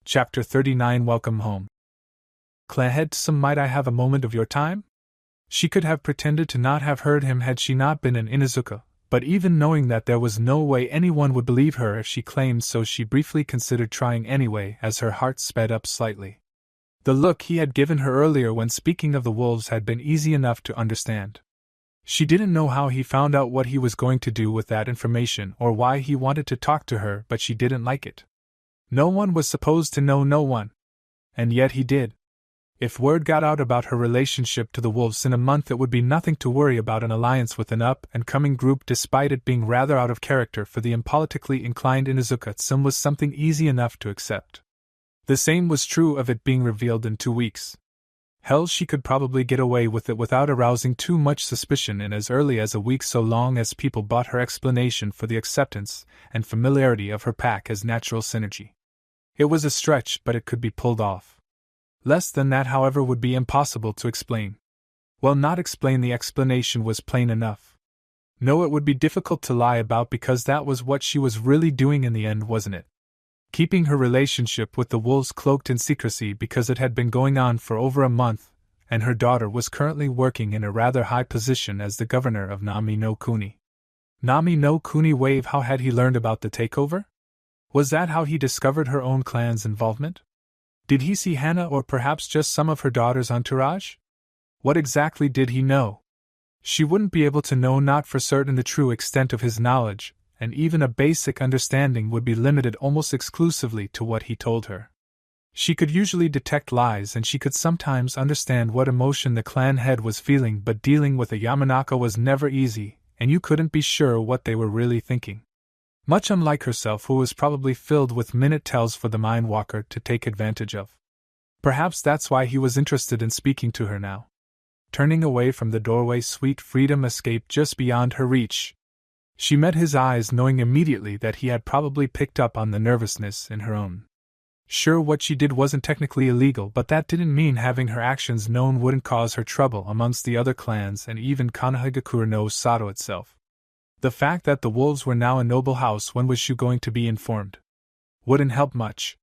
Chapter 39 Welcome Home. Clanhead, might I have a moment of your time? She could have pretended to not have heard him had she not been an Inuzuka, but even knowing that there was no way anyone would believe her if she claimed so, she briefly considered trying anyway as her heart sped up slightly. The look he had given her earlier when speaking of the wolves had been easy enough to understand. She didn't know how he found out what he was going to do with that information or why he wanted to talk to her, but she didn't like it. No one was supposed to know no one. And yet he did. If word got out about her relationship to the wolves in a month, it would be nothing to worry about an alliance with an up-and-coming group, despite it being rather out of character for the impolitically inclined Inuzuka. Some was something easy enough to accept. The same was true of it being revealed in 2 weeks. Hell, she could probably get away with it without arousing too much suspicion in as early as a week, so long as people bought her explanation for the acceptance and familiarity of her pack as natural synergy. It was a stretch, but it could be pulled off. Less than that, however, would be impossible to explain. Well, not explain, the explanation was plain enough. No, it would be difficult to lie about, because that was what she was really doing in the end, wasn't it? Keeping her relationship with the wolves cloaked in secrecy, because it had been going on for over a month, and her daughter was currently working in a rather high position as the governor of Nami no Kuni. Nami no Kuni wave. How had he learned about the takeover? Was that how he discovered her own clan's involvement? Did he see Hana, or perhaps just some of her daughter's entourage? What exactly did he know? She wouldn't be able to know, not for certain, the true extent of his knowledge, and even a basic understanding would be limited almost exclusively to what he told her. She could usually detect lies, and she could sometimes understand what emotion the clan head was feeling, but dealing with a Yamanaka was never easy, and you couldn't be sure what they were really thinking. Much unlike herself, who was probably filled with minute tells for the Mindwalker to take advantage of. Perhaps that's why he was interested in speaking to her now. Turning away from the doorway, sweet freedom escaped just beyond her reach. She met his eyes, knowing immediately that he had probably picked up on the nervousness in her own. Sure, what she did wasn't technically illegal, but that didn't mean having her actions known wouldn't cause her trouble amongst the other clans and even Konohagakure no Sato itself. The fact that the wolves were now a noble house, when was she going to be informed? Wouldn't help much.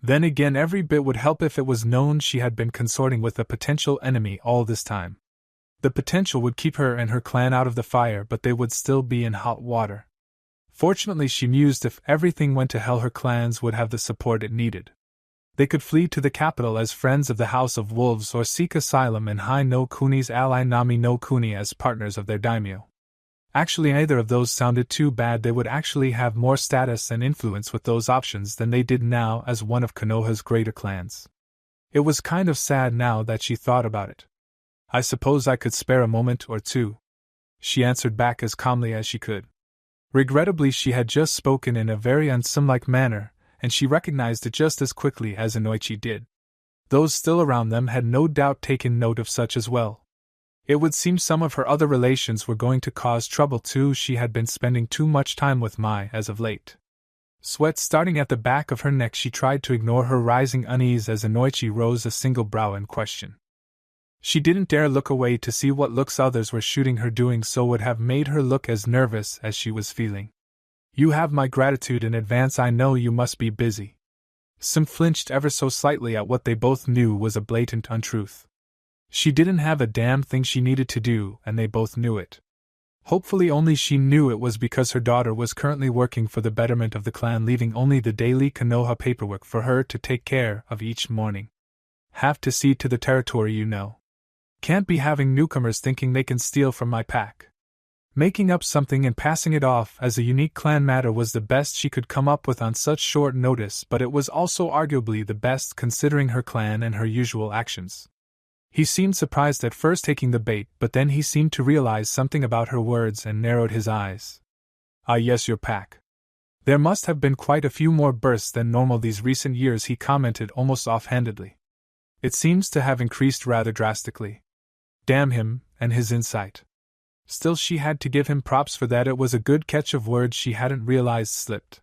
Then again, every bit would help if it was known she had been consorting with a potential enemy all this time. The potential would keep her and her clan out of the fire, but they would still be in hot water. Fortunately, she mused, if everything went to hell, her clans would have the support it needed. They could flee to the capital as friends of the House of Wolves, or seek asylum in Hai no Kuni's ally Nami no Kuni as partners of their daimyo. Actually, neither of those sounded too bad. They would actually have more status and influence with those options than they did now as one of Konoha's greater clans. It was kind of sad now that she thought about it. I suppose I could spare a moment or two, she answered back as calmly as she could. Regrettably, she had just spoken in a very unseemlike manner, and she recognized it just as quickly as Inoichi did. Those still around them had no doubt taken note of such as well. It would seem some of her other relations were going to cause trouble too. She had been spending too much time with Mai as of late. Sweat starting at the back of her neck, she tried to ignore her rising unease as Inoichi rose a single brow in question. She didn't dare look away to see what looks others were shooting her. Doing so would have made her look as nervous as she was feeling. You have my gratitude in advance. I know you must be busy. Sim flinched ever so slightly at what they both knew was a blatant untruth. She didn't have a damn thing she needed to do, and they both knew it. Hopefully only she knew it was because her daughter was currently working for the betterment of the clan, leaving only the daily Konoha paperwork for her to take care of each morning. Have to see to the territory, you know. Can't be having newcomers thinking they can steal from my pack. Making up something and passing it off as a unique clan matter was the best she could come up with on such short notice, but it was also arguably the best considering her clan and her usual actions. He seemed surprised at first, taking the bait, but then he seemed to realize something about her words and narrowed his eyes. Ah yes, your pack. There must have been quite a few more bursts than normal these recent years, he commented almost offhandedly. It seems to have increased rather drastically. Damn him, and his insight. Still, she had to give him props for that. It was a good catch of words she hadn't realized slipped.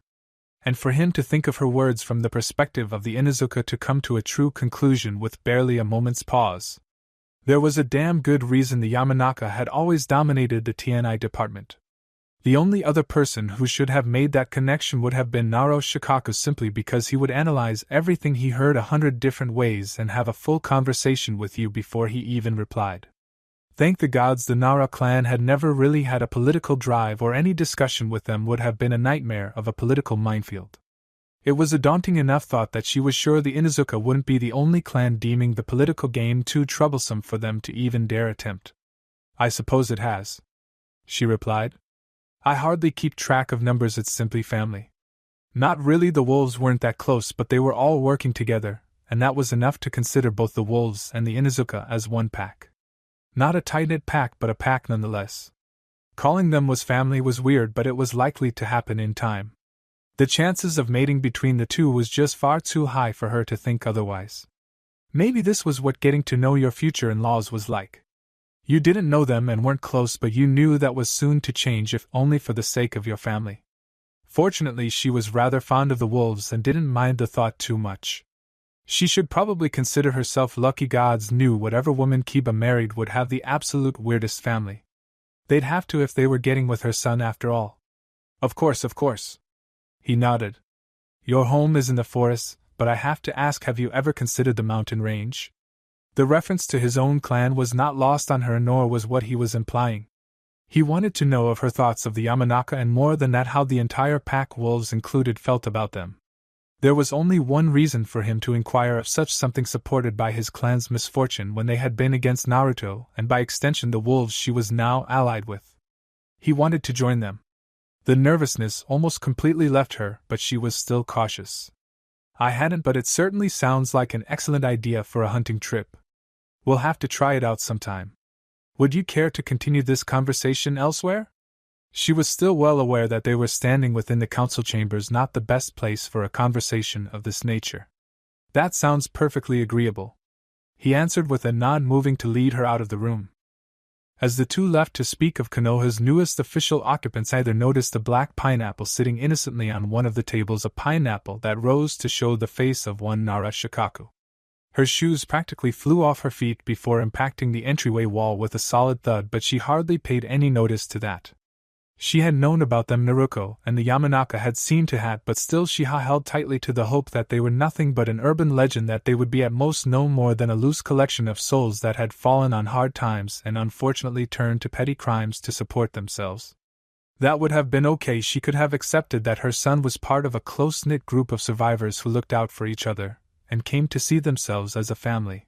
And for him to think of her words from the perspective of the Inuzuka, to come to a true conclusion with barely a moment's pause. There was a damn good reason the Yamanaka had always dominated the TNI department. The only other person who should have made that connection would have been Naruto Shikaku, simply because he would analyze everything he heard 100 different ways and have a full conversation with you before he even replied. Thank the gods the Nara clan had never really had a political drive, or any discussion with them would have been a nightmare of a political minefield. It was a daunting enough thought that she was sure the Inuzuka wouldn't be the only clan deeming the political game too troublesome for them to even dare attempt. I suppose it has, she replied. I hardly keep track of numbers, it's simply family. Not really, the wolves weren't that close, but they were all working together, and that was enough to consider both the wolves and the Inuzuka as one pack. Not a tight-knit pack, but a pack nonetheless. Calling them was family was weird, but it was likely to happen in time. The chances of mating between the two was just far too high for her to think otherwise. Maybe this was what getting to know your future in-laws was like. You didn't know them and weren't close, but you knew that was soon to change, if only for the sake of your family. Fortunately, she was rather fond of the wolves and didn't mind the thought too much. She should probably consider herself lucky. Gods knew whatever woman Kiba married would have the absolute weirdest family. They'd have to if they were getting with her son after all. Of course. He nodded. Your home is in the forest, but I have to ask, have you ever considered the mountain range? The reference to his own clan was not lost on her, nor was what he was implying. He wanted to know of her thoughts of the Yamanaka, and more than that, how the entire pack, wolves included, felt about them. There was only one reason for him to inquire of such something, supported by his clan's misfortune when they had been against Naruto, and by extension the wolves she was now allied with. He wanted to join them. The nervousness almost completely left her, but she was still cautious. I hadn't, but it certainly sounds like an excellent idea for a hunting trip. We'll have to try it out sometime. Would you care to continue this conversation elsewhere? She was still well aware that they were standing within the council chambers, not the best place for a conversation of this nature. That sounds perfectly agreeable, he answered with a nod, moving to lead her out of the room. As the two left to speak of Konoha's newest official occupants, either noticed a black pineapple sitting innocently on one of the tables, a pineapple that rose to show the face of one Nara Shikaku. Her shoes practically flew off her feet before impacting the entryway wall with a solid thud, but she hardly paid any notice to that. She had known about them, Naruto and the Yamanaka had seemed to have, but still she held tightly to the hope that they were nothing but an urban legend, that they would be at most no more than a loose collection of souls that had fallen on hard times and unfortunately turned to petty crimes to support themselves. That would have been okay. She could have accepted that her son was part of a close-knit group of survivors who looked out for each other and came to see themselves as a family.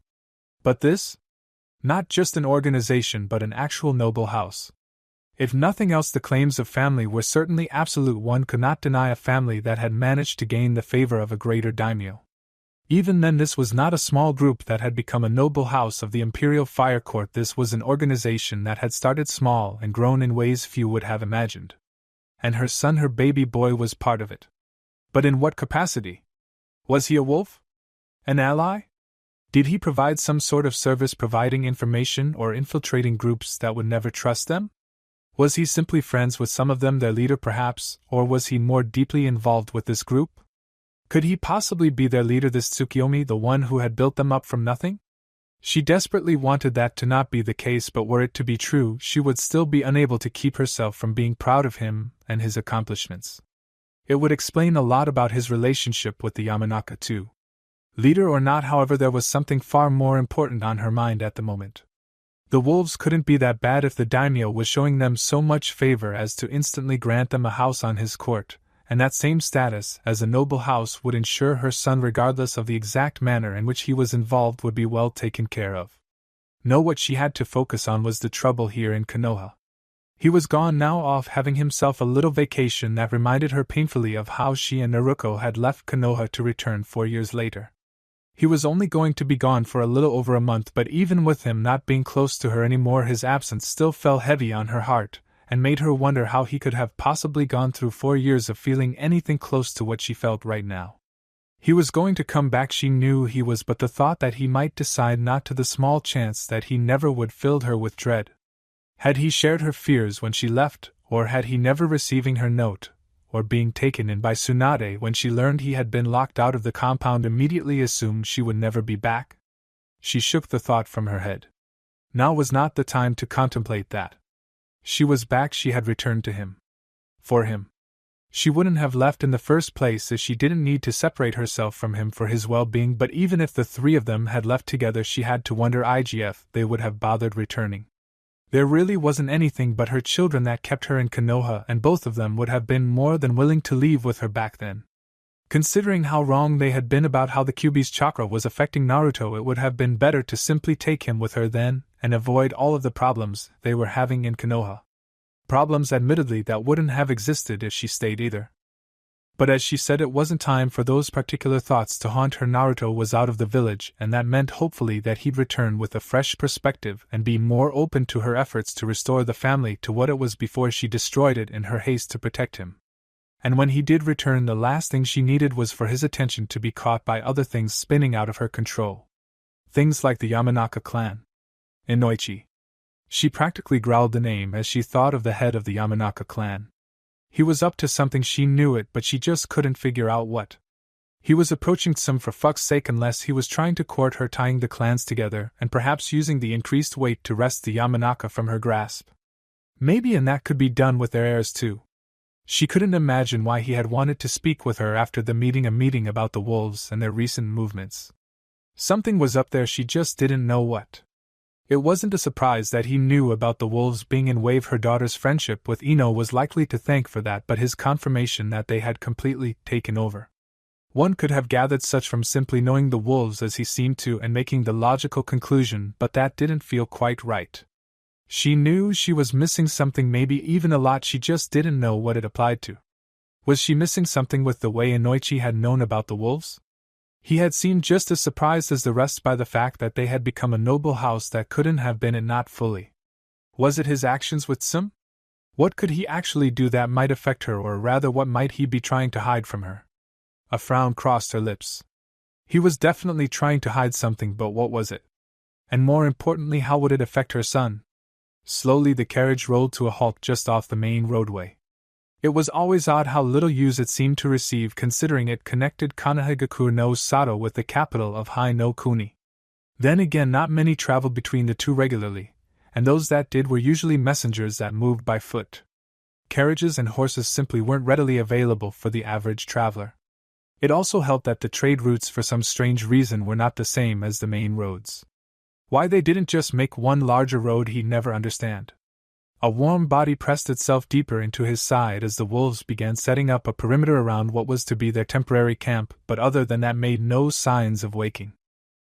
But this? Not just an organization, but an actual noble house. If nothing else, the claims of family were certainly absolute. One could not deny a family that had managed to gain the favor of a greater daimyo. Even then, this was not a small group that had become a noble house of the Imperial Fire Court. This was an organization that had started small and grown in ways few would have imagined. And her son, her baby boy, was part of it. But in what capacity? Was he a wolf? An ally? Did he provide some sort of service, providing information or infiltrating groups that would never trust them? Was he simply friends with some of them, their leader perhaps, or was he more deeply involved with this group? Could he possibly be their leader, this Tsukiyomi, the one who had built them up from nothing? She desperately wanted that to not be the case, but were it to be true, she would still be unable to keep herself from being proud of him and his accomplishments. It would explain a lot about his relationship with the Yamanaka too. Leader or not, however, there was something far more important on her mind at the moment. The wolves couldn't be that bad if the daimyo was showing them so much favor as to instantly grant them a house on his court, and that same status as a noble house would ensure her son, regardless of the exact manner in which he was involved, would be well taken care of. No, what she had to focus on was the trouble here in Konoha. He was gone now, off having himself a little vacation that reminded her painfully of how she and Naruto had left Konoha to return 4 years later. He was only going to be gone for a little over a month, but even with him not being close to her anymore, his absence still fell heavy on her heart, and made her wonder how he could have possibly gone through 4 years of feeling anything close to what she felt right now. He was going to come back, she knew he was, but the thought that he might decide not to, the small chance that he never would, filled her with dread. Had he shared her fears when she left, or had he never receiving her note, or being taken in by Tsunade when she learned he had been locked out of the compound, immediately assumed she would never be back? She shook the thought from her head. Now was not the time to contemplate that. She was back, she had returned to him. For him. She wouldn't have left in the first place if she didn't need to separate herself from him for his well-being, but even if the three of them had left together, she had to wonder if they would have bothered returning. There really wasn't anything but her children that kept her in Konoha, and both of them would have been more than willing to leave with her back then. Considering how wrong they had been about how the Kyuubi's chakra was affecting Naruto, it would have been better to simply take him with her then, and avoid all of the problems they were having in Konoha. Problems, admittedly, that wouldn't have existed if she stayed either. But as she said, it wasn't time for those particular thoughts to haunt her. Naruto was out of the village, and that meant hopefully that he'd return with a fresh perspective and be more open to her efforts to restore the family to what it was before she destroyed it in her haste to protect him. And when he did return, the last thing she needed was for his attention to be caught by other things spinning out of her control. Things like the Yamanaka clan. Inoichi. She practically growled the name as she thought of the head of the Yamanaka clan. He was up to something, she knew it, but she just couldn't figure out what. He was approaching some for fuck's sake, unless he was trying to court her, tying the clans together, and perhaps using the increased weight to wrest the Yamanaka from her grasp. Maybe, and that could be done with their heirs too. She couldn't imagine why he had wanted to speak with her after the meeting about the wolves and their recent movements. Something was up there, she just didn't know what. It wasn't a surprise that he knew about the wolves being in Wave. Her daughter's friendship with Ino was likely to thank for that, but his confirmation that they had completely taken over. One could have gathered such from simply knowing the wolves as he seemed to and making the logical conclusion, but that didn't feel quite right. She knew she was missing something, maybe even a lot, she just didn't know what it applied to. Was she missing something with the way Inoichi had known about the wolves? He had seemed just as surprised as the rest by the fact that they had become a noble house that couldn't have been it, not fully. Was it his actions with Sim? What could he actually do that might affect her, or rather what might he be trying to hide from her? A frown crossed her lips. He was definitely trying to hide something, but what was it? And more importantly, how would it affect her son? Slowly the carriage rolled to a halt just off the main roadway. It was always odd how little use it seemed to receive, considering it connected Kanehagaku no Sato with the capital of Hai no Kuni. Then again, not many traveled between the two regularly, and those that did were usually messengers that moved by foot. Carriages and horses simply weren't readily available for the average traveler. It also helped that the trade routes for some strange reason were not the same as the main roads. Why they didn't just make one larger road he'd never understand. A warm body pressed itself deeper into his side as the wolves began setting up a perimeter around what was to be their temporary camp, but other than that made no signs of waking.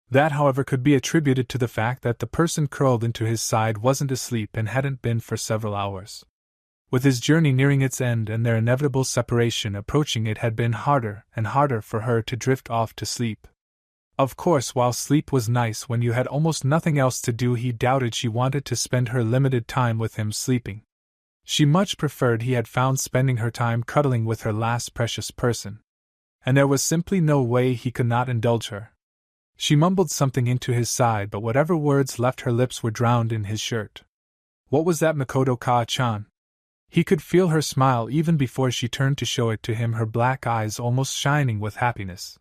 That, however, could be attributed to the fact that the person curled into his side wasn't asleep and hadn't been for several hours. With his journey nearing its end and their inevitable separation approaching, it had been harder and harder for her to drift off to sleep. Of course, while sleep was nice when you had almost nothing else to do, he doubted she wanted to spend her limited time with him sleeping. She much preferred he had found spending her time cuddling with her last precious person. And there was simply no way he could not indulge her. She mumbled something into his side, but whatever words left her lips were drowned in his shirt. What was that, Makoto Ka-chan? He could feel her smile even before she turned to show it to him, her black eyes almost shining with happiness.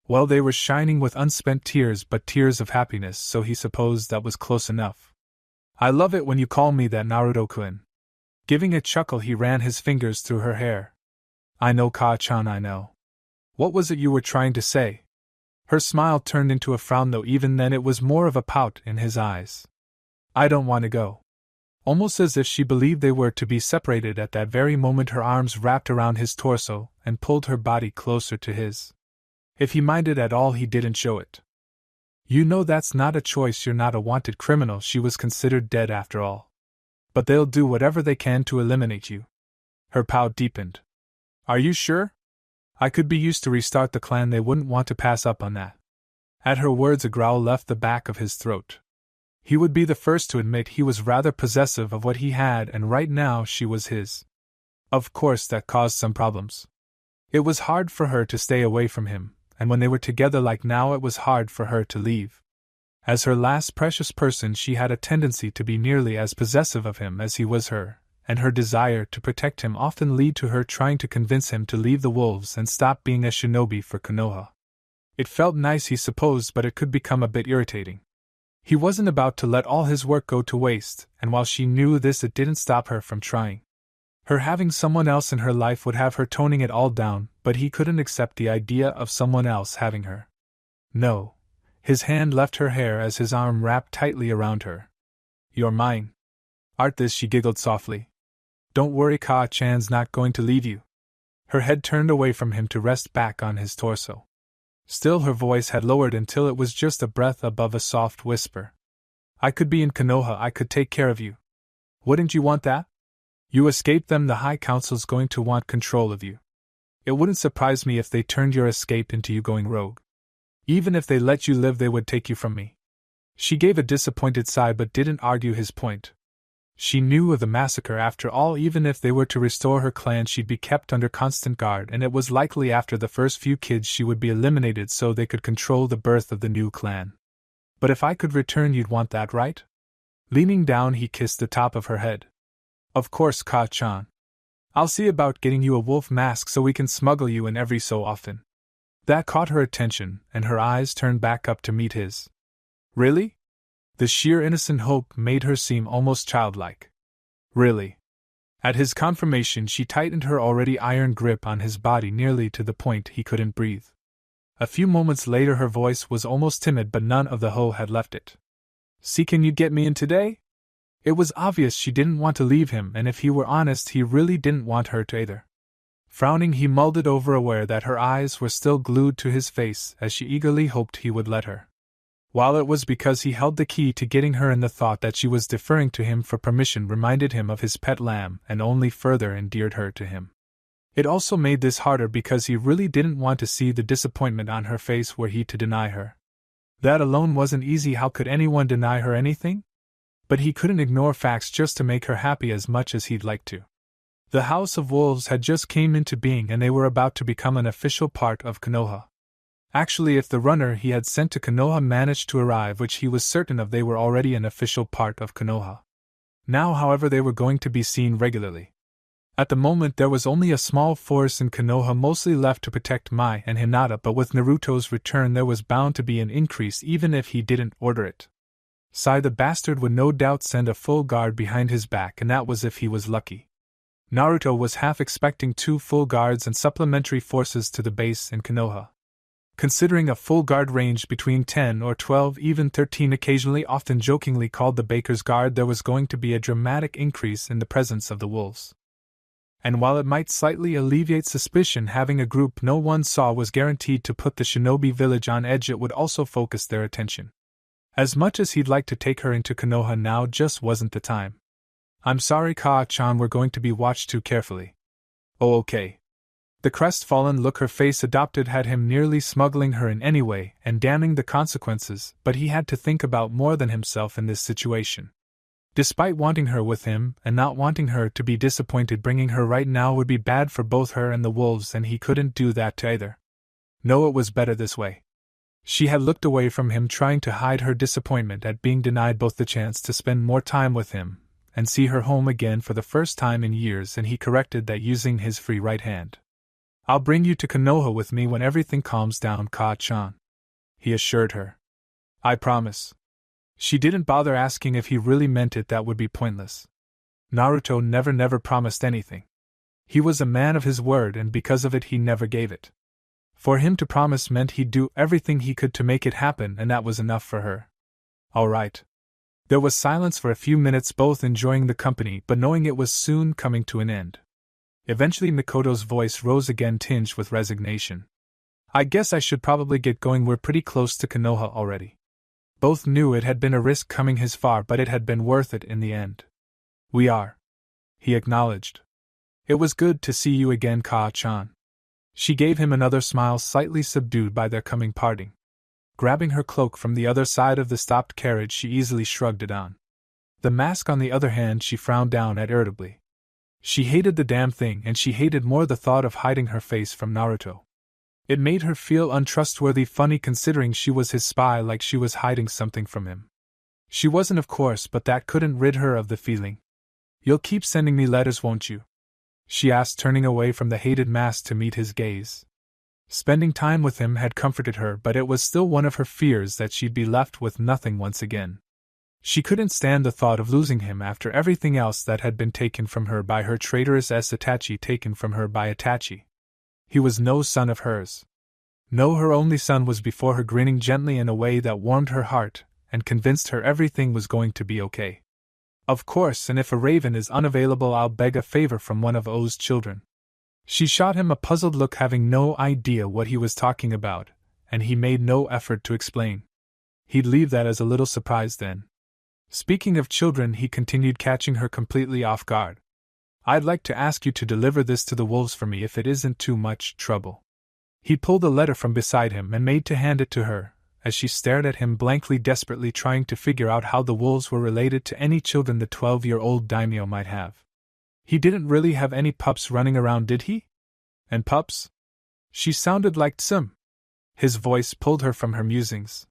Well, they were shining with unspent tears, but tears of happiness, so he supposed that was close enough. I love it when you call me that, Naruto-kun. Giving a chuckle, he ran his fingers through her hair. I know, Ka-chan, I know. What was it you were trying to say? Her smile turned into a frown, though even then it was more of a pout in his eyes. I don't want to go. Almost as if she believed they were to be separated at that very moment, her arms wrapped around his torso and pulled her body closer to his. If he minded at all, he didn't show it. You know that's not a choice, you're not a wanted criminal, she was considered dead after all. But they'll do whatever they can to eliminate you. Her pout deepened. Are you sure? I could be used to restart the clan, they wouldn't want to pass up on that. At her words a growl left the back of his throat. He would be the first to admit he was rather possessive of what he had, and right now she was his. Of course that caused some problems. It was hard for her to stay away from him, and when they were together like now, it was hard for her to leave. As her last precious person, she had a tendency to be nearly as possessive of him as he was her, and her desire to protect him often led to her trying to convince him to leave the wolves and stop being a shinobi for Konoha. It felt nice, he supposed, but it could become a bit irritating. He wasn't about to let all his work go to waste, and while she knew this, it didn't stop her from trying. Her having someone else in her life would have her toning it all down, but he couldn't accept the idea of someone else having her. No. His hand left her hair as his arm wrapped tightly around her. You're mine. Art this? She giggled softly. Don't worry, Ka-chan's not going to leave you. Her head turned away from him to rest back on his torso. Still her voice had lowered until it was just a breath above a soft whisper. I could be in Konoha, I could take care of you. Wouldn't you want that? You escaped them, the High Council's going to want control of you. It wouldn't surprise me if they turned your escape into you going rogue. Even if they let you live, they would take you from me. She gave a disappointed sigh but didn't argue his point. She knew of the massacre after all. Even if they were to restore her clan, she'd be kept under constant guard, and it was likely after the first few kids she would be eliminated so they could control the birth of the new clan. But if I could return, you'd want that, right? Leaning down, he kissed the top of her head. Of course, Ka-chan. I'll see about getting you a wolf mask so we can smuggle you in every so often. That caught her attention, and her eyes turned back up to meet his. Really? The sheer innocent hope made her seem almost childlike. Really? At his confirmation, she tightened her already iron grip on his body nearly to the point he couldn't breathe. A few moments later her voice was almost timid, but none of the hoe had left it. See, can you get me in today? It was obvious she didn't want to leave him, and if he were honest, he really didn't want her to either. Frowning, he mulled it over, aware that her eyes were still glued to his face as she eagerly hoped he would let her. While it was because he held the key to getting her, and the thought that she was deferring to him for permission reminded him of his pet lamb and only further endeared her to him. It also made this harder because he really didn't want to see the disappointment on her face were he to deny her. That alone wasn't easy. How could anyone deny her anything? But he couldn't ignore facts just to make her happy as much as he'd like to. The House of Wolves had just came into being, and they were about to become an official part of Konoha. Actually, if the runner he had sent to Konoha managed to arrive, which he was certain of, they were already an official part of Konoha. Now, however, they were going to be seen regularly. At the moment, there was only a small force in Konoha, mostly left to protect Mai and Hinata, but with Naruto's return there was bound to be an increase even if he didn't order it. Sai the bastard would no doubt send a full guard behind his back, and that was if he was lucky. Naruto was half expecting 2 full guards and supplementary forces to the base in Konoha. Considering a full guard ranged between 10 or 12, even 13, occasionally often jokingly called the Baker's Guard, there was going to be a dramatic increase in the presence of the wolves. And while it might slightly alleviate suspicion, having a group no one saw was guaranteed to put the shinobi village on edge. It would also focus their attention. As much as he'd like to take her into Konoha now, just wasn't the time. I'm sorry, Ka-chan, we're going to be watched too carefully. Oh, okay. The crestfallen look her face adopted had him nearly smuggling her in anyway and damning the consequences, but he had to think about more than himself in this situation. Despite wanting her with him and not wanting her to be disappointed, bringing her right now would be bad for both her and the wolves, and he couldn't do that to either. No, it was better this way. She had looked away from him, trying to hide her disappointment at being denied both the chance to spend more time with him and see her home again for the first time in years, and he corrected that using his free right hand. I'll bring you to Konoha with me when everything calms down, Ka-chan, he assured her. I promise. She didn't bother asking if he really meant it, that would be pointless. Naruto never promised anything. He was a man of his word, and because of it he never gave it. For him to promise meant he'd do everything he could to make it happen, and that was enough for her. All right. There was silence for a few minutes, both enjoying the company but knowing it was soon coming to an end. Eventually Mikoto's voice rose again, tinged with resignation. I guess I should probably get going. We're pretty close to Konoha already. Both knew it had been a risk coming his far, but it had been worth it in the end. We are, he acknowledged. It was good to see you again, Ka-chan. She gave him another smile, slightly subdued by their coming parting. Grabbing her cloak from the other side of the stopped carriage, she easily shrugged it on. The mask, on the other hand, she frowned down at irritably. She hated the damn thing, and she hated more the thought of hiding her face from Naruto. It made her feel untrustworthy, funny considering she was his spy, like she was hiding something from him. She wasn't, of course, but that couldn't rid her of the feeling. You'll keep sending me letters, won't you? She asked, turning away from the hated mask to meet his gaze. Spending time with him had comforted her, but it was still one of her fears that she'd be left with nothing once again. She couldn't stand the thought of losing him after everything else that had been taken from her by her traitorous Itachi, taken from her by Itachi. He was no son of hers. No, her only son was before her, grinning gently in a way that warmed her heart and convinced her everything was going to be okay. Of course, and if a raven is unavailable, I'll beg a favor from one of O's children. She shot him a puzzled look, having no idea what he was talking about, and he made no effort to explain. He'd leave that as a little surprise then. Speaking of children, he continued, catching her completely off guard. I'd like to ask you to deliver this to the wolves for me if it isn't too much trouble. He pulled a letter from beside him and made to hand it to her, as she stared at him blankly, desperately trying to figure out how the wolves were related to any children the 12-year-old daimyo might have. He didn't really have any pups running around, did he? And pups? She sounded like Tsum. His voice pulled her from her musings.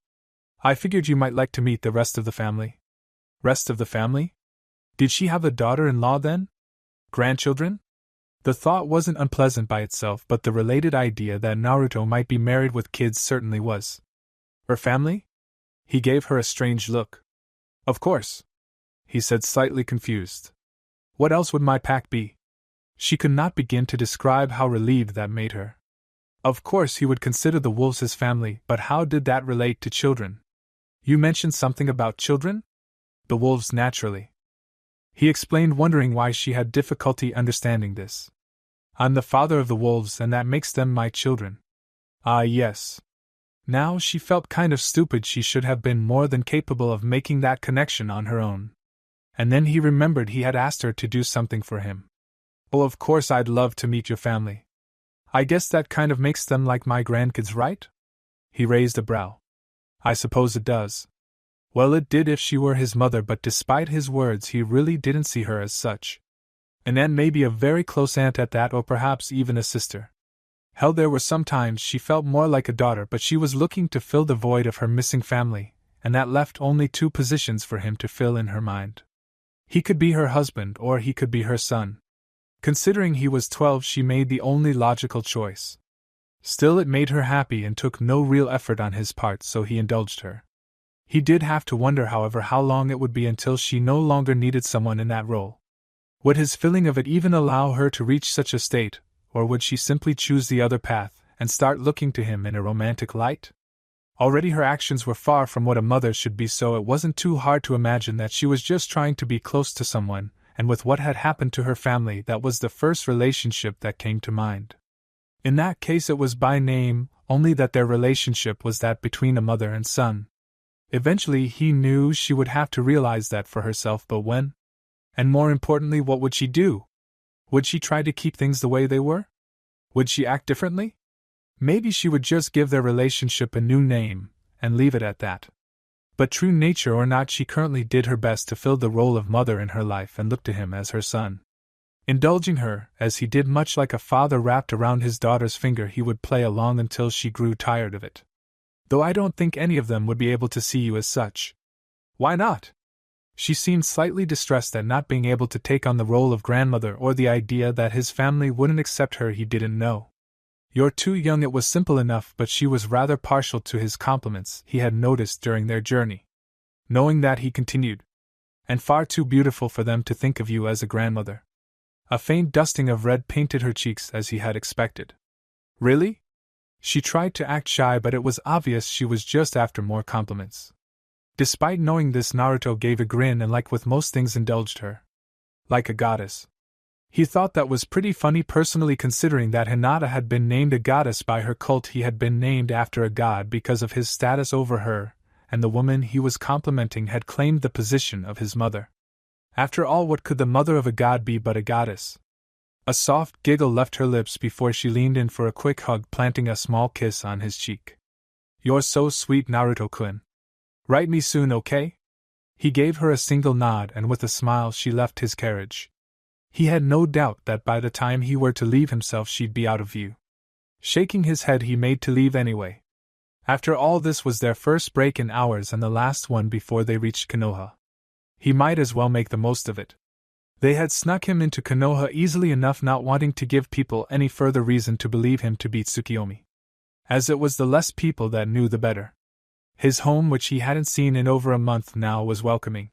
I figured you might like to meet the rest of the family. Rest of the family? Did she have a daughter-in-law then? Grandchildren? The thought wasn't unpleasant by itself, but the related idea that Naruto might be married with kids certainly was. Her family? He gave her a strange look. Of course, he said, slightly confused. What else would my pack be? She could not begin to describe how relieved that made her. Of course he would consider the wolves his family, but how did that relate to children? You mentioned something about children? The wolves, naturally. He explained, wondering why she had difficulty understanding this. I'm the father of the wolves, and that makes them my children. Ah, yes. Now she felt kind of stupid. She should have been more than capable of making that connection on her own. And then he remembered he had asked her to do something for him. Oh, of course I'd love to meet your family. I guess that kind of makes them like my grandkids, right? He raised a brow. I suppose it does. Well, it did if she were his mother, but despite his words he really didn't see her as such. An aunt, maybe a very close aunt at that, or perhaps even a sister. Hell, there were some times she felt more like a daughter, but she was looking to fill the void of her missing family, and that left only two positions for him to fill in her mind. He could be her husband, or he could be her son. Considering he was 12, she made the only logical choice. Still, it made her happy and took no real effort on his part, so he indulged her. He did have to wonder, however, how long it would be until she no longer needed someone in that role. Would his feeling of it even allow her to reach such a state, or would she simply choose the other path and start looking to him in a romantic light? Already her actions were far from what a mother should be, so it wasn't too hard to imagine that she was just trying to be close to someone, and with what had happened to her family, that was the first relationship that came to mind. In that case it was by name, only that their relationship was that between a mother and son. Eventually he knew she would have to realize that for herself, but when? And more importantly, what would she do? Would she try to keep things the way they were? Would she act differently? Maybe she would just give their relationship a new name, and leave it at that. But true nature or not, she currently did her best to fill the role of mother in her life and look to him as her son. Indulging her, as he did, much like a father wrapped around his daughter's finger, he would play along until she grew tired of it. Though I don't think any of them would be able to see you as such. Why not? She seemed slightly distressed at not being able to take on the role of grandmother, or the idea that his family wouldn't accept her. He didn't know. You're too young. It was simple enough, but she was rather partial to his compliments, he had noticed during their journey. Knowing that, he continued. And far too beautiful for them to think of you as a grandmother. A faint dusting of red painted her cheeks, as he had expected. Really? She tried to act shy, but it was obvious she was just after more compliments. Despite knowing this, Naruto gave a grin and, like with most things, indulged her. Like a goddess. He thought that was pretty funny personally, considering that Hinata had been named a goddess by her cult. He had been named after a god because of his status over her, and the woman he was complimenting had claimed the position of his mother. After all, what could the mother of a god be but a goddess? A soft giggle left her lips before she leaned in for a quick hug, planting a small kiss on his cheek. You're so sweet, Naruto-kun. Write me soon, okay? He gave her a single nod, and with a smile she left his carriage. He had no doubt that by the time he were to leave himself, she'd be out of view. Shaking his head, he made to leave anyway. After all, this was their first break in hours and the last one before they reached Konoha. He might as well make the most of it. They had snuck him into Konoha easily enough, not wanting to give people any further reason to believe him to be Tsukiyomi. As it was, the less people that knew, the better. His home, which he hadn't seen in over a month now, was welcoming.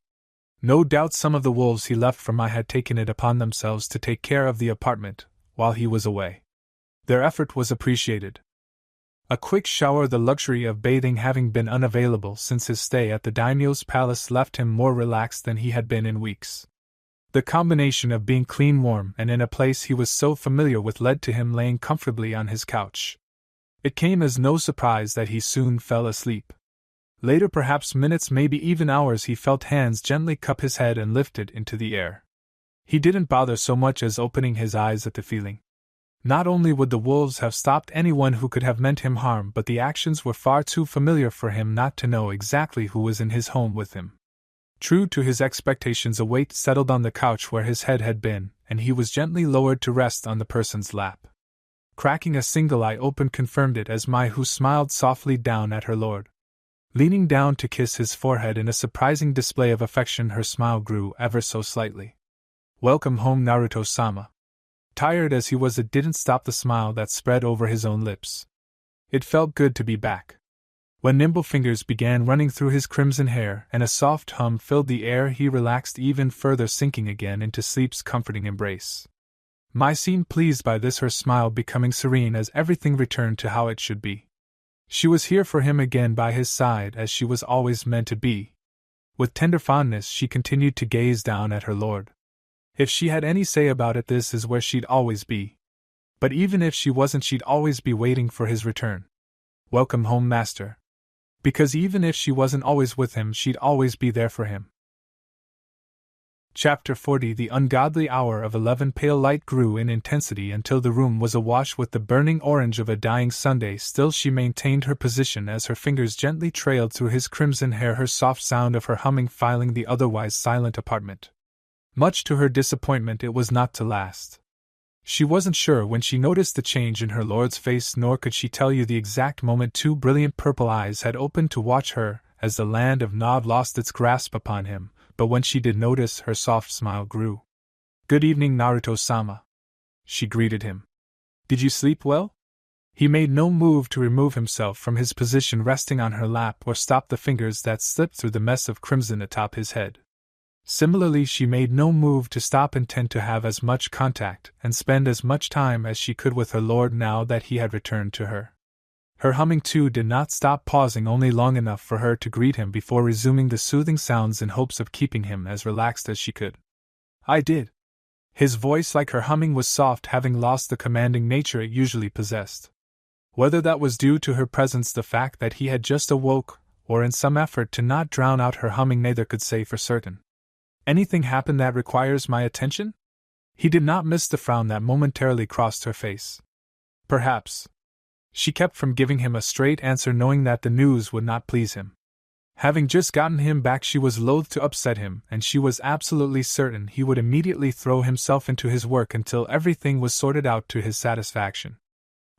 No doubt some of the wolves he left for Mai had taken it upon themselves to take care of the apartment while he was away. Their effort was appreciated. A quick shower, the luxury of bathing having been unavailable since his stay at the daimyo's palace, left him more relaxed than he had been in weeks. The combination of being clean, warm, and in a place he was so familiar with led to him laying comfortably on his couch. It came as no surprise that he soon fell asleep. Later, perhaps minutes, maybe even hours, he felt hands gently cup his head and lift it into the air. He didn't bother so much as opening his eyes at the feeling. Not only would the wolves have stopped anyone who could have meant him harm, but the actions were far too familiar for him not to know exactly who was in his home with him. True to his expectations, a weight settled on the couch where his head had been, and he was gently lowered to rest on the person's lap. Cracking a single eye open confirmed it as Mai, who smiled softly down at her lord. Leaning down to kiss his forehead in a surprising display of affection, her smile grew ever so slightly. "Welcome home, Naruto-sama." Tired as he was, it didn't stop the smile that spread over his own lips. It felt good to be back. When nimble fingers began running through his crimson hair and a soft hum filled the air, he relaxed even further, sinking again into sleep's comforting embrace. Mai seemed pleased by this, her smile becoming serene as everything returned to how it should be. She was here for him again, by his side as she was always meant to be. With tender fondness she continued to gaze down at her lord. If she had any say about it, this is where she'd always be. But even if she wasn't, she'd always be waiting for his return. "Welcome home, master." Because even if she wasn't always with him, she'd always be there for him. Chapter 40. The ungodly hour of 11. Pale light grew in intensity until the room was awash with the burning orange of a dying Sunday. Still she maintained her position as her fingers gently trailed through his crimson hair, her soft sound of her humming filling the otherwise silent apartment. Much to her disappointment, it was not to last. She wasn't sure when she noticed the change in her lord's face, nor could she tell you the exact moment two brilliant purple eyes had opened to watch her as the land of Nod lost its grasp upon him. But when she did notice, her soft smile grew. "Good evening, Naruto-sama," she greeted him. "Did you sleep well?" He made no move to remove himself from his position resting on her lap or stop the fingers that slipped through the mess of crimson atop his head. Similarly, she made no move to stop, intent to have as much contact and spend as much time as she could with her lord now that he had returned to her. Her humming too did not stop, pausing only long enough for her to greet him before resuming the soothing sounds in hopes of keeping him as relaxed as she could. "I did." His voice, like her humming, was soft, having lost the commanding nature it usually possessed. Whether that was due to her presence, the fact that he had just awoke, or in some effort to not drown out her humming, neither could say for certain. "Anything happen that requires my attention?" He did not miss the frown that momentarily crossed her face. "Perhaps." She kept from giving him a straight answer, knowing that the news would not please him. Having just gotten him back, she was loath to upset him, and she was absolutely certain he would immediately throw himself into his work until everything was sorted out to his satisfaction.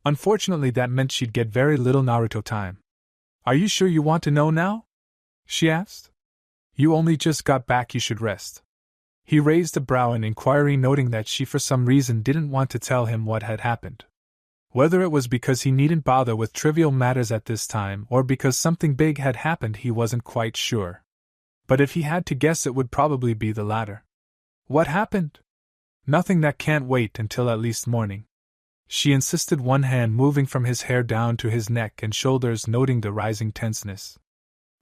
Unfortunately, that meant she'd get very little Naruto time. "Are you sure you want to know now?" she asked. "You only just got back, you should rest." He raised a brow in inquiry, noting that she for some reason didn't want to tell him what had happened. Whether it was because he needn't bother with trivial matters at this time, or because something big had happened, he wasn't quite sure. But if he had to guess, it would probably be the latter. "What happened?" "Nothing that can't wait until at least morning," she insisted, one hand moving from his hair down to his neck and shoulders, noting the rising tenseness.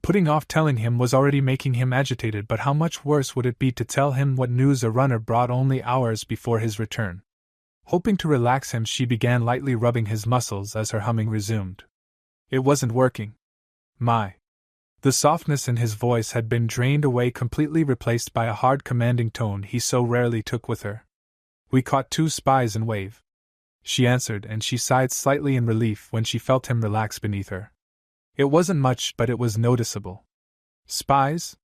Putting off telling him was already making him agitated, but how much worse would it be to tell him what news a runner brought only hours before his return? Hoping to relax him, she began lightly rubbing his muscles as her humming resumed. It wasn't working. "My." The softness in his voice had been drained away completely, replaced by a hard, commanding tone he so rarely took with her. "We caught 2 spies in Wave," she answered, and she sighed slightly in relief when she felt him relax beneath her. It wasn't much, but it was noticeable. "Spies?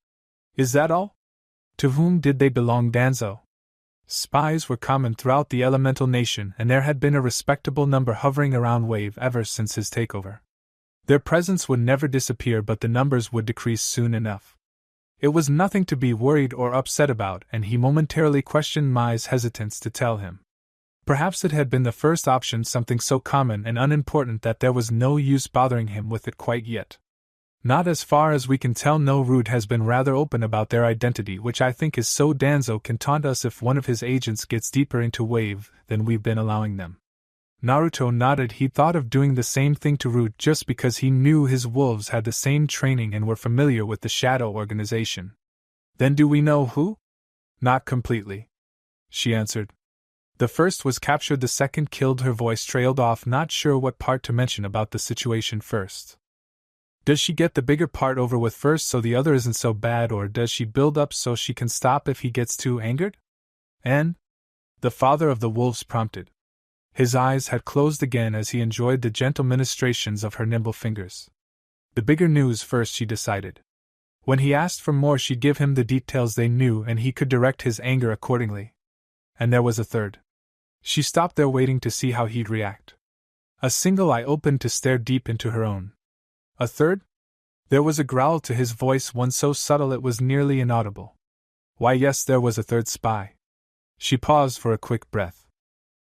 Is that all? To whom did they belong, Danzo?" Spies were common throughout the elemental nation, and there had been a respectable number hovering around Wave ever since his takeover. Their presence would never disappear, but the numbers would decrease soon enough. It was nothing to be worried or upset about, and he momentarily questioned Mai's hesitance to tell him. Perhaps it had been the first option, something so common and unimportant that there was no use bothering him with it quite yet. Not as far as we can tell. No, Rude has been rather open about their identity, which I think is so Danzo can taunt us if one of his agents gets deeper into Wave than we've been allowing them. Naruto nodded. He thought of doing the same thing to Rude just because he knew his wolves had the same training and were familiar with the Shadow Organization. Then do we know who? Not completely, she answered. The first was captured, the second killed. Her voice trailed off, not sure what part to mention about the situation first. Does she get the bigger part over with first so the other isn't so bad, or does she build up so she can stop if he gets too angered? And? The father of the wolves prompted. His eyes had closed again as he enjoyed the gentle ministrations of her nimble fingers. The bigger news first, she decided. When he asked for more, she'd give him the details they knew and he could direct his anger accordingly. And there was a third. She stopped there, waiting to see how he'd react. A single eye opened to stare deep into her own. A third? There was a growl to his voice, one so subtle it was nearly inaudible. Why, yes, there was a third spy. She paused for a quick breath.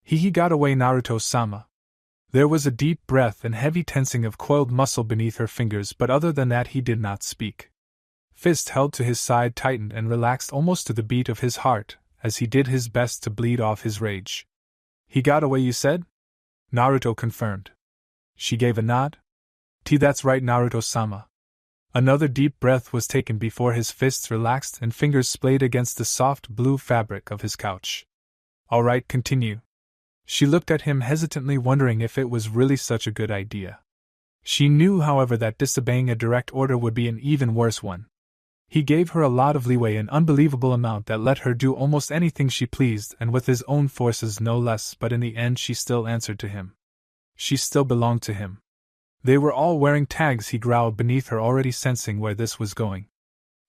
He got away, Naruto-sama. There was a deep breath and heavy tensing of coiled muscle beneath her fingers, but other than that he did not speak. Fist held to his side tightened and relaxed almost to the beat of his heart, as he did his best to bleed off his rage. He got away, you said? Naruto confirmed. She gave a nod. That's right, Naruto-sama. Another deep breath was taken before his fists relaxed and fingers splayed against the soft blue fabric of his couch. All right, continue. She looked at him hesitantly, wondering if it was really such a good idea. She knew, however, that disobeying a direct order would be an even worse one. He gave her a lot of leeway, an unbelievable amount that let her do almost anything she pleased, and with his own forces no less, but in the end she still answered to him. She still belonged to him. They were all wearing tags, he growled beneath her, already sensing where this was going.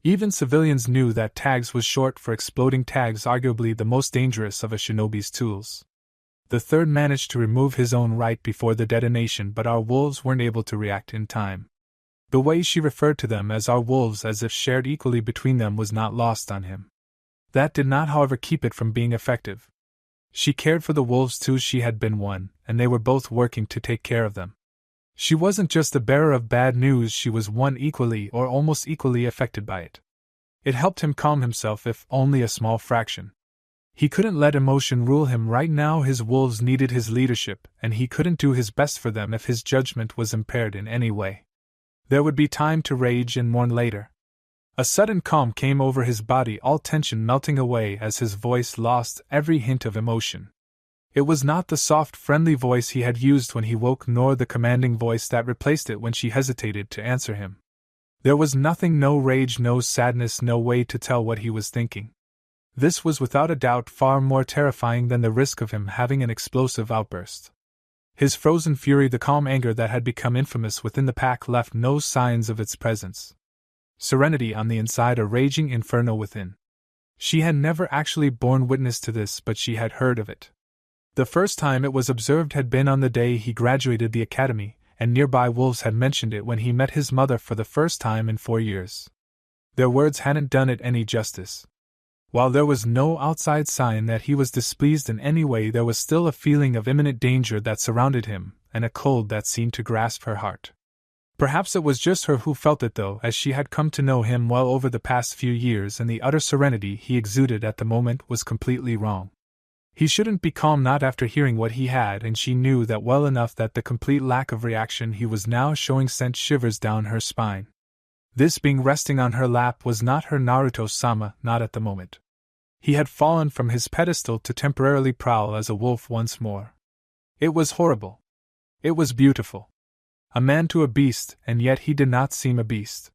Even civilians knew that tags was short for exploding tags, arguably the most dangerous of a shinobi's tools. The third managed to remove his own right before the detonation, but our wolves weren't able to react in time. The way she referred to them as our wolves, as if shared equally between them, was not lost on him. That did not, however, keep it from being effective. She cared for the wolves too, she had been one, and they were both working to take care of them. She wasn't just the bearer of bad news, she was one equally or almost equally affected by it. It helped him calm himself, if only a small fraction. He couldn't let emotion rule him right now. His wolves needed his leadership, and he couldn't do his best for them if his judgment was impaired in any way. There would be time to rage and mourn later. A sudden calm came over his body, all tension melting away as his voice lost every hint of emotion. It was not the soft, friendly voice he had used when he woke, nor the commanding voice that replaced it when she hesitated to answer him. There was nothing, no rage, no sadness, no way to tell what he was thinking. This was without a doubt far more terrifying than the risk of him having an explosive outburst. His frozen fury, the calm anger that had become infamous within the pack, left no signs of its presence. Serenity on the inside, a raging inferno within. She had never actually borne witness to this, but she had heard of it. The first time it was observed had been on the day he graduated the academy, and nearby wolves had mentioned it when he met his mother for the first time in 4 years. Their words hadn't done it any justice. While there was no outside sign that he was displeased in any way, there was still a feeling of imminent danger that surrounded him, and a cold that seemed to grasp her heart. Perhaps it was just her who felt it, though, as she had come to know him well over the past few years, and the utter serenity he exuded at the moment was completely wrong. He shouldn't be calm, not after hearing what he had, and she knew that well enough. That the complete lack of reaction he was now showing sent shivers down her spine. This being resting on her lap was not her Naruto-sama, not at the moment. He had fallen from his pedestal to temporarily prowl as a wolf once more. It was horrible. It was beautiful. A man to a beast, and yet he did not seem a beast.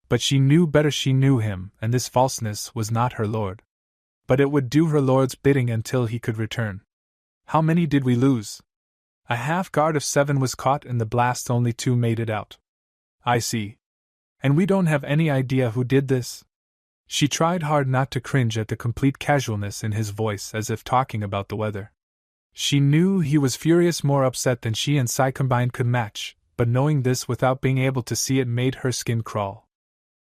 But she knew better, she knew him, and this falseness was not her lord. But it would do her lord's bidding until he could return. How many did we lose? A half guard of 7 was caught in the blast, only 2 made it out. I see. And we don't have any idea who did this? She tried hard not to cringe at the complete casualness in his voice, as if talking about the weather. She knew he was furious, more upset than she and Sai combined could match, but knowing this without being able to see it made her skin crawl.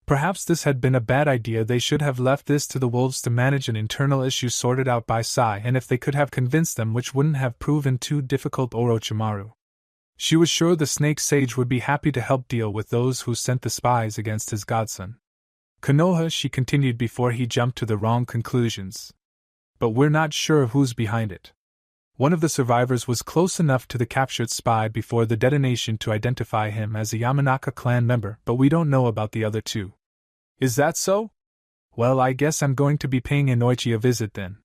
Perhaps this had been a bad idea. They should have left this to the wolves to manage, an internal issue sorted out by Sai, and if they could have convinced them, which wouldn't have proven too difficult, Orochimaru. She was sure the snake sage would be happy to help deal with those who sent the spies against his godson. Konoha, she continued before he jumped to the wrong conclusions. But we're not sure who's behind it. One of the survivors was close enough to the captured spy before the detonation to identify him as a Yamanaka clan member, but we don't know about the other two. Is that so? Well, I guess I'm going to be paying Inoichi a visit then.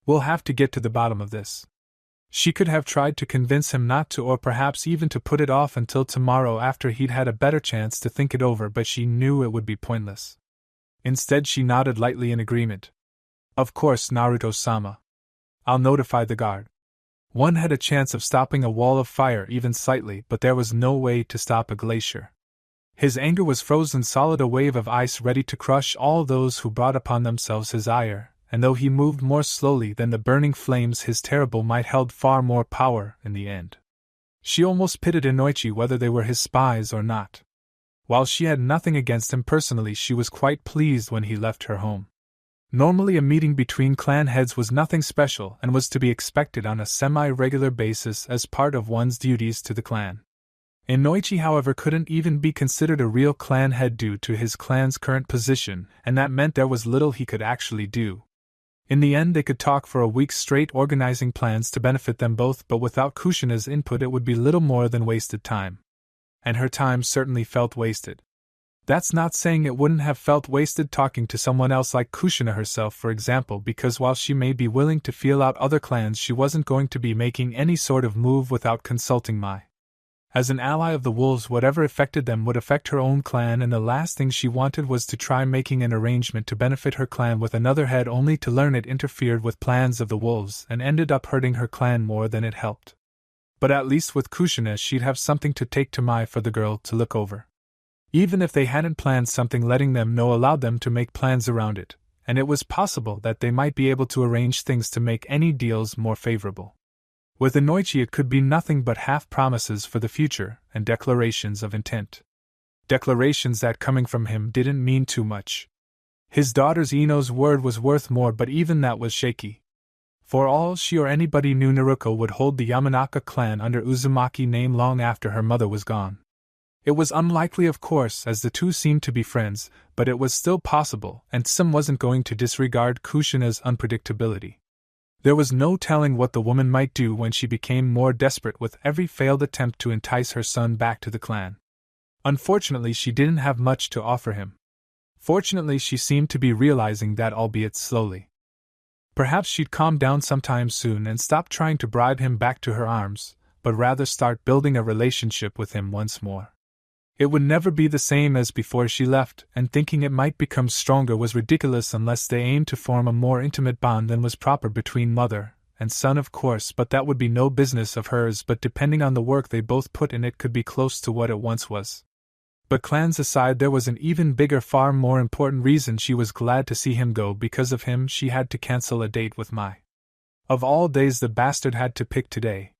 We'll have to get to the bottom of this. She could have tried to convince him not to, or perhaps even to put it off until tomorrow after he'd had a better chance to think it over, but she knew it would be pointless. Instead, she nodded lightly in agreement. Of course, Naruto-sama. I'll notify the guard. One had a chance of stopping a wall of fire even slightly, but there was no way to stop a glacier. His anger was frozen solid, a wave of ice ready to crush all those who brought upon themselves his ire, and though he moved more slowly than the burning flames, his terrible might held far more power in the end. She almost pitied Inoichi whether they were his spies or not. While she had nothing against him personally, she was quite pleased when he left her home. Normally a meeting between clan heads was nothing special and was to be expected on a semi-regular basis as part of one's duties to the clan. Inoichi, however, couldn't even be considered a real clan head due to his clan's current position, and that meant there was little he could actually do. In the end, they could talk for a week straight organizing plans to benefit them both, but without Kushina's input it would be little more than wasted time. And her time certainly felt wasted. That's not saying it wouldn't have felt wasted talking to someone else like Kushina herself, for example, because while she may be willing to feel out other clans, she wasn't going to be making any sort of move without consulting Mai. As an ally of the wolves, whatever affected them would affect her own clan, and the last thing she wanted was to try making an arrangement to benefit her clan with another head only to learn it interfered with plans of the wolves and ended up hurting her clan more than it helped. But at least with Kushina she'd have something to take to Mai for the girl to look over. Even if they hadn't planned something, letting them know allowed them to make plans around it, and it was possible that they might be able to arrange things to make any deals more favorable. With Inoichi it could be nothing but half-promises for the future and declarations of intent. Declarations that, coming from him, didn't mean too much. His daughter's Ino's word was worth more, but even that was shaky. For all she or anybody knew, Naruto would hold the Yamanaka clan under Uzumaki name long after her mother was gone. It was unlikely, of course, as the two seemed to be friends, but it was still possible, and Sim wasn't going to disregard Kushina's unpredictability. There was no telling what the woman might do when she became more desperate with every failed attempt to entice her son back to the clan. Unfortunately, she didn't have much to offer him. Fortunately, she seemed to be realizing that, albeit slowly. Perhaps she'd calm down sometime soon and stop trying to bribe him back to her arms, but rather start building a relationship with him once more. It would never be the same as before she left, and thinking it might become stronger was ridiculous unless they aimed to form a more intimate bond than was proper between mother and son, of course, but that would be no business of hers, but depending on the work they both put in it could be close to what it once was. But clans aside, there was an even bigger, far more important reason she was glad to see him go. Because of him she had to cancel a date with Mai. Of all days the bastard had to pick today.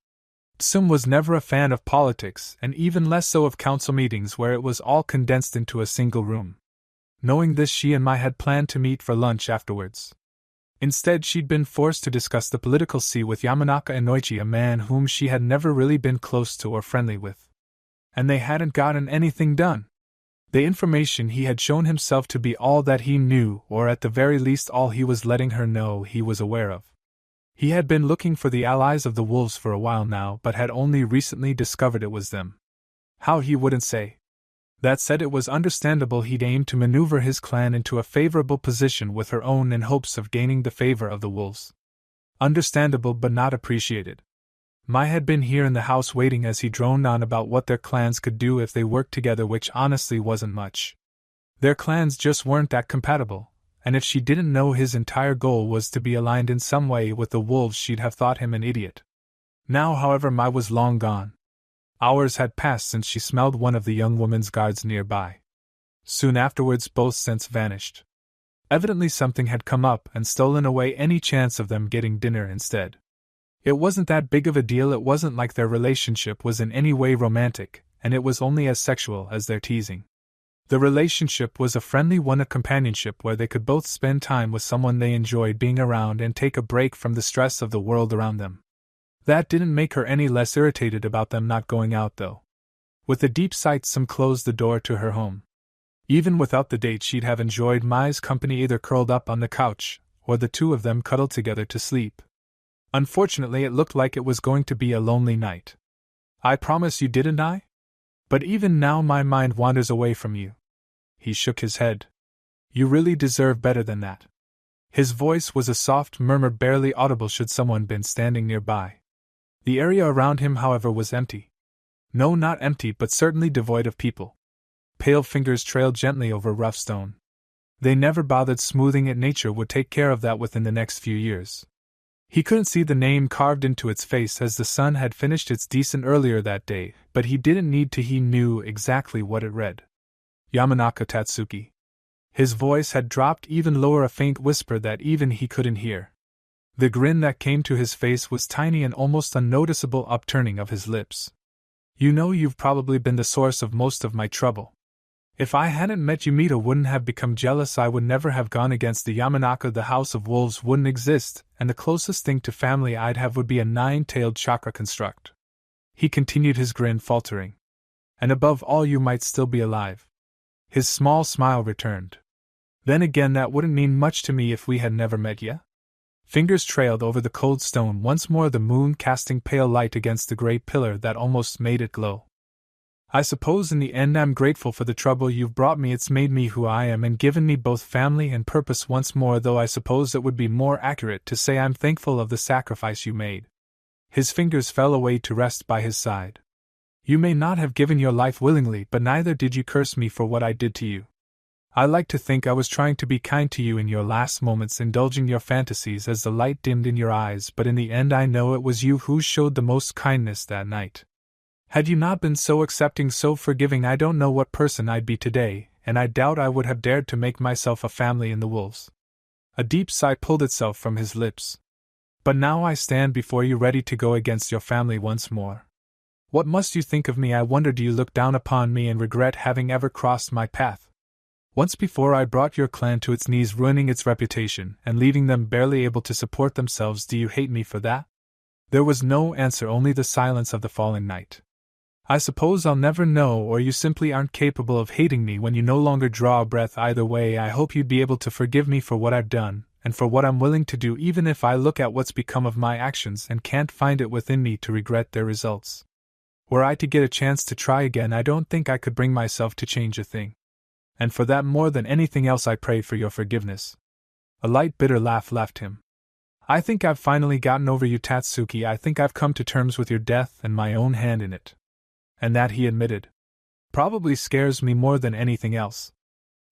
Sim was never a fan of politics, and even less so of council meetings where it was all condensed into a single room. Knowing this, she and Mai had planned to meet for lunch afterwards. Instead, she'd been forced to discuss the political sea with Yamanaka Inoichi, a man whom she had never really been close to or friendly with. And they hadn't gotten anything done. The information he had shown himself to be all that he knew, or at the very least all he was letting her know he was aware of. He had been looking for the allies of the wolves for a while now, but had only recently discovered it was them. How, he wouldn't say. That said, it was understandable he'd aimed to maneuver his clan into a favorable position with her own in hopes of gaining the favor of the wolves. Understandable, but not appreciated. Mai had been here in the house waiting as he droned on about what their clans could do if they worked together, which honestly wasn't much. Their clans just weren't that compatible. And if she didn't know his entire goal was to be aligned in some way with the wolves, she'd have thought him an idiot. Now, however, Mai was long gone. Hours had passed since she smelled one of the young woman's guards nearby. Soon afterwards both scents vanished. Evidently something had come up and stolen away any chance of them getting dinner instead. It wasn't that big of a deal. It wasn't like their relationship was in any way romantic, and it was only as sexual as their teasing. The relationship was a friendly one, a companionship where they could both spend time with someone they enjoyed being around and take a break from the stress of the world around them. That didn't make her any less irritated about them not going out, though. With a deep sigh, Some closed the door to her home. Even without the date, she'd have enjoyed Mai's company, either curled up on the couch, or the two of them cuddled together to sleep. Unfortunately, it looked like it was going to be a lonely night. I promise you, didn't I? But even now my mind wanders away from you. He shook his head. You really deserve better than that. His voice was a soft murmur, barely audible should someone been standing nearby. The area around him, however, was empty. No, not empty, but certainly devoid of people. Pale fingers trailed gently over rough stone. They never bothered smoothing it. Nature would take care of that within the next few years. He couldn't see the name carved into its face, as the sun had finished its descent earlier that day, but he didn't need to. He knew exactly what it read. Yamanaka Tatsuki. His voice had dropped even lower, a faint whisper that even he couldn't hear. The grin that came to his face was tiny, an almost unnoticeable upturning of his lips. You know, you've probably been the source of most of my trouble. If I hadn't met you, Mita wouldn't have become jealous. I would never have gone against the Yamanaka. The House of Wolves wouldn't exist, and the closest thing to family I'd have would be a 9-tailed chakra construct. He continued, his grin faltering. And above all, you might still be alive. His small smile returned. Then again, that wouldn't mean much to me if we had never met yet. Fingers trailed over the cold stone once more, the moon casting pale light against the gray pillar that almost made it glow. I suppose in the end I'm grateful for the trouble you've brought me. It's made me who I am and given me both family and purpose once more, though I suppose it would be more accurate to say I'm thankful of the sacrifice you made. His fingers fell away to rest by his side. You may not have given your life willingly, but neither did you curse me for what I did to you. I like to think I was trying to be kind to you in your last moments, indulging your fantasies as the light dimmed in your eyes, but in the end I know it was you who showed the most kindness that night. Had you not been so accepting, so forgiving, I don't know what person I'd be today, and I doubt I would have dared to make myself a family in the wolves. A deep sigh pulled itself from his lips. But now I stand before you ready to go against your family once more. What must you think of me, I wonder? Do you look down upon me and regret having ever crossed my path? Once before I brought your clan to its knees, ruining its reputation and leaving them barely able to support themselves. Do you hate me for that? There was no answer, only the silence of the falling night. I suppose I'll never know, or you simply aren't capable of hating me when you no longer draw a breath. Either way, I hope you'd be able to forgive me for what I've done, and for what I'm willing to do, even if I look at what's become of my actions and can't find it within me to regret their results. Were I to get a chance to try again, I don't think I could bring myself to change a thing. And for that, more than anything else, I pray for your forgiveness. A light, bitter laugh left him. I think I've finally gotten over you, Tatsuki. I think I've come to terms with your death and my own hand in it. And that, he admitted, probably scares me more than anything else.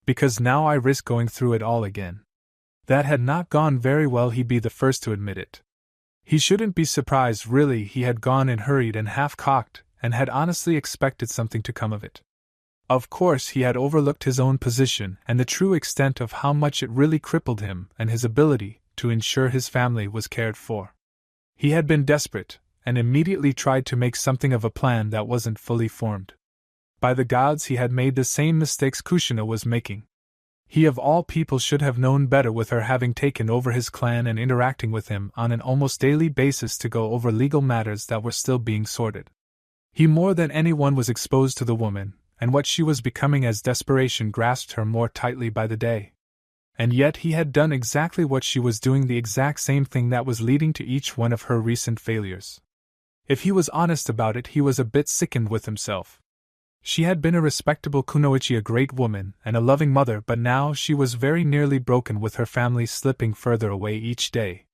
Because now I risk going through it all again. That had not gone very well, he'd be the first to admit it. He shouldn't be surprised, really. He had gone in hurried and half-cocked, and had honestly expected something to come of it. Of course, he had overlooked his own position and the true extent of how much it really crippled him and his ability to ensure his family was cared for. He had been desperate, and immediately tried to make something of a plan that wasn't fully formed. By the gods, he had made the same mistakes Kushina was making. He of all people should have known better, with her having taken over his clan and interacting with him on an almost daily basis to go over legal matters that were still being sorted. He more than anyone was exposed to the woman, and what she was becoming as desperation grasped her more tightly by the day. And yet he had done exactly what she was doing, the exact same thing that was leading to each one of her recent failures. If he was honest about it, he was a bit sickened with himself. She had been a respectable kunoichi, a great woman, and a loving mother, but now she was very nearly broken, with her family slipping further away each day.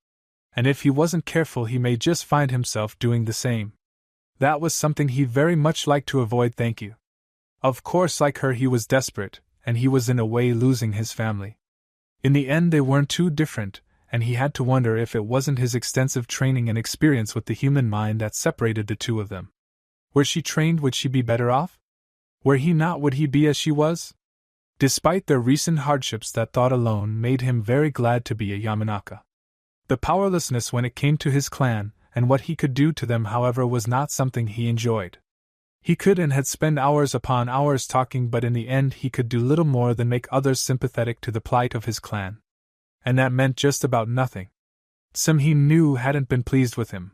And if he wasn't careful, he may just find himself doing the same. That was something he'd very much like to avoid. Thank you. Of course, like her, he was desperate, and he was in a way losing his family. In the end, they weren't too different, and he had to wonder if it wasn't his extensive training and experience with the human mind that separated the two of them. Were she trained, would she be better off? Were he not, would he be as she was? Despite their recent hardships, that thought alone made him very glad to be a Yamanaka. The powerlessness when it came to his clan, and what he could do to them, however, was not something he enjoyed. He could and had spent hours upon hours talking, but in the end he could do little more than make others sympathetic to the plight of his clan. And that meant just about nothing. Some he knew hadn't been pleased with him.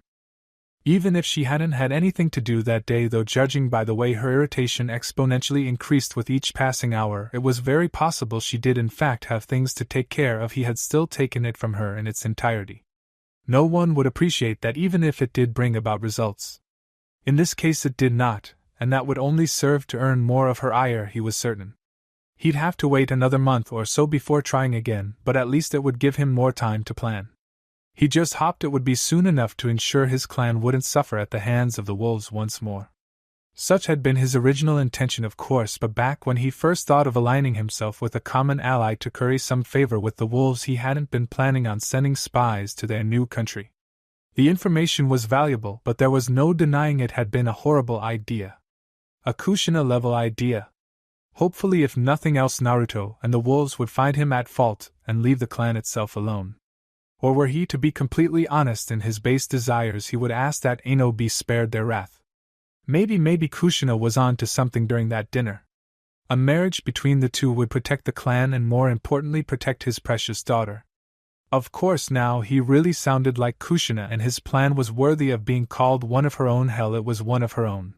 Even if she hadn't had anything to do that day, though, judging by the way her irritation exponentially increased with each passing hour, it was very possible she did in fact have things to take care of. He had still taken it from her in its entirety. No one would appreciate that even if it did bring about results. In this case it did not, and that would only serve to earn more of her ire, he was certain. He'd have to wait another month or so before trying again, but at least it would give him more time to plan. He just hoped it would be soon enough to ensure his clan wouldn't suffer at the hands of the wolves once more. Such had been his original intention, of course, but back when he first thought of aligning himself with a common ally to curry some favor with the wolves, he hadn't been planning on sending spies to their new country. The information was valuable, but there was no denying it had been a horrible idea. A Kushina-level idea. Hopefully, if nothing else, Naruto and the wolves would find him at fault and leave the clan itself alone. Or were he to be completely honest in his base desires, he would ask that Ano be spared their wrath. Maybe Kushina was on to something during that dinner. A marriage between the two would protect the clan and, more importantly, protect his precious daughter. Of course, now he really sounded like Kushina, and his plan was worthy of being called one of her own. Hell, it was one of her own.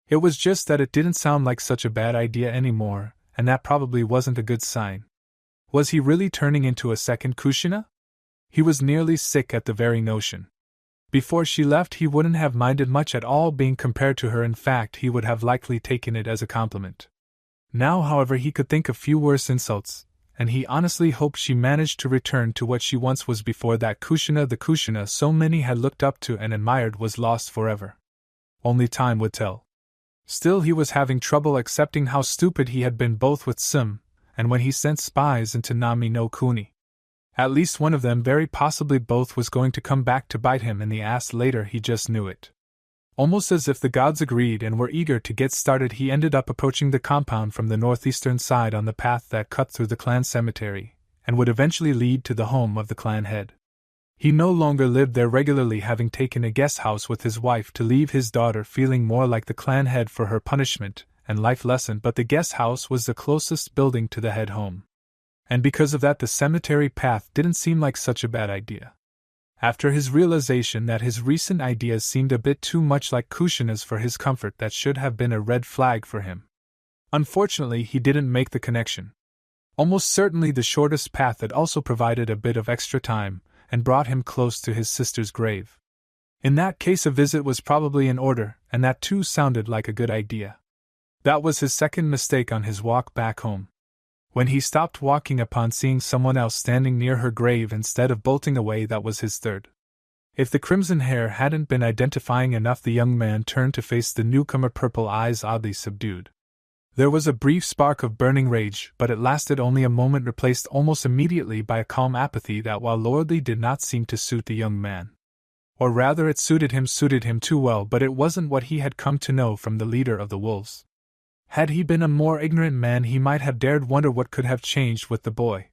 It was just that it didn't sound like such a bad idea anymore, and that probably wasn't a good sign. Was he really turning into a second Kushina? He was nearly sick at the very notion. Before she left, he wouldn't have minded much at all being compared to her. In fact, he would have likely taken it as a compliment. Now, however, he could think of few worse insults, and he honestly hoped she managed to return to what she once was before that Kushina. The Kushina so many had looked up to and admired was lost forever. Only time would tell. Still, he was having trouble accepting how stupid he had been, both with Sum and when he sent spies into Nami no Kuni. At least one of them, very possibly both, was going to come back to bite him in the ass later. He just knew it. Almost as if the gods agreed and were eager to get started, he ended up approaching the compound from the northeastern side on the path that cut through the clan cemetery, and would eventually lead to the home of the clan head. He no longer lived there regularly, having taken a guest house with his wife to leave his daughter feeling more like the clan head for her punishment and life lesson, but the guest house was the closest building to the head home. And because of that, the cemetery path didn't seem like such a bad idea. After his realization that his recent ideas seemed a bit too much like Kushina's for his comfort, that should have been a red flag for him. Unfortunately, he didn't make the connection. Almost certainly the shortest path had also provided a bit of extra time, and brought him close to his sister's grave. In that case, a visit was probably in order, and that too sounded like a good idea. That was his second mistake on his walk back home. When he stopped walking upon seeing someone else standing near her grave instead of bolting away, that was his third. If the crimson hair hadn't been identifying enough, the young man turned to face the newcomer, purple eyes oddly subdued. There was a brief spark of burning rage, but it lasted only a moment, replaced almost immediately by a calm apathy that, while lordly, did not seem to suit the young man. Or rather, it suited him too well, but it wasn't what he had come to know from the leader of the wolves. Had he been a more ignorant man, he might have dared wonder what could have changed with the boy.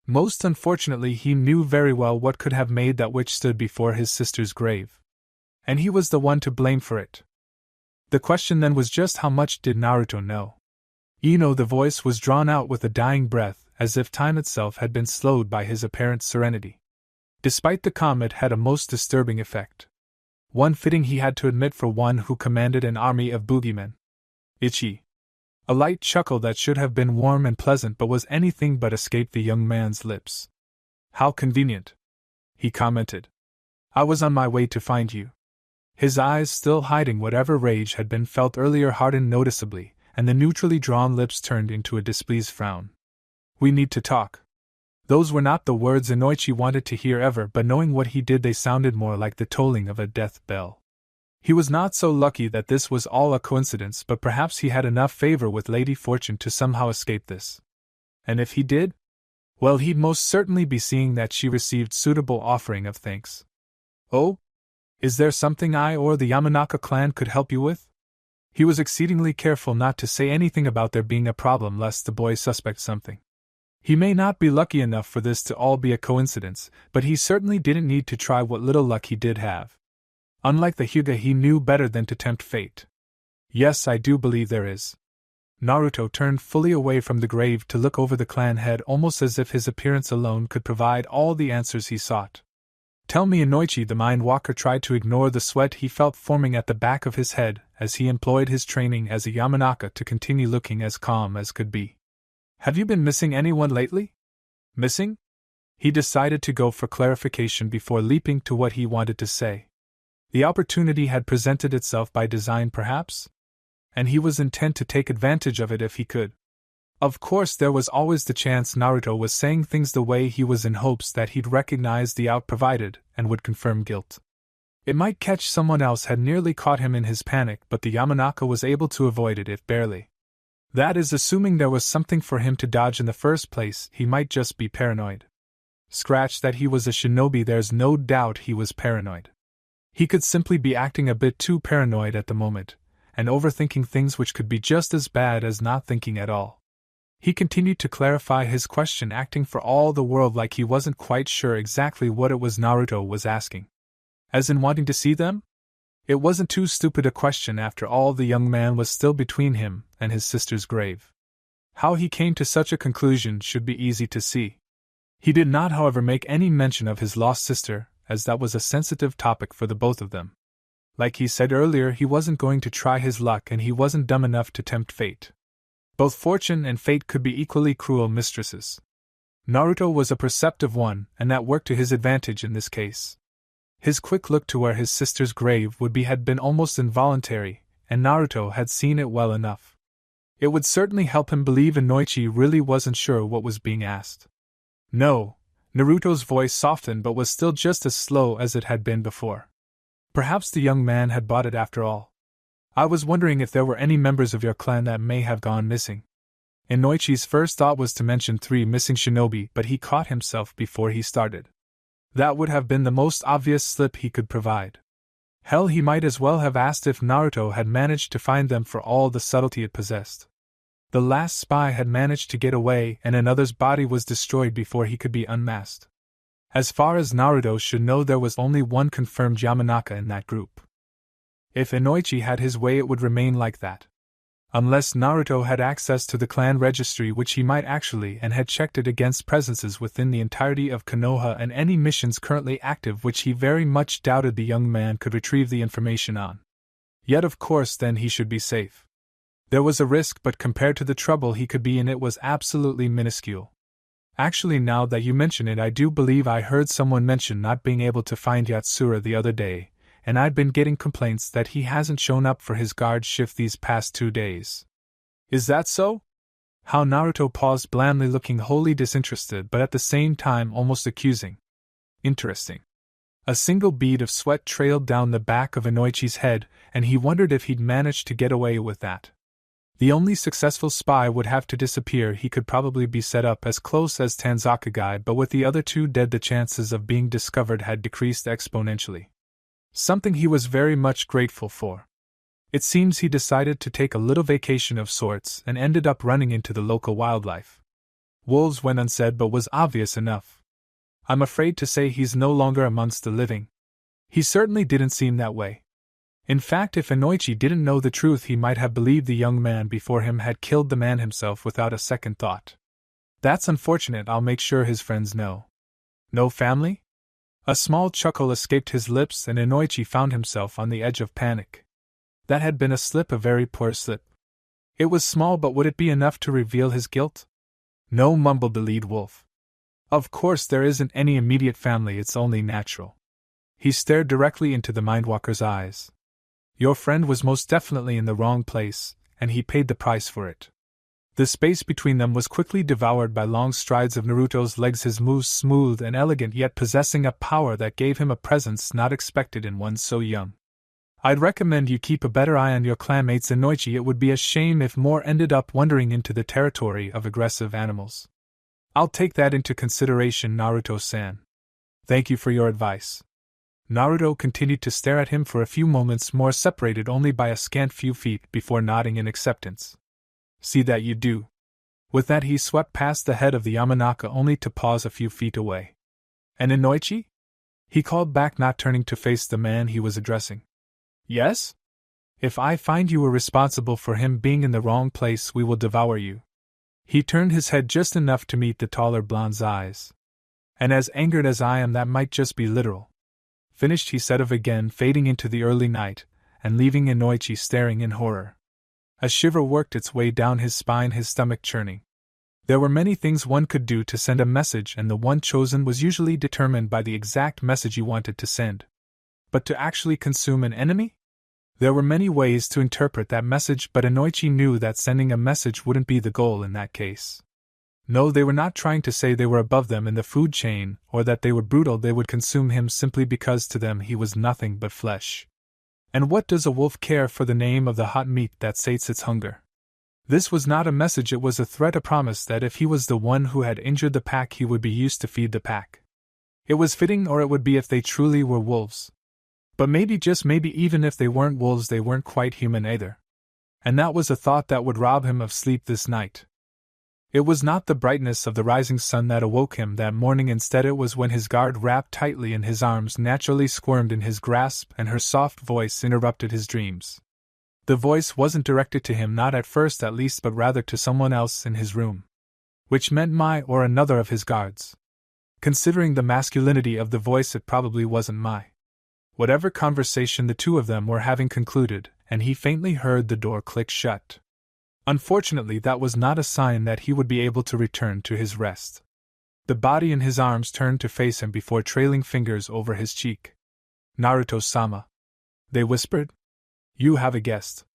Most unfortunately, he knew very well what could have made that witch stood before his sister's grave. And he was the one to blame for it. The question then was just how much did Naruto know? The voice was drawn out with a dying breath, as if time itself had been slowed by his apparent serenity. Despite the calm, it had a most disturbing effect. One fitting, he had to admit, for one who commanded an army of boogeymen. Ichi. A light chuckle that should have been warm and pleasant but was anything but escaped the young man's lips. How convenient, he commented. I was on my way to find you. His eyes, still hiding whatever rage had been felt earlier, hardened noticeably, and the neutrally drawn lips turned into a displeased frown. We need to talk. Those were not the words Inoichi wanted to hear ever, but knowing what he did, they sounded more like the tolling of a death bell. He was not so lucky that this was all a coincidence, but perhaps he had enough favor with Lady Fortune to somehow escape this. And if he did? Well, he'd most certainly be seeing that she received suitable offering of thanks. Oh? Is there something I or the Yamanaka clan could help you with? He was exceedingly careful not to say anything about there being a problem, lest the boy suspect something. He may not be lucky enough for this to all be a coincidence, but he certainly didn't need to try what little luck he did have. Unlike the Hyuga, he knew better than to tempt fate. Yes, I do believe there is. Naruto turned fully away from the grave to look over the clan head, almost as if his appearance alone could provide all the answers he sought. Tell me, Inoichi. The mind walker tried to ignore the sweat he felt forming at the back of his head as he employed his training as a Yamanaka to continue looking as calm as could be. Have you been missing anyone lately? Missing? He decided to go for clarification before leaping to what he wanted to say. The opportunity had presented itself by design, perhaps? And he was intent to take advantage of it if he could. Of course, there was always the chance Naruto was saying things the way he was in hopes that he'd recognize the out provided and would confirm guilt. It might catch someone else had nearly caught him in his panic, but the Yamanaka was able to avoid it if barely. That is assuming there was something for him to dodge in the first place. He might just be paranoid. Scratch that he was a shinobi, there's no doubt he was paranoid. He could simply be acting a bit too paranoid at the moment, and overthinking things which could be just as bad as not thinking at all. He continued to clarify his question, acting for all the world like he wasn't quite sure exactly what it was Naruto was asking. As in wanting to see them? It wasn't too stupid a question after all. The young man was still between him and his sister's grave. How he came to such a conclusion should be easy to see. He did not, however, make any mention of his lost sister, as that was a sensitive topic for the both of them. Like he said earlier, he wasn't going to try his luck, and he wasn't dumb enough to tempt fate. Both fortune and fate could be equally cruel mistresses. Naruto was a perceptive one, and that worked to his advantage in this case. His quick look to where his sister's grave would be had been almost involuntary, and Naruto had seen it well enough. It would certainly help him believe Inoichi really wasn't sure what was being asked. No, Naruto's voice softened but was still just as slow as it had been before. Perhaps the young man had bought it after all. I was wondering if there were any members of your clan that may have gone missing. Inoichi's first thought was to mention 3 missing shinobi, but he caught himself before he started. That would have been the most obvious slip he could provide. Hell, he might as well have asked if Naruto had managed to find them for all the subtlety it possessed. The last spy had managed to get away, and another's body was destroyed before he could be unmasked. As far as Naruto should know, there was only one confirmed Yamanaka in that group. If Inoichi had his way, it would remain like that. Unless Naruto had access to the clan registry, which he might actually, and had checked it against presences within the entirety of Konoha and any missions currently active, which he very much doubted the young man could retrieve the information on. Yet of course then he should be safe. There was a risk, but compared to the trouble he could be in, it was absolutely minuscule. Actually, now that you mention it, I do believe I heard someone mention not being able to find Yatsura the other day, and I'd been getting complaints that he hasn't shown up for his guard shift these past 2 days. Is that so? How Naruto paused, blandly looking wholly disinterested but at the same time almost accusing. Interesting. A single bead of sweat trailed down the back of Inoichi's head, and he wondered if he'd managed to get away with that. The only successful spy would have to disappear. He could probably be set up as close as Tanzakagai, but with the other 2 dead, the chances of being discovered had decreased exponentially. Something he was very much grateful for. It seems he decided to take a little vacation of sorts and ended up running into the local wildlife. Wolves went unsaid, but was obvious enough. I'm afraid to say he's no longer amongst the living. He certainly didn't seem that way. In fact, if Inoichi didn't know the truth, he might have believed the young man before him had killed the man himself without a second thought. That's unfortunate. I'll make sure his friends know. No family? A small chuckle escaped his lips, and Inoichi found himself on the edge of panic. That had been a slip, a very poor slip. It was small, but would it be enough to reveal his guilt? No, mumbled the lead wolf. Of course there isn't any immediate family, it's only natural. He stared directly into the mindwalker's eyes. Your friend was most definitely in the wrong place, and he paid the price for it. The space between them was quickly devoured by long strides of Naruto's legs, his moves smooth and elegant, yet possessing a power that gave him a presence not expected in one so young. I'd recommend you keep a better eye on your clanmates, Inoichi. It would be a shame if more ended up wandering into the territory of aggressive animals. I'll take that into consideration, Naruto-san. Thank you for your advice. Naruto continued to stare at him for a few moments more, separated only by a scant few feet, before nodding in acceptance. See that you do. With that he swept past the head of the Yamanaka, only to pause a few feet away. And Inoichi? He called back, not turning to face the man he was addressing. Yes? If I find you were responsible for him being in the wrong place, we will devour you. He turned his head just enough to meet the taller blonde's eyes. And as angered as I am, that might just be literal. finished he said of again fading into the early night, and leaving Inoichi staring in horror. A shiver worked its way down his spine, his stomach churning. There were many things one could do to send a message, and the one chosen was usually determined by the exact message you wanted to send. But to actually consume an enemy? There were many ways to interpret that message, but Inoichi knew that sending a message wouldn't be the goal in that case. No, they were not trying to say they were above them in the food chain, or that they were brutal. They would consume him simply because to them he was nothing but flesh. And what does a wolf care for the name of the hot meat that sates its hunger? This was not a message, it was a threat, a promise that if he was the one who had injured the pack, he would be used to feed the pack. It was fitting, or it would be if they truly were wolves. But maybe, just maybe, even if they weren't wolves, they weren't quite human either. And that was a thought that would rob him of sleep this night. It was not the brightness of the rising sun that awoke him that morning. Instead, it was when his guard wrapped tightly in his arms naturally squirmed in his grasp, and her soft voice interrupted his dreams. The voice wasn't directed to him, not at first at least, but rather to someone else in his room. Which meant Mai or another of his guards. Considering the masculinity of the voice, it probably wasn't Mai. Whatever conversation the two of them were having concluded, and he faintly heard the door click shut. Unfortunately, that was not a sign that he would be able to return to his rest. The body in his arms turned to face him before trailing fingers over his cheek. "Naruto-sama," they whispered. "You have a guest."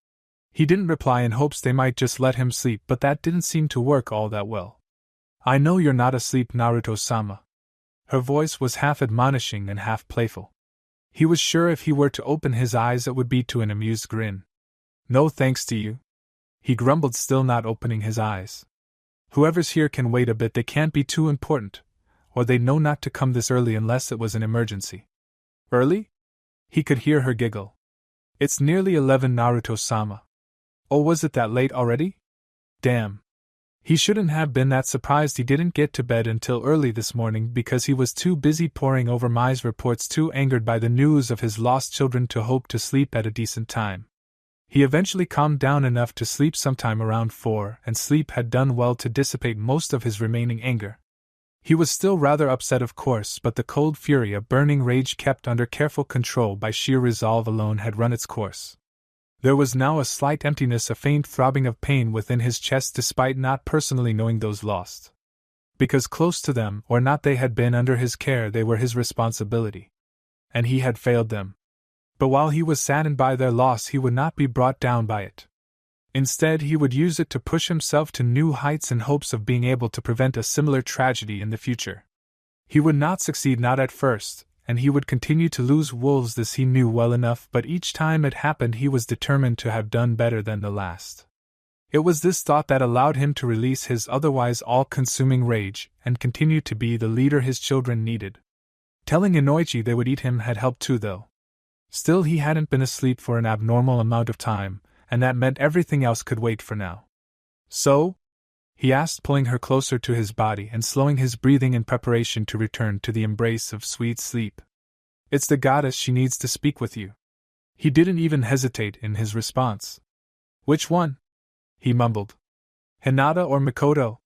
He didn't reply in hopes they might just let him sleep, but that didn't seem to work all that well. "I know you're not asleep, Naruto-sama." Her voice was half admonishing and half playful. He was sure if he were to open his eyes it would be to an amused grin. "No thanks to you," he grumbled, still not opening his eyes. "Whoever's here can wait a bit. They can't be too important, or they'd know not to come this early unless it was an emergency." "Early?" He could hear her giggle. "It's nearly 11, Naruto-sama." "Oh, was it that late already? Damn." He shouldn't have been that surprised he didn't get to bed until early this morning, because he was too busy poring over Mai's reports, too angered by the news of his lost children to hope to sleep at a decent time. He eventually calmed down enough to sleep sometime around 4, and sleep had done well to dissipate most of his remaining anger. He was still rather upset, of course, but the cold fury of burning rage kept under careful control by sheer resolve alone had run its course. There was now a slight emptiness, a faint throbbing of pain within his chest, despite not personally knowing those lost. Because close to them or not, they had been under his care, they were his responsibility. And he had failed them. But while he was saddened by their loss, he would not be brought down by it. Instead, he would use it to push himself to new heights in hopes of being able to prevent a similar tragedy in the future. He would not succeed, not at first, and he would continue to lose wolves, this he knew well enough, but each time it happened he was determined to have done better than the last. It was this thought that allowed him to release his otherwise all-consuming rage, and continue to be the leader his children needed. Telling Inoichi they would eat him had helped too, though. Still, he hadn't been asleep for an abnormal amount of time, and that meant everything else could wait for now. "So?" he asked, pulling her closer to his body and slowing his breathing in preparation to return to the embrace of sweet sleep. "It's the goddess, she needs to speak with you." He didn't even hesitate in his response. "Which one?" he mumbled. "Hinata or Mikoto?"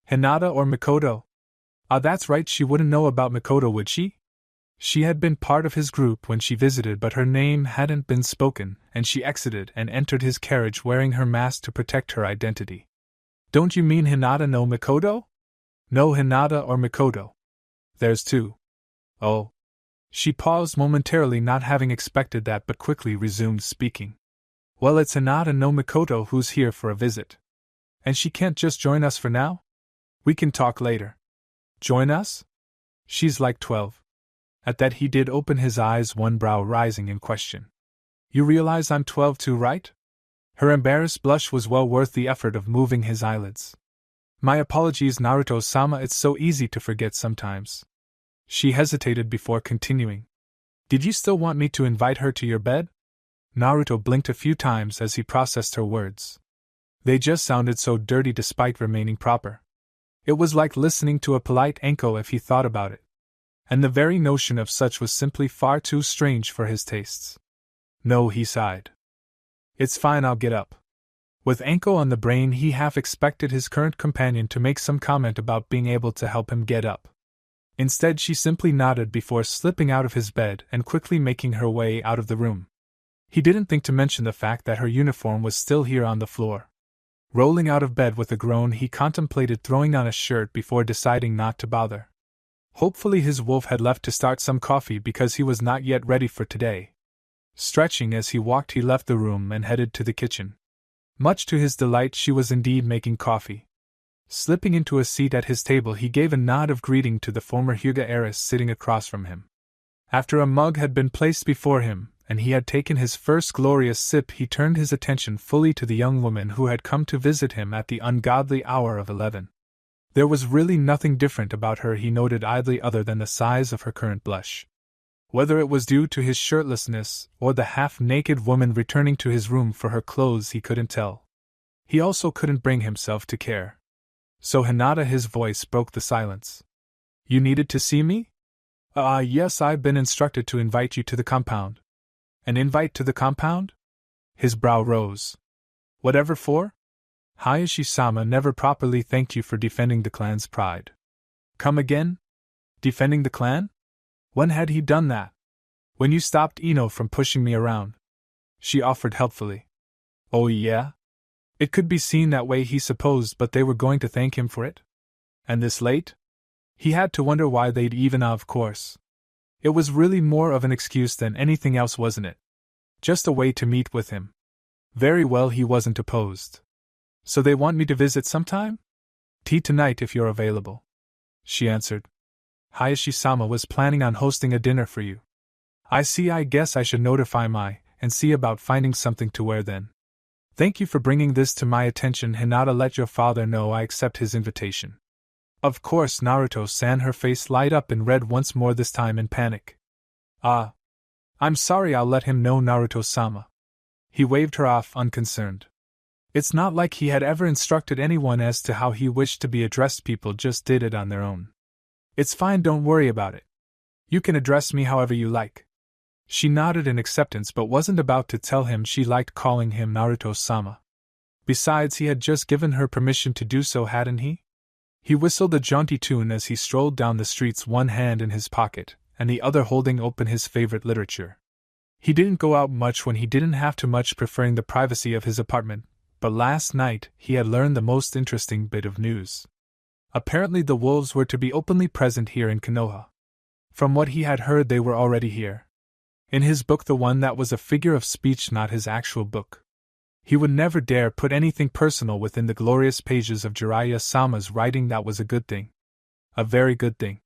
"Hinata or Mikoto?" "Ah, that's right, she wouldn't know about Mikoto, would she?" She had been part of his group when she visited, but her name hadn't been spoken, and she exited and entered his carriage wearing her mask to protect her identity. "Don't you mean Hinata no Mikoto?" "No, Hinata or Mikoto. There's two." "Oh." She paused momentarily, not having expected that, but quickly resumed speaking. "Well, it's Hinata no Mikoto who's here for a visit. And she can't just join us for now? We can talk later." "Join us?" "She's like 12. At that he did open his eyes, one brow rising in question. "You realize I'm 12 too, right?" Her embarrassed blush was well worth the effort of moving his eyelids. "My apologies, Naruto-sama, it's so easy to forget sometimes." She hesitated before continuing. "Did you still want me to invite her to your bed?" Naruto blinked a few times as he processed her words. They just sounded so dirty despite remaining proper. It was like listening to a polite anko if he thought about it. And the very notion of such was simply far too strange for his tastes. "No," he sighed. "It's fine, I'll get up." With Anko on the brain, he half expected his current companion to make some comment about being able to help him get up. Instead, she simply nodded before slipping out of his bed and quickly making her way out of the room. He didn't think to mention the fact that her uniform was still here on the floor. Rolling out of bed with a groan, he contemplated throwing on a shirt before deciding not to bother. Hopefully his wolf had left to start some coffee because he was not yet ready for today. Stretching as he walked, he left the room and headed to the kitchen. Much to his delight, she was indeed making coffee. Slipping into a seat at his table, he gave a nod of greeting to the former Hyuga heiress sitting across from him. After a mug had been placed before him, and he had taken his first glorious sip, he turned his attention fully to the young woman who had come to visit him at the ungodly hour of 11. There was really nothing different about her, he noted idly, other than the size of her current blush. Whether it was due to his shirtlessness or the half-naked woman returning to his room for her clothes, he couldn't tell. He also couldn't bring himself to care. So Hinata, his voice broke the silence. You needed to see me? Yes, I've been instructed to invite you to the compound. An invite to the compound? His brow rose. Whatever for? Hayashi-sama never properly thanked you for defending the clan's pride. Come again? Defending the clan? When had he done that? When you stopped Ino from pushing me around. She offered helpfully. Oh yeah? It could be seen that way, he supposed, but they were going to thank him for it? And this late? He had to wonder why they'd even, of course. It was really more of an excuse than anything else, wasn't it? Just a way to meet with him. Very well, he wasn't opposed. So they want me to visit sometime? Tea tonight if you're available. She answered. Hayashi-sama was planning on hosting a dinner for you. I see, I guess I should notify Mai and see about finding something to wear then. Thank you for bringing this to my attention, Hinata. Let your father know I accept his invitation. Of course, Naruto-san, her face light up in red once more, this time in panic. I'm sorry, I'll let him know, Naruto-sama. He waved her off, unconcerned. It's not like he had ever instructed anyone as to how he wished to be addressed, people just did it on their own. It's fine, don't worry about it. You can address me however you like. She nodded in acceptance but wasn't about to tell him she liked calling him Naruto-sama. Besides, he had just given her permission to do so, hadn't he? He whistled a jaunty tune as he strolled down the streets, one hand in his pocket, and the other holding open his favorite literature. He didn't go out much when he didn't have to, much preferring the privacy of his apartment, but last night he had learned the most interesting bit of news. Apparently the wolves were to be openly present here in Konoha. From what he had heard, they were already here. In his book, the one that was a figure of speech, not his actual book. He would never dare put anything personal within the glorious pages of Jiraiya-sama's writing. That was a good thing. A very good thing.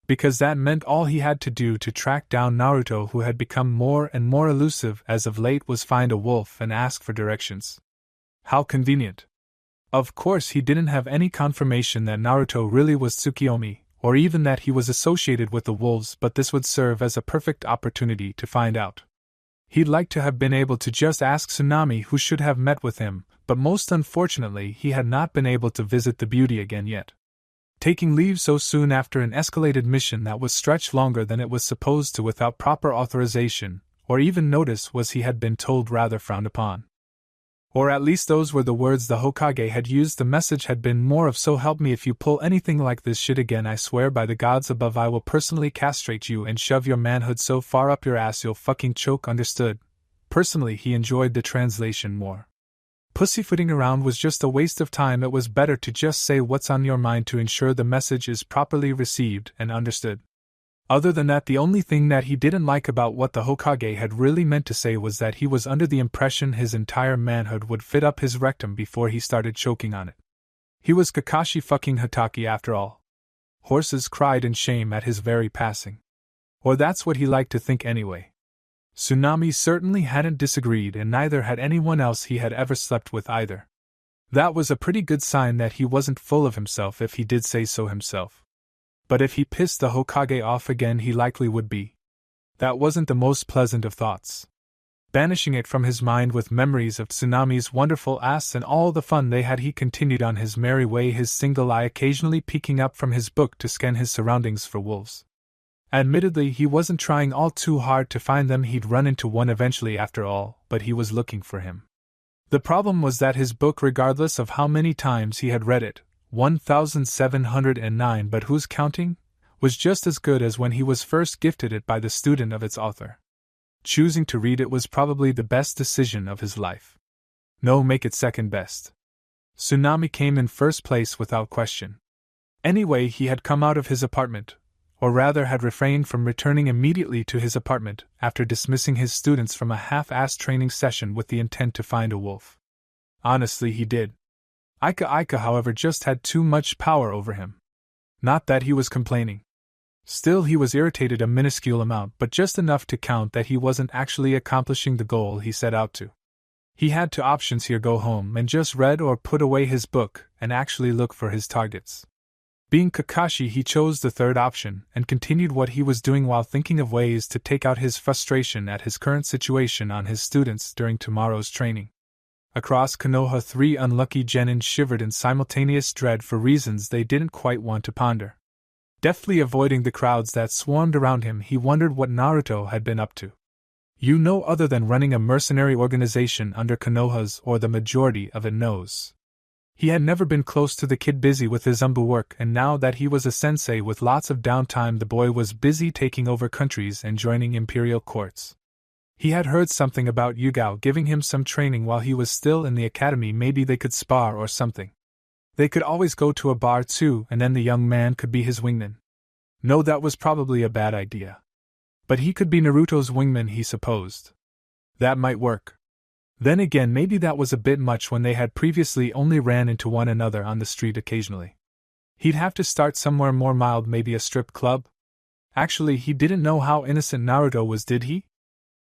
Because that meant all he had to do to track down Naruto, who had become more and more elusive as of late, was find a wolf and ask for directions. How convenient. Of course, he didn't have any confirmation that Naruto really was Tsukiyomi, or even that he was associated with the wolves, but this would serve as a perfect opportunity to find out. He'd like to have been able to just ask Tsunami, who should have met with him, but most unfortunately he had not been able to visit the beauty again yet. Taking leave so soon after an escalated mission that was stretched longer than it was supposed to without proper authorization, or even notice, was, he had been told, rather frowned upon. Or at least those were the words the Hokage had used. The message had been more of, so help me, if you pull anything like this shit again, I swear by the gods above I will personally castrate you and shove your manhood so far up your ass you'll fucking choke, understood? Personally, he enjoyed the translation more. Pussyfooting around was just a waste of time. It was better to just say what's on your mind to ensure the message is properly received and understood. Other than that, the only thing that he didn't like about what the Hokage had really meant to say was that he was under the impression his entire manhood would fit up his rectum before he started choking on it. He was Kakashi fucking Hatake after all. Horses cried in shame at his very passing. Or that's what he liked to think anyway. Tsunami certainly hadn't disagreed, and neither had anyone else he had ever slept with either. That was a pretty good sign that he wasn't full of himself, if he did say so himself. But if he pissed the Hokage off again, he likely would be. That wasn't the most pleasant of thoughts. Banishing it from his mind with memories of Tsunami's wonderful ass and all the fun they had, he continued on his merry way, his single eye occasionally peeking up from his book to scan his surroundings for wolves. Admittedly, he wasn't trying all too hard to find them. He'd run into one eventually after all, but he was looking for him. The problem was that his book, regardless of how many times he had read it, 1709, but who's counting, was just as good as when he was first gifted it by the student of its author. Choosing to read it was probably the best decision of his life. No, make it second best. Tsunami came in first place without question. Anyway, he had come out of his apartment, or rather had refrained from returning immediately to his apartment after dismissing his students from a half-assed training session with the intent to find a wolf. Honestly, he did. Ika, however, just had too much power over him. Not that he was complaining. Still, he was irritated a minuscule amount, but just enough to count that he wasn't actually accomplishing the goal he set out to. He had two options here: go home and just read, or put away his book and actually look for his targets. Being Kakashi, he chose the third option and continued what he was doing while thinking of ways to take out his frustration at his current situation on his students during tomorrow's training. Across Konoha, 3 unlucky genin shivered in simultaneous dread for reasons they didn't quite want to ponder. Deftly avoiding the crowds that swarmed around him, he wondered what Naruto had been up to. No other than running a mercenary organization under Konoha's, or the majority of it knows. He had never been close to the kid busy with his umbu work, and now that he was a sensei with lots of downtime, the boy was busy taking over countries and joining imperial courts. He had heard something about Yugao giving him some training while he was still in the academy. Maybe they could spar or something. They could always go to a bar too, and then the young man could be his wingman. No, that was probably a bad idea. But he could be Naruto's wingman, he supposed. That might work. Then again, maybe that was a bit much when they had previously only ran into one another on the street occasionally. He'd have to start somewhere more mild, maybe a strip club? Actually, he didn't know how innocent Naruto was, did he?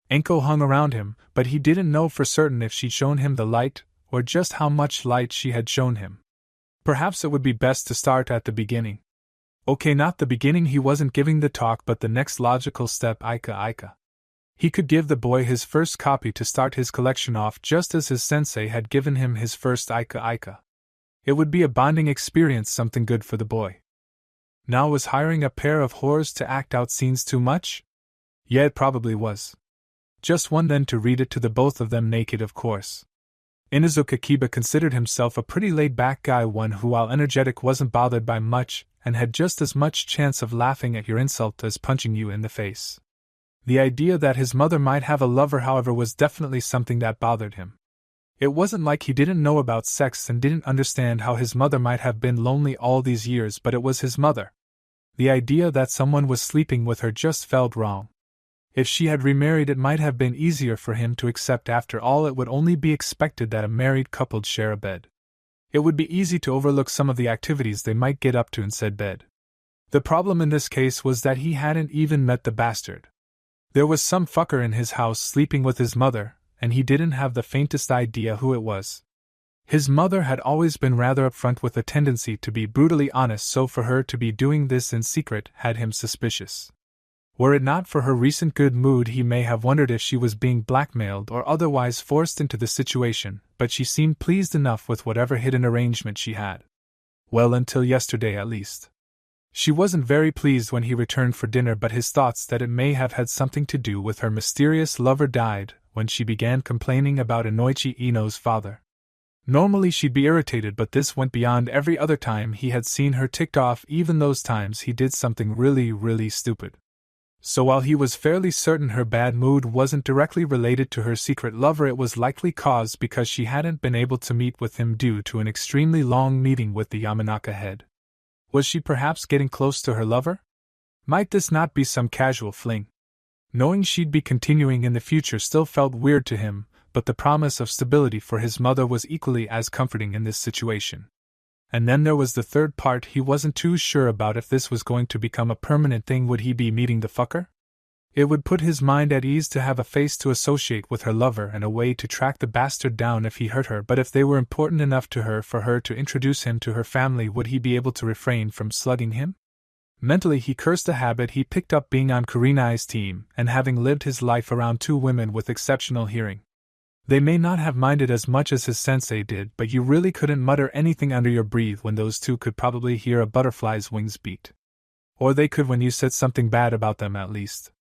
Enko hung around him, but he didn't know for certain if she'd shown him the light, or just how much light she had shown him. Perhaps it would be best to start at the beginning. Okay, not the beginning, he wasn't giving the talk, but the next logical step, Ika. He could give the boy his first copy to start his collection off, just as his sensei had given him his first Ika. It would be a bonding experience, something good for the boy. Now, was hiring a pair of whores to act out scenes too much? Yeah, it probably was. Just one then to read it to the both of them naked, of course. Inuzuka Kiba considered himself a pretty laid-back guy, one who, while energetic, wasn't bothered by much, and had just as much chance of laughing at your insult as punching you in the face. The idea that his mother might have a lover, however, was definitely something that bothered him. It wasn't like he didn't know about sex and didn't understand how his mother might have been lonely all these years, but it was his mother. The idea that someone was sleeping with her just felt wrong. If she had remarried, it might have been easier for him to accept. After all, it would only be expected that a married couple share a bed. It would be easy to overlook some of the activities they might get up to in said bed. The problem in this case was that he hadn't even met the bastard. There was some fucker in his house sleeping with his mother, and he didn't have the faintest idea who it was. His mother had always been rather upfront, with a tendency to be brutally honest, so for her to be doing this in secret had him suspicious. Were it not for her recent good mood, he may have wondered if she was being blackmailed or otherwise forced into the situation, but she seemed pleased enough with whatever hidden arrangement she had. Well, until yesterday at least. She wasn't very pleased when he returned for dinner, but his thoughts that it may have had something to do with her mysterious lover died when she began complaining about Inoichi Ino's father. Normally she'd be irritated, but this went beyond every other time he had seen her ticked off, even those times he did something really stupid. So while he was fairly certain her bad mood wasn't directly related to her secret lover, it was likely caused because she hadn't been able to meet with him due to an extremely long meeting with the Yamanaka head. Was she perhaps getting close to her lover? Might this not be some casual fling? Knowing she'd be continuing in the future still felt weird to him, but the promise of stability for his mother was equally as comforting in this situation. And then there was the third part he wasn't too sure about. If this was going to become a permanent thing, would he be meeting the fucker? It would put his mind at ease to have a face to associate with her lover and a way to track the bastard down if he hurt her, but if they were important enough to her for her to introduce him to her family, would he be able to refrain from slugging him? Mentally he cursed the habit he picked up being on Kurenai's team and having lived his life around two women with exceptional hearing. They may not have minded as much as his sensei did, but you really couldn't mutter anything under your breath when those two could probably hear a butterfly's wings beat. Or they could when you said something bad about them, at least.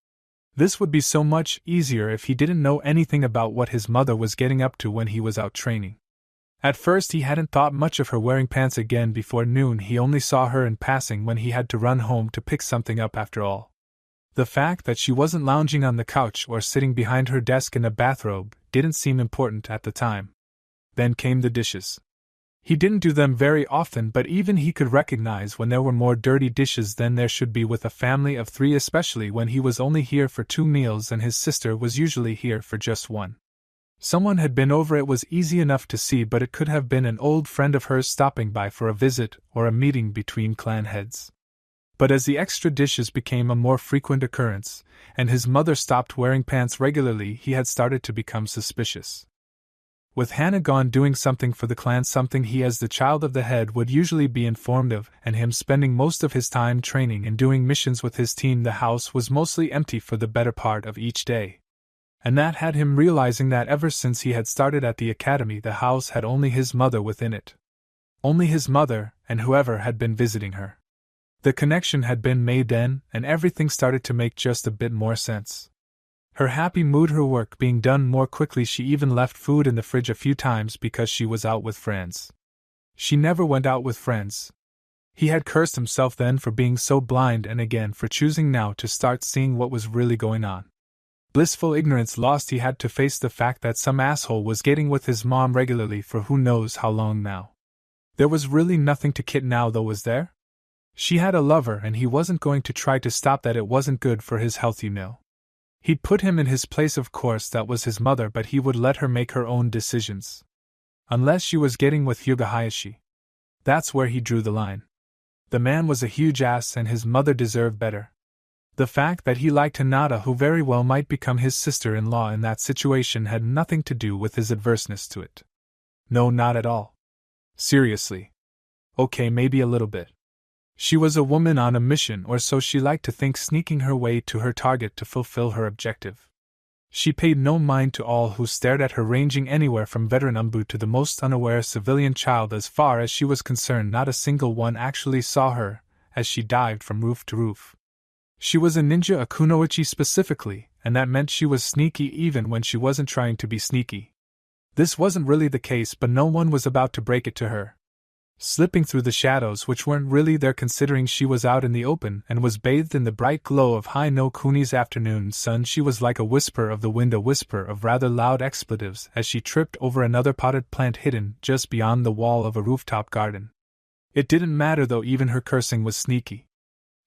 This would be so much easier if he didn't know anything about what his mother was getting up to when he was out training. At first he hadn't thought much of her wearing pants again before noon. He only saw her in passing when he had to run home to pick something up after all. The fact that she wasn't lounging on the couch or sitting behind her desk in a bathrobe didn't seem important at the time. Then came the dishes. He didn't do them very often, but even he could recognize when there were more dirty dishes than there should be with a family of 3, especially when he was only here for 2 meals and his sister was usually here for just 1. Someone had been over. It was easy enough to see, but it could have been an old friend of hers stopping by for a visit or a meeting between clan heads. But as the extra dishes became a more frequent occurrence, and his mother stopped wearing pants regularly, he had started to become suspicious. With Hannah gone doing something for the clan, something he as the child of the head would usually be informed of, and him spending most of his time training and doing missions with his team, the house was mostly empty for the better part of each day. And that had him realizing that ever since he had started at the academy, the house had only his mother within it. Only his mother, and whoever had been visiting her. The connection had been made then, and everything started to make just a bit more sense. Her happy mood, her work being done more quickly. She even left food in the fridge a few times because she was out with friends. She never went out with friends. He had cursed himself then for being so blind, and again for choosing now to start seeing what was really going on. Blissful ignorance lost, he had to face the fact that some asshole was getting with his mom regularly for who knows how long now. There was really nothing to Kit now, though, was there? She had a lover, and he wasn't going to try to stop that. It wasn't good for his health, you know. He'd put him in his place, of course, that was his mother, but he would let her make her own decisions. Unless she was getting with Hyuga Hayashi. That's where he drew the line. The man was a huge ass, and his mother deserved better. The fact that he liked Hinata, who very well might become his sister-in-law in that situation, had nothing to do with his averseness to it. No, not at all. Seriously. Okay, maybe a little bit. She was a woman on a mission, or so she liked to think, sneaking her way to her target to fulfill her objective. She paid no mind to all who stared at her, ranging anywhere from veteran Umbu to the most unaware civilian child. As far as she was concerned, not a single one actually saw her, as she dived from roof to roof. She was a ninja, a kunoichi specifically, and that meant she was sneaky even when she wasn't trying to be sneaky. This wasn't really the case, but no one was about to break it to her. Slipping through the shadows, which weren't really there considering she was out in the open and was bathed in the bright glow of Hai no Kuni's afternoon sun, she was like a whisper of the wind, a whisper of rather loud expletives as she tripped over another potted plant hidden just beyond the wall of a rooftop garden. It didn't matter though, even her cursing was sneaky.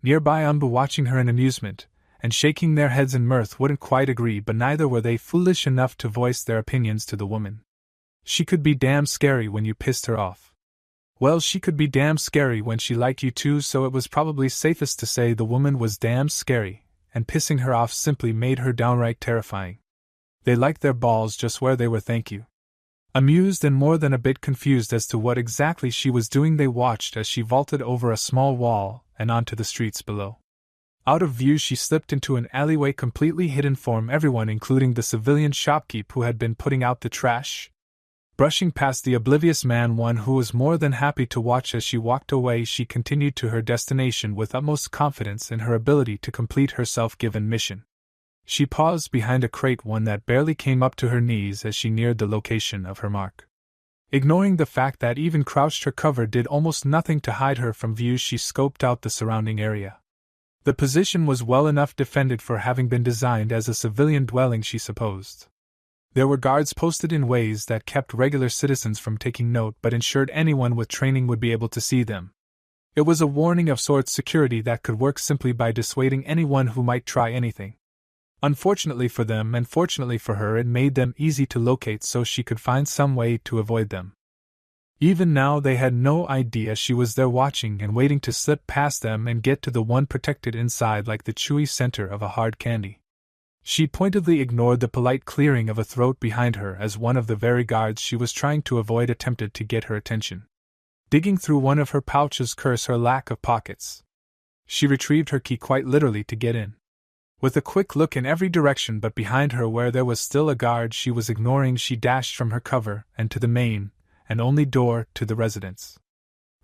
Nearby Umbu, watching her in amusement and shaking their heads in mirth, wouldn't quite agree, but neither were they foolish enough to voice their opinions to the woman. She could be damn scary when you pissed her off. Well, she could be damn scary when she liked you too, so it was probably safest to say the woman was damn scary, and pissing her off simply made her downright terrifying. They liked their balls just where they were, thank you. Amused and more than a bit confused as to what exactly she was doing, they watched as she vaulted over a small wall and onto the streets below. Out of view, she slipped into an alleyway completely hidden from everyone, including the civilian shopkeep who had been putting out the trash. Brushing past the oblivious man, one who was more than happy to watch as she walked away, she continued to her destination with utmost confidence in her ability to complete her self-given mission. She paused behind a crate, one that barely came up to her knees, as she neared the location of her mark. Ignoring the fact that even crouched, her cover did almost nothing to hide her from view, she scoped out the surrounding area. The position was well enough defended for having been designed as a civilian dwelling, she supposed. There were guards posted in ways that kept regular citizens from taking note but ensured anyone with training would be able to see them. It was a warning of sorts, security that could work simply by dissuading anyone who might try anything. Unfortunately for them, and fortunately for her, it made them easy to locate so she could find some way to avoid them. Even now they had no idea she was there, watching and waiting to slip past them and get to the one protected inside like the chewy center of a hard candy. She pointedly ignored the polite clearing of a throat behind her as one of the very guards she was trying to avoid attempted to get her attention. Digging through one of her pouches, curse her lack of pockets. She retrieved her key quite literally to get in. With a quick look in every direction but behind her where there was still a guard she was ignoring, she dashed from her cover and to the main, and only door, to the residence.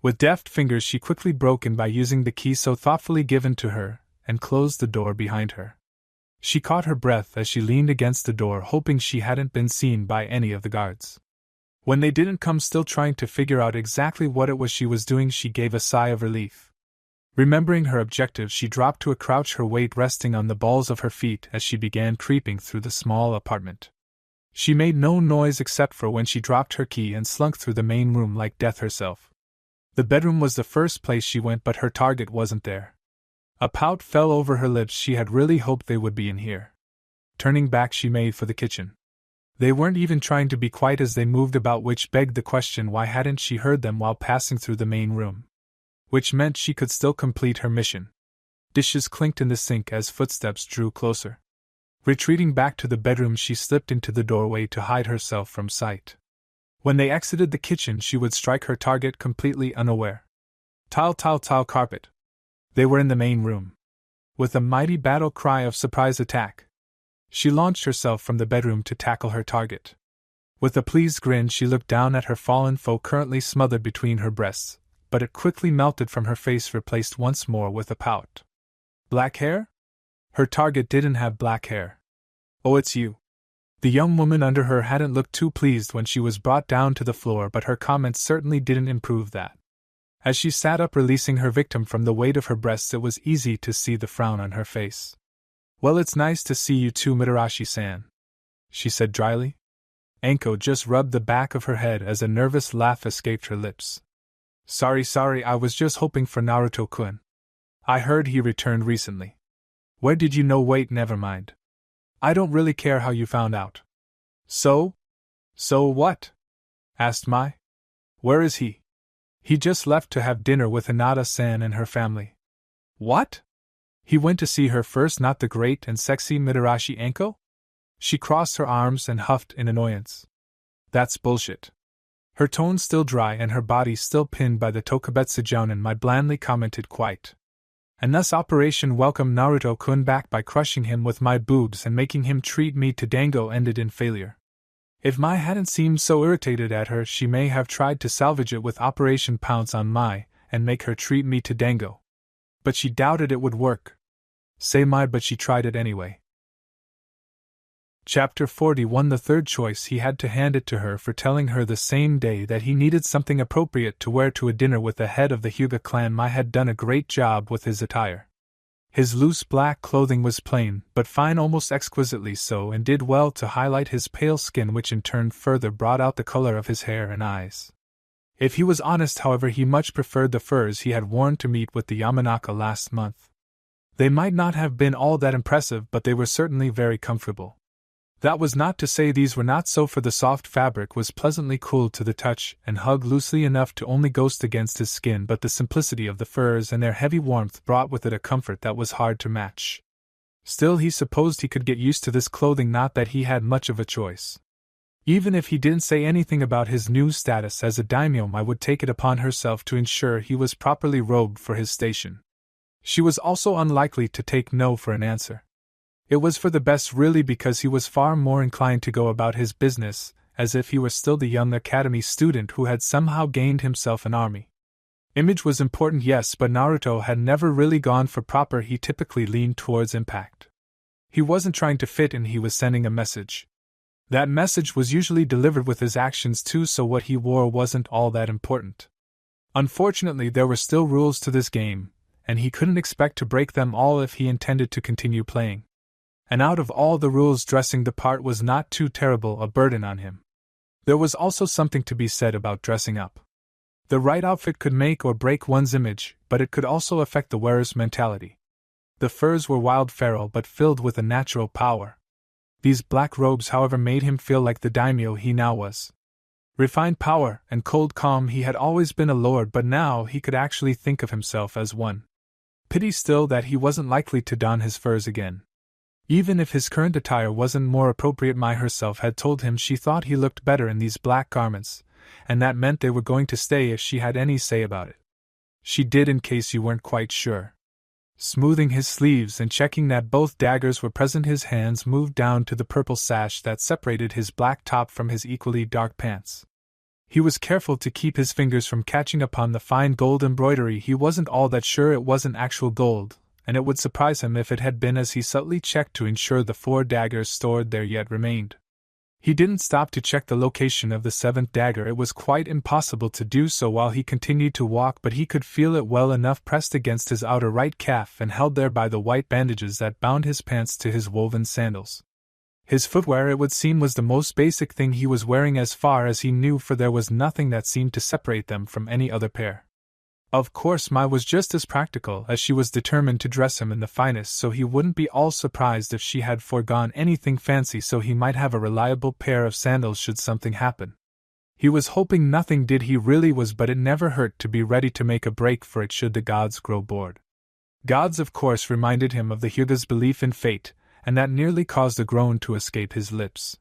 With deft fingers she quickly broke in by using the key so thoughtfully given to her, and closed the door behind her. She caught her breath as she leaned against the door, hoping she hadn't been seen by any of the guards. When they didn't come, still trying to figure out exactly what it was she was doing, she gave a sigh of relief. Remembering her objective, she dropped to a crouch, her weight resting on the balls of her feet as she began creeping through the small apartment. She made no noise except for when she dropped her key and slunk through the main room like death herself. The bedroom was the first place she went, but her target wasn't there. A pout fell over her lips. She had really hoped they would be in here. Turning back, she made for the kitchen. They weren't even trying to be quiet as they moved about, which begged the question, why hadn't she heard them while passing through the main room? Which meant she could still complete her mission. Dishes clinked in the sink as footsteps drew closer. Retreating back to the bedroom, she slipped into the doorway to hide herself from sight. When they exited the kitchen, she would strike her target completely unaware. Tile, tile, tile, carpet. They were in the main room. With a mighty battle cry of surprise attack, she launched herself from the bedroom to tackle her target. With a pleased grin, she looked down at her fallen foe currently smothered between her breasts, but it quickly melted from her face, replaced once more with a pout. Black hair? Her target didn't have black hair. Oh, it's you. The young woman under her hadn't looked too pleased when she was brought down to the floor, but her comments certainly didn't improve that. As she sat up, releasing her victim from the weight of her breasts, it was easy to see the frown on her face. Well, it's nice to see you too, Mitarashi-san, she said dryly. Anko just rubbed the back of her head as a nervous laugh escaped her lips. Sorry, I was just hoping for Naruto-kun. I heard he returned recently. Where did you know? Wait, never mind. I don't really care how you found out. So what? Asked Mai. Where is he? He just left to have dinner with Hinata-san and her family. What? He went to see her first, not the great and sexy Mitarashi Anko? She crossed her arms and huffed in annoyance. That's bullshit. Her tone still dry and her body still pinned by the Tokubetsu jounen, Mai blandly commented quite. And thus Operation Welcome Naruto-kun back by crushing him with my boobs and making him treat me to dango ended in failure. If Mai hadn't seemed so irritated at her, she may have tried to salvage it with Operation Pounce on Mai and make her treat me to dango. But she doubted it would work. Say Mai, but she tried it anyway. Chapter 41. The third choice. He had to hand it to her for telling her the same day that he needed something appropriate to wear to a dinner with the head of the Hyuga clan. Mai had done a great job with his attire. His loose black clothing was plain, but fine, almost exquisitely so, and did well to highlight his pale skin, which in turn further brought out the color of his hair and eyes. If he was honest, however, he much preferred the furs he had worn to meet with the Yamanaka last month. They might not have been all that impressive, but they were certainly very comfortable. That was not to say these were not so, for the soft fabric was pleasantly cool to the touch and hugged loosely enough to only ghost against his skin, but the simplicity of the furs and their heavy warmth brought with it a comfort that was hard to match. Still, he supposed he could get used to this clothing, not that he had much of a choice. Even if he didn't say anything about his new status as a daimyo, Mai would take it upon herself to ensure he was properly robed for his station. She was also unlikely to take no for an answer. It was for the best, really, because he was far more inclined to go about his business as if he were still the young academy student who had somehow gained himself an army. Image was important, yes, but Naruto had never really gone for proper. He typically leaned towards impact. He wasn't trying to fit in, he was sending a message. That message was usually delivered with his actions too, so what he wore wasn't all that important. Unfortunately, there were still rules to this game, and he couldn't expect to break them all if he intended to continue playing. And out of all the rules, dressing the part was not too terrible a burden on him. There was also something to be said about dressing up. The right outfit could make or break one's image, but it could also affect the wearer's mentality. The furs were wild, feral, but filled with a natural power. These black robes, however, made him feel like the daimyo he now was. Refined power and cold calm. He had always been a lord, but now he could actually think of himself as one. Pity still that he wasn't likely to don his furs again. Even if his current attire wasn't more appropriate, Mai herself had told him she thought he looked better in these black garments, and that meant they were going to stay if she had any say about it. She did, in case you weren't quite sure. Smoothing his sleeves and checking that both daggers were present, his hands moved down to the purple sash that separated his black top from his equally dark pants. He was careful to keep his fingers from catching upon the fine gold embroidery. He wasn't all that sure it wasn't actual gold, and it would surprise him if it had been, as he subtly checked to ensure the 4 daggers stored there yet remained. He didn't stop to check the location of the seventh dagger. It was quite impossible to do so while he continued to walk, but he could feel it well enough pressed against his outer right calf and held there by the white bandages that bound his pants to his woven sandals. His footwear, it would seem, was the most basic thing he was wearing as far as he knew, for there was nothing that seemed to separate them from any other pair. Of course, Mai was just as practical, as she was determined to dress him in the finest, so he wouldn't be all surprised if she had foregone anything fancy so he might have a reliable pair of sandals should something happen. He was hoping nothing did, he really was, but it never hurt to be ready to make a break for it should the gods grow bored. Gods, of course, reminded him of the Hyuga's belief in fate, and that nearly caused a groan to escape his lips.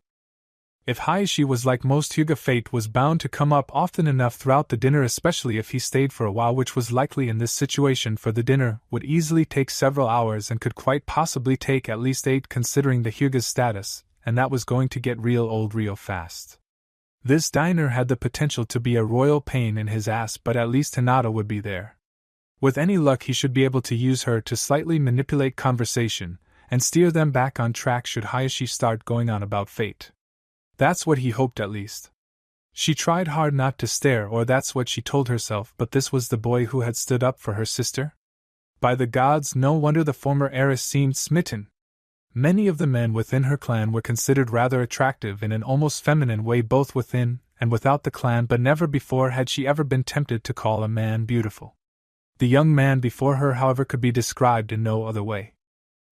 If Hayashi was like most Hyuga, fate was bound to come up often enough throughout the dinner, especially if he stayed for a while, which was likely in this situation, for the dinner would easily take several hours and could quite possibly take at least 8 considering the Hyuga's status, and that was going to get real old real fast. This diner had the potential to be a royal pain in his ass, but at least Hinata would be there. With any luck he should be able to use her to slightly manipulate conversation, and steer them back on track should Hayashi start going on about fate. That's what he hoped, at least. She tried hard not to stare, or that's what she told herself, but this was the boy who had stood up for her sister? By the gods, no wonder the former heiress seemed smitten. Many of the men within her clan were considered rather attractive in an almost feminine way, both within and without the clan, but never before had she ever been tempted to call a man beautiful. The young man before her, however, could be described in no other way.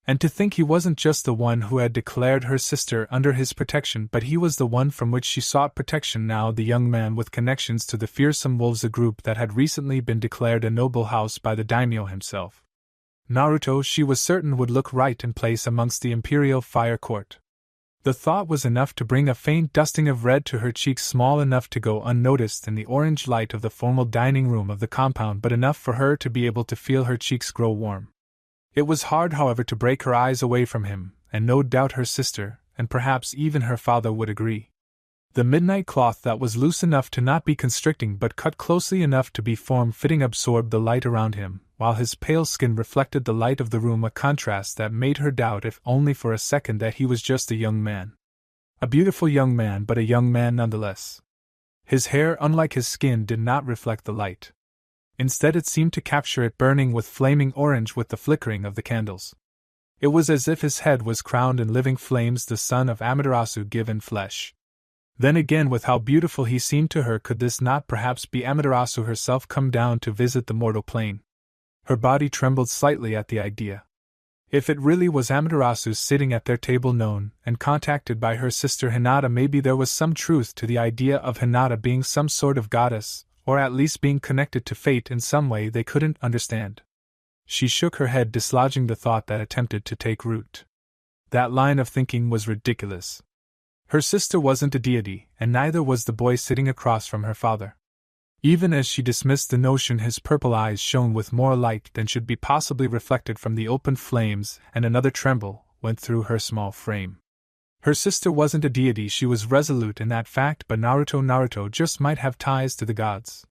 And to think he wasn't just the one who had declared her sister under his protection, but he was the one from which she sought protection now, the young man with connections to the fearsome wolves, a group that had recently been declared a noble house by the daimyo himself. Naruto, she was certain, would look right in place amongst the imperial fire court. The thought was enough to bring a faint dusting of red to her cheeks, small enough to go unnoticed in the orange light of the formal dining room of the compound, but enough for her to be able to feel her cheeks grow warm. It was hard, however, to break her eyes away from him, and no doubt her sister, and perhaps even her father, would agree. The midnight cloth that was loose enough to not be constricting but cut closely enough to be form-fitting absorbed the light around him, while his pale skin reflected the light of the room, a contrast that made her doubt, if only for a second, that he was just a young man. A beautiful young man, but a young man nonetheless. His hair, unlike his skin, did not reflect the light. Instead, it seemed to capture it, burning with flaming orange with the flickering of the candles. It was as if his head was crowned in living flames, the son of Amaterasu given flesh. Then again, with how beautiful he seemed to her, could this not perhaps be Amaterasu herself come down to visit the mortal plane? Her body trembled slightly at the idea. If it really was Amaterasu sitting at their table, known and contacted by her sister Hinata, maybe there was some truth to the idea of Hinata being some sort of goddess, or at least being connected to fate in some way they couldn't understand. She shook her head, dislodging the thought that attempted to take root. That line of thinking was ridiculous. Her sister wasn't a deity, and neither was the boy sitting across from her father. Even as she dismissed the notion, his purple eyes shone with more light than should be possibly reflected from the open flames, and another tremble went through her small frame. Her sister wasn't a deity, she was resolute in that fact, but Naruto just might have ties to the gods.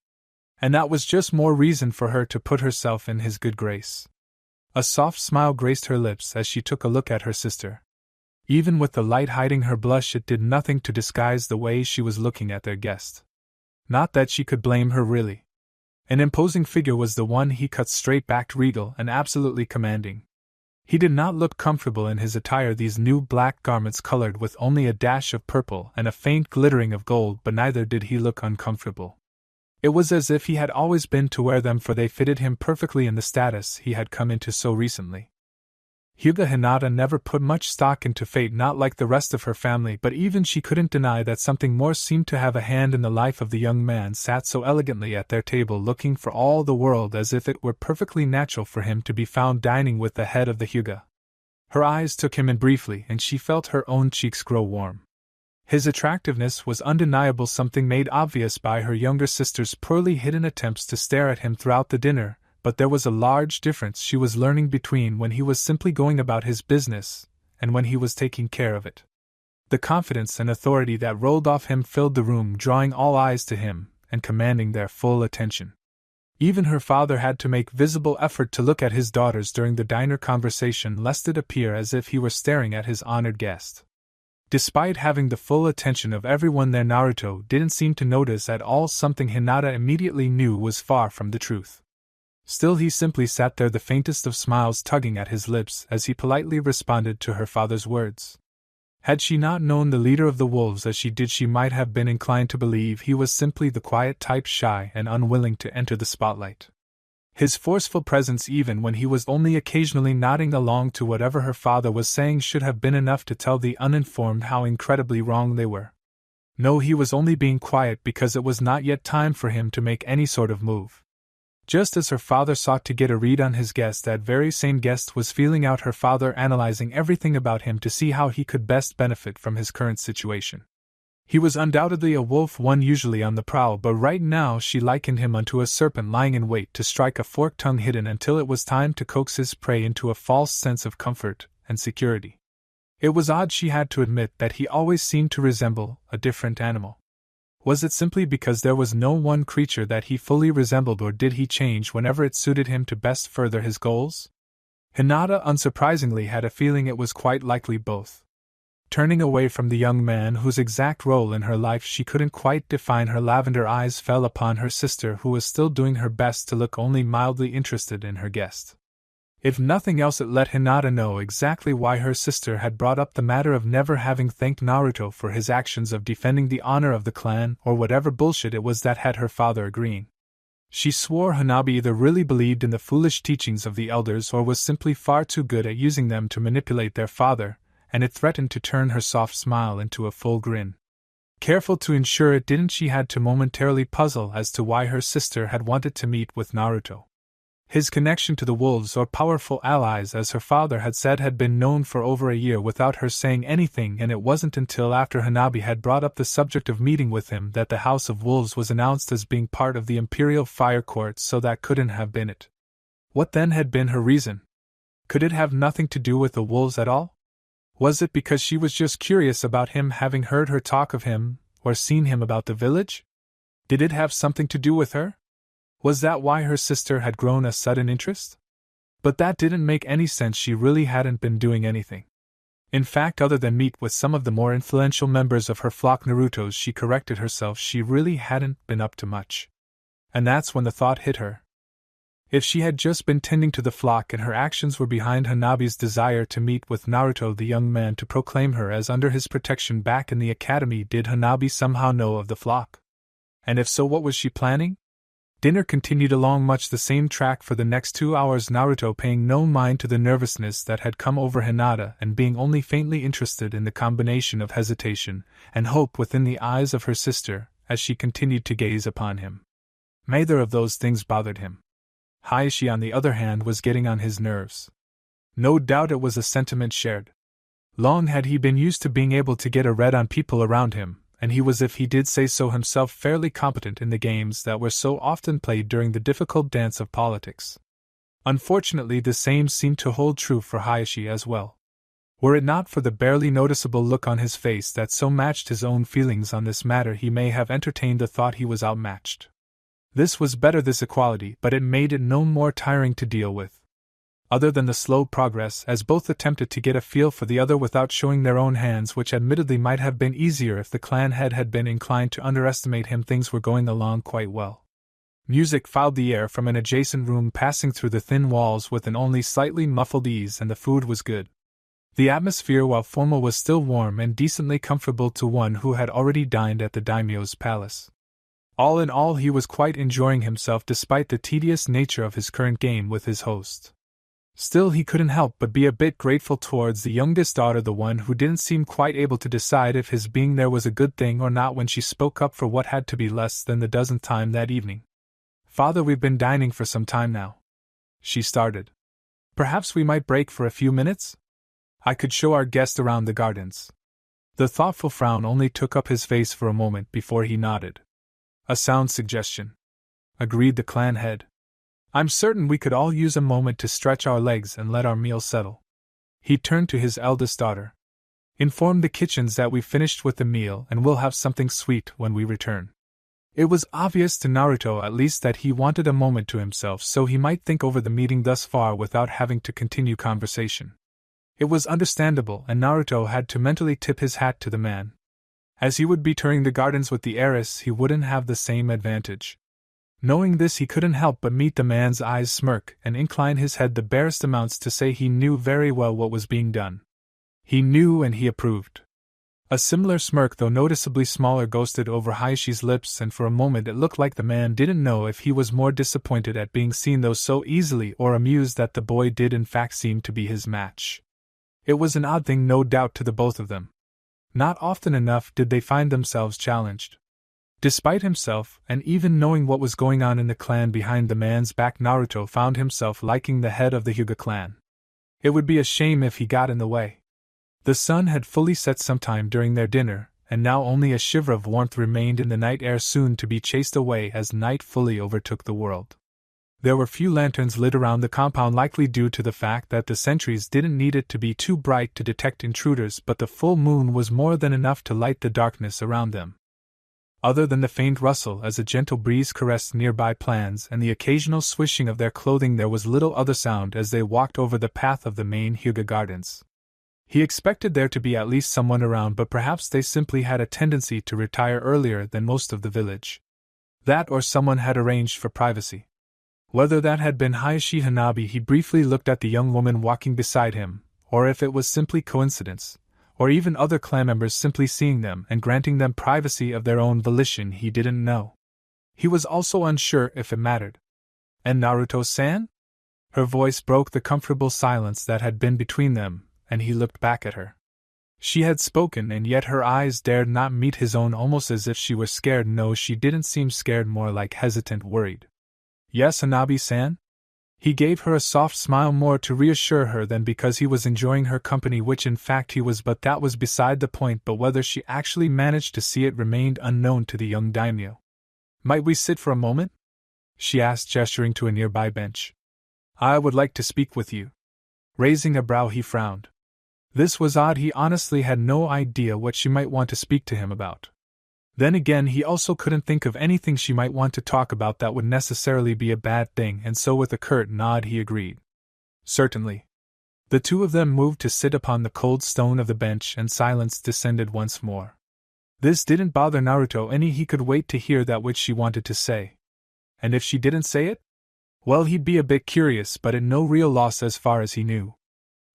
And that was just more reason for her to put herself in his good grace. A soft smile graced her lips as she took a look at her sister. Even with the light hiding her blush, it did nothing to disguise the way she was looking at their guest. Not that she could blame her, really. An imposing figure was the one he cut, straight-backed, regal, and absolutely commanding. He did not look comfortable in his attire, these new black garments colored with only a dash of purple and a faint glittering of gold, but neither did he look uncomfortable. It was as if he had always been to wear them, for they fitted him perfectly in the status he had come into so recently. Hyuga Hinata never put much stock into fate, not like the rest of her family, but even she couldn't deny that something more seemed to have a hand in the life of the young man sat so elegantly at their table, looking for all the world as if it were perfectly natural for him to be found dining with the head of the Hyuga. Her eyes took him in briefly, and she felt her own cheeks grow warm. His attractiveness was undeniable, something made obvious by her younger sister's poorly hidden attempts to stare at him throughout the dinner, but there was a large difference she was learning between when he was simply going about his business and when he was taking care of it. The confidence and authority that rolled off him filled the room, drawing all eyes to him and commanding their full attention. Even her father had to make visible effort to look at his daughters during the diner conversation, lest it appear as if he were staring at his honored guest. Despite having the full attention of everyone there, Naruto didn't seem to notice at all something Hinata immediately knew was far from the truth. Still, he simply sat there, the faintest of smiles tugging at his lips as he politely responded to her father's words. Had she not known the leader of the wolves as she did, she might have been inclined to believe he was simply the quiet type, shy and unwilling to enter the spotlight. His forceful presence, even when he was only occasionally nodding along to whatever her father was saying, should have been enough to tell the uninformed how incredibly wrong they were. No, he was only being quiet because it was not yet time for him to make any sort of move. Just as her father sought to get a read on his guest, that very same guest was feeling out her father, analyzing everything about him to see how he could best benefit from his current situation. He was undoubtedly a wolf, one usually on the prowl, but right now she likened him unto a serpent lying in wait to strike, a forked tongue hidden until it was time to coax his prey into a false sense of comfort and security. It was odd, she had to admit, that he always seemed to resemble a different animal. Was it simply because there was no one creature that he fully resembled, or did he change whenever it suited him to best further his goals? Hinata unsurprisingly had a feeling it was quite likely both. Turning away from the young man whose exact role in her life she couldn't quite define, her lavender eyes fell upon her sister, who was still doing her best to look only mildly interested in her guest. If nothing else, it let Hinata know exactly why her sister had brought up the matter of never having thanked Naruto for his actions of defending the honor of the clan, or whatever bullshit it was that had her father agreeing. She swore Hanabi either really believed in the foolish teachings of the elders or was simply far too good at using them to manipulate their father, and it threatened to turn her soft smile into a full grin. Careful to ensure it didn't, she had to momentarily puzzle as to why her sister had wanted to meet with Naruto. His connection to the wolves, or powerful allies as her father had said, had been known for over a year without her saying anything, and it wasn't until after Hanabi had brought up the subject of meeting with him that the House of Wolves was announced as being part of the Imperial Fire Court, so that couldn't have been it. What then had been her reason? Could it have nothing to do with the wolves at all? Was it because she was just curious about him, having heard her talk of him, or seen him about the village? Did it have something to do with her? Was that why her sister had grown a sudden interest? But that didn't make any sense. She really hadn't been doing anything. In fact, other than meet with some of the more influential members of her flock, Naruto's, she corrected herself, she really hadn't been up to much. And that's when the thought hit her. If she had just been tending to the flock and her actions were behind Hanabi's desire to meet with Naruto, the young man, to proclaim her as under his protection back in the academy, did Hanabi somehow know of the flock? And if so, what was she planning? Dinner continued along much the same track for the next 2 hours, Naruto paying no mind to the nervousness that had come over Hinata and being only faintly interested in the combination of hesitation and hope within the eyes of her sister as she continued to gaze upon him. Neither of those things bothered him. Hayashi, on the other hand, was getting on his nerves. No doubt it was a sentiment shared. Long had he been used to being able to get a read on people around him, and he was, if he did say so himself, fairly competent in the games that were so often played during the difficult dance of politics. Unfortunately, the same seemed to hold true for Hayashi as well. Were it not for the barely noticeable look on his face that so matched his own feelings on this matter, he may have entertained the thought he was outmatched. This was better, this equality, but it made it no more tiring to deal with. Other than the slow progress, as both attempted to get a feel for the other without showing their own hands, which admittedly might have been easier if the clan head had been inclined to underestimate him, things were going along quite well. Music fouled the air from an adjacent room, passing through the thin walls with an only slightly muffled ease, and the food was good. The atmosphere, while formal, was still warm and decently comfortable to one who had already dined at the daimyo's palace. All in all, he was quite enjoying himself despite the tedious nature of his current game with his host. Still, he couldn't help but be a bit grateful towards the youngest daughter, the one who didn't seem quite able to decide if his being there was a good thing or not, when she spoke up for what had to be less than the dozenth time that evening. "Father, we've been dining for some time now," she started. "Perhaps we might break for a few minutes? I could show our guest around the gardens." The thoughtful frown only took up his face for a moment before he nodded. "A sound suggestion," agreed the clan head. "I'm certain we could all use a moment to stretch our legs and let our meal settle." He turned to his eldest daughter. "Inform the kitchens that we've finished with the meal and we'll have something sweet when we return." It was obvious to Naruto at least that he wanted a moment to himself so he might think over the meeting thus far without having to continue conversation. It was understandable, and Naruto had to mentally tip his hat to the man. As he would be touring the gardens with the heiress, he wouldn't have the same advantage. Knowing this, he couldn't help but meet the man's eyes smirk and incline his head the barest amounts to say he knew very well what was being done. He knew and he approved. A similar smirk, though noticeably smaller, ghosted over Hayashi's lips, and for a moment it looked like the man didn't know if he was more disappointed at being seen though so easily or amused that the boy did in fact seem to be his match. It was an odd thing, no doubt, to the both of them. Not often enough did they find themselves challenged. Despite himself, and even knowing what was going on in the clan behind the man's back, Naruto found himself liking the head of the Hyuga clan. It would be a shame if he got in the way. The sun had fully set sometime during their dinner, and now only a shiver of warmth remained in the night air, soon to be chased away as night fully overtook the world. There were few lanterns lit around the compound, likely due to the fact that the sentries didn't need it to be too bright to detect intruders, but the full moon was more than enough to light the darkness around them. Other than the faint rustle as a gentle breeze caressed nearby plants and the occasional swishing of their clothing, there was little other sound as they walked over the path of the main Hyuga gardens. He expected there to be at least someone around, but perhaps they simply had a tendency to retire earlier than most of the village. That, or someone had arranged for privacy. Whether that had been Hayashi Hanabi, he briefly looked at the young woman walking beside him, or if it was simply coincidence, or even other clan members simply seeing them and granting them privacy of their own volition, he didn't know. He was also unsure if it mattered. And Naruto-san? Her voice broke the comfortable silence that had been between them, and he looked back at her. She had spoken, and yet her eyes dared not meet his own, almost as if she were scared. No, she didn't seem scared, more like hesitant, worried. Yes, Hanabi-san? He gave her a soft smile, more to reassure her than because he was enjoying her company, which in fact he was, but that was beside the point. But whether she actually managed to see it remained unknown to the young daimyo. Might we sit for a moment? She asked, gesturing to a nearby bench. I would like to speak with you. Raising a brow, he frowned. This was odd. He honestly had no idea what she might want to speak to him about. Then again, he also couldn't think of anything she might want to talk about that would necessarily be a bad thing, and so with a curt nod he agreed. Certainly. The two of them moved to sit upon the cold stone of the bench, and silence descended once more. This didn't bother Naruto any. He could wait to hear that which she wanted to say. And if she didn't say it? Well, he'd be a bit curious, but at no real loss as far as he knew.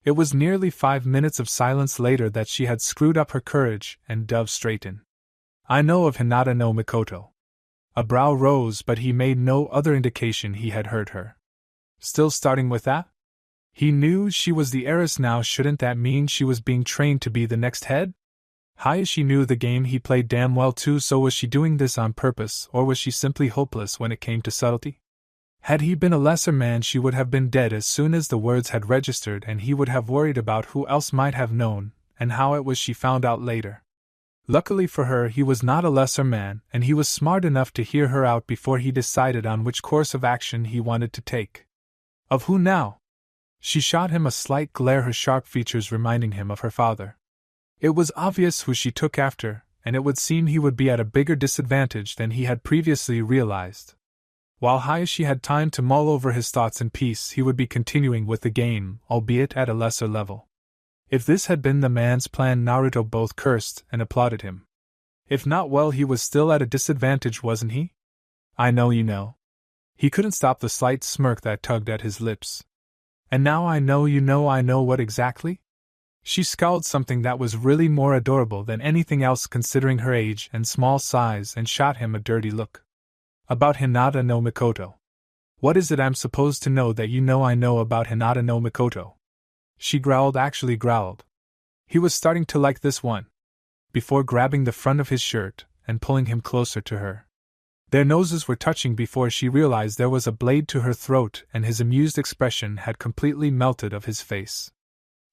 It was nearly 5 minutes of silence later that she had screwed up her courage and dove straight in. I know of Hinata no Mikoto. A brow rose, but he made no other indication he had heard her. Still starting with that? He knew she was the heiress now. Shouldn't that mean she was being trained to be the next head? Hayashi knew the game he played damn well too, so was she doing this on purpose, or was she simply hopeless when it came to subtlety? Had he been a lesser man, she would have been dead as soon as the words had registered, and he would have worried about who else might have known, and how it was she found out later. Luckily for her, he was not a lesser man, and he was smart enough to hear her out before he decided on which course of action he wanted to take. Of who now? She shot him a slight glare, her sharp features reminding him of her father. It was obvious who she took after, and it would seem he would be at a bigger disadvantage than he had previously realized. While Hayashi had time to mull over his thoughts in peace, he would be continuing with the game, albeit at a lesser level. If this had been the man's plan, Naruto both cursed and applauded him. If not, well, he was still at a disadvantage, wasn't he? I know you know. He couldn't stop the slight smirk that tugged at his lips. And now I know you know. I know what exactly? She scowled, something that was really more adorable than anything else considering her age and small size, and shot him a dirty look. About Hinata no Mikoto. What is it I'm supposed to know that you know I know about Hinata no Mikoto? She growled, actually growled. He was starting to like this one. Before grabbing the front of his shirt and pulling him closer to her. Their noses were touching before she realized there was a blade to her throat, and his amused expression had completely melted off his face.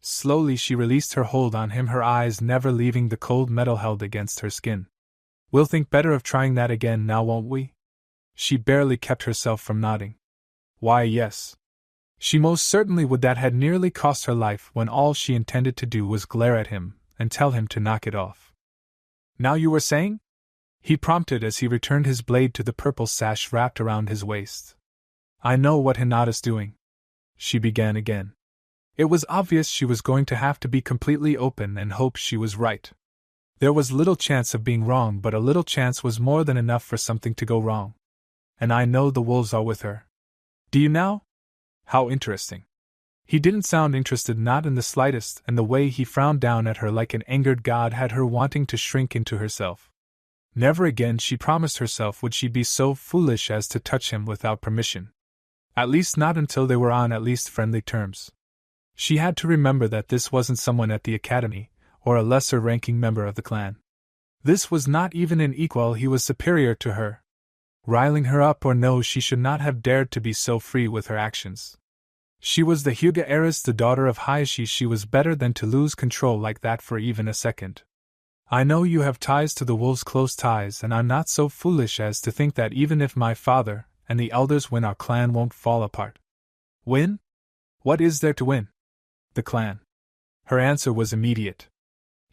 Slowly she released her hold on him, her eyes never leaving the cold metal held against her skin. We'll think better of trying that again now, won't we? She barely kept herself from nodding. Why, yes. She most certainly would. That had nearly cost her life when all she intended to do was glare at him and tell him to knock it off. Now you were saying? He prompted as he returned his blade to the purple sash wrapped around his waist. I know what Hinata's doing. She began again. It was obvious she was going to have to be completely open and hope she was right. There was little chance of being wrong, but a little chance was more than enough for something to go wrong. And I know the wolves are with her. Do you now? How interesting. He didn't sound interested, not in the slightest, and the way he frowned down at her like an angered god had her wanting to shrink into herself. Never again, she promised herself, would she be so foolish as to touch him without permission. At least not until they were on at least friendly terms. She had to remember that this wasn't someone at the academy, or a lesser-ranking member of the clan. This was not even an equal, he was superior to her. Riling her up or no, she should not have dared to be so free with her actions. She was the Hyuga heiress, the daughter of Hayashi. She was better than to lose control like that for even a second. I know you have ties to the wolves, close ties, and I'm not so foolish as to think that even if my father and the elders win, our clan won't fall apart. Win? What is there to win? The clan. Her answer was immediate.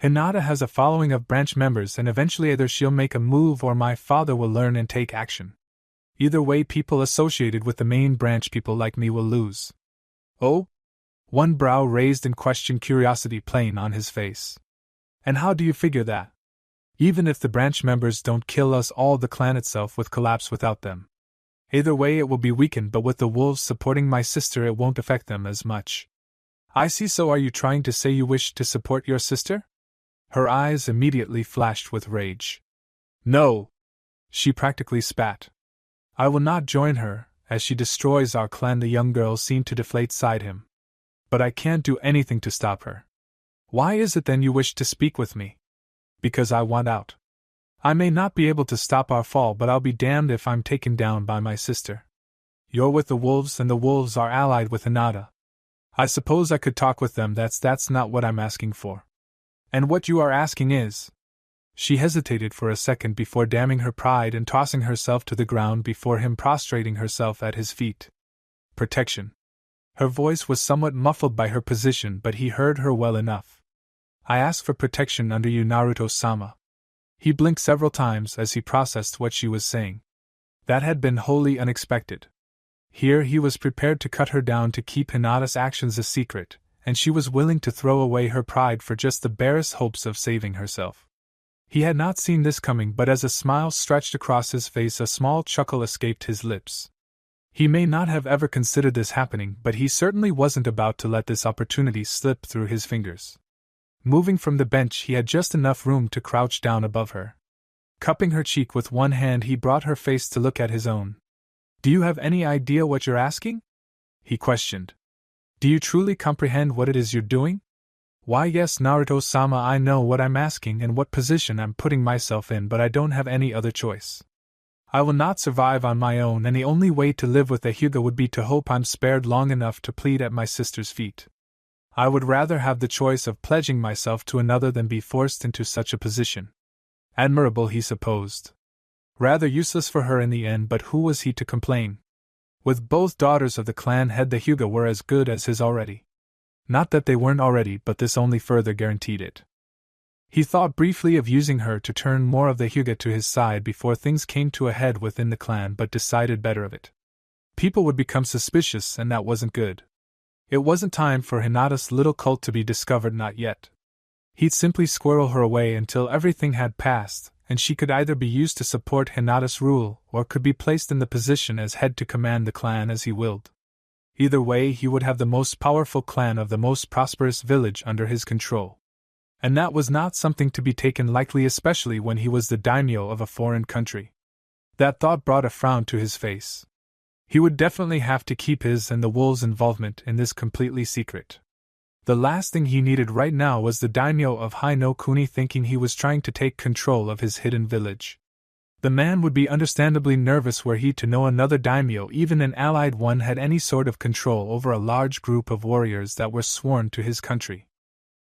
Hinata has a following of branch members, and eventually either she'll make a move or my father will learn and take action. Either way, people associated with the main branch, people like me, will lose. Oh? One brow raised in question, curiosity plain on his face. And how do you figure that? Even if the branch members don't kill us all, the clan itself would collapse without them. Either way it will be weakened, but with the wolves supporting my sister it won't affect them as much. I see, so are you trying to say you wish to support your sister? Her eyes immediately flashed with rage. No! She practically spat. I will not join her, as she destroys our clan. The young girl seemed to deflate beside him. But I can't do anything to stop her. Why is it then you wish to speak with me? Because I want out. I may not be able to stop our fall, but I'll be damned if I'm taken down by my sister. You're with the wolves, and the wolves are allied with Hinata. I suppose I could talk with them. That's not what I'm asking for. And what you are asking is... She hesitated for a second before damning her pride and tossing herself to the ground before him, prostrating herself at his feet. Protection. Her voice was somewhat muffled by her position, but he heard her well enough. I ask for protection under you, Naruto-sama. He blinked several times as he processed what she was saying. That had been wholly unexpected. Here he was prepared to cut her down to keep Hinata's actions a secret, and she was willing to throw away her pride for just the barest hopes of saving herself. He had not seen this coming, but as a smile stretched across his face, a small chuckle escaped his lips. He may not have ever considered this happening, but he certainly wasn't about to let this opportunity slip through his fingers. Moving from the bench, he had just enough room to crouch down above her. Cupping her cheek with one hand, he brought her face to look at his own. Do you have any idea what you're asking? He questioned. Do you truly comprehend what it is you're doing? Why, yes, Naruto-sama, I know what I'm asking and what position I'm putting myself in, but I don't have any other choice. I will not survive on my own, and the only way to live with a Hyuga would be to hope I'm spared long enough to plead at my sister's feet. I would rather have the choice of pledging myself to another than be forced into such a position. Admirable, he supposed. Rather useless for her in the end, but who was he to complain? With both daughters of the clan head, the Hyuga were as good as his already. Not that they weren't already, but this only further guaranteed it. He thought briefly of using her to turn more of the Hyuga to his side before things came to a head within the clan, but decided better of it. People would become suspicious, and that wasn't good. It wasn't time for Hinata's little cult to be discovered, not yet. He'd simply squirrel her away until everything had passed, and she could either be used to support Hinata's rule or could be placed in the position as head to command the clan as he willed. Either way, he would have the most powerful clan of the most prosperous village under his control. And that was not something to be taken lightly, especially when he was the daimyo of a foreign country. That thought brought a frown to his face. He would definitely have to keep his and the wolves' involvement in this completely secret. The last thing he needed right now was the daimyo of Hai no Kuni thinking he was trying to take control of his hidden village. The man would be understandably nervous were he to know another daimyo, even an allied one, had any sort of control over a large group of warriors that were sworn to his country.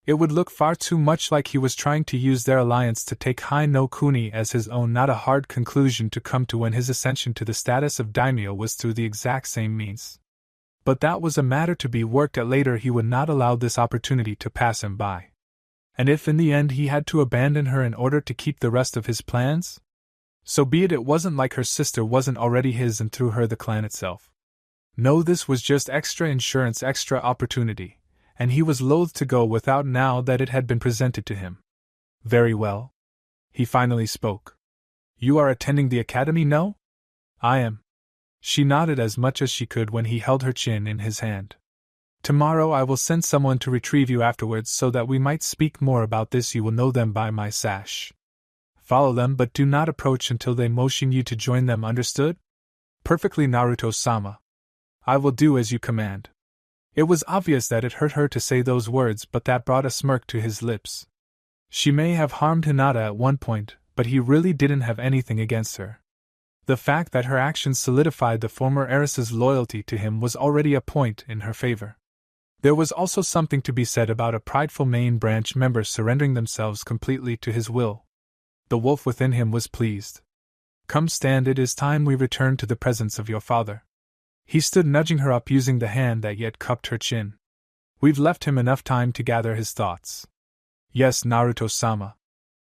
It would look far too much like he was trying to use their alliance to take Hai no Kuni as his own, not a hard conclusion to come to when his ascension to the status of daimyo was through the exact same means. But that was a matter to be worked at later. He would not allow this opportunity to pass him by. And if in the end he had to abandon her in order to keep the rest of his plans? So be it. It wasn't like her sister wasn't already his and through her the clan itself. No, this was just extra insurance, extra opportunity, and he was loath to go without now that it had been presented to him. Very well. He finally spoke. You are attending the academy, no? I am. She nodded as much as she could when he held her chin in his hand. Tomorrow I will send someone to retrieve you afterwards so that we might speak more about this. You will know them by my sash. Follow them, but do not approach until they motion you to join them, understood? Perfectly, Naruto-sama. I will do as you command. It was obvious that it hurt her to say those words, but that brought a smirk to his lips. She may have harmed Hinata at one point, but he really didn't have anything against her. The fact that her actions solidified the former heiress's loyalty to him was already a point in her favor. There was also something to be said about a prideful main branch member surrendering themselves completely to his will. The wolf within him was pleased. Come stand, it is time we return to the presence of your father. He stood nudging her up, using the hand that yet cupped her chin. We've left him enough time to gather his thoughts. Yes, Naruto-sama.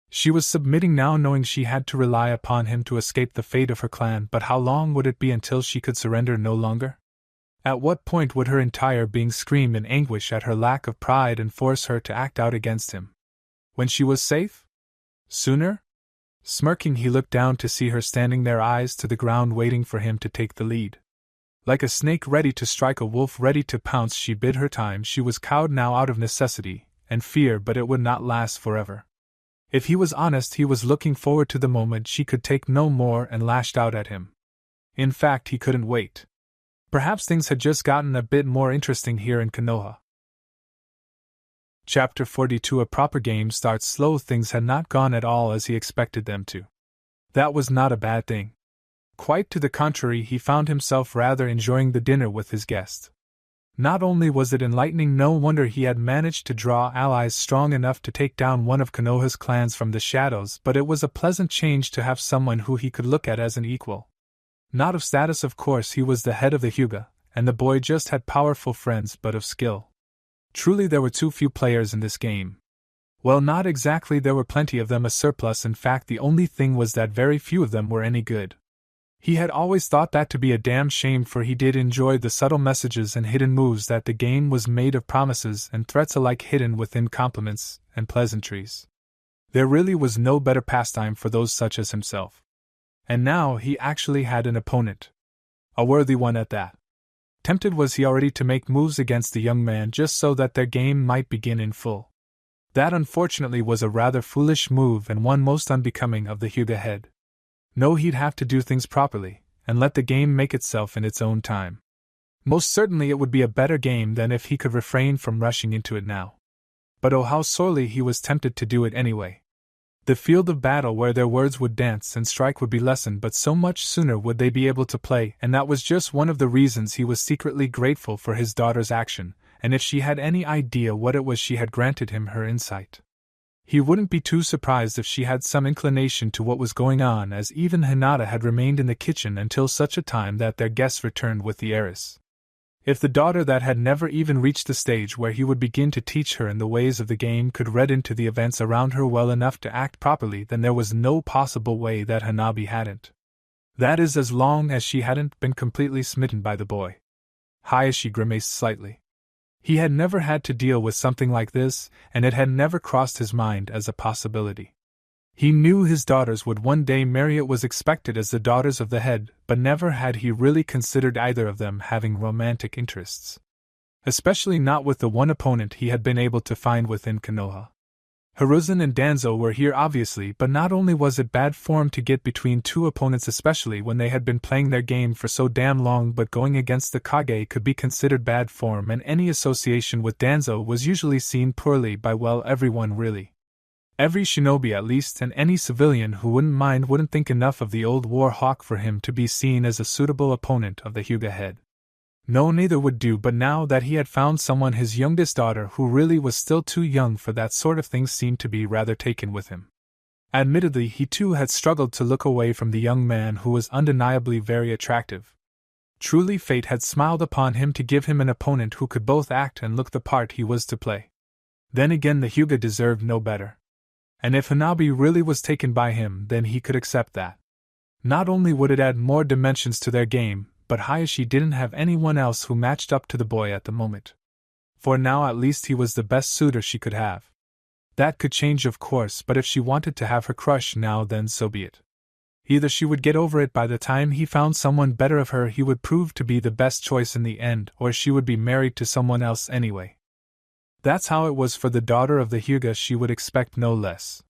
She was submitting now, knowing she had to rely upon him to escape the fate of her clan, but how long would it be until she could surrender no longer? At what point would her entire being scream in anguish at her lack of pride and force her to act out against him? When she was safe? Sooner? Smirking, he looked down to see her standing there, eyes to the ground, waiting for him to take the lead. Like a snake ready to strike, a wolf ready to pounce, she bid her time. She was cowed now out of necessity and fear, but it would not last forever. If he was honest, he was looking forward to the moment she could take no more and lashed out at him. In fact, he couldn't wait. Perhaps things had just gotten a bit more interesting here in Konoha. Chapter 42. A proper game starts slow. Things had not gone at all as he expected them to. That was not a bad thing. Quite to the contrary, he found himself rather enjoying the dinner with his guest. Not only was it enlightening, no wonder he had managed to draw allies strong enough to take down one of Konoha's clans from the shadows, but it was a pleasant change to have someone who he could look at as an equal. Not of status, of course, he was the head of the Hyuga, and the boy just had powerful friends, but of skill. Truly there were too few players in this game. Well, not exactly, there were plenty of them, a surplus. In fact, the only thing was that very few of them were any good. He had always thought that to be a damn shame, for he did enjoy the subtle messages and hidden moves that the game was made of, promises and threats alike hidden within compliments and pleasantries. There really was no better pastime for those such as himself. And now he actually had an opponent. A worthy one at that. Tempted was he already to make moves against the young man just so that their game might begin in full. That unfortunately was a rather foolish move, and one most unbecoming of the Hyuga head. No, he'd have to do things properly, and let the game make itself in its own time. Most certainly it would be a better game than if he could refrain from rushing into it now. But oh, how sorely he was tempted to do it anyway. The field of battle where their words would dance and strike would be lessened, but so much sooner would they be able to play, and that was just one of the reasons he was secretly grateful for his daughter's action, and if she had any idea what it was, she had granted him her insight. He wouldn't be too surprised if she had some inclination to what was going on, as even Hinata had remained in the kitchen until such a time that their guests returned with the heiress. If the daughter that had never even reached the stage where he would begin to teach her in the ways of the game could read into the events around her well enough to act properly, then there was no possible way that Hanabi hadn't. That is, as long as she hadn't been completely smitten by the boy. Hayashi grimaced slightly. He had never had to deal with something like this, and it had never crossed his mind as a possibility. He knew his daughters would one day marry, it was expected as the daughters of the head, but never had he really considered either of them having romantic interests. Especially not with the one opponent he had been able to find within Konoha. Hiruzen and Danzo were here obviously, but not only was it bad form to get between two opponents, especially when they had been playing their game for so damn long, but going against the Kage could be considered bad form, and any association with Danzo was usually seen poorly by, well, everyone really. Every shinobi at least, and any civilian who wouldn't mind wouldn't think enough of the old war hawk for him to be seen as a suitable opponent of the Hyuga head. No, neither would do, but now that he had found someone, his youngest daughter, who really was still too young for that sort of thing, seemed to be rather taken with him. Admittedly, he too had struggled to look away from the young man who was undeniably very attractive. Truly fate had smiled upon him to give him an opponent who could both act and look the part he was to play. Then again, the Hyuga deserved no better. And if Hanabi really was taken by him, then he could accept that. Not only would it add more dimensions to their game, but Hayashi didn't have anyone else who matched up to the boy at the moment. For now at least he was the best suitor she could have. That could change of course, but if she wanted to have her crush now then so be it. Either she would get over it by the time he found someone better of her he would prove to be the best choice in the end, or she would be married to someone else anyway. That's how it was for the daughter of the Hyuga, she would expect no less.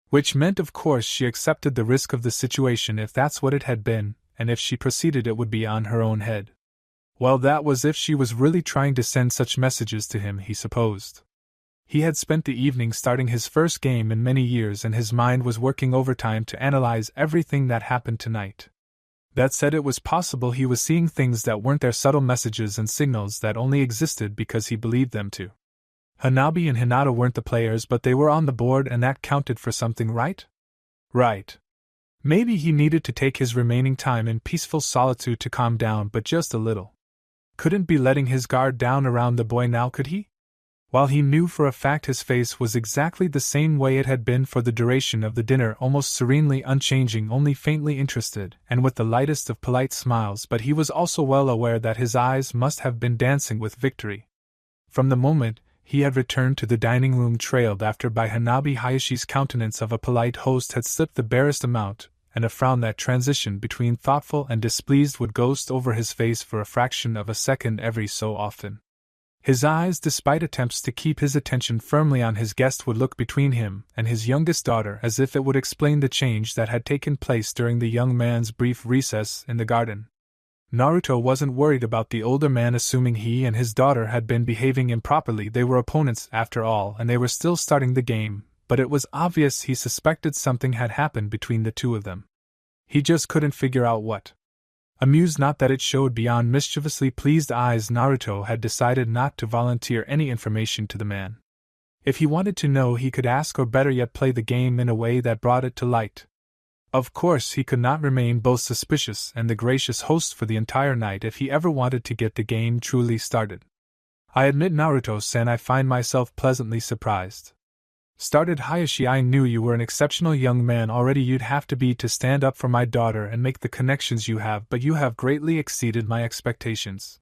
Which meant of course she accepted the risk of the situation if that's what it had been, and if she proceeded it would be on her own head. Well, that was if she was really trying to send such messages to him, he supposed. He had spent the evening starting his first game in many years and his mind was working overtime to analyze everything that happened tonight. That said, it was possible he was seeing things that weren't there, subtle messages and signals that only existed because he believed them to. Hanabi and Hinata weren't the players, but they were on the board and that counted for something, right? Right. Maybe he needed to take his remaining time in peaceful solitude to calm down, but just a little. Couldn't be letting his guard down around the boy now, could he? While he knew for a fact his face was exactly the same way it had been for the duration of the dinner, almost serenely unchanging, only faintly interested, and with the lightest of polite smiles, but he was also well aware that his eyes must have been dancing with victory. From the moment he had returned to the dining room trailed after by Hanabi, Hayashi's countenance of a polite host had slipped the barest amount, and a frown that transitioned between thoughtful and displeased would ghost over his face for a fraction of a second every so often. His eyes, despite attempts to keep his attention firmly on his guest, would look between him and his youngest daughter as if it would explain the change that had taken place during the young man's brief recess in the garden. Naruto wasn't worried about the older man assuming he and his daughter had been behaving improperly. They were opponents after all, and they were still starting the game, but it was obvious he suspected something had happened between the two of them. He just couldn't figure out what. Amused not that it showed beyond mischievously pleased eyes, Naruto had decided not to volunteer any information to the man. If he wanted to know, he could ask, or better yet play the game in a way that brought it to light. Of course, he could not remain both suspicious and the gracious host for the entire night if he ever wanted to get the game truly started. I admit, Naruto-san, I find myself pleasantly surprised. Started Hayashi, I knew you were an exceptional young man already. You'd have to be to stand up for my daughter and make the connections you have, but you have greatly exceeded my expectations.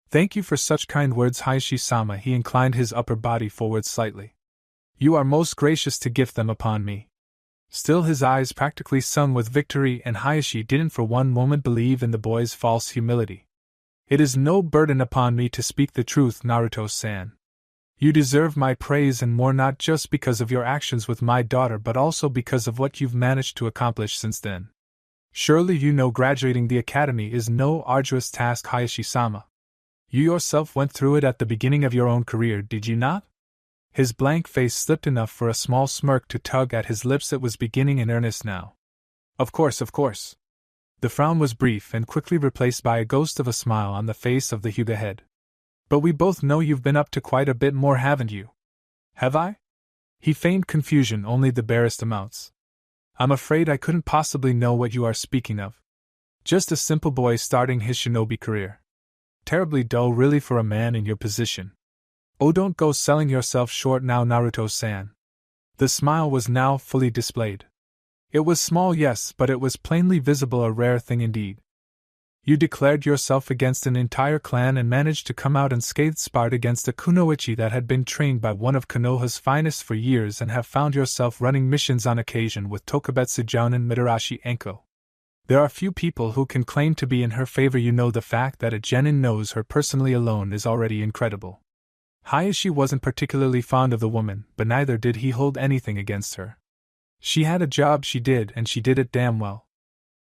Thank you for such kind words, Hayashi-sama. He inclined his upper body forward slightly. You are most gracious to gift them upon me. Still his eyes practically shone with victory, and Hayashi didn't for one moment believe in the boy's false humility. It is no burden upon me to speak the truth, Naruto-san. You deserve my praise and more, not just because of your actions with my daughter but also because of what you've managed to accomplish since then. Surely you know graduating the academy is no arduous task, Hayashi-sama. You yourself went through it at the beginning of your own career, did you not? His blank face slipped enough for a small smirk to tug at his lips. It was beginning in earnest now. Of course, of course. The frown was brief and quickly replaced by a ghost of a smile on the face of the Hyuga head. But we both know you've been up to quite a bit more, haven't you? Have I? He feigned confusion, only the barest amounts. I'm afraid I couldn't possibly know what you are speaking of. Just a simple boy starting his shinobi career. Terribly dull, really, for a man in your position. Oh, don't go selling yourself short now, Naruto-san. The smile was now fully displayed. It was small, yes, but it was plainly visible, a rare thing indeed. You declared yourself against an entire clan and managed to come out unscathed, sparred against a kunoichi that had been trained by one of Konoha's finest for years, and have found yourself running missions on occasion with Tokubetsu Jounin Mitarashi Enko. There are few people who can claim to be in her favor. You know, the fact that a genin knows her personally alone is already incredible. Hayashi wasn't particularly fond of the woman, but neither did he hold anything against her. She had a job, she did, and she did it damn well.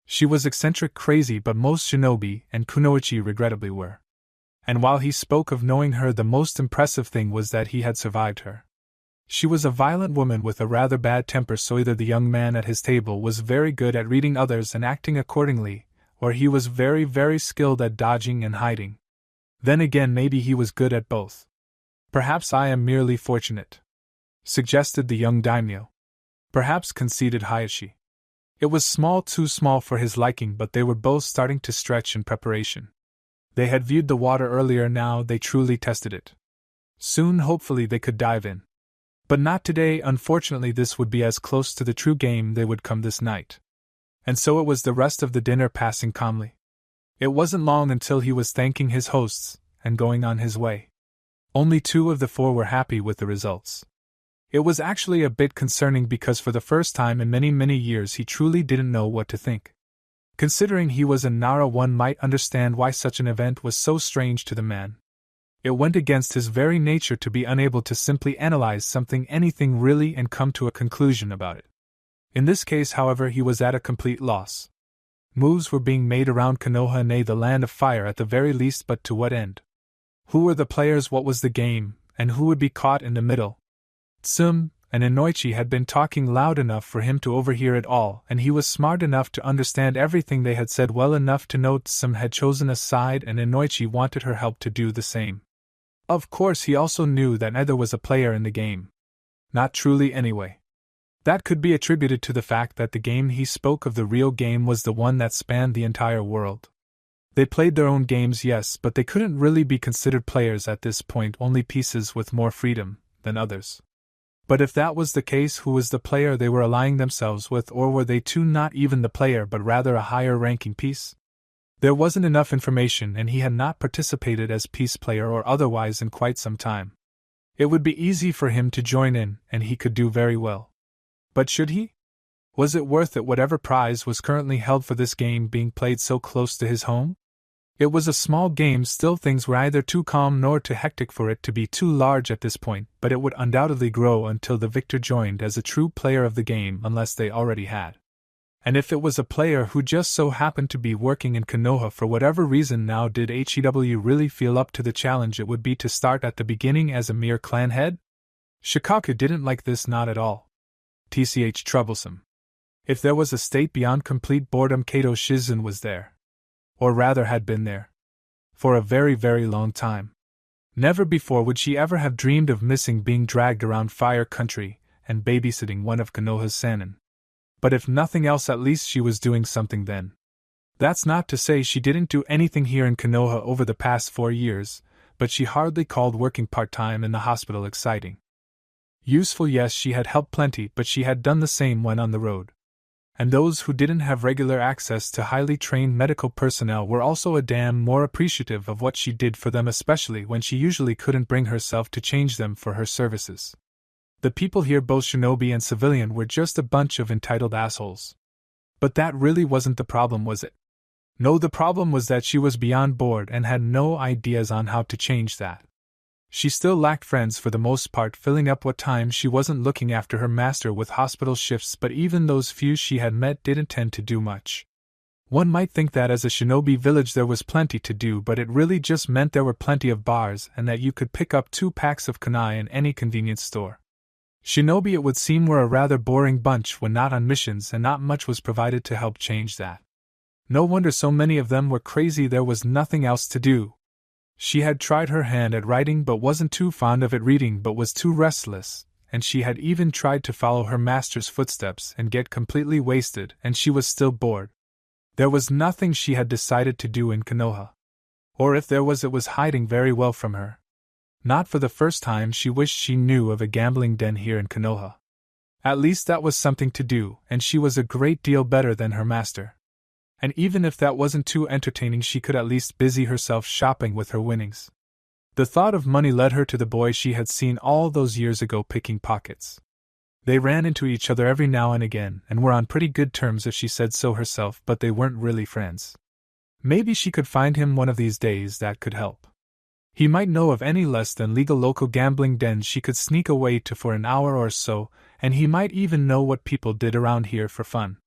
She was eccentric, crazy, but most shinobi and kunoichi regrettably were. And while he spoke of knowing her, the most impressive thing was that he had survived her. She was a violent woman with a rather bad temper, so either the young man at his table was very good at reading others and acting accordingly, or he was very, very skilled at dodging and hiding. Then again, maybe he was good at both. Perhaps I am merely fortunate, suggested the young daimyo. Perhaps, conceded Hayashi. It was small, too small for his liking, but they were both starting to stretch in preparation. They had viewed the water earlier, now they truly tested it. Soon, hopefully, they could dive in. But not today. Unfortunately, this would be as close to the true game they would come this night. And so it was, the rest of the dinner passing calmly. It wasn't long until he was thanking his hosts and going on his way. Only 2 of the 4 were happy with the results. It was actually a bit concerning because for the first time in many years he truly didn't know what to think. Considering he was in Nara, one might understand why such an event was so strange to the man. It went against his very nature to be unable to simply analyze anything really and come to a conclusion about it. In this case, however, he was at a complete loss. Moves were being made around Konoha, nay, the land of fire at the very least, but to what end? Who were the players, what was the game, and who would be caught in the middle? Tsum and Inoichi had been talking loud enough for him to overhear it all, and he was smart enough to understand everything they had said well enough to note Tsum had chosen a side and Inoichi wanted her help to do the same. Of course, he also knew that neither was a player in the game. Not truly, anyway. That could be attributed to the fact that the game he spoke of, the real game, was the one that spanned the entire world. They played their own games, yes, but they couldn't really be considered players at this point, only pieces with more freedom than others. But if that was the case, who was the player they were allying themselves with, or were they too not even the player but rather a higher-ranking piece? There wasn't enough information, and he had not participated as peace player or otherwise in quite some time. It would be easy for him to join in, and he could do very well. But should he? Was it worth it, whatever prize was currently held for this game being played so close to his home? It was a small game, still things were either too calm nor too hectic for it to be too large at this point, but it would undoubtedly grow until the victor joined as a true player of the game, unless they already had. And if it was a player who just so happened to be working in Konoha for whatever reason now, did HEW really feel up to the challenge it would be to start at the beginning as a mere clan head? Shikaku didn't like this, not at all. TCH troublesome. If there was a state beyond complete boredom, Kato Shizun was there. Or rather had been there. For a very long time. Never before would she ever have dreamed of missing being dragged around Fire Country and babysitting one of Konoha's Sannin. But if nothing else, at least she was doing something then. That's not to say she didn't do anything here in Konoha over the past 4 years, but she hardly called working part-time in the hospital exciting. Useful, yes, she had helped plenty, but she had done the same when on the road. And those who didn't have regular access to highly trained medical personnel were also a damn more appreciative of what she did for them, especially when she usually couldn't bring herself to change them for her services. The people here, both shinobi and civilian, were just a bunch of entitled assholes. But that really wasn't the problem, was it? No, the problem was that she was beyond bored and had no ideas on how to change that. She still lacked friends for the most part, filling up what time she wasn't looking after her master with hospital shifts, but even those few she had met didn't tend to do much. One might think that as a shinobi village there was plenty to do, but it really just meant there were plenty of bars and that you could pick up 2 packs of kunai in any convenience store. Shinobi, it would seem, were a rather boring bunch when not on missions, and not much was provided to help change that. No wonder so many of them were crazy, there was nothing else to do. She had tried her hand at writing but wasn't too fond of it, reading but was too restless, and she had even tried to follow her master's footsteps and get completely wasted, and she was still bored. There was nothing she had decided to do in Konoha. Or if there was, it was hiding very well from her. Not for the first time she wished she knew of a gambling den here in Konoha. At least that was something to do, and she was a great deal better than her master. And even if that wasn't too entertaining, she could at least busy herself shopping with her winnings. The thought of money led her to the boy she had seen all those years ago picking pockets. They ran into each other every now and again, and were on pretty good terms if she said so herself, but they weren't really friends. Maybe she could find him one of these days, that could help. He might know of any less than legal local gambling dens she could sneak away to for an hour or so, and he might even know what people did around here for fun.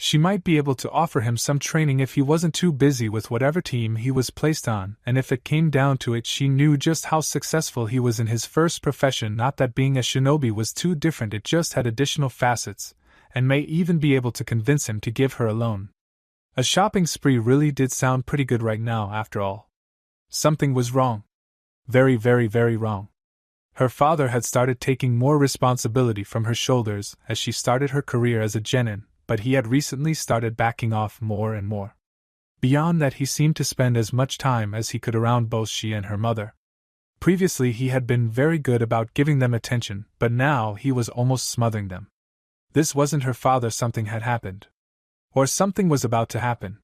She might be able to offer him some training if he wasn't too busy with whatever team he was placed on, and if it came down to it, she knew just how successful he was in his first profession. Not that being a shinobi was too different, it just had additional facets, and may even be able to convince him to give her a loan. A shopping spree really did sound pretty good right now, after all. Something was wrong. Very wrong. Her father had started taking more responsibility from her shoulders as she started her career as a genin, but he had recently started backing off more and more. Beyond that, he seemed to spend as much time as he could around both she and her mother. Previously he had been very good about giving them attention, but now he was almost smothering them. This wasn't her father, something had happened. Or something was about to happen.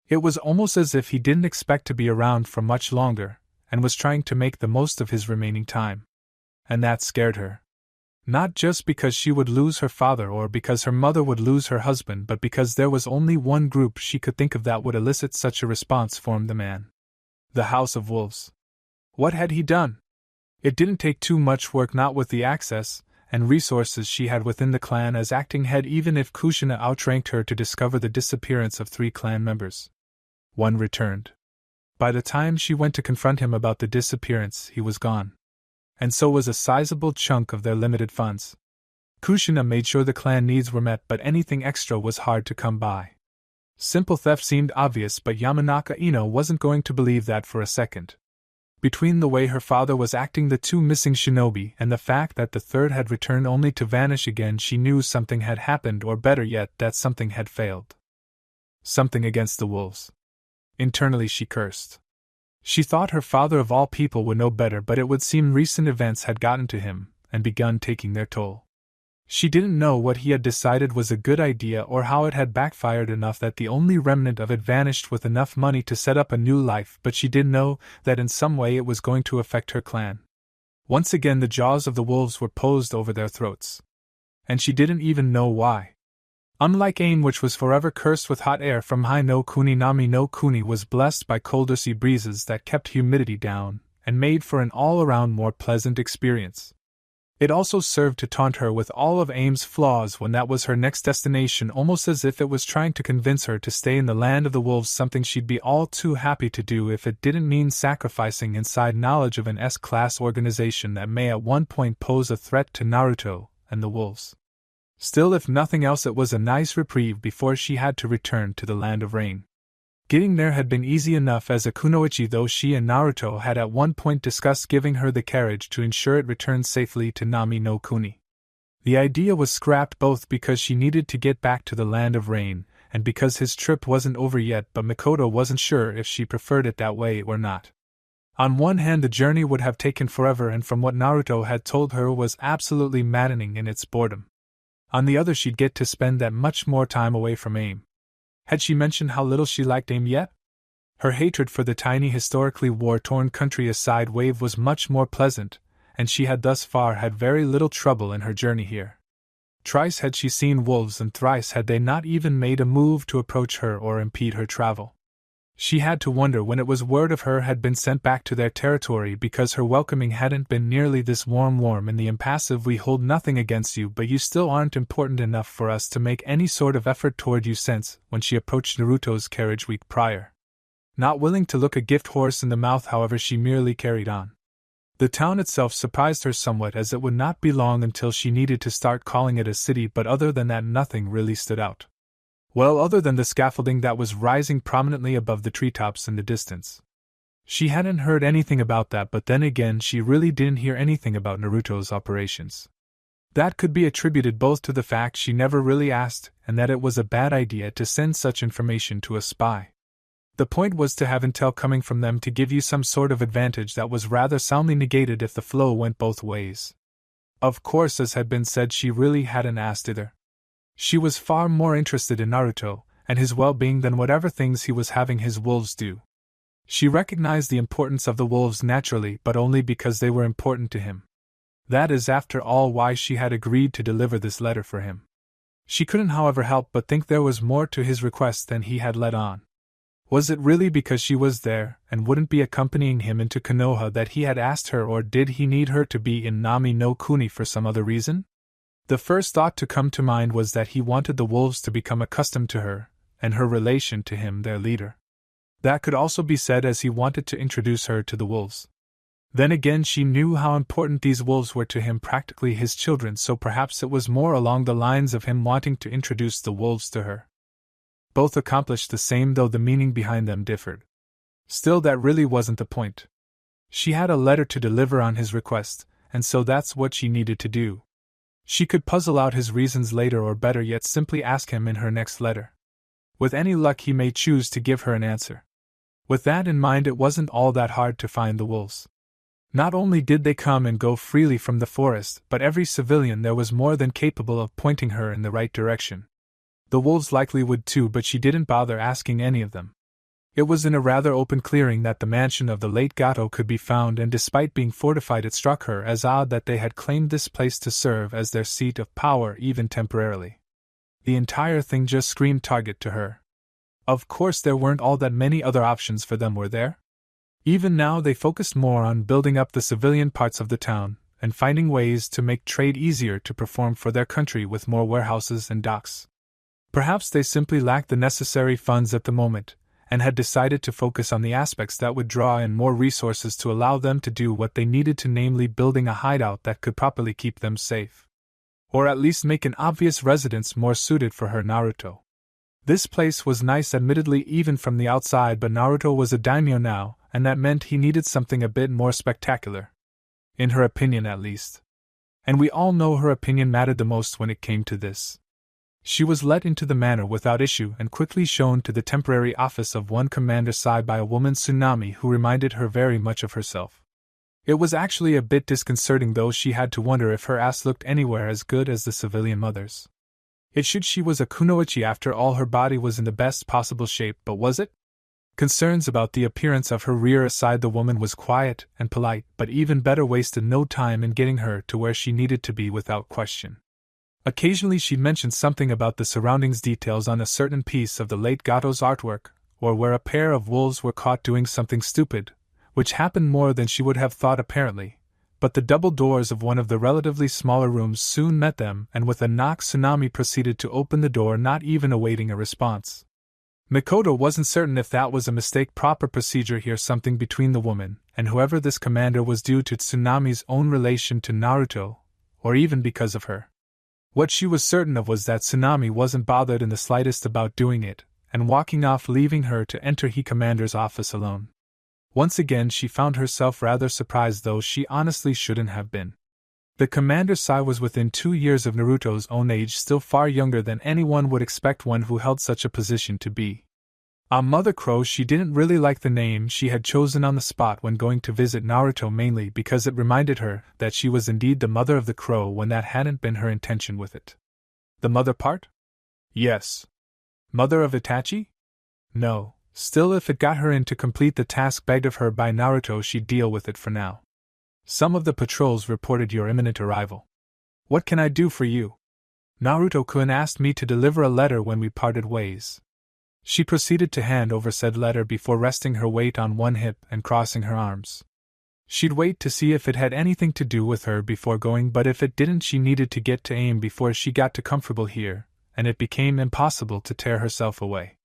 It was almost as if he didn't expect to be around for much longer, and was trying to make the most of his remaining time. And that scared her. Not just because she would lose her father or because her mother would lose her husband, but because there was only one group she could think of that would elicit such a response from the man. The House of Wolves. What had he done? It didn't take too much work, not with the access and resources she had within the clan as acting head, even if Kushina outranked her, to discover the disappearance of 3 clan members. One returned. By the time she went to confront him about the disappearance, he was gone. And so was a sizable chunk of their limited funds. Kushina made sure the clan needs were met, but anything extra was hard to come by. Simple theft seemed obvious, but Yamanaka Ino wasn't going to believe that for a second. Between the way her father was acting, the 2 missing shinobi, and the fact that the 3rd had returned only to vanish again, she knew something had happened, or better yet, that something had failed. Something against the wolves. Internally she cursed. She thought her father of all people would know better, but it would seem recent events had gotten to him and begun taking their toll. She didn't know what he had decided was a good idea or how it had backfired enough that the only remnant of it vanished with enough money to set up a new life, but she did know that in some way it was going to affect her clan. Once again the jaws of the wolves were posed over their throats. And she didn't even know why. Unlike Ain, which was forever cursed with hot air from high no kuni, Nami no Kuni was blessed by colder sea breezes that kept humidity down and made for an all-around more pleasant experience. It also served to taunt her with all of Aim's flaws when that was her next destination, almost as if it was trying to convince her to stay in the land of the wolves, something she'd be all too happy to do if it didn't mean sacrificing inside knowledge of an S-class organization that may at one point pose a threat to Naruto and the wolves. Still, if nothing else, it was a nice reprieve before she had to return to the land of rain. Getting there had been easy enough as a kunoichi, though she and Naruto had at one point discussed giving her the carriage to ensure it returned safely to Nami no Kuni. The idea was scrapped both because she needed to get back to the land of rain and because his trip wasn't over yet, but Makoto wasn't sure if she preferred it that way or not. On one hand, the journey would have taken forever, and from what Naruto had told her was absolutely maddening in its boredom. On the other, she'd get to spend that much more time away from Aim. Had she mentioned how little she liked Aim yet? Her hatred for the tiny, historically war-torn countryside wave was much more pleasant, and she had thus far had very little trouble in her journey here. Thrice had she seen wolves, and thrice had they not even made a move to approach her or impede her travel. She had to wonder when it was word of her had been sent back to their territory, because her welcoming hadn't been nearly this warm in the impassive "we hold nothing against you but you still aren't important enough for us to make any sort of effort toward you" sense when she approached Naruto's carriage week prior. Not willing to look a gift horse in the mouth, however, she merely carried on. The town itself surprised her somewhat, as it would not be long until she needed to start calling it a city, but other than that nothing really stood out. Well, other than the scaffolding that was rising prominently above the treetops in the distance. She hadn't heard anything about that, but then again she really didn't hear anything about Naruto's operations. That could be attributed both to the fact she never really asked and that it was a bad idea to send such information to a spy. The point was to have intel coming from them to give you some sort of advantage that was rather soundly negated if the flow went both ways. Of course, as had been said, she really hadn't asked either. She was far more interested in Naruto and his well-being than whatever things he was having his wolves do. She recognized the importance of the wolves naturally, but only because they were important to him. That is, after all, why she had agreed to deliver this letter for him. She couldn't, however, help but think there was more to his request than he had let on. Was it really because she was there and wouldn't be accompanying him into Konoha that he had asked her, or did he need her to be in Nami no Kuni for some other reason? The first thought to come to mind was that he wanted the wolves to become accustomed to her, and her relation to him, their leader. That could also be said as he wanted to introduce her to the wolves. Then again, she knew how important these wolves were to him, practically his children, so perhaps it was more along the lines of him wanting to introduce the wolves to her. Both accomplished the same, though the meaning behind them differed. Still, that really wasn't the point. She had a letter to deliver on his request, and so that's what she needed to do. She could puzzle out his reasons later, or better yet, simply ask him in her next letter. With any luck, he may choose to give her an answer. With that in mind, it wasn't all that hard to find the wolves. Not only did they come and go freely from the forest, but every civilian there was more than capable of pointing her in the right direction. The wolves likely would too, but she didn't bother asking any of them. It was in a rather open clearing that the mansion of the late Gato could be found, and despite being fortified, it struck her as odd that they had claimed this place to serve as their seat of power even temporarily. The entire thing just screamed target to her. Of course, there weren't all that many other options for them, were there? Even now they focused more on building up the civilian parts of the town, and finding ways to make trade easier to perform for their country with more warehouses and docks. Perhaps they simply lacked the necessary funds at the moment, and had decided to focus on the aspects that would draw in more resources to allow them to do what they needed to, namely building a hideout that could properly keep them safe. Or at least make an obvious residence more suited for her Naruto. This place was nice admittedly even from the outside, but Naruto was a daimyo now, and that meant he needed something a bit more spectacular. In her opinion at least. And we all know her opinion mattered the most when it came to this. She was let into the manor without issue and quickly shown to the temporary office of one Commander Sai by a woman Tsunami who reminded her very much of herself. It was actually a bit disconcerting, though. She had to wonder if her ass looked anywhere as good as the civilian mother's. It should. She was a kunoichi after all. Her body was in the best possible shape, but was it? Concerns about the appearance of her rear aside, the woman was quiet and polite, but even better, wasted no time in getting her to where she needed to be without question. Occasionally she mentioned something about the surroundings, details on a certain piece of the late Gato's artwork, or where a pair of wolves were caught doing something stupid, which happened more than she would have thought apparently. But the double doors of one of the relatively smaller rooms soon met them, and with a knock Tsunami proceeded to open the door, not even awaiting a response. Mikoto wasn't certain if that was a mistake. Proper procedure here, something between the woman and whoever this commander was due to Tsunami's own relation to Naruto, or even because of her. What she was certain of was that Tsunami wasn't bothered in the slightest about doing it, and walking off, leaving her to enter he commander's office alone. Once again she found herself rather surprised, though she honestly shouldn't have been. The Commander Sai was within 2 years of Naruto's own age, still far younger than anyone would expect one who held such a position to be. Mother Crow. She didn't really like the name she had chosen on the spot when going to visit Naruto, mainly because it reminded her that she was indeed the mother of the crow when that hadn't been her intention with it. The mother part? Yes. Mother of Itachi? No. Still, if it got her in to complete the task begged of her by Naruto, she'd deal with it for now. Some of the patrols reported your imminent arrival. What can I do for you? Naruto-kun asked me to deliver a letter when we parted ways. She proceeded to hand over said letter before resting her weight on one hip and crossing her arms. She'd wait to see if it had anything to do with her before going, but if it didn't, she needed to get to aim before she got too comfortable here, and it became impossible to tear herself away.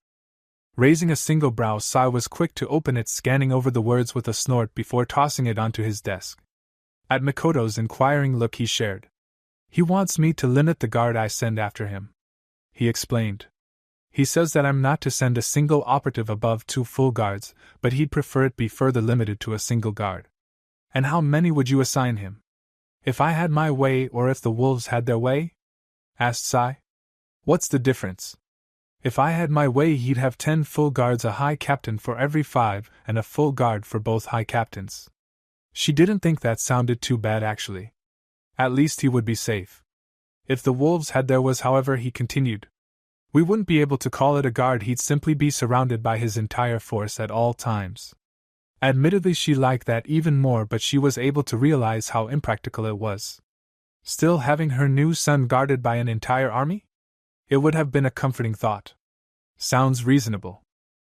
Raising a single brow, Sai was quick to open it, scanning over the words with a snort before tossing it onto his desk. At Mikoto's inquiring look, he shared. He wants me to limit the guard I send after him. He explained. He says that I'm not to send a single operative above 2 full guards, but he'd prefer it be further limited to a single guard. And how many would you assign him? If I had my way, or if the wolves had their way? Asked Sai. What's the difference? If I had my way, he'd have 10 full guards, a high captain for every 5, and a full guard for both high captains. She didn't think that sounded too bad, actually. At least he would be safe. If the wolves had their was, however, he continued, we wouldn't be able to call it a guard, he'd simply be surrounded by his entire force at all times. Admittedly, she liked that even more, but she was able to realize how impractical it was. Still, having her new son guarded by an entire army? It would have been a comforting thought. Sounds reasonable,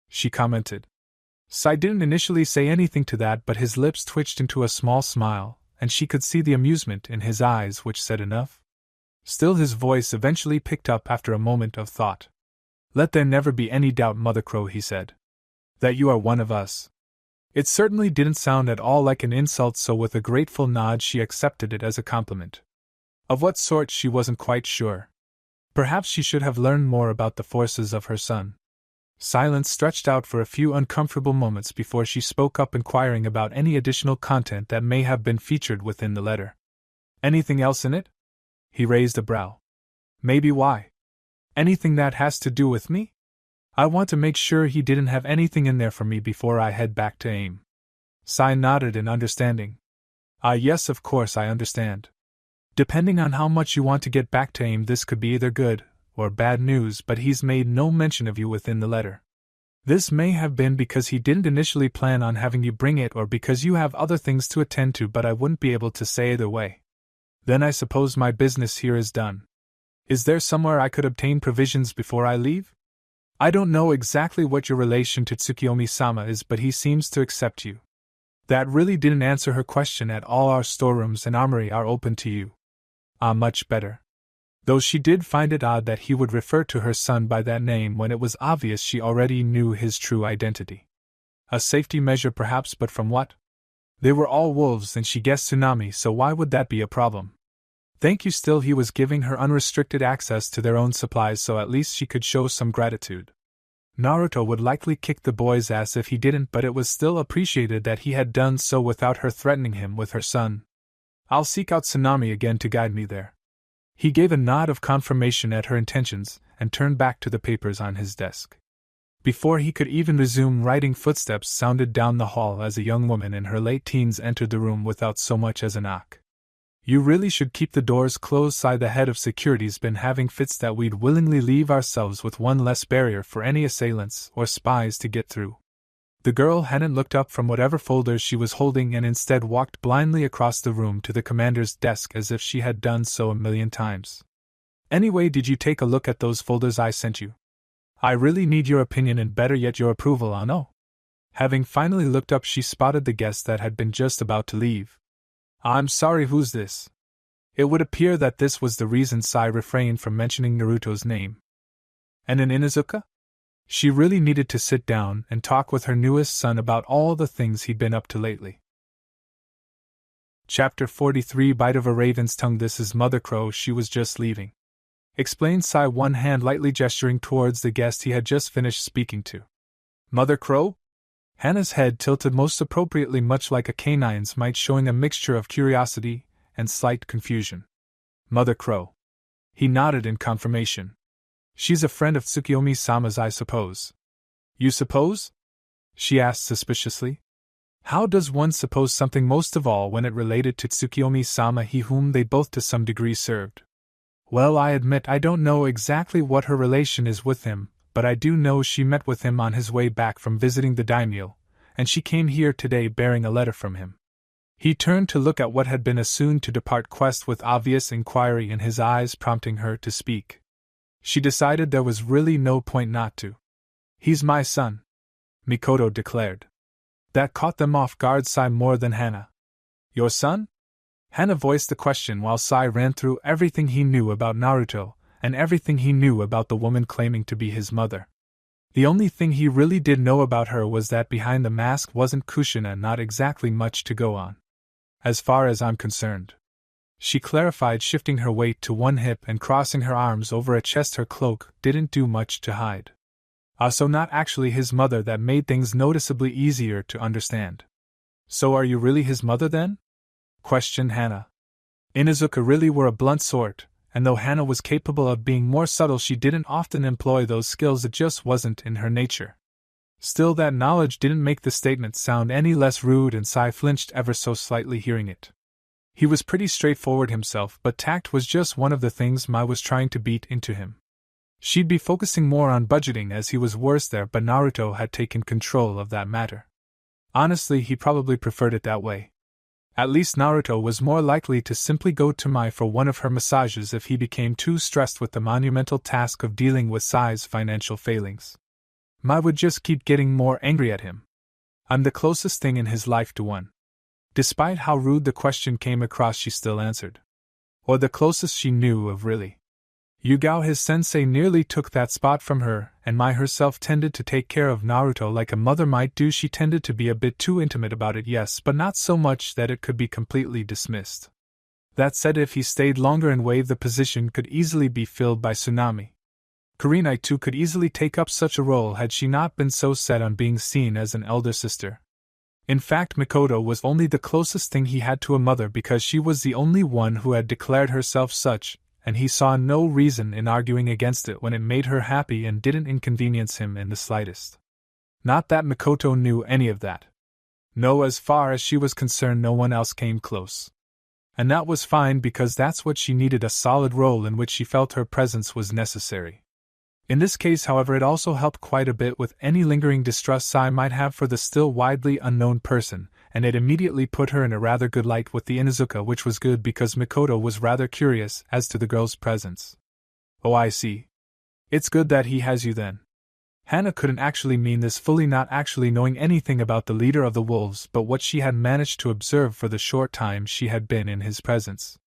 she commented. Sai didn't initially say anything to that, but his lips twitched into a small smile, and she could see the amusement in his eyes, which said enough. Still, his voice eventually picked up after a moment of thought. Let there never be any doubt, Mother Crow, he said, that you are one of us. It certainly didn't sound at all like an insult, so with a grateful nod she accepted it as a compliment. Of what sort, she wasn't quite sure. Perhaps she should have learned more about the forces of her son. Silence stretched out for a few uncomfortable moments before she spoke up, inquiring about any additional content that may have been featured within the letter. Anything else in it? He raised a brow. Maybe. Why? Anything that has to do with me? I want to make sure he didn't have anything in there for me before I head back to AIM. Sai nodded in understanding. Yes, of course I understand. Depending on how much you want to get back to AIM, this could be either good or bad news, but he's made no mention of you within the letter. This may have been because he didn't initially plan on having you bring it or because you have other things to attend to, but I wouldn't be able to say either way. Then I suppose my business here is done. Is there somewhere I could obtain provisions before I leave? I don't know exactly what your relation to Tsukiyomi-sama is, but he seems to accept you. That really didn't answer her question at all. Our storerooms and armory are open to you. Ah, much better. Though she did find it odd that he would refer to her son by that name when it was obvious she already knew his true identity. A safety measure perhaps, but from what? They were all wolves and she guessed tsunami, so why would that be a problem? Thank you. Still, he was giving her unrestricted access to their own supplies, so at least she could show some gratitude. Naruto would likely kick the boy's ass if he didn't, but it was still appreciated that he had done so without her threatening him with her son. I'll seek out Tsunami again to guide me there. He gave a nod of confirmation at her intentions and turned back to the papers on his desk. Before he could even resume writing, footsteps sounded down the hall as a young woman in her late teens entered the room without so much as a knock. You really should keep the doors closed. Sigh. The head of security's been having fits that we'd willingly leave ourselves with one less barrier for any assailants or spies to get through. The girl hadn't looked up from whatever folders she was holding and instead walked blindly across the room to the commander's desk as if she had done so 1,000,000 times. Anyway, did you take a look at those folders I sent you? I really need your opinion and better yet your approval on no. Having finally looked up, she spotted the guest that had been just about to leave. I'm sorry, who's this? It would appear that this was the reason Sai refrained from mentioning Naruto's name. And an Inuzuka? She really needed to sit down and talk with her newest son about all the things he'd been up to lately. Chapter 43. Bite of a Raven's Tongue. This is Mother Crow. She was just leaving, explained Sai, one hand lightly gesturing towards the guest he had just finished speaking to. Mother Crow? Hana's head tilted most appropriately, much like a canine's might, showing a mixture of curiosity and slight confusion. Mother Crow. He nodded in confirmation. She's a friend of Tsukiyomi-sama's, I suppose. You suppose? She asked suspiciously. How does one suppose something, most of all when it related to Tsukiyomi-sama, he whom they both to some degree served? Well, I admit I don't know exactly what her relation is with him, but I do know she met with him on his way back from visiting the daimyo, and she came here today bearing a letter from him. He turned to look at what had been a soon-to-depart quest with obvious inquiry in his eyes prompting her to speak. She decided there was really no point not to. He's my son, Mikoto declared. That caught them off guard, Sai, more than Hana. Your son? Hana voiced the question while Sai ran through everything he knew about Naruto and everything he knew about the woman claiming to be his mother. The only thing he really did know about her was that behind the mask wasn't Kushina, not exactly much to go on. As far as I'm concerned, she clarified, shifting her weight to one hip and crossing her arms over a chest her cloak didn't do much to hide. So not actually his mother. That made things noticeably easier to understand. So are you really his mother then? Questioned Hana. Inuzuka really were a blunt sort, and though Hana was capable of being more subtle, she didn't often employ those skills. It just wasn't in her nature. Still, that knowledge didn't make the statement sound any less rude, and Sai flinched ever so slightly hearing it. He was pretty straightforward himself, but tact was just one of the things Mai was trying to beat into him. She'd be focusing more on budgeting as he was worse there, but Naruto had taken control of that matter. Honestly, he probably preferred it that way. At least Naruto was more likely to simply go to Mai for one of her massages if he became too stressed with the monumental task of dealing with Sai's financial failings. Mai would just keep getting more angry at him. I'm the closest thing in his life to one. Despite how rude the question came across, she still answered. Or the closest she knew of, really. Yugao, his sensei, nearly took that spot from her, and Mai herself tended to take care of Naruto like a mother might do. She tended to be a bit too intimate about it, yes, but not so much that it could be completely dismissed. That said, if he stayed longer and waved, the position could easily be filled by Tsunami. Kurenai too could easily take up such a role had she not been so set on being seen as an elder sister. In fact, Mikoto was only the closest thing he had to a mother because she was the only one who had declared herself such, and he saw no reason in arguing against it when it made her happy and didn't inconvenience him in the slightest. Not that Mikoto knew any of that. No, as far as she was concerned, no one else came close. And that was fine because that's what she needed, a solid role in which she felt her presence was necessary. In this case, however, it also helped quite a bit with any lingering distrust Sai might have for the still widely unknown person, and it immediately put her in a rather good light with the Inuzuka, which was good because Mikoto was rather curious as to the girl's presence. Oh, I see. It's good that he has you then. Hana couldn't actually mean this, fully not actually knowing anything about the leader of the wolves but what she had managed to observe for the short time she had been in his presence.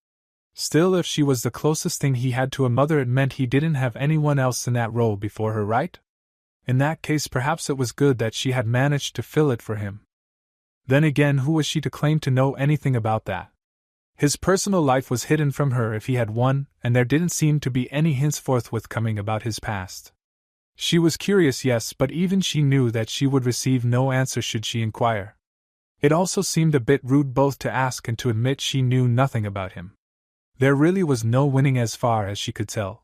Still, if she was the closest thing he had to a mother, it meant he didn't have anyone else in that role before her, right? In that case, perhaps it was good that she had managed to fill it for him. Then again, who was she to claim to know anything about that? His personal life was hidden from her if he had one, and there didn't seem to be any hints forthcoming about his past. She was curious, yes, but even she knew that she would receive no answer should she inquire. It also seemed a bit rude both to ask and to admit she knew nothing about him. There really was no winning as far as she could tell.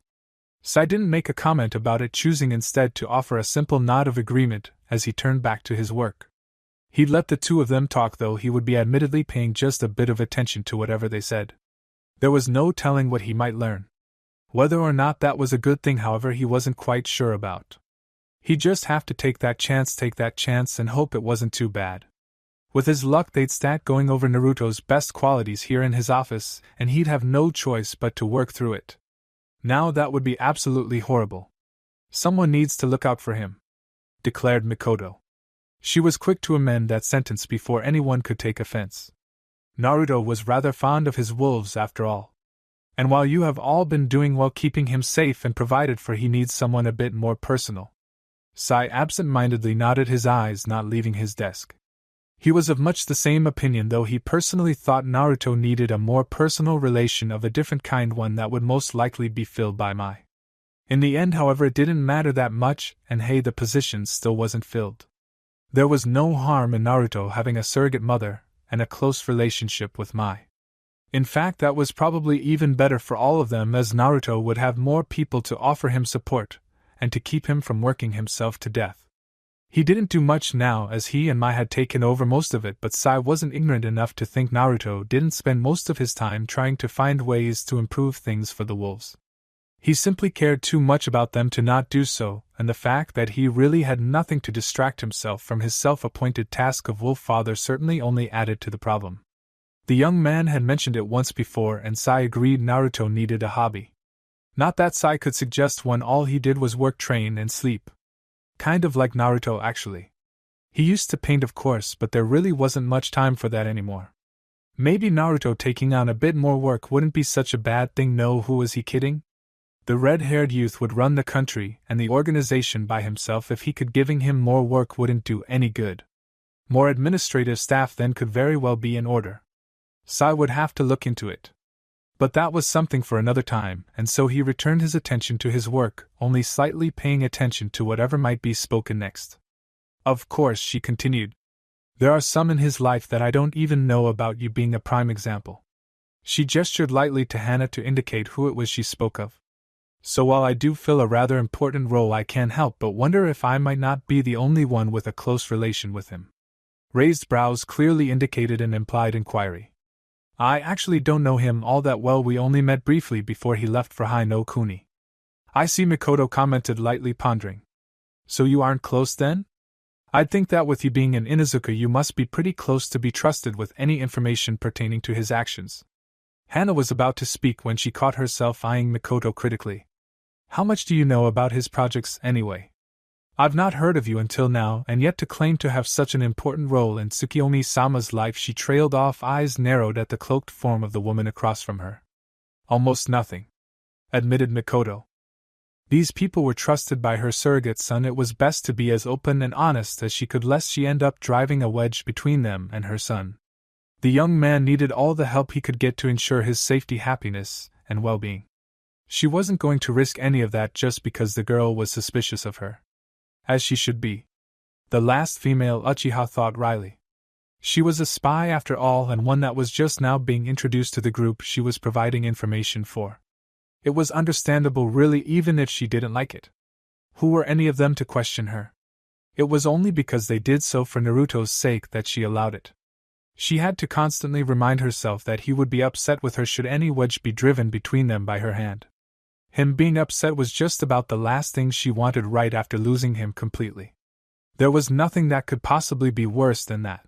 Sai didn't make a comment about it, choosing instead to offer a simple nod of agreement as he turned back to his work. He'd let the two of them talk, though he would be admittedly paying just a bit of attention to whatever they said. There was no telling what he might learn. Whether or not that was a good thing, however, he wasn't quite sure about. He'd just have to take that chance and hope it wasn't too bad. With his luck, they'd start going over Naruto's best qualities here in his office, and he'd have no choice but to work through it. Now that would be absolutely horrible. Someone needs to look out for him, declared Mikoto. She was quick to amend that sentence before anyone could take offense. Naruto was rather fond of his wolves after all. And while you have all been doing well keeping him safe and provided for, he needs someone a bit more personal. Sai absent-mindedly nodded, his eyes not leaving his desk. He was of much the same opinion, though he personally thought Naruto needed a more personal relation of a different kind, one that would most likely be filled by Mai. In the end, however, it didn't matter that much, and hey, the position still wasn't filled. There was no harm in Naruto having a surrogate mother and a close relationship with Mai. In fact, that was probably even better for all of them, as Naruto would have more people to offer him support and to keep him from working himself to death. He didn't do much now, as he and Mai had taken over most of it, but Sai wasn't ignorant enough to think Naruto didn't spend most of his time trying to find ways to improve things for the wolves. He simply cared too much about them to not do so, and the fact that he really had nothing to distract himself from his self-appointed task of wolf father certainly only added to the problem. The young man had mentioned it once before, and Sai agreed Naruto needed a hobby. Not that Sai could suggest one, all he did was work, train, and sleep. Kind of like Naruto, actually. He used to paint, of course, but there really wasn't much time for that anymore. Maybe Naruto taking on a bit more work wouldn't be such a bad thing. No, who was he kidding? The red-haired youth would run the country and the organization by himself if he could. Giving him more work wouldn't do any good. More administrative staff then could very well be in order. Sai would have to look into it. But that was something for another time, and so he returned his attention to his work, only slightly paying attention to whatever might be spoken next. Of course, she continued, there are some in his life that I don't even know about, you being a prime example. She gestured lightly to Hana to indicate who it was she spoke of. So while I do fill a rather important role, I can't help but wonder if I might not be the only one with a close relation with him. Raised brows clearly indicated an implied inquiry. I actually don't know him all that well, we only met briefly before he left for Hai no Kuni. I see, Mikoto commented lightly, pondering. So you aren't close then? I'd think that with you being an Inuzuka you must be pretty close to be trusted with any information pertaining to his actions. Hana was about to speak when she caught herself eyeing Mikoto critically. How much do you know about his projects anyway? I've not heard of you until now, and yet to claim to have such an important role in Tsukiyomi-sama's life. She trailed off, eyes narrowed at the cloaked form of the woman across from her. Almost nothing, admitted Mikoto. These people were trusted by her surrogate son. It was best to be as open and honest as she could, lest she end up driving a wedge between them and her son. The young man needed all the help he could get to ensure his safety, happiness, and well-being. She wasn't going to risk any of that just because the girl was suspicious of her. As she should be. The last female Uchiha thought wryly. She was a spy after all, and one that was just now being introduced to the group she was providing information for. It was understandable, really, even if she didn't like it. Who were any of them to question her? It was only because they did so for Naruto's sake that she allowed it. She had to constantly remind herself that he would be upset with her should any wedge be driven between them by her hand. Him being upset was just about the last thing she wanted right after losing him completely. There was nothing that could possibly be worse than that.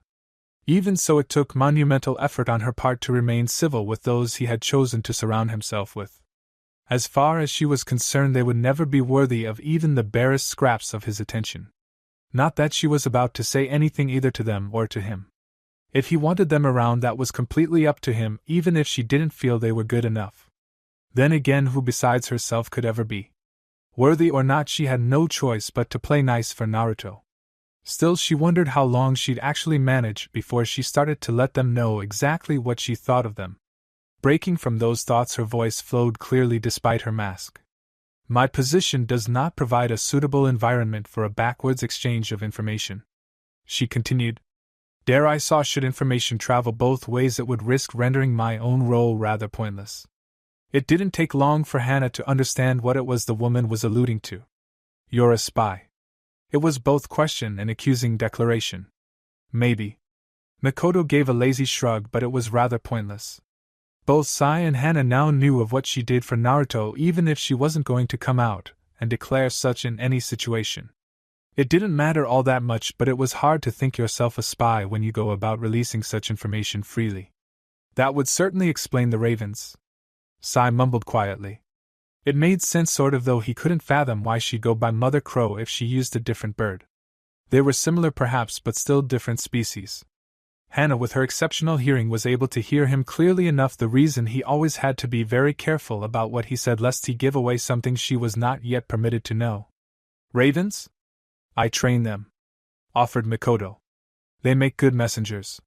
Even so, it took monumental effort on her part to remain civil with those he had chosen to surround himself with. As far as she was concerned, they would never be worthy of even the barest scraps of his attention. Not that she was about to say anything either to them or to him. If he wanted them around, that was completely up to him, even if she didn't feel they were good enough. Then again, who besides herself could ever be worthy or not? She had no choice but to play nice for Naruto. Still, she wondered how long she'd actually manage before she started to let them know exactly what she thought of them. Breaking from those thoughts, her voice flowed clearly despite her mask. My position does not provide a suitable environment for a backwards exchange of information, she continued. Dare I say, should information travel both ways, it would risk rendering my own role rather pointless. It didn't take long for Hana to understand what it was the woman was alluding to. You're a spy. It was both question and accusing declaration. Maybe. Makoto gave a lazy shrug, but it was rather pointless. Both Sai and Hana now knew of what she did for Naruto, even if she wasn't going to come out and declare such in any situation. It didn't matter all that much, but it was hard to think yourself a spy when you go about releasing such information freely. That would certainly explain the ravens, Sai mumbled quietly. It made sense sort of, though he couldn't fathom why she'd go by Mother Crow if she used a different bird. They were similar perhaps, but still different species. Hana, with her exceptional hearing, was able to hear him clearly enough. The reason he always had to be very careful about what he said, lest he give away something she was not yet permitted to know. Ravens? I train them, offered Makoto. They make good messengers.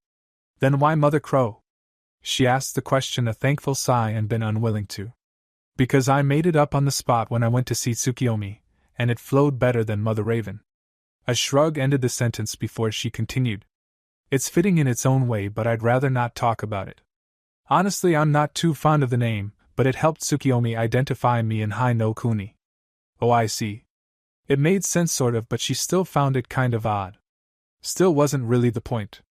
Then why Mother Crow? She asked the question, a thankful sigh, and been unwilling to. Because I made it up on the spot when I went to see Tsukiyomi, and it flowed better than Mother Raven. A shrug ended the sentence before she continued. It's fitting in its own way, but I'd rather not talk about it. Honestly, I'm not too fond of the name, but it helped Tsukiyomi identify me in Hai no Kuni. Oh, I see. It made sense sort of, but she still found it kind of odd. Still wasn't really the point.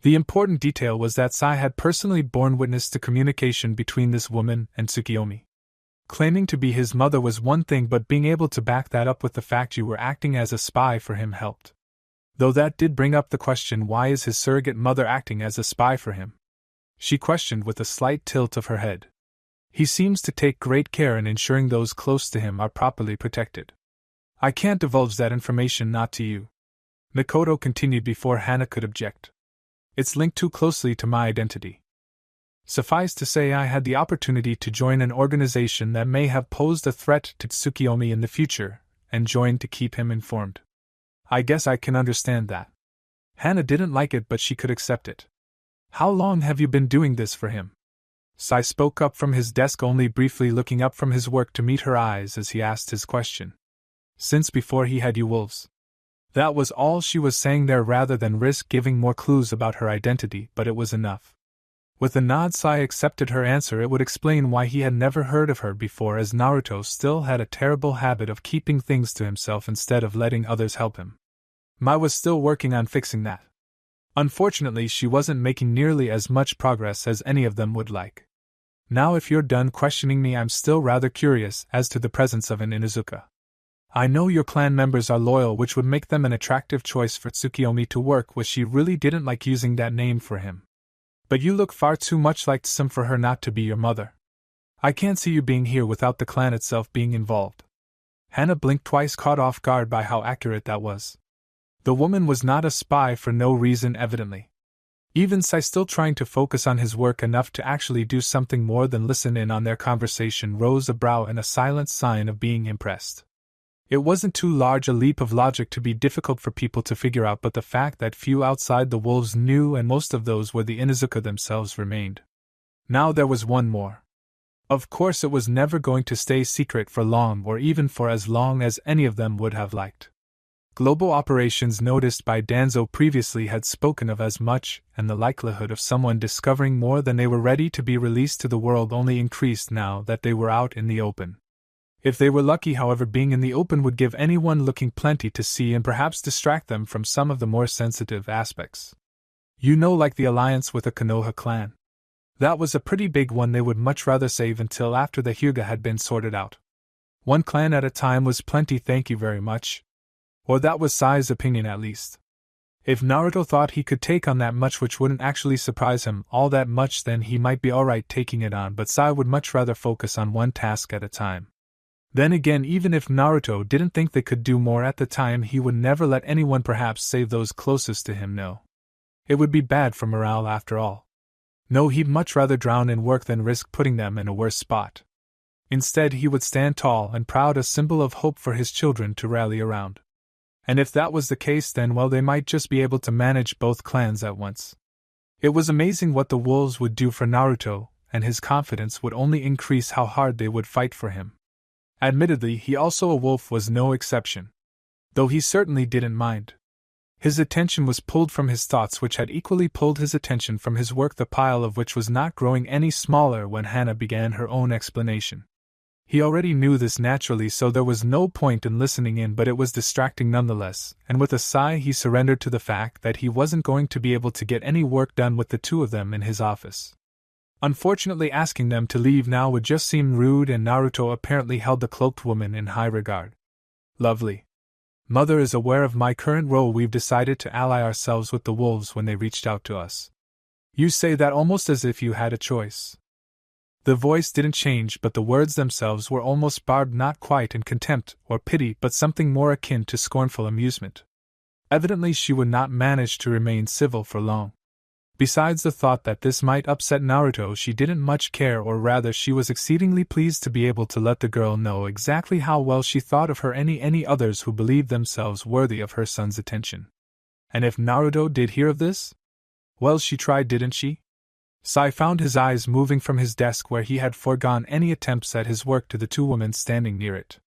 The important detail was that Sai had personally borne witness to communication between this woman and Tsukiyomi. Claiming to be his mother was one thing, but being able to back that up with the fact you were acting as a spy for him helped. Though that did bring up the question, why is his surrogate mother acting as a spy for him? She questioned with a slight tilt of her head. He seems to take great care in ensuring those close to him are properly protected. I can't divulge that information, not to you, Makoto continued before Hana could object. It's linked too closely to my identity. Suffice to say, I had the opportunity to join an organization that may have posed a threat to Tsukiyomi in the future, and joined to keep him informed. I guess I can understand that. Hana didn't like it, but she could accept it. How long have you been doing this for him? Sai spoke up from his desk, only briefly looking up from his work to meet her eyes as he asked his question. Since before he had you wolves. That was all she was saying there, rather than risk giving more clues about her identity, but it was enough. With a nod, Sai accepted her answer. It would explain why he had never heard of her before, as Naruto still had a terrible habit of keeping things to himself instead of letting others help him. Mai was still working on fixing that. Unfortunately, she wasn't making nearly as much progress as any of them would like. Now, if you're done questioning me, I'm still rather curious as to the presence of an Inuzuka. I know your clan members are loyal, which would make them an attractive choice for Tsukiyomi to work with. She really didn't like using that name for him. But you look far too much like Tsum for her not to be your mother. I can't see you being here without the clan itself being involved. Hana blinked twice, caught off guard by how accurate that was. The woman was not a spy for no reason, evidently. Even Sai, still trying to focus on his work enough to actually do something more than listen in on their conversation, rose a brow in a silent sign of being impressed. It wasn't too large a leap of logic to be difficult for people to figure out, but the fact that few outside the wolves knew, and most of those were the Inuzuka themselves, remained. Now there was one more. Of course, it was never going to stay secret for long, or even for as long as any of them would have liked. Global operations, noticed by Danzo previously, had spoken of as much, and the likelihood of someone discovering more than they were ready to be released to the world only increased now that they were out in the open. If they were lucky, however, being in the open would give anyone looking plenty to see and perhaps distract them from some of the more sensitive aspects. You know, like the alliance with the Konoha clan. That was a pretty big one. They would much rather save until after the Hyuga had been sorted out. One clan at a time was plenty, thank you very much. Or that was Sai's opinion at least. If Naruto thought he could take on that much which wouldn't actually surprise him all that much, then he might be alright taking it on, but Sai would much rather focus on one task at a time. Then again, even if Naruto didn't think they could do more at the time, he would never let anyone, perhaps save those closest to him, know. It would be bad for morale after all. No, he'd much rather drown in work than risk putting them in a worse spot. Instead, he would stand tall and proud, a symbol of hope for his children to rally around. And if that was the case, then well, they might just be able to manage both clans at once. It was amazing what the wolves would do for Naruto, and his confidence would only increase how hard they would fight for him. Admittedly, he also a wolf was no exception. Though he certainly didn't mind. His attention was pulled from his thoughts, which had equally pulled his attention from his work, the pile of which was not growing any smaller when Hana began her own explanation. He already knew this naturally, so there was no point in listening in, but it was distracting nonetheless, and with a sigh he surrendered to the fact that he wasn't going to be able to get any work done with the two of them in his office. Unfortunately, asking them to leave now would just seem rude, and Naruto apparently held the cloaked woman in high regard. Lovely. Mother is aware of my current role. We've decided to ally ourselves with the wolves when they reached out to us. You say that almost as if you had a choice. The voice didn't change, but the words themselves were almost barbed, not quite in contempt or pity, but something more akin to scornful amusement. Evidently she would not manage to remain civil for long. Besides the thought that this might upset Naruto, she didn't much care, or rather she was exceedingly pleased to be able to let the girl know exactly how well she thought of her any others who believed themselves worthy of her son's attention. And if Naruto did hear of this? Well, she tried, didn't she? Sai found his eyes moving from his desk, where he had foregone any attempts at his work, to the two women standing near it.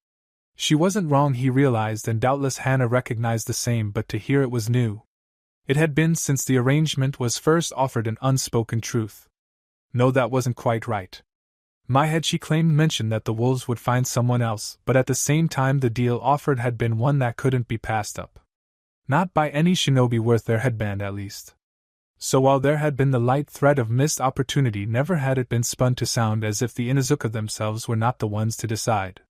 She wasn't wrong, he realized, and doubtless Hana recognized the same, but to hear it was new. It had been since the arrangement was first offered, an unspoken truth. No, that wasn't quite right. My head, she claimed, mentioned that the wolves would find someone else, but at the same time the deal offered had been one that couldn't be passed up. Not by any shinobi worth their headband, at least. So while there had been the light thread of missed opportunity, never had it been spun to sound as if the Inazuka themselves were not the ones to decide.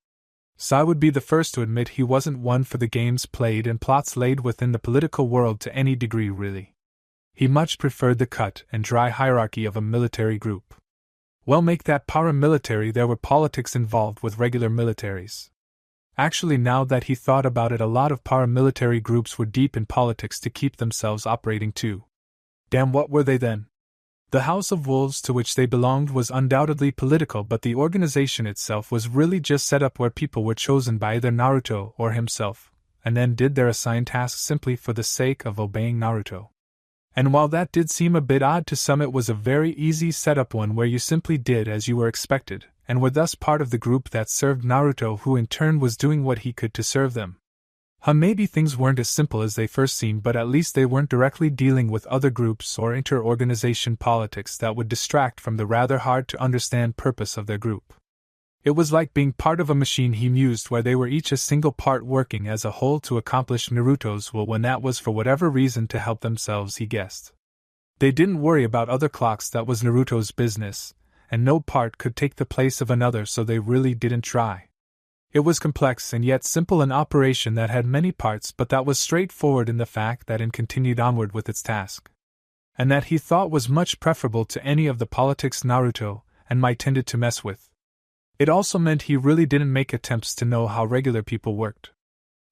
Sai would be the first to admit he wasn't one for the games played and plots laid within the political world to any degree, really. He much preferred the cut and dry hierarchy of a military group. Well, make that paramilitary, there were politics involved with regular militaries. Actually, now that he thought about it, a lot of paramilitary groups were deep in politics to keep themselves operating too. Damn, what were they then? The House of Wolves to which they belonged was undoubtedly political, but the organization itself was really just set up where people were chosen by either Naruto or himself, and then did their assigned tasks simply for the sake of obeying Naruto. And while that did seem a bit odd to some, it was a very easy setup, one where you simply did as you were expected, and were thus part of the group that served Naruto, who in turn was doing what he could to serve them. Maybe things weren't as simple as they first seemed, but at least they weren't directly dealing with other groups or inter-organization politics that would distract from the rather hard-to-understand purpose of their group. It was like being part of a machine, he mused, where they were each a single part working as a whole to accomplish Naruto's will, when that was for whatever reason to help themselves, he guessed. They didn't worry about other clocks, that was Naruto's business, and no part could take the place of another, so they really didn't try. It was complex and yet simple, an operation that had many parts, but that was straightforward in the fact that it continued onward with its task. And that he thought was much preferable to any of the politics Naruto and Mai tended to mess with. It also meant he really didn't make attempts to know how regular people worked.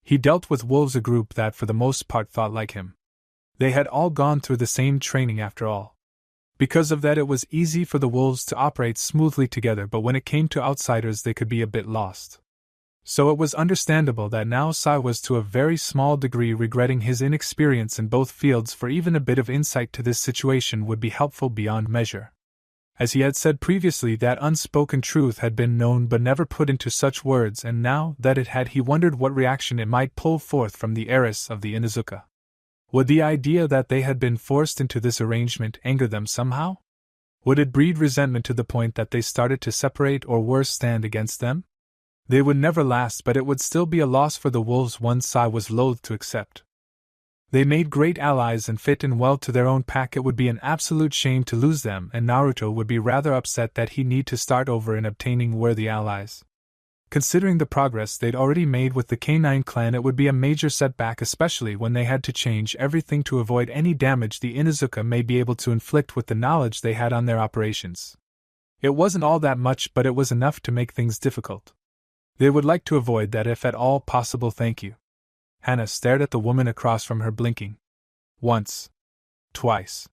He dealt with wolves, a group that for the most part thought like him. They had all gone through the same training after all. Because of that, it was easy for the wolves to operate smoothly together, but when it came to outsiders they could be a bit lost. So it was understandable that now Sai was to a very small degree regretting his inexperience in both fields, for even a bit of insight to this situation would be helpful beyond measure. As he had said previously, that unspoken truth had been known but never put into such words, and now that it had, he wondered what reaction it might pull forth from the heiress of the Inazuka. Would the idea that they had been forced into this arrangement anger them somehow? Would it breed resentment to the point that they started to separate, or worse, stand against them? They would never last, but it would still be a loss for the wolves, one Sai was loath to accept. They made great allies and fit in well to their own pack. It would be an absolute shame to lose them, and Naruto would be rather upset that he need to start over in obtaining worthy allies. Considering the progress they'd already made with the K9 clan, it would be a major setback, especially when they had to change everything to avoid any damage the Inuzuka may be able to inflict with the knowledge they had on their operations. It wasn't all that much, but it was enough to make things difficult. They would like to avoid that if at all possible. Thank you. Hana stared at the woman across from her, blinking. Once. Twice.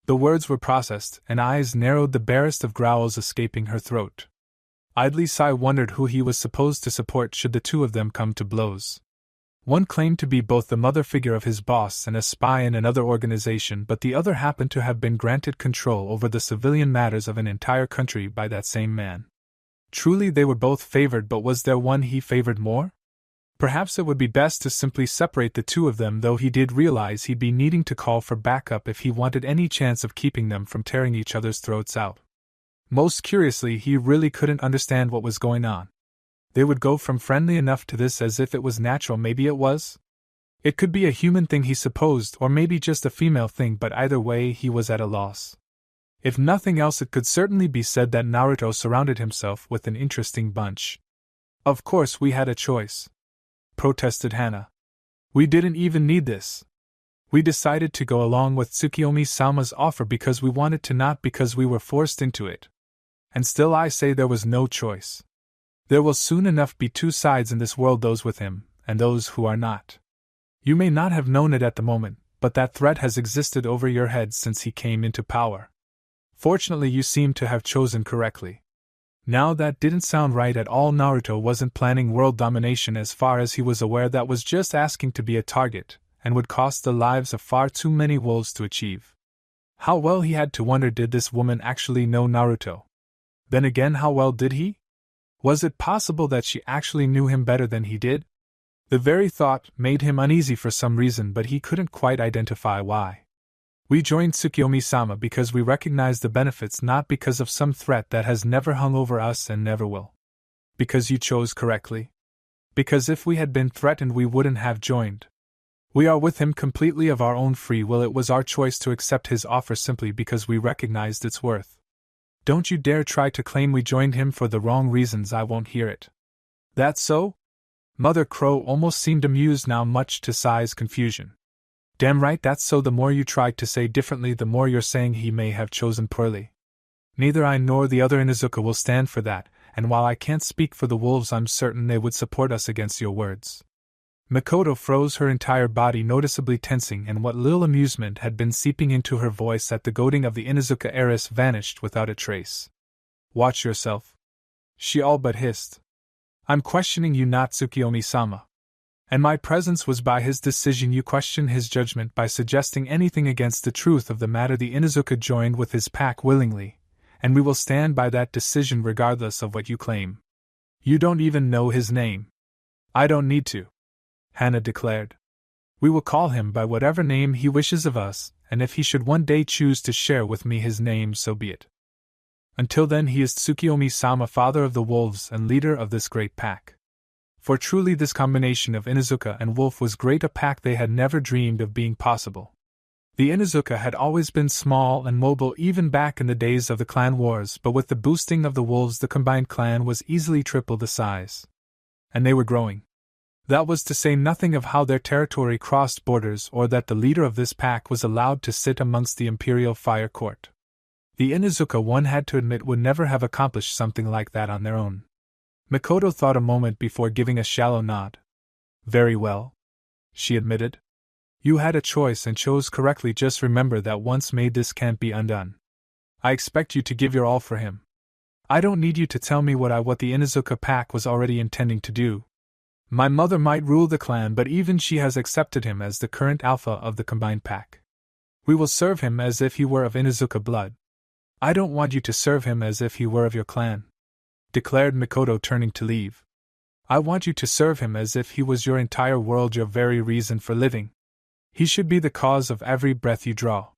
The words were processed, and eyes narrowed, the barest of growls escaping her throat. Idly Sai wondered who he was supposed to support should the two of them come to blows. One claimed to be both the mother figure of his boss and a spy in another organization, but the other happened to have been granted control over the civilian matters of an entire country by that same man. Truly they were both favored, but was there one he favored more? Perhaps it would be best to simply separate the two of them, though he did realize he'd be needing to call for backup if he wanted any chance of keeping them from tearing each other's throats out. Most curiously, he really couldn't understand what was going on. They would go from friendly enough to this as if it was natural. Maybe it was? It could be a human thing, he supposed, or maybe just a female thing, but either way he was at a loss. If nothing else, it could certainly be said that Naruto surrounded himself with an interesting bunch. Of course we had a choice, protested Hana. We didn't even need this. We decided to go along with Tsukiyomi-sama's offer because we wanted to, not because we were forced into it. And still I say there was no choice. There will soon enough be two sides in this world, those with him, and those who are not. You may not have known it at the moment, but that threat has existed over your head since he came into power. Fortunately, you seem to have chosen correctly. Now that didn't sound right at all. Naruto wasn't planning world domination. As far as he was aware, that was just asking to be a target, and would cost the lives of far too many wolves to achieve. How well, he had to wonder, did this woman actually know Naruto? Then again, how well did he? Was it possible that she actually knew him better than he did? The very thought made him uneasy for some reason, but he couldn't quite identify why. We joined Tsukiyomi-sama because we recognize the benefits, not because of some threat that has never hung over us and never will. Because you chose correctly? Because if we had been threatened, we wouldn't have joined. We are with him completely of our own free will. It was our choice to accept his offer simply because we recognized its worth. Don't you dare try to claim we joined him for the wrong reasons. I won't hear it. That's so? Mother Crow almost seemed amused now, much to Sai's confusion. Damn right, that's so. The more you try to say differently, the more you're saying he may have chosen poorly. Neither I nor the other Inuzuka will stand for that, and while I can't speak for the wolves, I'm certain they would support us against your words. Mikoto froze, her entire body noticeably tensing, and what little amusement had been seeping into her voice at the goading of the Inuzuka heiress vanished without a trace. Watch yourself, she all but hissed. I'm questioning you, not Tsukiyomi-sama. And my presence was by his decision. You question his judgment by suggesting anything against the truth of the matter. The Inuzuka joined with his pack willingly, and we will stand by that decision regardless of what you claim. You don't even know his name. I don't need to, Hana declared. We will call him by whatever name he wishes of us, and if he should one day choose to share with me his name, so be it. Until then, he is Tsukiyomi-sama, father of the wolves and leader of this great pack. For truly this combination of Inuzuka and wolf was great, a pack they had never dreamed of being possible. The Inuzuka had always been small and mobile even back in the days of the clan wars, but with the boosting of the wolves the combined clan was easily triple the size. And they were growing. That was to say nothing of how their territory crossed borders, or that the leader of this pack was allowed to sit amongst the Imperial Fire Court. The Inuzuka, one had to admit, would never have accomplished something like that on their own. Mikoto thought a moment before giving a shallow nod. Very well, she admitted. You had a choice and chose correctly. Just remember that once made, this can't be undone. I expect you to give your all for him. I don't need you to tell me what the Inuzuka pack was already intending to do. My mother might rule the clan, but even she has accepted him as the current alpha of the combined pack. We will serve him as if he were of Inuzuka blood. I don't want you to serve him as if he were of your clan, declared Mikoto, turning to leave. I want you to serve him as if he was your entire world, your very reason for living. He should be the cause of every breath you draw.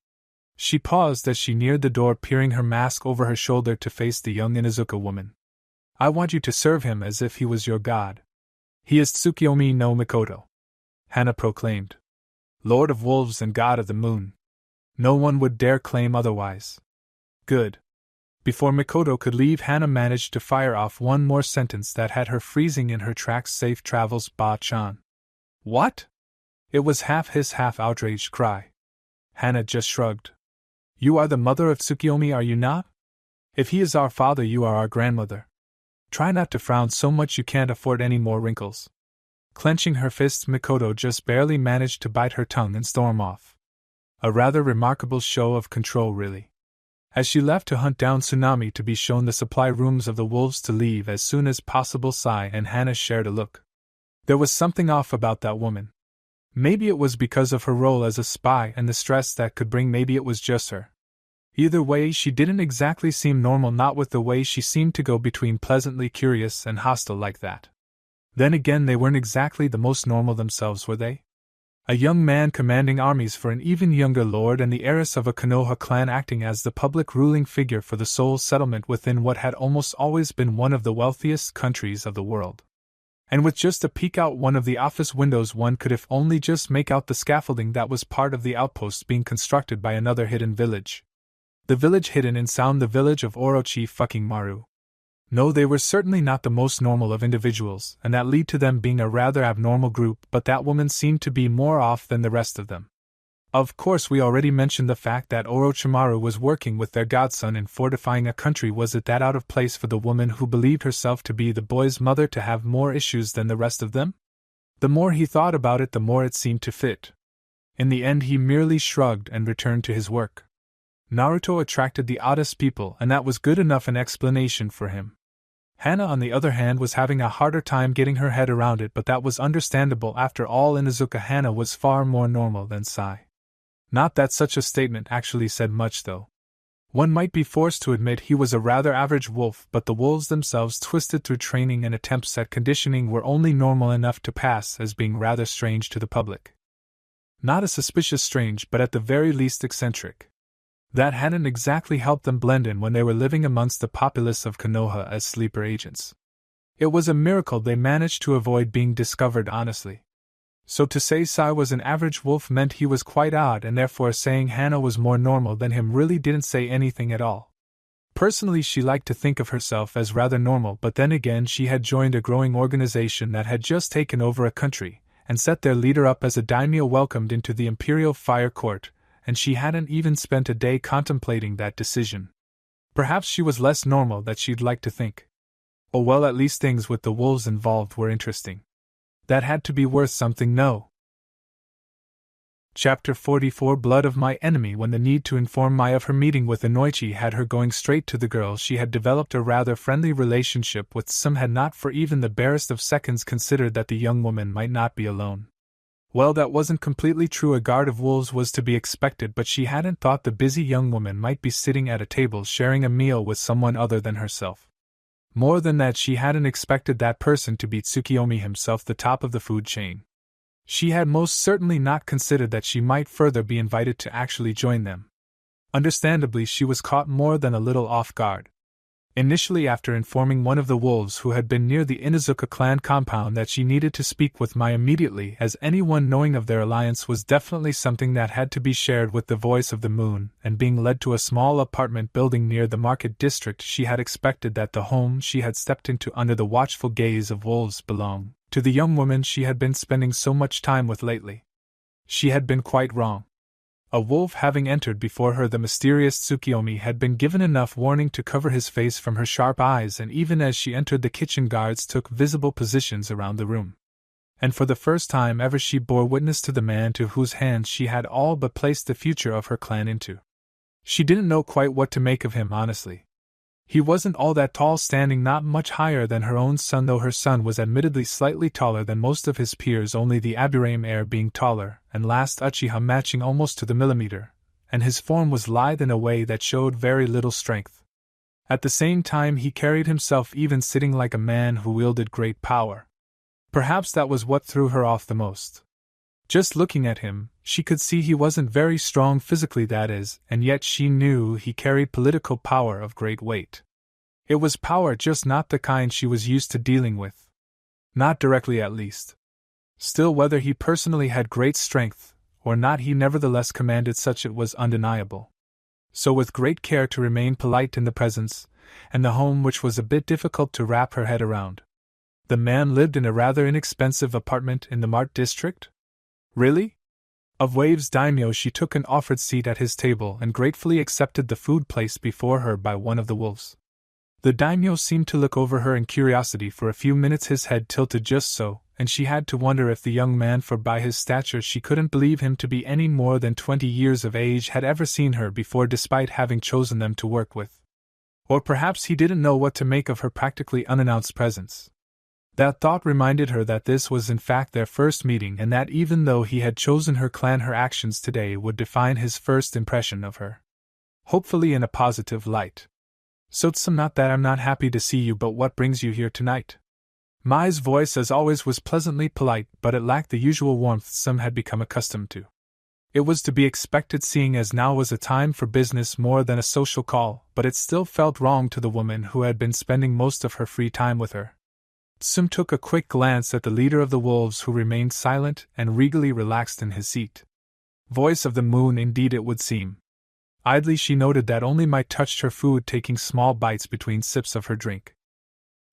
She paused as she neared the door, peering her mask over her shoulder to face the young Inuzuka woman. I want you to serve him as if he was your god. He is Tsukiyomi no Mikoto, Hana proclaimed. Lord of wolves and god of the moon. No one would dare claim otherwise. Good. Before Mikoto could leave, Hana managed to fire off one more sentence that had her freezing in her tracks. Safe travels, Ba-chan. What? It was half hiss, half outraged cry. Hana just shrugged. You are the mother of Tsukiyomi, are you not? If he is our father, you are our grandmother. Try not to frown so much you can't afford any more wrinkles. Clenching her fists, Mikoto just barely managed to bite her tongue and storm off. A rather remarkable show of control, really. As she left to hunt down Tsunami to be shown the supply rooms of the wolves to leave as soon as possible, Sai and Hana shared a look. There was something off about that woman. Maybe it was because of her role as a spy and the stress that could bring, maybe it was just her. Either way, she didn't exactly seem normal, not with the way she seemed to go between pleasantly curious and hostile like that. Then again, they weren't exactly the most normal themselves, were they? A young man commanding armies for an even younger lord and the heiress of a Konoha clan acting as the public ruling figure for the sole settlement within what had almost always been one of the wealthiest countries of the world. And with just a peek out one of the office windows, one could if only just make out the scaffolding that was part of the outpost being constructed by another hidden village. The village hidden in sound, the village of Orochi fucking Maru. No, they were certainly not the most normal of individuals, and that led to them being a rather abnormal group, but that woman seemed to be more off than the rest of them. Of course, we already mentioned the fact that Orochimaru was working with their godson in fortifying a country. Was it that out of place for the woman who believed herself to be the boy's mother to have more issues than the rest of them? The more he thought about it, the more it seemed to fit. In the end, he merely shrugged and returned to his work. Naruto attracted the oddest people, and that was good enough an explanation for him. Hana, on the other hand, was having a harder time getting her head around it, but that was understandable. After all, in Inuzuka, Hana was far more normal than Sai. Not that such a statement actually said much, though. One might be forced to admit he was a rather average wolf, but the wolves themselves, twisted through training and attempts at conditioning, were only normal enough to pass as being rather strange to the public. Not a suspicious strange, but at the very least eccentric. That hadn't exactly helped them blend in when they were living amongst the populace of Konoha as sleeper agents. It was a miracle they managed to avoid being discovered, honestly. So to say Sai was an average wolf meant he was quite odd, and therefore saying Hana was more normal than him really didn't say anything at all. Personally, she liked to think of herself as rather normal, but then again, she had joined a growing organization that had just taken over a country, and set their leader up as a daimyo welcomed into the Imperial Fire Court, and she hadn't even spent a day contemplating that decision. Perhaps she was less normal than she'd like to think. Oh well, at least things with the wolves involved were interesting. That had to be worth something, no? Chapter 44, Blood of My Enemy. When the need to inform Mai of her meeting with Inoichi had her going straight to the girl she had developed a rather friendly relationship with, some had not for even the barest of seconds considered that the young woman might not be alone. Well, that wasn't completely true. A guard of wolves was to be expected, but she hadn't thought the busy young woman might be sitting at a table sharing a meal with someone other than herself. More than that, she hadn't expected that person to be Tsukiyomi himself, the top of the food chain. She had most certainly not considered that she might further be invited to actually join them. Understandably, she was caught more than a little off guard. Initially, after informing one of the wolves who had been near the Inuzuka clan compound that she needed to speak with Mai immediately, as anyone knowing of their alliance was definitely something that had to be shared with the voice of the moon, and being led to a small apartment building near the market district, she had expected that the home she had stepped into under the watchful gaze of wolves belonged to the young woman she had been spending so much time with lately. She had been quite wrong. A wolf having entered before her, the mysterious Tsukiyomi had been given enough warning to cover his face from her sharp eyes, and even as she entered, the kitchen guards took visible positions around the room. And for the first time ever, she bore witness to the man to whose hands she had all but placed the future of her clan into. She didn't know quite what to make of him, honestly. He wasn't all that tall, standing not much higher than her own son, though her son was admittedly slightly taller than most of his peers, only the Aburame heir being taller, and last Uchiha matching almost to the millimeter, and his form was lithe in a way that showed very little strength. At the same time, he carried himself even sitting like a man who wielded great power. Perhaps that was what threw her off the most. Just looking at him, she could see he wasn't very strong physically, that is, and yet she knew he carried political power of great weight. It was power, just not the kind she was used to dealing with. Not directly, at least. Still, whether he personally had great strength or not, he nevertheless commanded such, it was undeniable. So with great care to remain polite in the presence, and the home which was a bit difficult to wrap her head around. The man lived in a rather inexpensive apartment in the Mart district? Really? Of Wave's daimyo, she took an offered seat at his table and gratefully accepted the food placed before her by one of the wolves. The daimyo seemed to look over her in curiosity for a few minutes, his head tilted just so, and she had to wonder if the young man, for by his stature she couldn't believe him to be any more than 20 years of age, had ever seen her before despite having chosen them to work with. Or perhaps he didn't know what to make of her practically unannounced presence. That thought reminded her that this was in fact their first meeting, and that even though he had chosen her clan, her actions today would define his first impression of her. Hopefully in a positive light. So it's not that I'm not happy to see you, but what brings you here tonight? Mai's voice as always was pleasantly polite, but it lacked the usual warmth some had become accustomed to. It was to be expected, seeing as now was a time for business more than a social call, but it still felt wrong to the woman who had been spending most of her free time with her. Tsum took a quick glance at the leader of the wolves, who remained silent and regally relaxed in his seat. Voice of the moon indeed, it would seem. Idly she noted that only Mai touched her food, taking small bites between sips of her drink.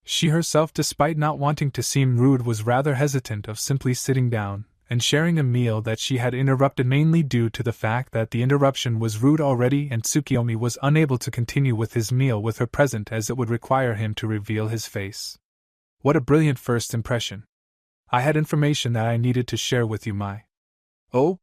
She herself, despite not wanting to seem rude, was rather hesitant of simply sitting down and sharing a meal that she had interrupted, mainly due to the fact that the interruption was rude already, and Tsukiyomi was unable to continue with his meal with her present, as it would require him to reveal his face. What a brilliant first impression. I had information that I needed to share with you, Mai. Oh?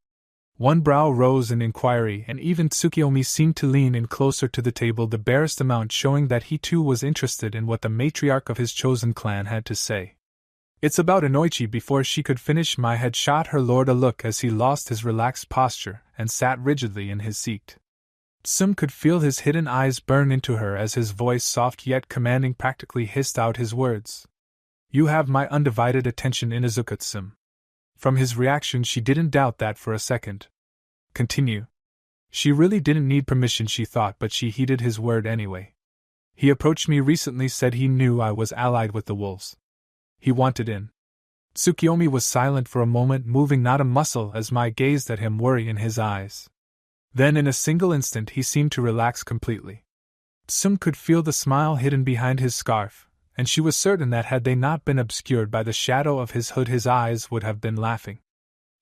One brow rose in inquiry, and even Tsukiyomi seemed to lean in closer to the table, the barest amount showing that he too was interested in what the matriarch of his chosen clan had to say. It's about Inoichi. Before she could finish, Mai had shot her lord a look as he lost his relaxed posture and sat rigidly in his seat. Tsum could feel his hidden eyes burn into her as his voice, soft yet commanding, practically hissed out his words. You have my undivided attention, Inuzuka Tsum. From his reaction she didn't doubt that for a second. Continue. She really didn't need permission, she thought, but she heeded his word anyway. He approached me recently, said he knew I was allied with the wolves. He wanted in. Tsukiyomi was silent for a moment, moving not a muscle as Mai gazed at him, worry in his eyes. Then in a single instant he seemed to relax completely. Tsum could feel the smile hidden behind his scarf, and she was certain that had they not been obscured by the shadow of his hood his eyes would have been laughing.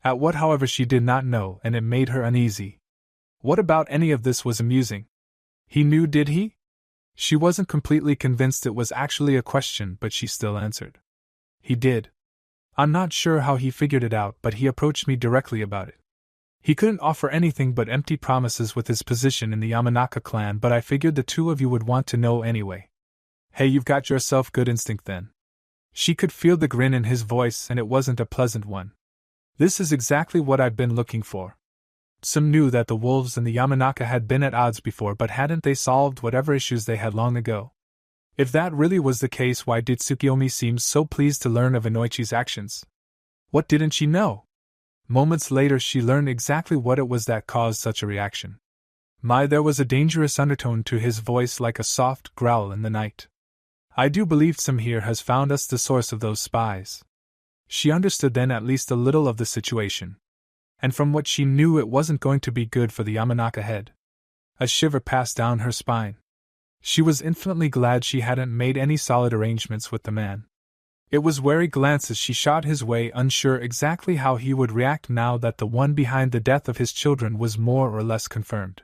At what, however, she did not know, and it made her uneasy. What about any of this was amusing? He knew, did he? She wasn't completely convinced it was actually a question, but she still answered. He did. I'm not sure how he figured it out, but he approached me directly about it. He couldn't offer anything but empty promises with his position in the Yamanaka clan, but I figured the two of you would want to know anyway. Hey, you've got yourself good instinct then. She could feel the grin in his voice, and it wasn't a pleasant one. This is exactly what I've been looking for. Tsum knew that the wolves and the Yamanaka had been at odds before, but hadn't they solved whatever issues they had long ago? If that really was the case, why did Tsukiyomi seem so pleased to learn of Inoichi's actions? What didn't she know? Moments later she learned exactly what it was that caused such a reaction. Mai, there was a dangerous undertone to his voice, like a soft growl in the night. I do believe Tsum here has found us the source of those spies. She understood then at least a little of the situation. And from what she knew, it wasn't going to be good for the Yamanaka head. A shiver passed down her spine. She was infinitely glad she hadn't made any solid arrangements with the man. It was wary glances she shot his way, unsure exactly how he would react now that the one behind the death of his children was more or less confirmed.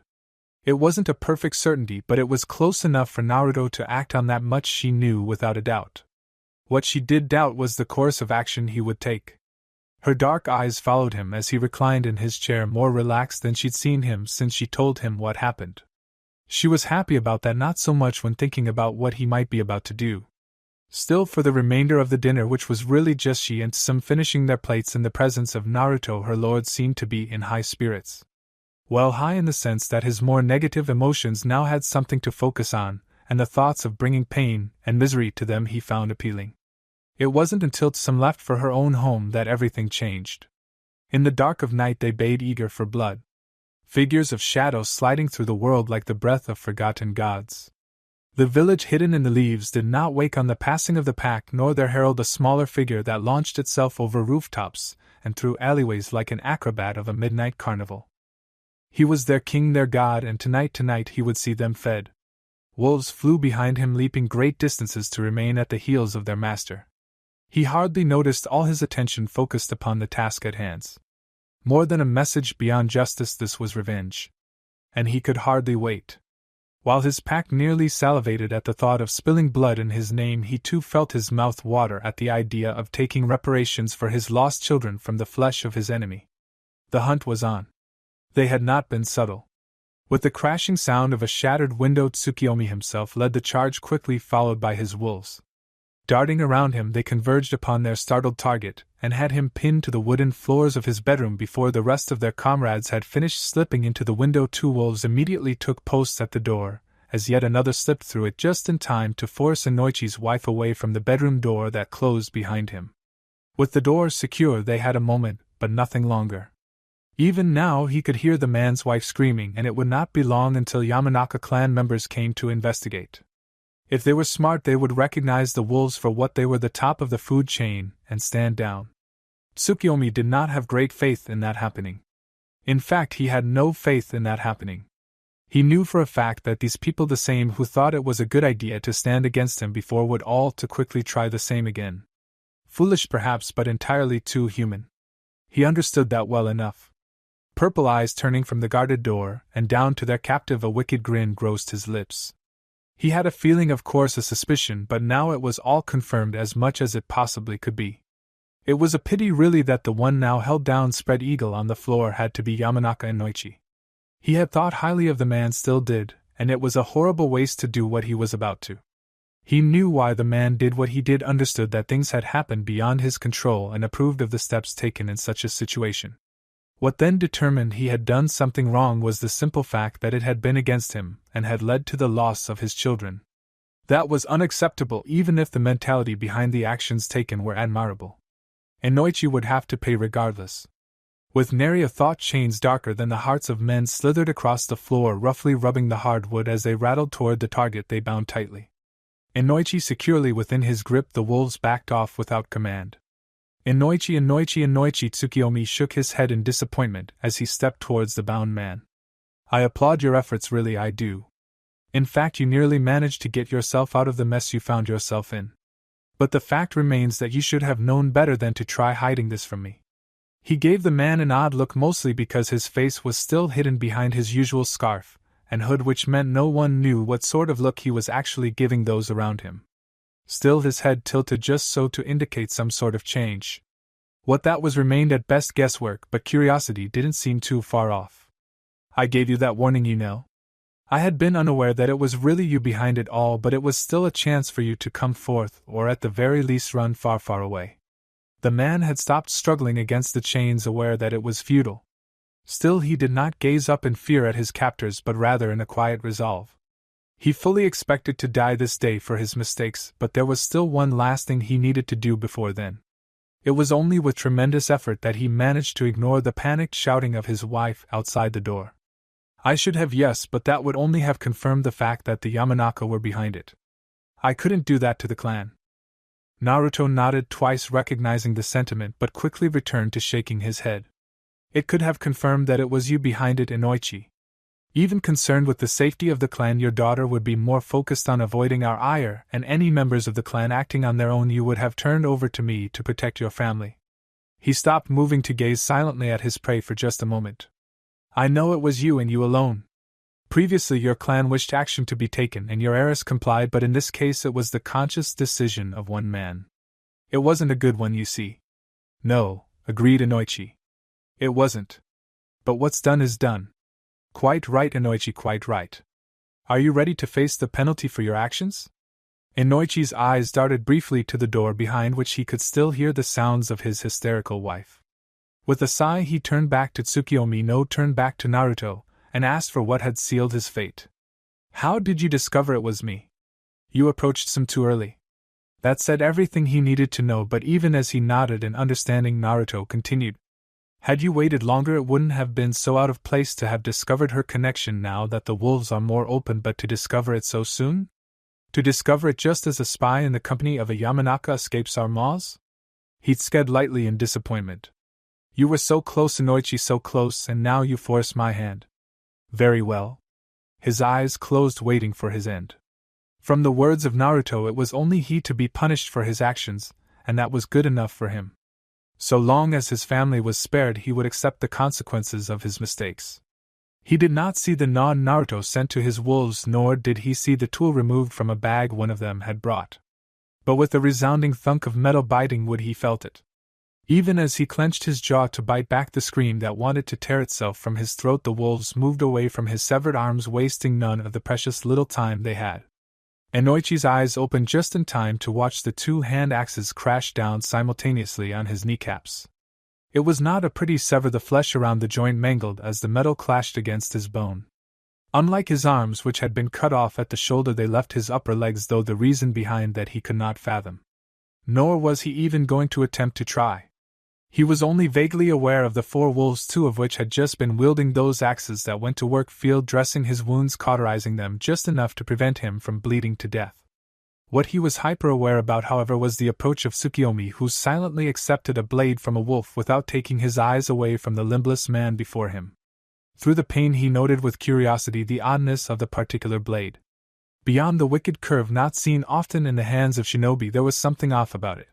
It wasn't a perfect certainty, but it was close enough for Naruto to act on, that much she knew without a doubt. What she did doubt was the course of action he would take. Her dark eyes followed him as he reclined in his chair, more relaxed than she'd seen him since she told him what happened. She was happy about that, not so much when thinking about what he might be about to do. Still, for the remainder of the dinner, which was really just she and Tsum finishing their plates in the presence of Naruto, her lord seemed to be in high spirits. Well, high in the sense that his more negative emotions now had something to focus on, and the thoughts of bringing pain and misery to them he found appealing. It wasn't until Tsum left for her own home that everything changed. In the dark of night they bayed, eager for blood. Figures of shadows sliding through the world like the breath of forgotten gods. The village hidden in the leaves did not wake on the passing of the pack, nor their herald, a smaller figure that launched itself over rooftops and through alleyways like an acrobat of a midnight carnival. He was their king, their god, and tonight he would see them fed. Wolves flew behind him, leaping great distances to remain at the heels of their master. He hardly noticed, all his attention focused upon the task at hand. More than a message beyond justice, this was revenge. And he could hardly wait. While his pack nearly salivated at the thought of spilling blood in his name, he too felt his mouth water at the idea of taking reparations for his lost children from the flesh of his enemy. The hunt was on. They had not been subtle. With the crashing sound of a shattered window, Tsukiyomi himself led the charge, quickly followed by his wolves. Darting around him, they converged upon their startled target, and had him pinned to the wooden floors of his bedroom before the rest of their comrades had finished slipping into the window. 2 wolves immediately took post at the door, as yet another slipped through it just in time to force Inoichi's wife away from the bedroom door that closed behind him. With the door secure, they had a moment, but nothing longer. Even now he could hear the man's wife screaming, and it would not be long until Yamanaka clan members came to investigate. If they were smart, they would recognize the wolves for what they were, the top of the food chain, and stand down. Tsukiyomi did not have great faith in that happening. In fact, he had no faith in that happening. He knew for a fact that these people, the same who thought it was a good idea to stand against him before, would all too quickly try the same again. Foolish perhaps, but entirely too human. He understood that well enough. Purple eyes turning from the guarded door and down to their captive, a wicked grin grossed his lips. He had a feeling, of course a suspicion, but now it was all confirmed as much as it possibly could be. It was a pity really that the one now held down spread eagle on the floor had to be Yamanaka Inoichi. He had thought highly of the man, still did, and it was a horrible waste to do what he was about to. He knew why the man did what he did, understood that things had happened beyond his control, and approved of the steps taken in such a situation. What then determined he had done something wrong was the simple fact that it had been against him, and had led to the loss of his children. That was unacceptable, even if the mentality behind the actions taken were admirable. Inoichi would have to pay regardless. With nary a thought, chains darker than the hearts of men slithered across the floor, roughly rubbing the hardwood as they rattled toward the target they bound tightly. Inoichi securely within his grip, the wolves backed off without command. Inoichi, Inoichi, Inoichi! Tsukiyomi shook his head in disappointment as he stepped towards the bound man. I applaud your efforts, really I do. In fact, you nearly managed to get yourself out of the mess you found yourself in. But the fact remains that you should have known better than to try hiding this from me. He gave the man an odd look, mostly because his face was still hidden behind his usual scarf and hood, which meant no one knew what sort of look he was actually giving those around him. Still, his head tilted just so to indicate some sort of change. What that was remained at best guesswork, but curiosity didn't seem too far off. I gave you that warning, you know. I had been unaware that it was really you behind it all, but it was still a chance for you to come forth, or at the very least run far, far away. The man had stopped struggling against the chains, aware that it was futile. Still, he did not gaze up in fear at his captors, but rather in a quiet resolve. He fully expected to die this day for his mistakes, but there was still one last thing he needed to do before then. It was only with tremendous effort that he managed to ignore the panicked shouting of his wife outside the door. I should have, yes, but that would only have confirmed the fact that the Yamanaka were behind it. I couldn't do that to the clan. Naruto nodded twice, recognizing the sentiment, but quickly returned to shaking his head. It could have confirmed that it was you behind it, Inoichi. Even concerned with the safety of the clan, your daughter would be more focused on avoiding our ire, and any members of the clan acting on their own you would have turned over to me to protect your family. He stopped moving to gaze silently at his prey for just a moment. I know it was you and you alone. Previously your clan wished action to be taken and your heiress complied, but in this case it was the conscious decision of one man. It wasn't a good one, you see. No, agreed Inoichi. It wasn't. But what's done is done. Quite right, Inoichi, quite right. Are you ready to face the penalty for your actions? Inoichi's eyes darted briefly to the door behind which he could still hear the sounds of his hysterical wife. With a sigh he turned back to Tsukiyomi, turned back to Naruto, and asked for what had sealed his fate. How did you discover it was me? You approached some too early. That said everything he needed to know, but even as he nodded in understanding, Naruto continued. Had you waited longer it wouldn't have been so out of place to have discovered her connection now that the wolves are more open, but to discover it so soon? To discover it just as a spy in the company of a Yamanaka escapes our maws? He sked lightly in disappointment. You were so close, Inoichi, so close, and now you force my hand. Very well. His eyes closed, waiting for his end. From the words of Naruto, it was only he to be punished for his actions, and that was good enough for him. So long as his family was spared, he would accept the consequences of his mistakes. He did not see the non Naruto sent to his wolves, nor did he see the tool removed from a bag one of them had brought. But with the resounding thunk of metal biting wood, he felt it. Even as he clenched his jaw to bite back the scream that wanted to tear itself from his throat, the wolves moved away from his severed arms, wasting none of the precious little time they had. Inoichi's eyes opened just in time to watch the two hand axes crash down simultaneously on his kneecaps. It was not a pretty sever, the flesh around the joint mangled as the metal clashed against his bone. Unlike his arms, which had been cut off at the shoulder, they left his upper legs, though the reason behind that he could not fathom. Nor was he even going to attempt to try. He was only vaguely aware of the four wolves, two of which had just been wielding those axes that went to work field dressing his wounds, cauterizing them just enough to prevent him from bleeding to death. What he was hyper-aware about, however, was the approach of Tsukiyomi, who silently accepted a blade from a wolf without taking his eyes away from the limbless man before him. Through the pain, he noted with curiosity the oddness of the particular blade. Beyond the wicked curve not seen often in the hands of shinobi, there was something off about it.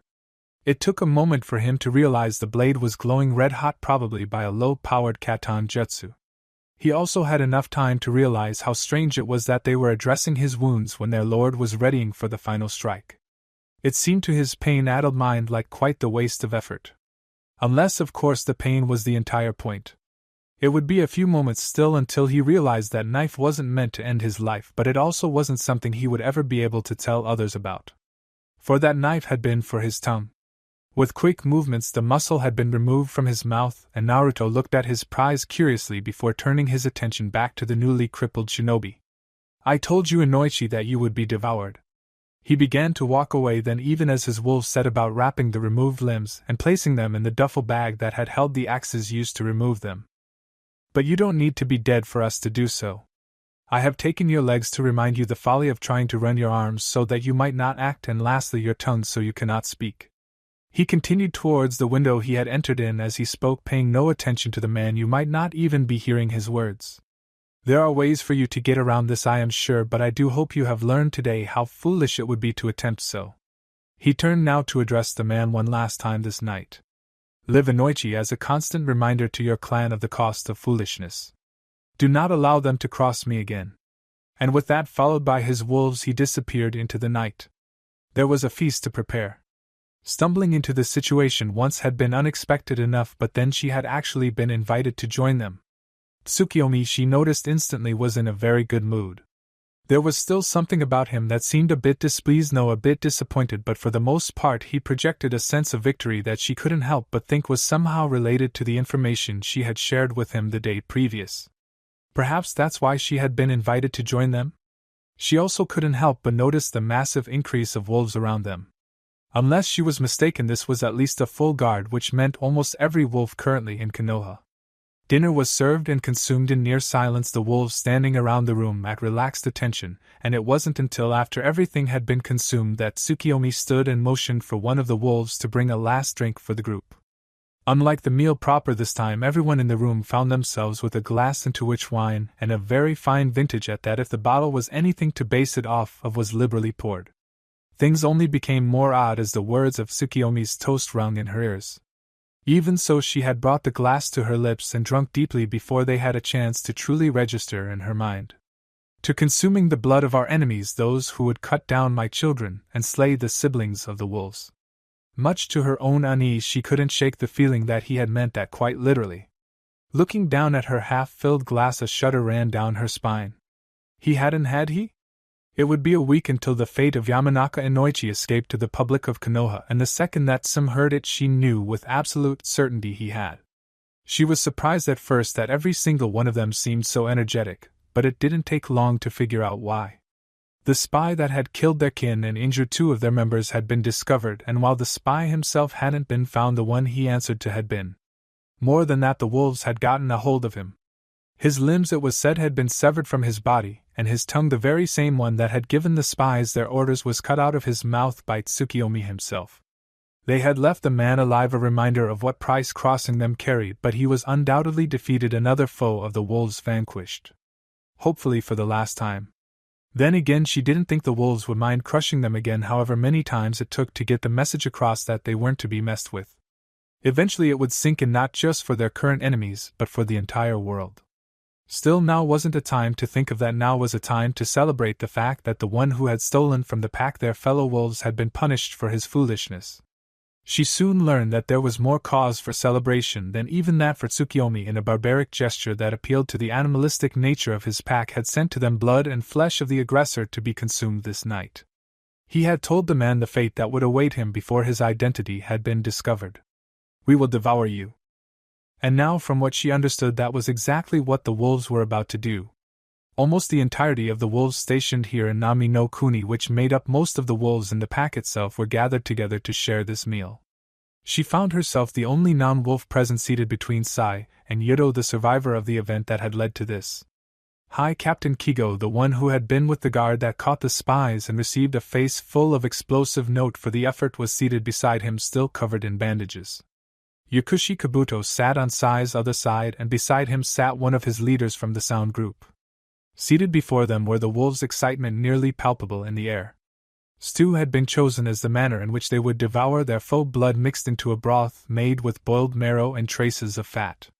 It took a moment for him to realize the blade was glowing red-hot, probably by a low-powered katan jutsu. He also had enough time to realize how strange it was that they were addressing his wounds when their lord was readying for the final strike. It seemed to his pain-addled mind like quite the waste of effort. Unless, of course, the pain was the entire point. It would be a few moments still until he realized that knife wasn't meant to end his life, but it also wasn't something he would ever be able to tell others about. For that knife had been for his tongue. With quick movements, the muscle had been removed from his mouth, and Naruto looked at his prize curiously before turning his attention back to the newly crippled shinobi. "I told you, Inoichi, that you would be devoured." He began to walk away then, even as his wolves set about wrapping the removed limbs and placing them in the duffel bag that had held the axes used to remove them. "But you don't need to be dead for us to do so. I have taken your legs to remind you the folly of trying to run your arms so that you might not act, and lastly your tongue so you cannot speak." He continued towards the window he had entered in as he spoke, paying no attention to the man. "You might not even be hearing his words. There are ways for you to get around this, I am sure, but I do hope you have learned today how foolish it would be to attempt so." He turned now to address the man one last time this night. "Live, Inoichi, as a constant reminder to your clan of the cost of foolishness. Do not allow them to cross me again." And with that, followed by his wolves, he disappeared into the night. There was a feast to prepare. Stumbling into the situation once had been unexpected enough, but then she had actually been invited to join them. Tsukiyomi, she noticed instantly, was in a very good mood. There was still something about him that seemed a bit displeased, no, a bit disappointed, but for the most part he projected a sense of victory that she couldn't help but think was somehow related to the information she had shared with him the day previous. Perhaps that's why she had been invited to join them? She also couldn't help but notice the massive increase of wolves around them. Unless she was mistaken, this was at least a full guard, which meant almost every wolf currently in Konoha. Dinner was served and consumed in near silence, the wolves standing around the room at relaxed attention, and it wasn't until after everything had been consumed that Tsukiyomi stood and motioned for one of the wolves to bring a last drink for the group. Unlike the meal proper, this time everyone in the room found themselves with a glass into which wine, and a very fine vintage at that, if the bottle was anything to base it off of, was liberally poured. Things only became more odd as the words of Tsukiyomi's toast rung in her ears. Even so, she had brought the glass to her lips and drunk deeply before they had a chance to truly register in her mind. "To consuming the blood of our enemies, those who would cut down my children and slay the siblings of the wolves." Much to her own unease, she couldn't shake the feeling that he had meant that quite literally. Looking down at her half-filled glass, a shudder ran down her spine. He hadn't, had he? It would be a week until the fate of Yamanaka Inoichi escaped to the public of Konoha, and the second that some heard it, she knew with absolute certainty he had. She was surprised at first that every single one of them seemed so energetic, but it didn't take long to figure out why. The spy that had killed their kin and injured two of their members had been discovered, and while the spy himself hadn't been found, the one he answered to had been. More than that, the wolves had gotten a hold of him. His limbs, it was said, had been severed from his body, and his tongue, the very same one that had given the spies their orders, was cut out of his mouth by Tsukiyomi himself. They had left the man alive, a reminder of what price crossing them carried, but he was undoubtedly defeated, another foe of the wolves vanquished. hopefully for the last time. Then again, she didn't think the wolves would mind crushing them again, however many times it took to get the message across that they weren't to be messed with. Eventually it would sink in, not just for their current enemies, but for the entire world. Still, now wasn't a time to think of that. Now was a time to celebrate the fact that the one who had stolen from the pack their fellow wolves had been punished for his foolishness. She soon learned that there was more cause for celebration than even that, for Tsukiyomi, in a barbaric gesture that appealed to the animalistic nature of his pack, had sent to them blood and flesh of the aggressor to be consumed this night. He had told the man the fate that would await him before his identity had been discovered. "We will devour you." And now, from what she understood, that was exactly what the wolves were about to do. Almost the entirety of the wolves stationed here in Nami no Kuni, which made up most of the wolves in the pack itself, were gathered together to share this meal. She found herself the only non-wolf present, seated between Sai and Yodo, the survivor of the event that had led to this. High Captain Kigo, the one who had been with the guard that caught the spies and received a face full of explosive note for the effort, was seated beside him, still covered in bandages. Yakushi Kabuto sat on Sai's other side, and beside him sat one of his leaders from the sound group. Seated before them were the wolves', excitement nearly palpable in the air. Stew had been chosen as the manner in which they would devour their foe, blood mixed into a broth made with boiled marrow and traces of fat.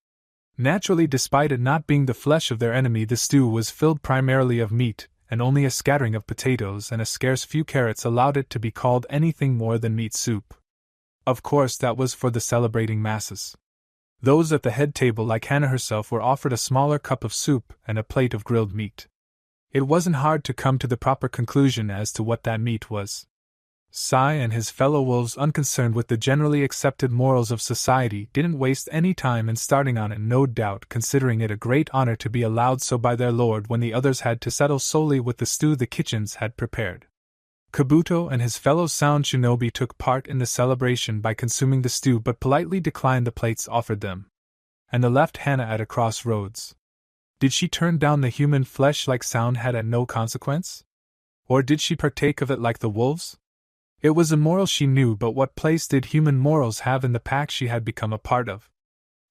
Naturally, despite it not being the flesh of their enemy, the stew was filled primarily of meat, and only a scattering of potatoes and a scarce few carrots allowed it to be called anything more than meat soup. Of course, that was for the celebrating masses. Those at the head table, like Hana herself, were offered a smaller cup of soup and a plate of grilled meat. It wasn't hard to come to the proper conclusion as to what that meat was. Sai and his fellow wolves, unconcerned with the generally accepted morals of society, didn't waste any time in starting on it, no doubt considering it a great honor to be allowed so by their lord, when the others had to settle solely with the stew the kitchens had prepared. Kabuto and his fellow sound shinobi took part in the celebration by consuming the stew, but politely declined the plates offered them. And they left Hana at a crossroads. Did she turn down the human flesh like sound had at no consequence? Or did she partake of it like the wolves? It was immoral, she knew, but what place did human morals have in the pack she had become a part of?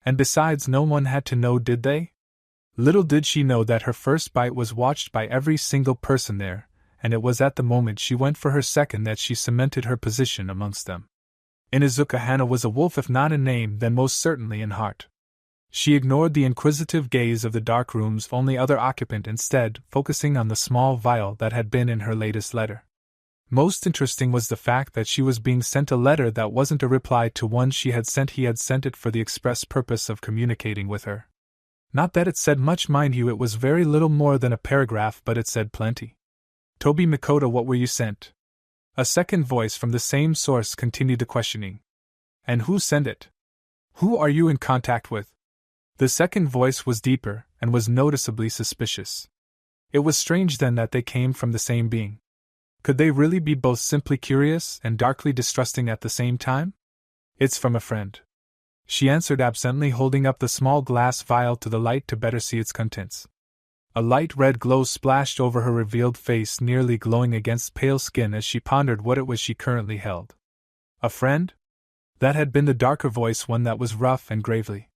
And besides, no one had to know, did they? Little did she know that her first bite was watched by every single person there, and it was at the moment she went for her second that she cemented her position amongst them. In Izuka, Hana was a wolf, if not in name, then most certainly in heart. She ignored the inquisitive gaze of the dark room's only other occupant, instead focusing on the small vial that had been in her latest letter. Most interesting was the fact that she was being sent a letter that wasn't a reply to one she had sent. He had sent it for the express purpose of communicating with her. Not that it said much, mind you, it was very little more than a paragraph, but it said plenty. "Tobi Makoto, what were you sent?" A second voice from the same source continued the questioning. "And who sent it? Who are you in contact with?" The second voice was deeper, and was noticeably suspicious. It was strange then that they came from the same being. Could they really be both simply curious and darkly distrusting at the same time? "It's from a friend," she answered absently, holding up the small glass vial to the light to better see its contents. A light red glow splashed over her revealed face, nearly glowing against pale skin, as she pondered what it was she currently held. A friend? That had been the darker voice, one that was rough and gravely.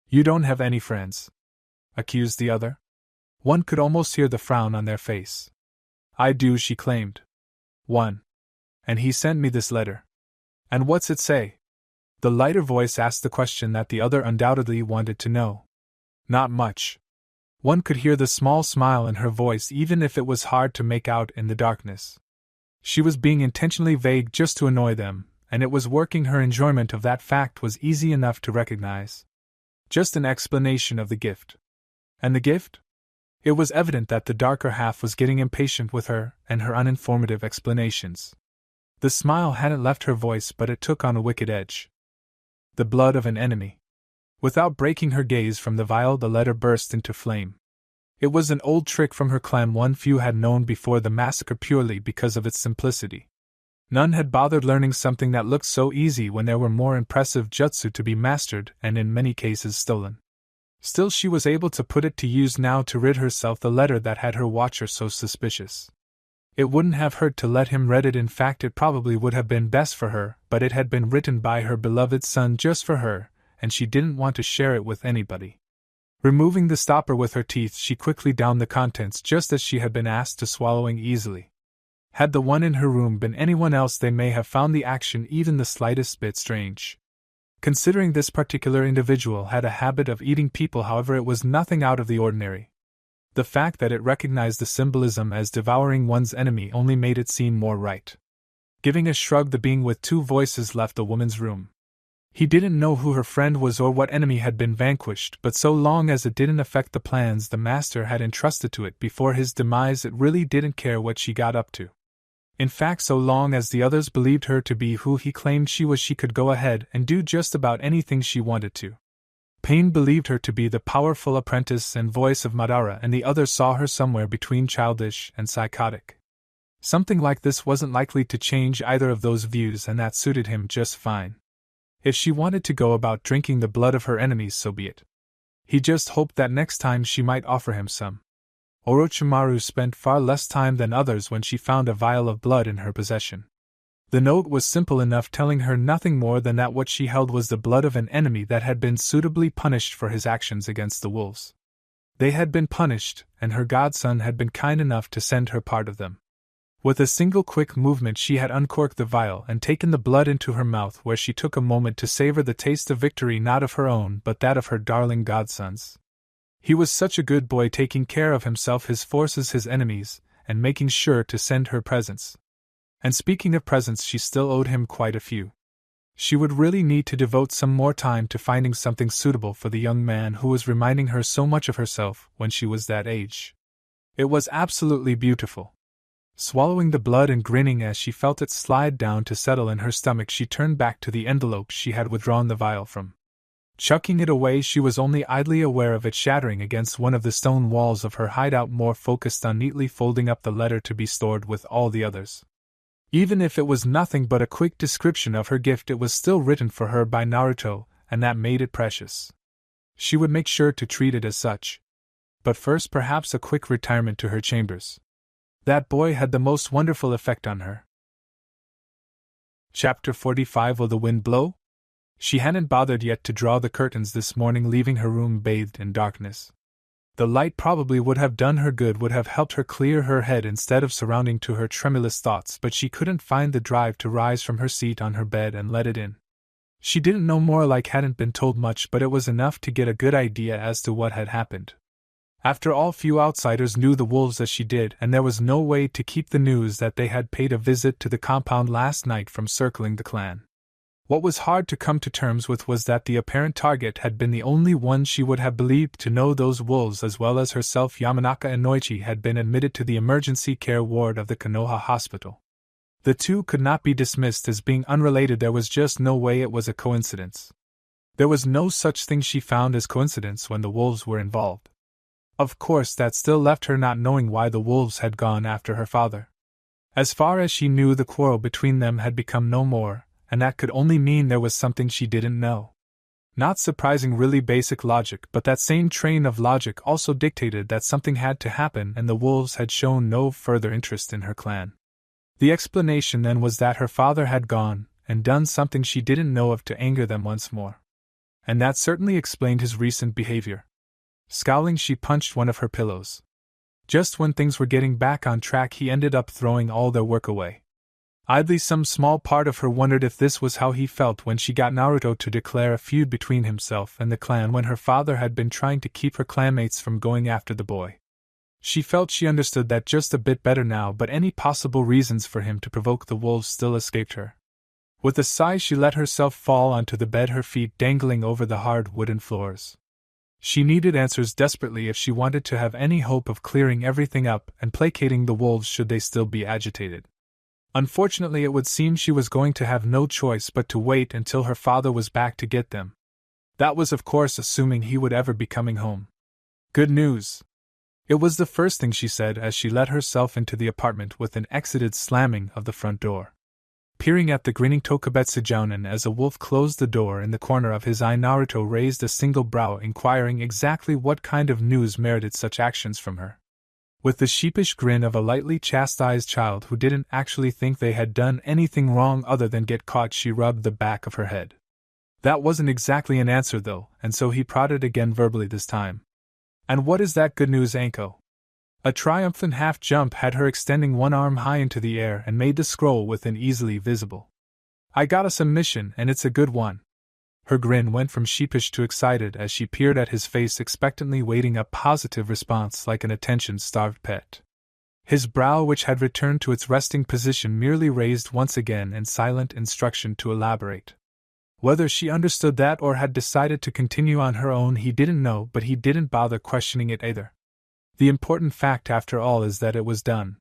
"You don't have any friends?" accused the other. One could almost hear the frown on their face. "I do," she claimed. "One. And he sent me this letter." "And what's it say?" The lighter voice asked the question that the other undoubtedly wanted to know. "Not much." One could hear the small smile in her voice, even if it was hard to make out in the darkness. She was being intentionally vague just to annoy them, and it was working. Her enjoyment of that fact was easy enough to recognize. Just an explanation of the gift. And the gift? It was evident that the darker half was getting impatient with her and her uninformative explanations. The smile hadn't left her voice, but it took on a wicked edge. "The blood of an enemy." Without breaking her gaze from the vial, the letter burst into flame. It was an old trick from her clan, one few had known before the massacre, purely because of its simplicity. None had bothered learning something that looked so easy when there were more impressive jutsu to be mastered and in many cases stolen. Still, she was able to put it to use now to rid herself the letter that had her watcher so suspicious. It wouldn't have hurt to let him read it. In fact, it probably would have been best for her, but it had been written by her beloved son just for her, and she didn't want to share it with anybody. Removing the stopper with her teeth, she quickly downed the contents just as she had been asked to, swallowing easily. Had the one in her room been anyone else, they may have found the action even the slightest bit strange. Considering this particular individual had a habit of eating people, however, it was nothing out of the ordinary. The fact that it recognized the symbolism as devouring one's enemy only made it seem more right. Giving a shrug, the being with two voices left the woman's room. He didn't know who her friend was or what enemy had been vanquished, but so long as it didn't affect the plans the master had entrusted to it before his demise, it really didn't care what she got up to. In fact, so long as the others believed her to be who he claimed she was, she could go ahead and do just about anything she wanted to. Pain believed her to be the powerful apprentice and voice of Madara, and the others saw her somewhere between childish and psychotic. Something like this wasn't likely to change either of those views, and that suited him just fine. If she wanted to go about drinking the blood of her enemies, so be it. He just hoped that next time she might offer him some. Orochimaru spent far less time than others when she found a vial of blood in her possession. The note was simple enough, telling her nothing more than that what she held was the blood of an enemy that had been suitably punished for his actions against the wolves. They had been punished, and her godson had been kind enough to send her part of them. With a single quick movement, she had uncorked the vial and taken the blood into her mouth, where she took a moment to savor the taste of victory, not of her own but that of her darling godson's. He was such a good boy, taking care of himself, his forces, his enemies, and making sure to send her presents. And speaking of presents, she still owed him quite a few. She would really need to devote some more time to finding something suitable for the young man who was reminding her so much of herself when she was that age. It was absolutely beautiful. Swallowing the blood and grinning as she felt it slide down to settle in her stomach, she turned back to the envelope she had withdrawn the vial from. Chucking it away, she was only idly aware of it shattering against one of the stone walls of her hideout, more focused on neatly folding up the letter to be stored with all the others. Even if it was nothing but a quick description of her gift, it was still written for her by Naruto, and that made it precious. She would make sure to treat it as such. But first, perhaps a quick retirement to her chambers. That boy had the most wonderful effect on her. Chapter 45. Will the wind blow? She hadn't bothered yet to draw the curtains this morning, leaving her room bathed in darkness. The light probably would have done her good, would have helped her clear her head instead of surrounding to her tremulous thoughts, but she couldn't find the drive to rise from her seat on her bed and let it in. She didn't know more, like hadn't been told much, but it was enough to get a good idea as to what had happened. After all, few outsiders knew the wolves as she did, and there was no way to keep the news that they had paid a visit to the compound last night from circling the clan. What was hard to come to terms with was that the apparent target had been the only one she would have believed to know those wolves as well as herself. Yamanaka and Noichi had been admitted to the emergency care ward of the Konoha hospital. The two could not be dismissed as being unrelated. There was just no way it was a coincidence. There was no such thing she found as coincidence when the wolves were involved. Of course, that still left her not knowing why the wolves had gone after her father. As far as she knew, the quarrel between them had become no more, and that could only mean there was something she didn't know. Not surprising, really basic logic, but that same train of logic also dictated that something had to happen, and the wolves had shown no further interest in her clan. The explanation then was that her father had gone and done something she didn't know of to anger them once more. And that certainly explained his recent behavior. Scowling, she punched one of her pillows. Just when things were getting back on track, he ended up throwing all their work away. Idly, some small part of her wondered if this was how he felt when she got Naruto to declare a feud between himself and the clan when her father had been trying to keep her clanmates from going after the boy. She felt she understood that just a bit better now, but any possible reasons for him to provoke the wolves still escaped her. With a sigh, she let herself fall onto the bed, her feet dangling over the hard wooden floors. She needed answers desperately if she wanted to have any hope of clearing everything up and placating the wolves should they still be agitated. Unfortunately, it would seem she was going to have no choice but to wait until her father was back to get them. That was, of course, assuming he would ever be coming home. Good news! It was the first thing she said as she let herself into the apartment with an exited slamming of the front door. Peering at the grinning Tokubetsu Jounin as a wolf closed the door in the corner of his eye, Naruto raised a single brow, inquiring exactly what kind of news merited such actions from her. With the sheepish grin of a lightly chastised child who didn't actually think they had done anything wrong other than get caught, she rubbed the back of her head. That wasn't exactly an answer though, and so he prodded again verbally this time. And what is that good news, Anko? A triumphant half-jump had her extending one arm high into the air and made the scroll within easily visible. I got us a mission, and it's a good one. Her grin went from sheepish to excited as she peered at his face, expectantly waiting a positive response like an attention-starved pet. His brow, which had returned to its resting position, merely raised once again in silent instruction to elaborate. Whether she understood that or had decided to continue on her own he didn't know, but he didn't bother questioning it either. The important fact, after all, is that it was done.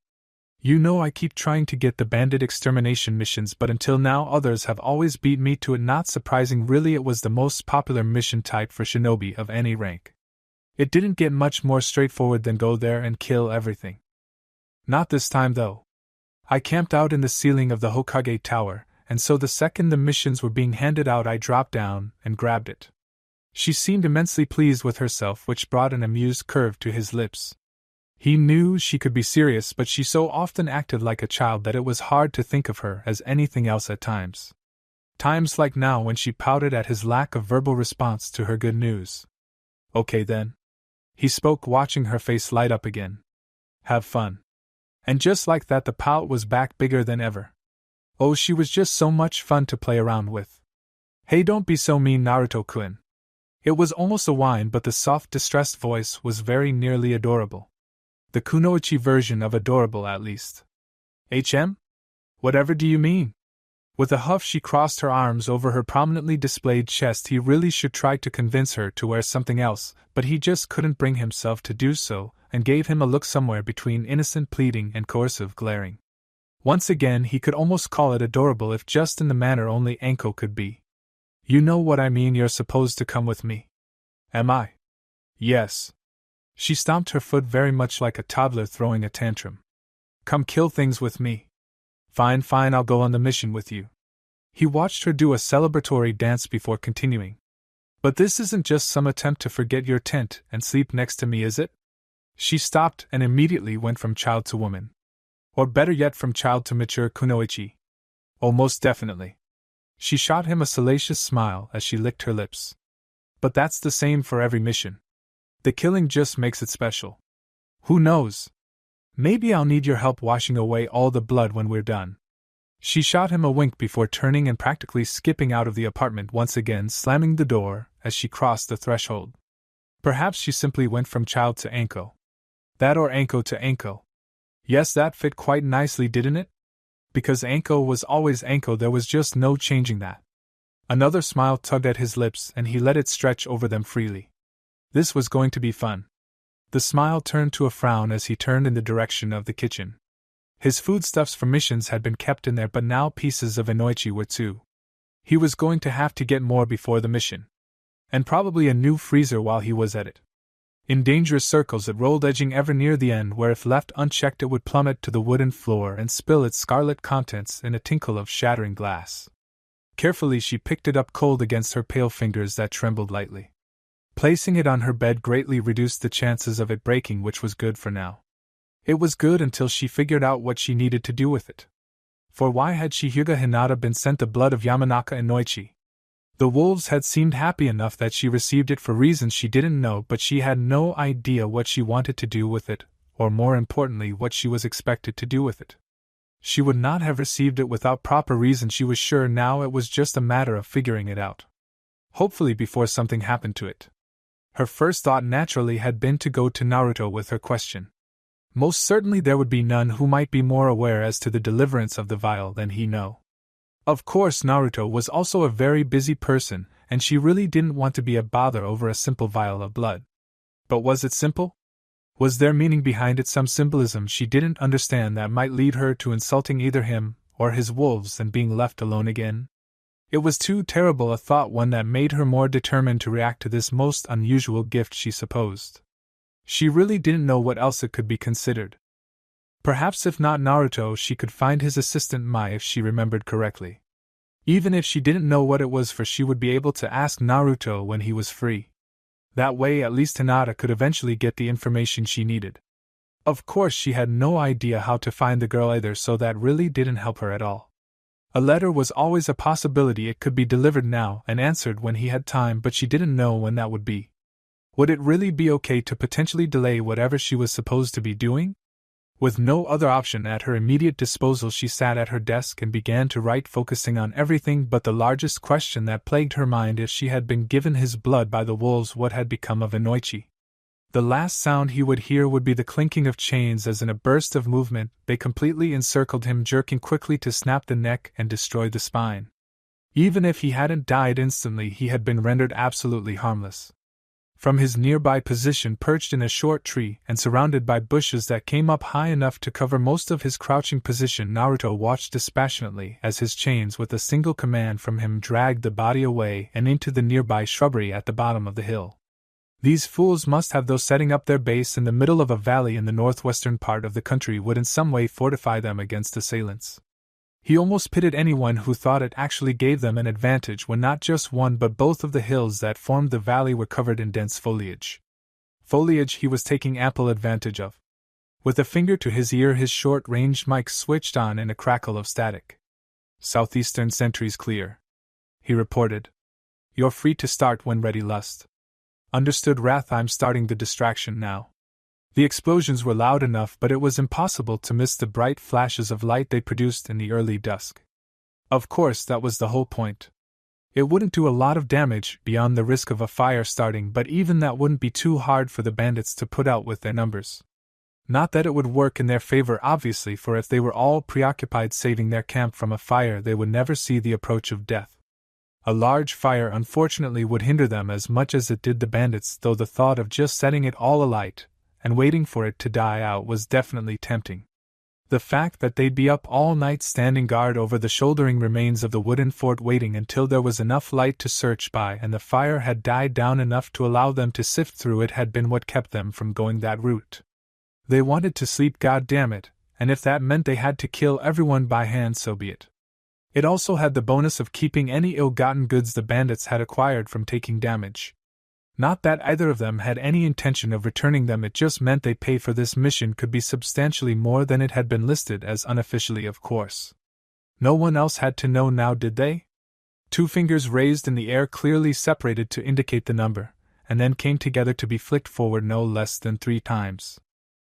You know, I keep trying to get the bandit extermination missions, but until now others have always beat me to it. Not surprising, really. It was the most popular mission type for shinobi of any rank. It didn't get much more straightforward than go there and kill everything. Not this time, though. I camped out in the ceiling of the Hokage Tower, and so the second the missions were being handed out I dropped down and grabbed it. She seemed immensely pleased with herself, which brought an amused curve to his lips. He knew she could be serious, but she so often acted like a child that it was hard to think of her as anything else at times. Times like now, when she pouted at his lack of verbal response to her good news. Okay then. He spoke, watching her face light up again. Have fun. And just like that, the pout was back, bigger than ever. Oh, she was just so much fun to play around with. Hey, don't be so mean, Naruto-kun. It was almost a whine, but the soft, distressed voice was very nearly adorable. The kunoichi version of adorable, at least. Whatever do you mean? With a huff she crossed her arms over her prominently displayed chest. He really should try to convince her to wear something else, but he just couldn't bring himself to do so, and gave him a look somewhere between innocent pleading and coercive glaring. Once again he could almost call it adorable, if just in the manner only Anko could be. You know what I mean. You're supposed to come with me. Am I? Yes. She stomped her foot very much like a toddler throwing a tantrum. Come kill things with me. Fine, I'll go on the mission with you. He watched her do a celebratory dance before continuing. But this isn't just some attempt to forget your tent and sleep next to me, is it? She stopped and immediately went from child to woman. Or better yet, from child to mature kunoichi. Oh, most definitely. She shot him a salacious smile as she licked her lips. But that's the same for every mission. The killing just makes it special. Who knows? Maybe I'll need your help washing away all the blood when we're done. She shot him a wink before turning and practically skipping out of the apartment, once again slamming the door as she crossed the threshold. Perhaps she simply went from child to Anko. That or Anko to Anko. Yes, that fit quite nicely, didn't it? Because Anko was always Anko, there was just no changing that. Another smile tugged at his lips and he let it stretch over them freely. This was going to be fun. The smile turned to a frown as he turned in the direction of the kitchen. His foodstuffs for missions had been kept in there, but now pieces of enoichi were too. He was going to have to get more before the mission. And probably a new freezer while he was at it. In dangerous circles it rolled, edging ever near the end where if left unchecked it would plummet to the wooden floor and spill its scarlet contents in a tinkle of shattering glass. Carefully she picked it up, cold against her pale fingers that trembled lightly. Placing it on her bed greatly reduced the chances of it breaking, which was good for now. It was good until she figured out what she needed to do with it. For why had Hyuga Hinata been sent the blood of Yamanaka Inoichi? The wolves had seemed happy enough that she received it for reasons she didn't know, but she had no idea what she wanted to do with it, or more importantly, what she was expected to do with it. She would not have received it without proper reason, she was sure. Now it was just a matter of figuring it out. Hopefully before something happened to it. Her first thought naturally had been to go to Naruto with her question. Most certainly there would be none who might be more aware as to the deliverance of the vial than he know. Of course Naruto was also a very busy person, and she really didn't want to be a bother over a simple vial of blood. But was it simple? Was there meaning behind it, some symbolism she didn't understand that might lead her to insulting either him or his wolves and being left alone again? It was too terrible a thought, one that made her more determined to react to this most unusual gift, she supposed. She really didn't know what else it could be considered. Perhaps if not Naruto, she could find his assistant Mai if she remembered correctly. Even if she didn't know what it was for, she would be able to ask Naruto when he was free. That way at least Hinata could eventually get the information she needed. Of course she had no idea how to find the girl either, so that really didn't help her at all. A letter was always a possibility. It could be delivered now and answered when he had time, but she didn't know when that would be. Would it really be okay to potentially delay whatever she was supposed to be doing? With no other option at her immediate disposal, she sat at her desk and began to write, focusing on everything but the largest question that plagued her mind: if she had been given his blood by the wolves, what had become of Inoichi? The last sound he would hear would be the clinking of chains as in a burst of movement they completely encircled him, jerking quickly to snap the neck and destroy the spine. Even if he hadn't died instantly, he had been rendered absolutely harmless. From his nearby position, perched in a short tree and surrounded by bushes that came up high enough to cover most of his crouching position, Naruto watched dispassionately as his chains, with a single command from him, dragged the body away and into the nearby shrubbery at the bottom of the hill. These fools must have, though setting up their base in the middle of a valley in the northwestern part of the country would in some way fortify them against assailants. He almost pitied anyone who thought it actually gave them an advantage when not just one but both of the hills that formed the valley were covered in dense foliage. Foliage he was taking ample advantage of. With a finger to his ear, his short-range mic switched on in a crackle of static. "Southeastern sentries clear," he reported. "You're free to start when ready, Lust." "Understood, Wrath. I'm starting the distraction now." The explosions were loud enough, but it was impossible to miss the bright flashes of light they produced in the early dusk. Of course, that was the whole point. It wouldn't do a lot of damage beyond the risk of a fire starting, but even that wouldn't be too hard for the bandits to put out with their numbers. Not that it would work in their favor, obviously, for if they were all preoccupied saving their camp from a fire, they would never see the approach of death. A large fire, unfortunately, would hinder them as much as it did the bandits, though the thought of just setting it all alight and waiting for it to die out was definitely tempting. The fact that they'd be up all night standing guard over the shouldering remains of the wooden fort, waiting until there was enough light to search by and the fire had died down enough to allow them to sift through it, had been what kept them from going that route. They wanted to sleep, goddammit, and if that meant they had to kill everyone by hand, so be it. It also had the bonus of keeping any ill-gotten goods the bandits had acquired from taking damage. Not that either of them had any intention of returning them, it just meant they pay for this mission could be substantially more than it had been listed as unofficially, of course. No one else had to know now, did they? Two fingers raised in the air clearly separated to indicate the number, and then came together to be flicked forward no less than 3 times.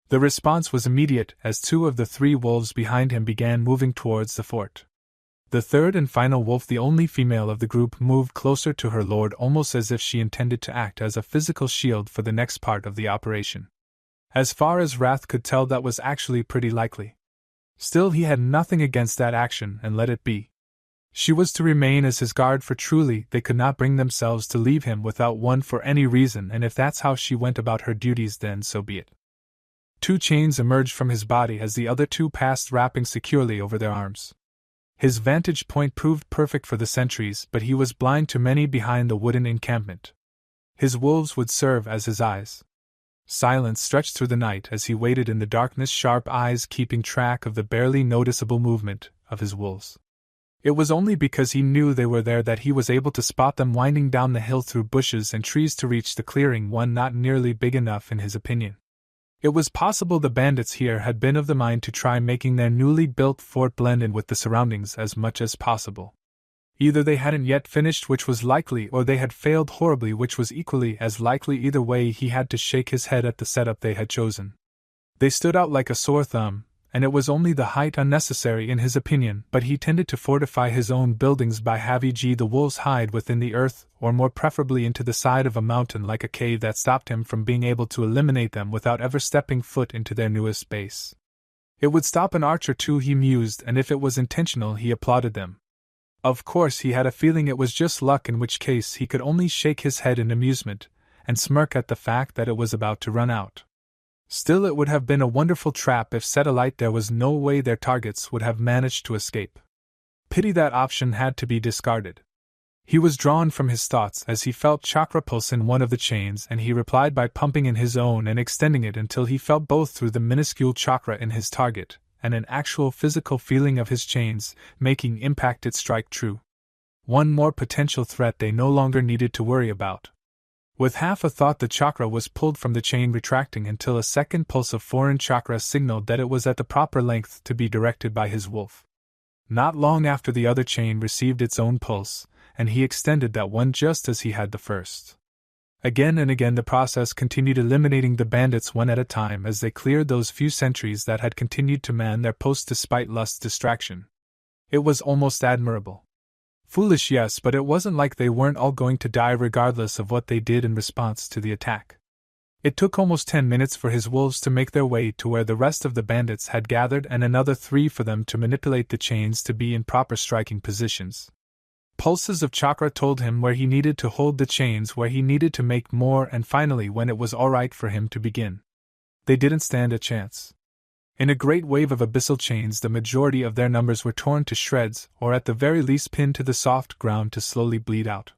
The response was immediate as 2 of the 3 wolves behind him began moving towards the fort. The third and final wolf, the only female of the group, moved closer to her lord, almost as if she intended to act as a physical shield for the next part of the operation. As far as Wrath could tell, that was actually pretty likely. Still, he had nothing against that action, and let it be. She was to remain as his guard, for truly they could not bring themselves to leave him without one for any reason, and if that's how she went about her duties, then so be it. 2 chains emerged from his body as the other 2 passed, wrapping securely over their arms. His vantage point proved perfect for the sentries, but he was blind to many behind the wooden encampment. His wolves would serve as his eyes. Silence stretched through the night as he waited in the darkness, sharp eyes keeping track of the barely noticeable movement of his wolves. It was only because he knew they were there that he was able to spot them winding down the hill through bushes and trees to reach the clearing, one not nearly big enough in his opinion. It was possible the bandits here had been of the mind to try making their newly built fort blend in with the surroundings as much as possible. Either they hadn't yet finished, which was likely, or they had failed horribly, which was equally as likely. Either way, he had to shake his head at the setup they had chosen. They stood out like a sore thumb, and it was only the height unnecessary in his opinion, but he tended to fortify his own buildings by having the wolves hide within the earth, or more preferably into the side of a mountain like a cave that stopped him from being able to eliminate them without ever stepping foot into their newest base. It would stop an archer too, he mused, and if it was intentional, he applauded them. Of course, he had a feeling it was just luck, in which case he could only shake his head in amusement and smirk at the fact that it was about to run out. Still, it would have been a wonderful trap if set alight. There was no way their targets would have managed to escape. Pity that option had to be discarded. He was drawn from his thoughts as he felt chakra pulse in one of the chains, and he replied by pumping in his own and extending it until he felt both through the minuscule chakra in his target and an actual physical feeling of his chains, making impact it strike true. One more potential threat they no longer needed to worry about. With half a thought, the chakra was pulled from the chain, retracting until a second pulse of foreign chakra signaled that it was at the proper length to be directed by his wolf. Not long after, the other chain received its own pulse, and he extended that one just as he had the first. Again and again the process continued, eliminating the bandits one at a time as they cleared those few sentries that had continued to man their posts despite Lust's distraction. It was almost admirable. Foolish, yes, but it wasn't like they weren't all going to die regardless of what they did in response to the attack. It took almost 10 minutes for his wolves to make their way to where the rest of the bandits had gathered, and another 3 for them to manipulate the chains to be in proper striking positions. Pulses of chakra told him where he needed to hold the chains, where he needed to make more, and finally when it was alright for him to begin. They didn't stand a chance. In a great wave of abyssal chains, the majority of their numbers were torn to shreds, or at the very least pinned to the soft ground to slowly bleed out.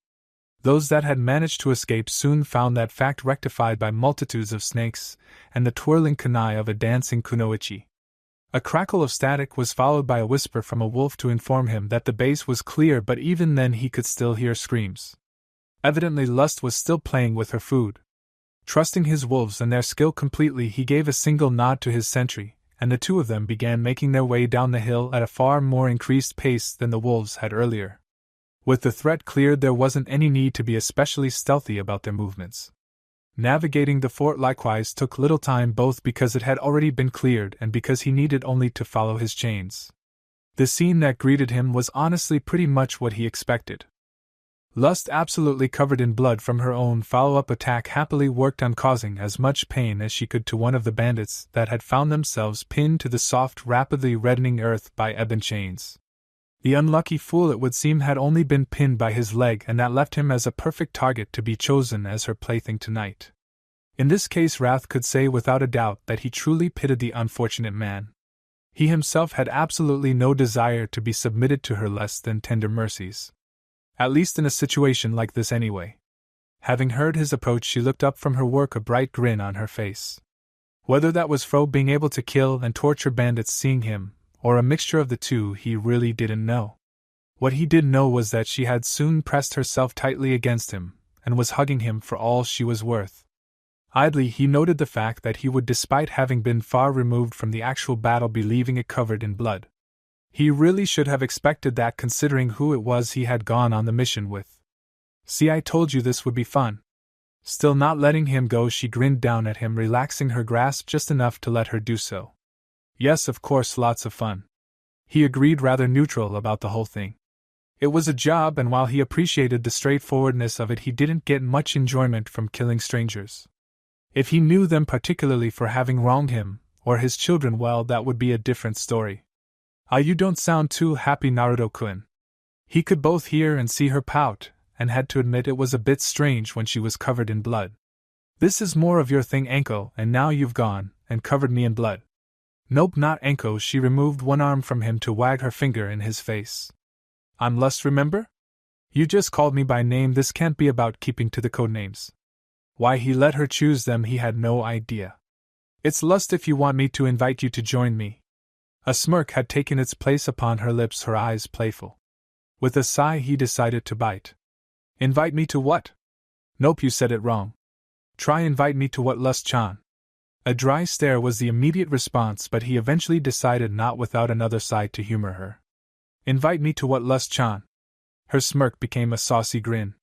Those that had managed to escape soon found that fact rectified by multitudes of snakes, and the twirling kunai of a dancing kunoichi. A crackle of static was followed by a whisper from a wolf to inform him that the base was clear, but even then he could still hear screams. Evidently Lust was still playing with her food. Trusting his wolves and their skill completely, he gave a single nod to his sentry, and the 2 of them began making their way down the hill at a far more increased pace than the wolves had earlier. With the threat cleared, there wasn't any need to be especially stealthy about their movements. Navigating the fort likewise took little time, both because it had already been cleared and because he needed only to follow his chains. The scene that greeted him was honestly pretty much what he expected. Lust, absolutely covered in blood from her own follow-up attack, happily worked on causing as much pain as she could to one of the bandits that had found themselves pinned to the soft, rapidly reddening earth by ebon chains. The unlucky fool, it would seem, had only been pinned by his leg, and that left him as a perfect target to be chosen as her plaything tonight. In this case, Wrath could say without a doubt that he truly pitied the unfortunate man. He himself had absolutely no desire to be submitted to her less than tender mercies. At least in a situation like this anyway. Having heard his approach, she looked up from her work, a bright grin on her face. Whether that was Fro being able to kill and torture bandits seeing him, or a mixture of the 2, he really didn't know. What he did know was that she had soon pressed herself tightly against him, and was hugging him for all she was worth. Idly he noted the fact that he would, despite having been far removed from the actual battle, be leaving it covered in blood. He really should have expected that, considering who it was he had gone on the mission with. See, I told you this would be fun. Still not letting him go, she grinned down at him, relaxing her grasp just enough to let her do so. Yes, of course, lots of fun. He agreed, rather neutral about the whole thing. It was a job, and while he appreciated the straightforwardness of it, he didn't get much enjoyment from killing strangers. If he knew them particularly for having wronged him, or his children, well, that would be a different story. Ah, you don't sound too happy, Naruto-kun. He could both hear and see her pout, and had to admit it was a bit strange when she was covered in blood. This is more of your thing, Anko, and now you've gone and covered me in blood. Nope, not Anko. She removed one arm from him to wag her finger in his face. I'm Lust, remember? You just called me by name. This can't be about keeping to the code names. Why he let her choose them, he had no idea. It's Lust, if you want me to invite you to join me. A smirk had taken its place upon her lips, her eyes playful. With a sigh, he decided to bite. Invite me to what? Nope, you said it wrong. Try invite me to what, Lust-chan? A dry stare was the immediate response, but he eventually decided not without another sigh to humor her. Invite me to what, Lust-chan? Her smirk became a saucy grin.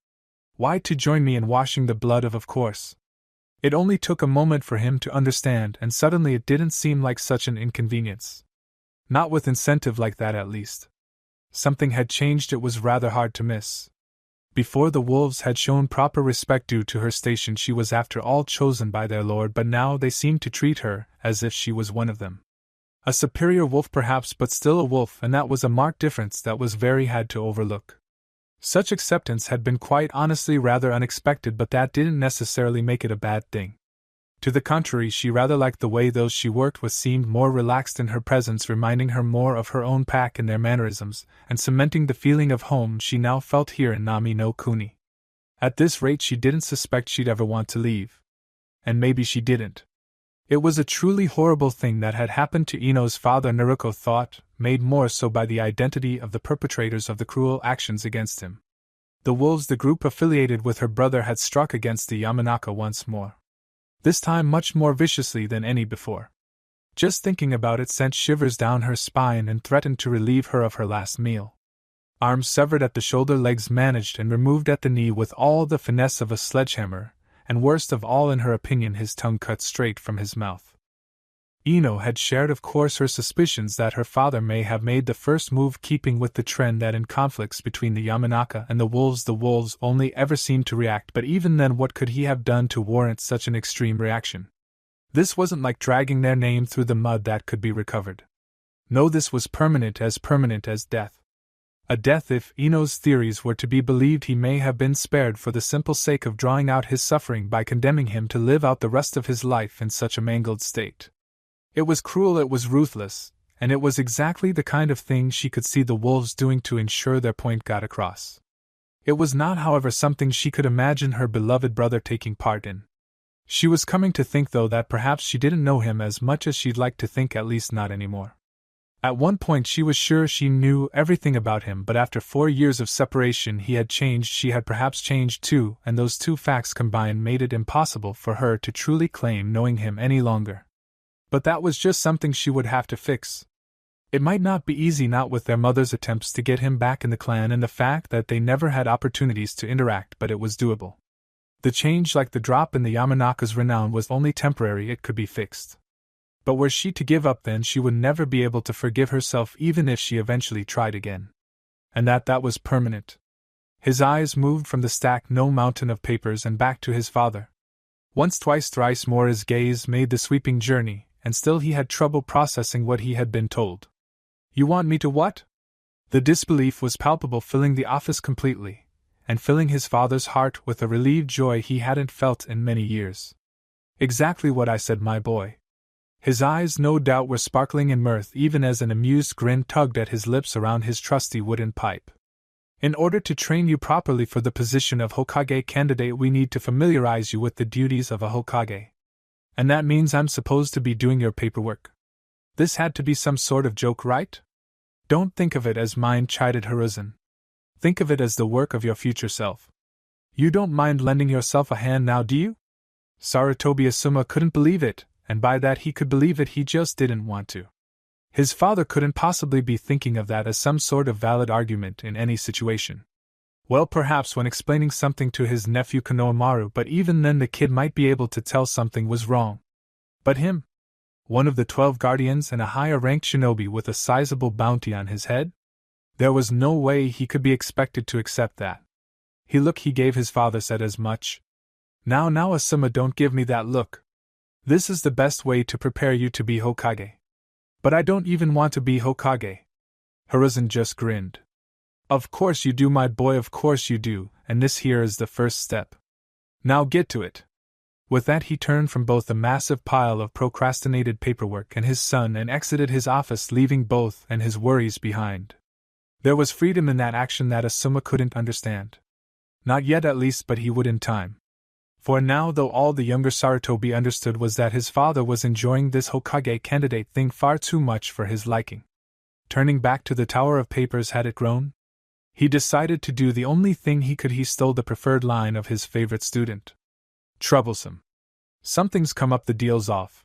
Why, to join me in washing the blood of course. It only took a moment for him to understand, and suddenly it didn't seem like such an inconvenience. Not with incentive like that, at least. Something had changed, it was rather hard to miss. Before, the wolves had shown proper respect due to her station. She was after all chosen by their lord, but now they seemed to treat her as if she was one of them. A superior wolf perhaps, but still a wolf, and that was a marked difference that was very hard to overlook. Such acceptance had been quite honestly rather unexpected, but that didn't necessarily make it a bad thing. To the contrary, she rather liked the way those she worked with seemed more relaxed in her presence, reminding her more of her own pack in their mannerisms, and cementing the feeling of home she now felt here in Nami no Kuni. At this rate, she didn't suspect she'd ever want to leave. And maybe she didn't. It was a truly horrible thing that had happened to Ino's father, Naruto thought, made more so by the identity of the perpetrators of the cruel actions against him. The wolves, the group affiliated with her brother, had struck against the Yamanaka once more. This time much more viciously than any before. Just thinking about it sent shivers down her spine and threatened to relieve her of her last meal. Arms severed at the shoulder, legs managed and removed at the knee with all the finesse of a sledgehammer, and worst of all in her opinion his tongue cut straight from his mouth. Ino had shared of course her suspicions that her father may have made the first move, keeping with the trend that in conflicts between the Yamanaka and the wolves only ever seemed to react, but even then what could he have done to warrant such an extreme reaction? This wasn't like dragging their name through the mud that could be recovered. No, this was permanent as death. A death, if Ino's theories were to be believed, he may have been spared for the simple sake of drawing out his suffering by condemning him to live out the rest of his life in such a mangled state. It was cruel, it was ruthless, and it was exactly the kind of thing she could see the wolves doing to ensure their point got across. It was not, however, something she could imagine her beloved brother taking part in. She was coming to think, though, that perhaps she didn't know him as much as she'd like to think, at least not anymore. At one point she was sure she knew everything about him, but after 4 years of separation he had changed, she had perhaps changed too, and those two facts combined made it impossible for her to truly claim knowing him any longer. But that was just something she would have to fix. It might not be easy, not with their mother's attempts to get him back in the clan and the fact that they never had opportunities to interact, but it was doable. The change, like the drop in the Yamanaka's renown, was only temporary, it could be fixed. But were she to give up, then she would never be able to forgive herself even if she eventually tried again. And that was permanent. His eyes moved from the stacked mountain of papers and back to his father. Once, twice, thrice more his gaze made the sweeping journey, and still he had trouble processing what he had been told. "You want me to what?" The disbelief was palpable, filling the office completely, and filling his father's heart with a relieved joy he hadn't felt in many years. "Exactly what I said, my boy." His eyes no doubt were sparkling in mirth, even as an amused grin tugged at his lips around his trusty wooden pipe. "In order to train you properly for the position of Hokage candidate, we need to familiarize you with the duties of a Hokage. And that means I'm supposed to be doing your paperwork. This had to be some sort of joke, right? Don't think of it as mine," chided Hiruzen. "Think of it as the work of your future self. You don't mind lending yourself a hand now, do you?" Sarutobi Asuma couldn't believe it, and by that he could believe it, he just didn't want to. His father couldn't possibly be thinking of that as some sort of valid argument in any situation. Well, perhaps when explaining something to his nephew Konohamaru, but even then the kid might be able to tell something was wrong. But him? One of the 12 guardians and a higher-ranked shinobi with a sizable bounty on his head? There was no way he could be expected to accept that. He gave his father said as much. Now Asuma, don't give me that look. This is the best way to prepare you to be Hokage. But I don't even want to be Hokage. Hiruzen just grinned. Of course you do, my boy, of course you do, and this here is the first step. Now get to it. With that he turned from both the massive pile of procrastinated paperwork and his son and exited his office, leaving both and his worries behind. There was freedom in that action that Asuma couldn't understand. Not yet at least, but he would in time. For now, though, all the younger Sarutobi understood was that his father was enjoying this Hokage candidate thing far too much for his liking. Turning back to the tower of papers, had it grown? He decided to do the only thing he could. He stole the preferred line of his favorite student. Troublesome. Something's come up, the deal's off.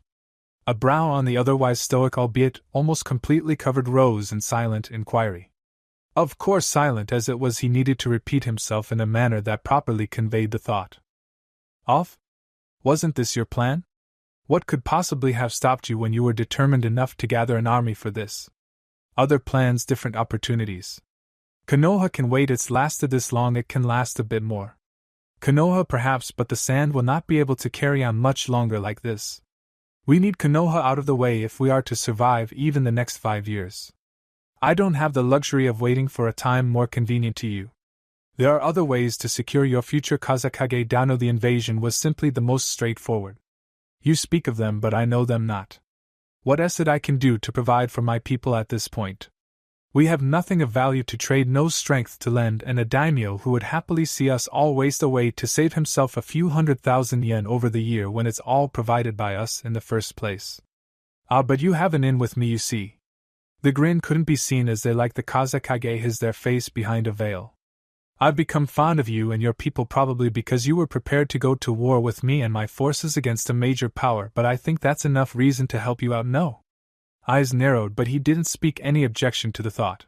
A brow on the otherwise stoic, albeit almost completely covered, rose in silent inquiry. Of course, silent as it was, he needed to repeat himself in a manner that properly conveyed the thought. Off? Wasn't this your plan? What could possibly have stopped you when you were determined enough to gather an army for this? Other plans, different opportunities. Konoha can wait, it's lasted this long, it can last a bit more. Konoha perhaps, but the sand will not be able to carry on much longer like this. We need Konoha out of the way if we are to survive even the next 5 years. I don't have the luxury of waiting for a time more convenient to you. There are other ways to secure your future Kazekage Dano. The invasion was simply the most straightforward. You speak of them, but I know them not. What is it I can do to provide for my people at this point? We have nothing of value to trade, no strength to lend, and a daimyo who would happily see us all waste away to save himself a few 100,000 yen over the year when it's all provided by us in the first place. Ah, but you have an in with me, you see. The grin couldn't be seen as they like the Kazekage his their face behind a veil. I've become fond of you and your people probably because you were prepared to go to war with me and my forces against a major power, but I think that's enough reason to help you out, no? Eyes narrowed, but he didn't speak any objection to the thought.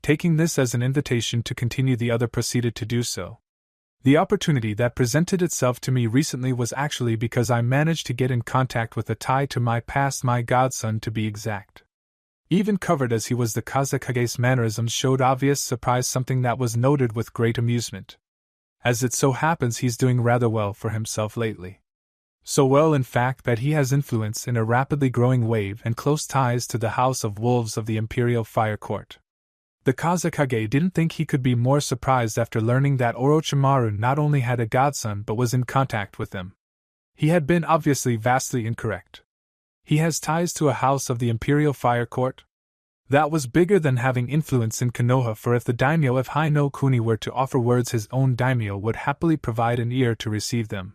Taking this as an invitation to continue, the other proceeded to do so. The opportunity that presented itself to me recently was actually because I managed to get in contact with a tie to my past, my godson to be exact. Even covered as he was, the Kazekage's mannerisms showed obvious surprise, something that was noted with great amusement. As it so happens, he's doing rather well for himself lately. So well, in fact, that he has influence in a rapidly growing wave and close ties to the House of Wolves of the Imperial Fire Court. The Kazekage didn't think he could be more surprised after learning that Orochimaru not only had a godson but was in contact with him. He had been obviously vastly incorrect. He has ties to a house of the Imperial Fire Court? That was bigger than having influence in Konoha, for if the daimyo of Hai no Kuni were to offer words, his own daimyo would happily provide an ear to receive them.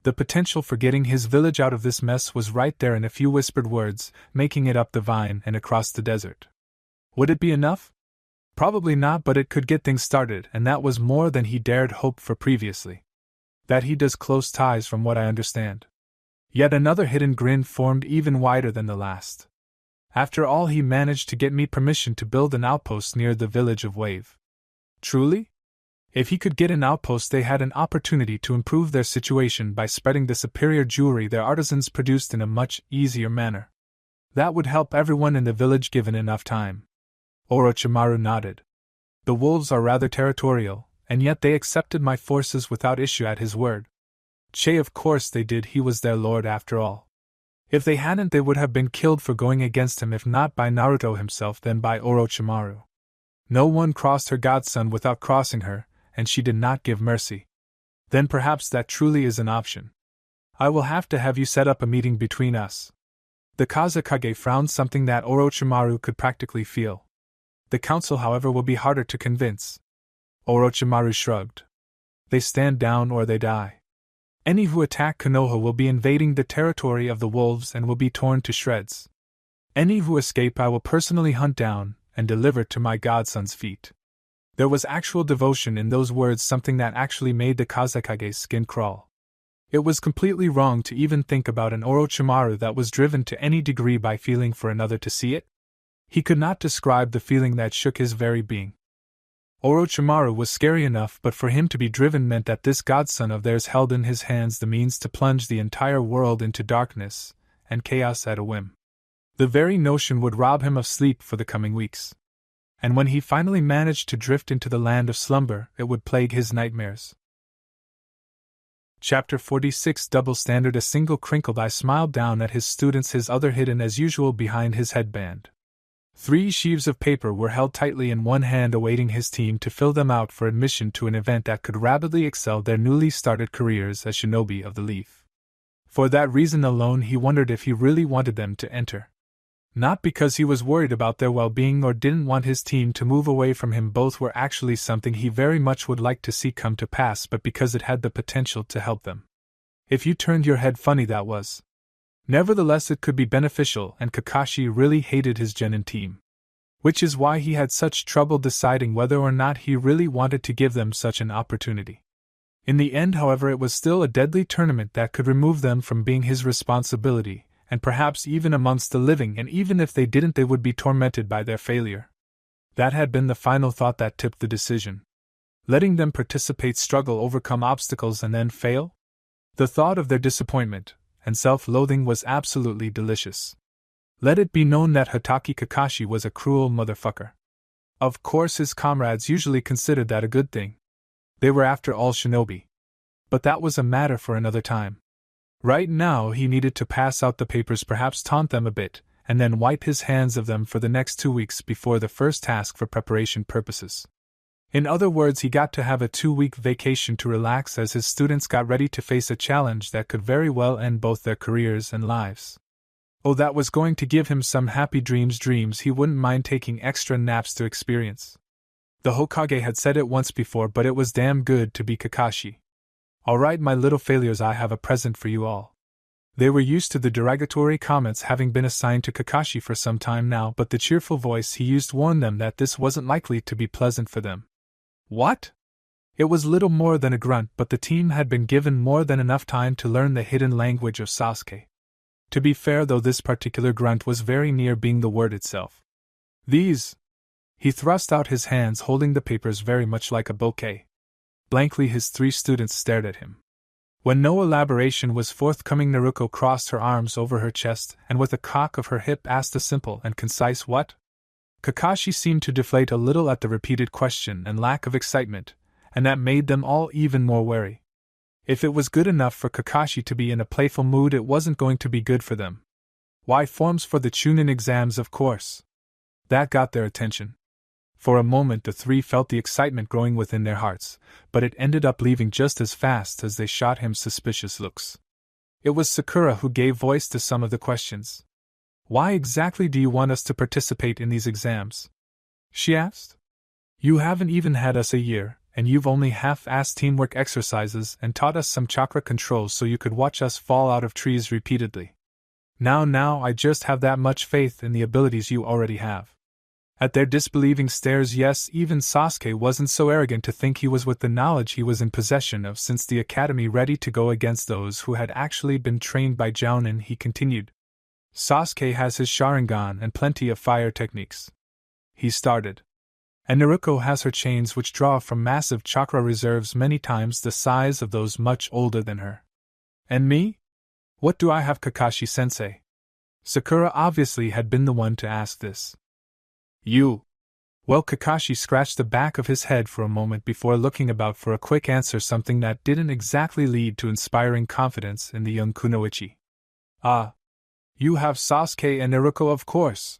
The potential for getting his village out of this mess was right there in a few whispered words, making it up the vine and across the desert. Would it be enough? Probably not, but it could get things started, and that was more than he dared hope for previously. That he does close ties, from what I understand. Yet another hidden grin formed, even wider than the last. After all, he managed to get me permission to build an outpost near the village of Wave. Truly? If he could get an outpost, they had an opportunity to improve their situation by spreading the superior jewelry their artisans produced in a much easier manner. That would help everyone in the village given enough time. Orochimaru nodded. The wolves are rather territorial, and yet they accepted my forces without issue at his word. Che, of course they did, he was their lord after all. If they hadn't, they would have been killed for going against him, if not by Naruto himself, then by Orochimaru. No one crossed her godson without crossing her, and she did not give mercy. Then perhaps that truly is an option. I will have to have you set up a meeting between us. The Kazekage frowned, something that Orochimaru could practically feel. The council, however, will be harder to convince. Orochimaru shrugged. They stand down or they die. Any who attack Konoha will be invading the territory of the wolves and will be torn to shreds. Any who escape I will personally hunt down and deliver to my godson's feet. There was actual devotion in those words, something that actually made the Kazekage's skin crawl. It was completely wrong to even think about an Orochimaru that was driven to any degree by feeling for another to see it. He could not describe the feeling that shook his very being. Orochimaru was scary enough, but for him to be driven meant that this godson of theirs held in his hands the means to plunge the entire world into darkness and chaos at a whim. The very notion would rob him of sleep for the coming weeks. And when he finally managed to drift into the land of slumber, it would plague his nightmares. Chapter 46 Double Standard. A single crinkled eye smiled down at his students, his other hidden as usual behind his headband. 3 sheaves of paper were held tightly in one hand, awaiting his team to fill them out for admission to an event that could rapidly excel their newly started careers as shinobi of the leaf. For that reason alone, he wondered if he really wanted them to enter. Not because he was worried about their well-being or didn't want his team to move away from him, both were actually something he very much would like to see come to pass, but because it had the potential to help them. If you turned your head funny, that was. Nevertheless, it could be beneficial, and Kakashi really hated his genin team. Which is why he had such trouble deciding whether or not he really wanted to give them such an opportunity. In the end, however, it was still a deadly tournament that could remove them from being his responsibility, and perhaps even amongst the living, and even if they didn't, they would be tormented by their failure. That had been the final thought that tipped the decision. Letting them participate, struggle, overcome obstacles, and then fail? The thought of their disappointment and self-loathing was absolutely delicious. Let it be known that Hatake Kakashi was a cruel motherfucker. Of course, his comrades usually considered that a good thing. They were after all shinobi. But that was a matter for another time. Right now he needed to pass out the papers, perhaps taunt them a bit, and then wipe his hands of them for the next 2 weeks before the first task for preparation purposes. In other words, he got to have a 2-week vacation to relax as his students got ready to face a challenge that could very well end both their careers and lives. Oh, that was going to give him some happy dreams he wouldn't mind taking extra naps to experience. The Hokage had said it once before, but it was damn good to be Kakashi. Alright, my little failures, I have a present for you all. They were used to the derogatory comments having been assigned to Kakashi for some time now, but the cheerful voice he used warned them that this wasn't likely to be pleasant for them. What? It was little more than a grunt, but the team had been given more than enough time to learn the hidden language of Sasuke. To be fair, though, this particular grunt was very near being the word itself. These. He thrust out his hands holding the papers very much like a bouquet. Blankly his 3 students stared at him. When no elaboration was forthcoming, Naruto crossed her arms over her chest and with a cock of her hip asked a simple and concise "What?" Kakashi seemed to deflate a little at the repeated question and lack of excitement, and that made them all even more wary. If it was good enough for Kakashi to be in a playful mood, it wasn't going to be good for them. Why, forms for the Chunin exams, of course. That got their attention. For a moment the 3 felt the excitement growing within their hearts, but it ended up leaving just as fast as they shot him suspicious looks. It was Sakura who gave voice to some of the questions. "Why exactly do you want us to participate in these exams?" she asked. "You haven't even had us a year, and you've only half-assed teamwork exercises and taught us some chakra controls so you could watch us fall out of trees repeatedly. Now, I just have that much faith in the abilities you already have." At their disbelieving stares, yes, even Sasuke wasn't so arrogant to think he was with the knowledge he was in possession of since the academy ready to go against those who had actually been trained by Jounin. He continued. "Sasuke has his Sharingan and plenty of fire techniques," he started. "And Naruto has her chains which draw from massive chakra reserves many times the size of those much older than her. And me? What do I have, Kakashi-sensei?" Sakura obviously had been the one to ask this. "You." Well, Kakashi scratched the back of his head for a moment before looking about for a quick answer, something that didn't exactly lead to inspiring confidence in the young kunoichi. "Ah. You have Sasuke and Naruto, of course."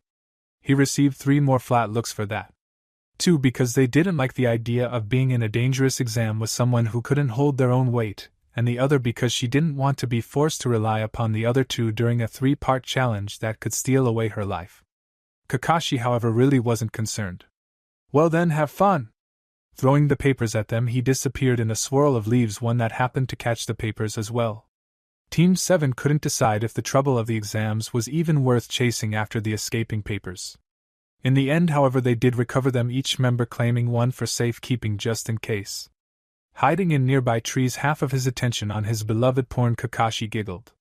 He received 3 more flat looks for that. 2 because they didn't like the idea of being in a dangerous exam with someone who couldn't hold their own weight, and the other because she didn't want to be forced to rely upon the other 2 during a 3-part challenge that could steal away her life. Kakashi, however, really wasn't concerned. "Well then, have fun." Throwing the papers at them, he disappeared in a swirl of leaves, one that happened to catch the papers as well. Team 7 couldn't decide if the trouble of the exams was even worth chasing after the escaping papers. In the end, however, they did recover them, each member claiming one for safekeeping just in case. Hiding in nearby trees, half of his attention on his beloved porn, Kakashi giggled.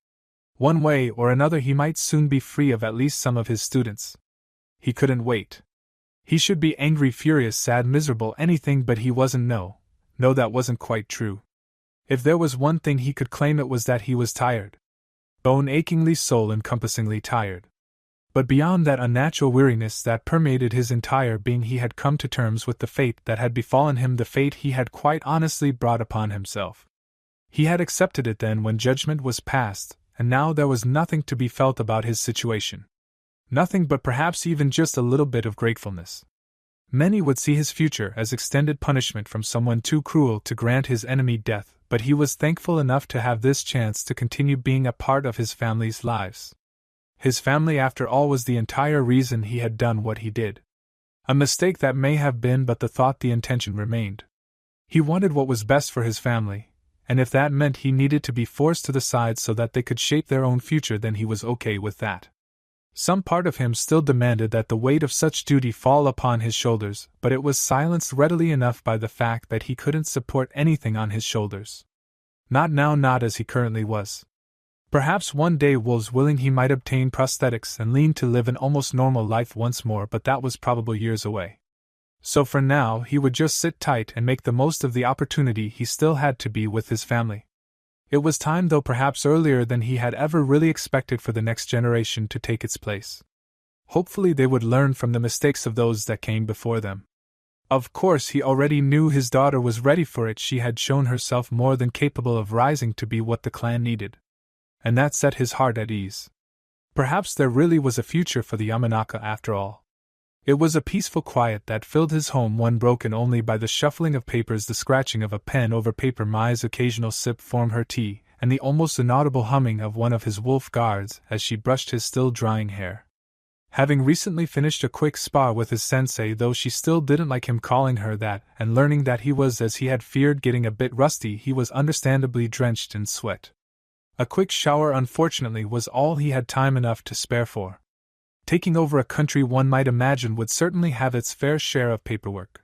One way or another he might soon be free of at least some of his students. He couldn't wait. He should be angry, furious, sad, miserable, anything, but he wasn't. No, that wasn't quite true. If there was one thing he could claim, it was that he was tired. Bone-achingly, soul-encompassingly tired. But beyond that unnatural weariness that permeated his entire being, he had come to terms with the fate that had befallen him, the fate he had quite honestly brought upon himself. He had accepted it then when judgment was passed, and now there was nothing to be felt about his situation. Nothing but perhaps even just a little bit of gratefulness. Many would see his future as extended punishment from someone too cruel to grant his enemy death, but he was thankful enough to have this chance to continue being a part of his family's lives. His family, after all, was the entire reason he had done what he did. A mistake that may have been, but the thought, the intention remained. He wanted what was best for his family, and if that meant he needed to be forced to the side so that they could shape their own future, then he was okay with that. Some part of him still demanded that the weight of such duty fall upon his shoulders, but it was silenced readily enough by the fact that he couldn't support anything on his shoulders. Not now, not as he currently was. Perhaps one day, wolves willing, he might obtain prosthetics and lean to live an almost normal life once more, but that was probably years away. So for now, he would just sit tight and make the most of the opportunity he still had to be with his family. It was time, though perhaps earlier than he had ever really expected, for the next generation to take its place. Hopefully they would learn from the mistakes of those that came before them. Of course, he already knew his daughter was ready for it. She had shown herself more than capable of rising to be what the clan needed. And that set his heart at ease. Perhaps there really was a future for the Yamanaka after all. It was a peaceful quiet that filled his home, one broken only by the shuffling of papers, the scratching of a pen over paper, Mai's occasional sip from her tea, and the almost inaudible humming of one of his wolf guards as she brushed his still drying hair. Having recently finished a quick spar with his sensei, though she still didn't like him calling her that, and learning that he was, as he had feared, getting a bit rusty, he was understandably drenched in sweat. A quick shower, unfortunately, was all he had time enough to spare for. Taking over a country, one might imagine, would certainly have its fair share of paperwork.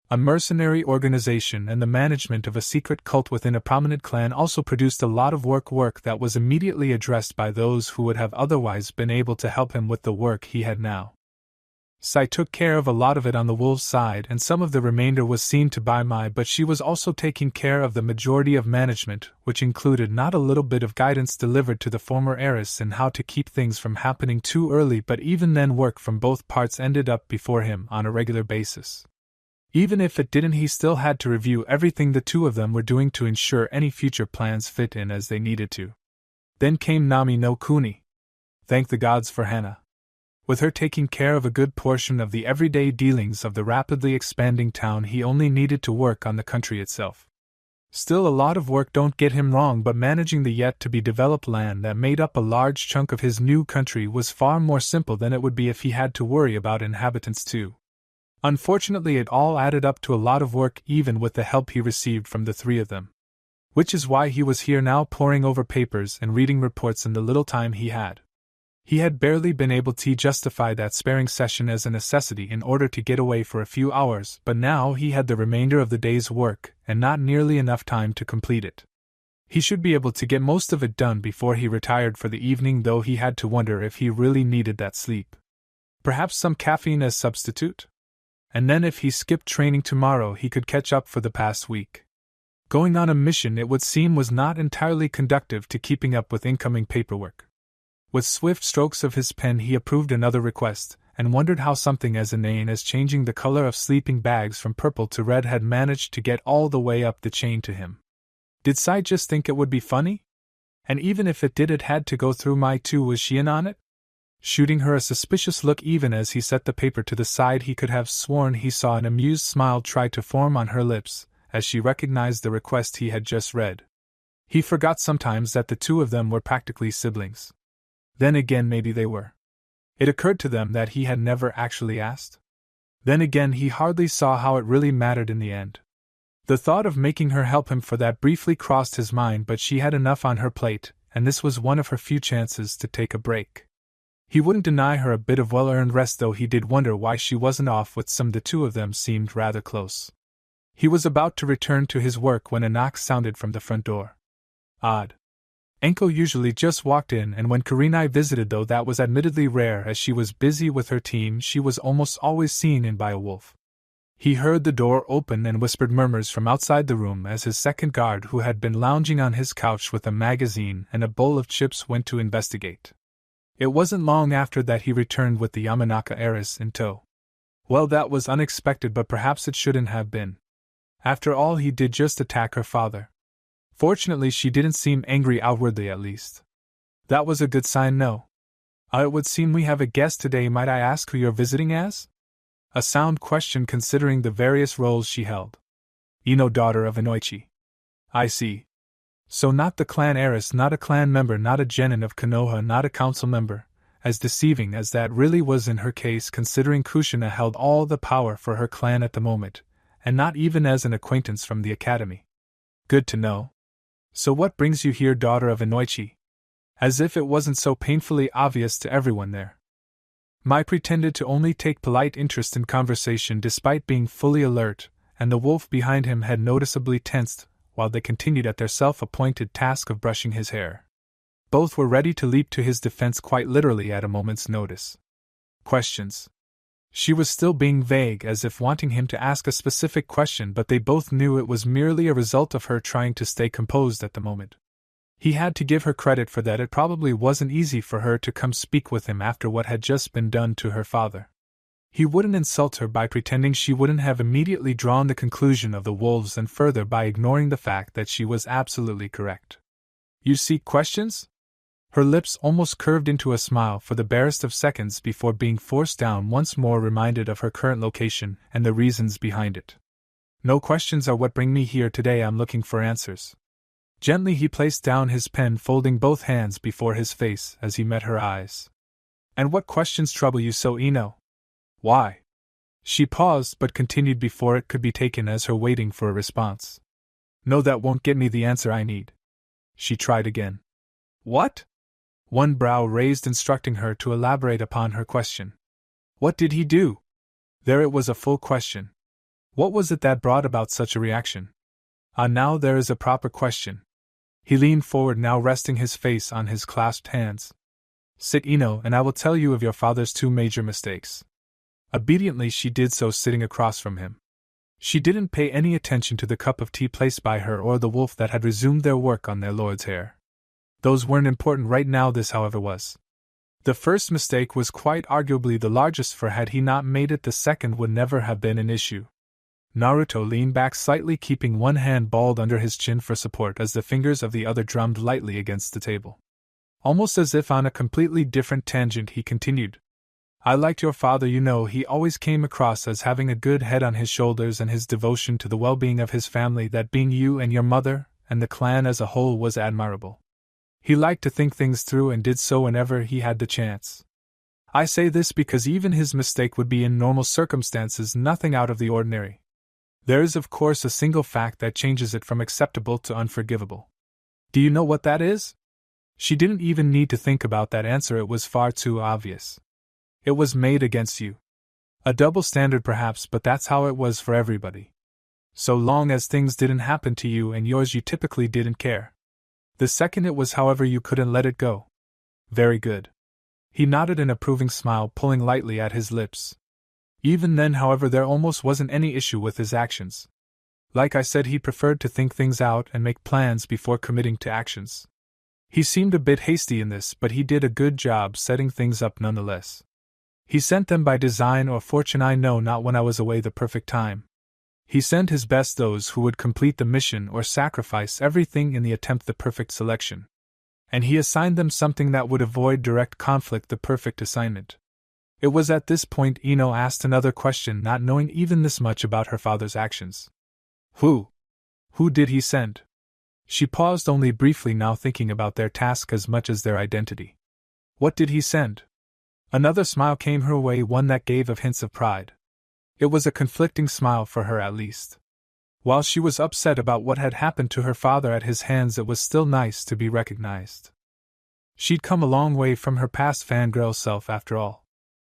A mercenary organization and the management of a secret cult within a prominent clan also produced a lot of work that was immediately addressed by those who would have otherwise been able to help him with the work he had now. Sai took care of a lot of it on the wolf's side, and some of the remainder was seen to by Mai, but she was also taking care of the majority of management, which included not a little bit of guidance delivered to the former heiress in how to keep things from happening too early, but even then work from both parts ended up before him on a regular basis. Even if it didn't, he still had to review everything the two of them were doing to ensure any future plans fit in as they needed to. Then came Nami no Kuni. Thank the gods for Hana. With her taking care of a good portion of the everyday dealings of the rapidly expanding town, he only needed to work on the country itself. Still a lot of work, don't get him wrong, but managing the yet-to-be-developed land that made up a large chunk of his new country was far more simple than it would be if he had to worry about inhabitants too. Unfortunately, it all added up to a lot of work, even with the help he received from the three of them. Which is why he was here now, poring over papers and reading reports in the little time he had. He had barely been able to justify that sparing session as a necessity in order to get away for a few hours, but now he had the remainder of the day's work, and not nearly enough time to complete it. He should be able to get most of it done before he retired for the evening, though he had to wonder if he really needed that sleep. Perhaps some caffeine as substitute? And then if he skipped training tomorrow, he could catch up for the past week. Going on a mission, it would seem, was not entirely conducive to keeping up with incoming paperwork. With swift strokes of his pen he approved another request, and wondered how something as inane as changing the color of sleeping bags from purple to red had managed to get all the way up the chain to him. Did Sai just think it would be funny? And even if it did, it had to go through Mai too. Was she in on it? Shooting her a suspicious look even as he set the paper to the side, he could have sworn he saw an amused smile try to form on her lips as she recognized the request he had just read. He forgot sometimes that the two of them were practically siblings. Then again, maybe they were. It occurred to them that he had never actually asked. Then again, he hardly saw how it really mattered in the end. The thought of making her help him for that briefly crossed his mind, but she had enough on her plate, and this was one of her few chances to take a break. He wouldn't deny her a bit of well-earned rest, though he did wonder why she wasn't off with some. The two of them seemed rather close. He was about to return to his work when a knock sounded from the front door. Odd. Enko usually just walked in, and when Kurenai visited, though that was admittedly rare as she was busy with her team, she was almost always seen in by a wolf. He heard the door open and whispered murmurs from outside the room as his second guard, who had been lounging on his couch with a magazine and a bowl of chips, went to investigate. It wasn't long after that he returned with the Yamanaka heiress in tow. Well, that was unexpected, but perhaps it shouldn't have been. After all, he did just attack her father. Fortunately, she didn't seem angry outwardly, at least. That was a good sign, no? It would seem we have a guest today. Might I ask who you're visiting as? A sound question considering the various roles she held. Ino, daughter of Inoichi. I see. So not the clan heiress, not a clan member, not a genin of Konoha, not a council member, as deceiving as that really was in her case, considering Kushina held all the power for her clan at the moment, and not even as an acquaintance from the academy. Good to know. So what brings you here, daughter of Inoichi? As if it wasn't so painfully obvious to everyone there. Mai pretended to only take polite interest in conversation despite being fully alert, and the wolf behind him had noticeably tensed while they continued at their self-appointed task of brushing his hair. Both were ready to leap to his defense quite literally at a moment's notice. Questions. She was still being vague, as if wanting him to ask a specific question, but they both knew it was merely a result of her trying to stay composed at the moment. He had to give her credit for that. It probably wasn't easy for her to come speak with him after what had just been done to her father. He wouldn't insult her by pretending she wouldn't have immediately drawn the conclusion of the wolves, and further by ignoring the fact that she was absolutely correct. You seek questions? Her lips almost curved into a smile for the barest of seconds before being forced down, once more reminded of her current location and the reasons behind it. No questions are what bring me here today. I'm looking for answers. Gently he placed down his pen, folding both hands before his face as he met her eyes. And what questions trouble you so, Ino? Why? She paused but continued before it could be taken as her waiting for a response. No, that won't get me the answer I need. She tried again. What? One brow raised, instructing her to elaborate upon her question. What did he do? There, it was a full question. What was it that brought about such a reaction? Now there is a proper question. He leaned forward, now resting his face on his clasped hands. Sit, Ino, and I will tell you of your father's two major mistakes. Obediently she did so, sitting across from him. She didn't pay any attention to the cup of tea placed by her or the wolf that had resumed their work on their lord's hair. Those weren't important right now. This, however, was. The first mistake was quite arguably the largest, for had he not made it, the second would never have been an issue. Naruto leaned back slightly, keeping one hand balled under his chin for support as the fingers of the other drummed lightly against the table. Almost as if on a completely different tangent, he continued. I liked your father, you know. He always came across as having a good head on his shoulders, and his devotion to the well-being of his family, that being you and your mother, and the clan as a whole, was admirable. He liked to think things through and did so whenever he had the chance. I say this because even his mistake would be, in normal circumstances, nothing out of the ordinary. There is, of course, a single fact that changes it from acceptable to unforgivable. Do you know what that is? She didn't even need to think about that answer, it was far too obvious. It was made against you. A double standard perhaps, but that's how it was for everybody. So long as things didn't happen to you and yours, you typically didn't care. The second it was, however, you couldn't let it go. Very good. He nodded an approving smile, pulling lightly at his lips. Even then, however, there almost wasn't any issue with his actions. Like I said, he preferred to think things out and make plans before committing to actions. He seemed a bit hasty in this, but he did a good job setting things up nonetheless. He sent them by design or fortune, I know not, when I was away the perfect time. He sent his best, those who would complete the mission or sacrifice everything in the attempt, the perfect selection. And he assigned them something that would avoid direct conflict, the perfect assignment. It was at this point Ino asked another question, not knowing even this much about her father's actions. Who did he send? She paused only briefly, now thinking about their task as much as their identity. What did he send? Another smile came her way, one that gave of hints of pride. It was a conflicting smile for her, at least. While she was upset about what had happened to her father at his hands, it was still nice to be recognized. She'd come a long way from her past fangirl self, after all.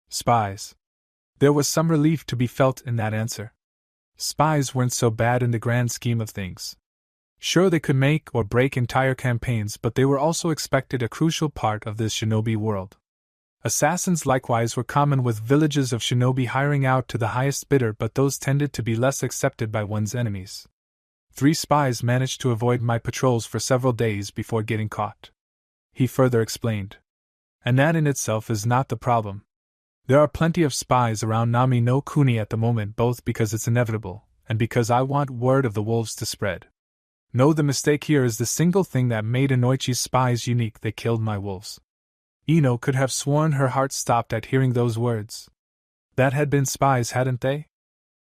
Spies. There was some relief to be felt in that answer. Spies weren't so bad in the grand scheme of things. Sure, they could make or break entire campaigns, but they were also expected, a crucial part of this shinobi world. Assassins likewise were common, with villages of shinobi hiring out to the highest bidder, but those tended to be less accepted by one's enemies. 3 spies managed to avoid my patrols for several days before getting caught. He further explained. And that in itself is not the problem. There are plenty of spies around Nami no Kuni at the moment, both because it's inevitable, and because I want word of the wolves to spread. No, the mistake here is the single thing that made Inoichi's spies unique: they killed my wolves. Ino could have sworn her heart stopped at hearing those words. That had been spies, hadn't they?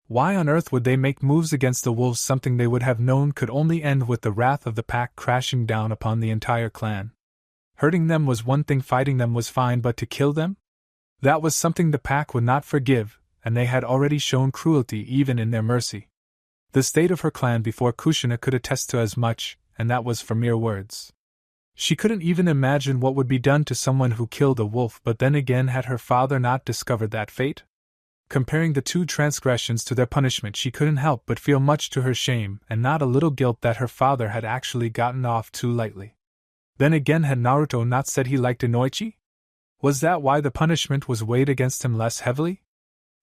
Why on earth would they make moves against the wolves, something they would have known could only end with the wrath of the pack crashing down upon the entire clan? Hurting them was one thing, fighting them was fine, but to kill them? That was something the pack would not forgive, and they had already shown cruelty even in their mercy. The state of her clan before Kushina could attest to as much, and that was for mere words. She couldn't even imagine what would be done to someone who killed a wolf, but then again, had her father not discovered that fate? Comparing the 2 transgressions to their punishment, she couldn't help but feel, much to her shame and not a little guilt, that her father had actually gotten off too lightly. Then again, had Naruto not said he liked Inoichi? Was that why the punishment was weighed against him less heavily?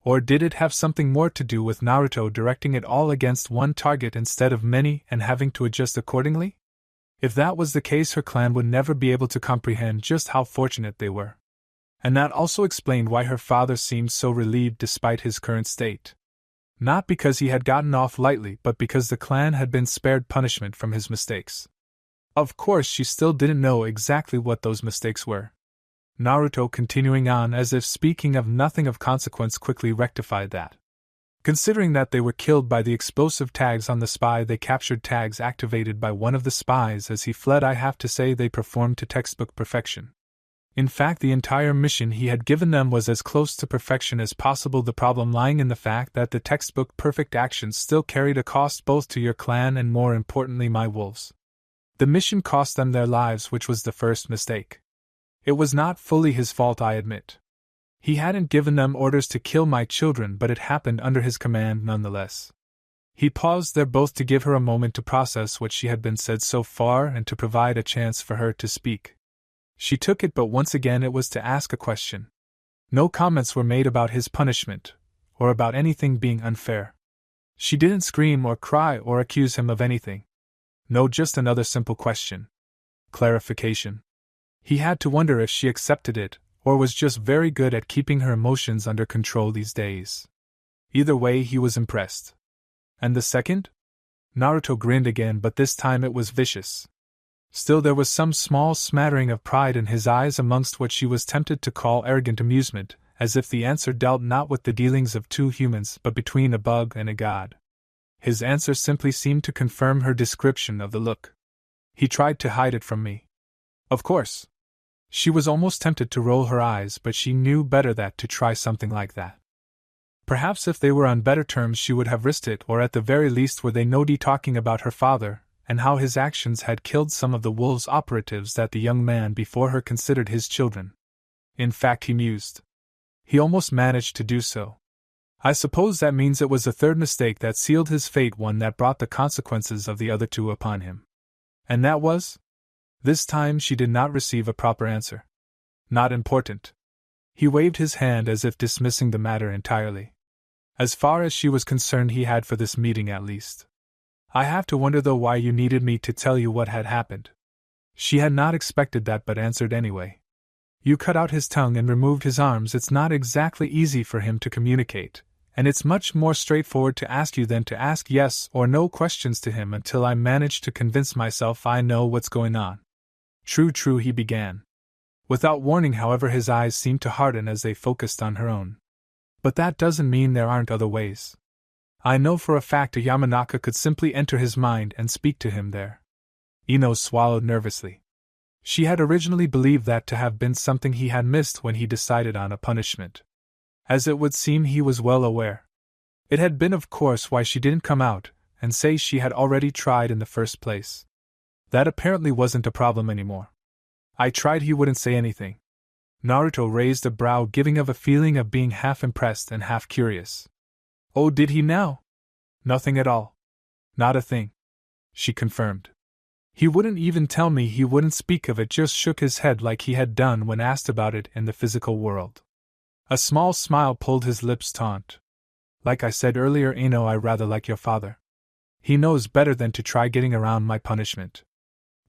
Or did it have something more to do with Naruto directing it all against one target instead of many, and having to adjust accordingly? If that was the case, her clan would never be able to comprehend just how fortunate they were. And that also explained why her father seemed so relieved despite his current state. Not because he had gotten off lightly, but because the clan had been spared punishment from his mistakes. Of course, she still didn't know exactly what those mistakes were. Naruto, continuing on as if speaking of nothing of consequence, quickly rectified that. Considering that they were killed by the explosive tags on the spy, they captured tags activated by one of the spies as he fled. I have to say they performed to textbook perfection. In fact, the entire mission he had given them was as close to perfection as possible, the problem lying in the fact that the textbook perfect actions still carried a cost, both to your clan and, more importantly, my wolves. The mission cost them their lives, which was the first mistake. It was not fully his fault, I admit. He hadn't given them orders to kill my children, but it happened under his command nonetheless. He paused there, both to give her a moment to process what she had been said so far and to provide a chance for her to speak. She took it, but once again it was to ask a question. No comments were made about his punishment, or about anything being unfair. She didn't scream or cry or accuse him of anything. No, just another simple question. Clarification. He had to wonder if she accepted it, or was just very good at keeping her emotions under control these days. Either way, he was impressed. And the second? Naruto grinned again, but this time it was vicious. Still, there was some small smattering of pride in his eyes amongst what she was tempted to call arrogant amusement, as if the answer dealt not with the dealings of two humans but between a bug and a god. His answer simply seemed to confirm her description of the look. He tried to hide it from me. Of course. She was almost tempted to roll her eyes, but she knew better than to try something like that. Perhaps if they were on better terms she would have risked it, or at the very least were they nodi talking about her father, and how his actions had killed some of the wolves operatives that the young man before her considered his children. In fact, he mused. He almost managed to do so. I suppose that means it was a third mistake that sealed his fate, one that brought the consequences of the other two upon him. And that was? This time she did not receive a proper answer. Not important. He waved his hand as if dismissing the matter entirely. As far as she was concerned, he had for this meeting at least. I have to wonder though why you needed me to tell you what had happened. She had not expected that but answered anyway. You cut out his tongue and removed his arms. It's not exactly easy for him to communicate, and it's much more straightforward to ask you than to ask yes or no questions to him until I manage to convince myself I know what's going on. True, he began. Without warning, however, his eyes seemed to harden as they focused on her own. But that doesn't mean there aren't other ways. I know for a fact a Yamanaka could simply enter his mind and speak to him there. Ino swallowed nervously. She had originally believed that to have been something he had missed when he decided on a punishment. As it would seem, he was well aware. It had been, of course, why she didn't come out and say she had already tried in the first place. That apparently wasn't a problem anymore. I tried, he wouldn't say anything. Naruto raised a brow, giving of a feeling of being half impressed and half curious. Oh, did he now? Nothing at all. Not a thing. She confirmed. He wouldn't even tell me, he wouldn't speak of it, just shook his head like he had done when asked about it in the physical world. A small smile pulled his lips taut. Like I said earlier, Ino, I rather like your father. He knows better than to try getting around my punishment.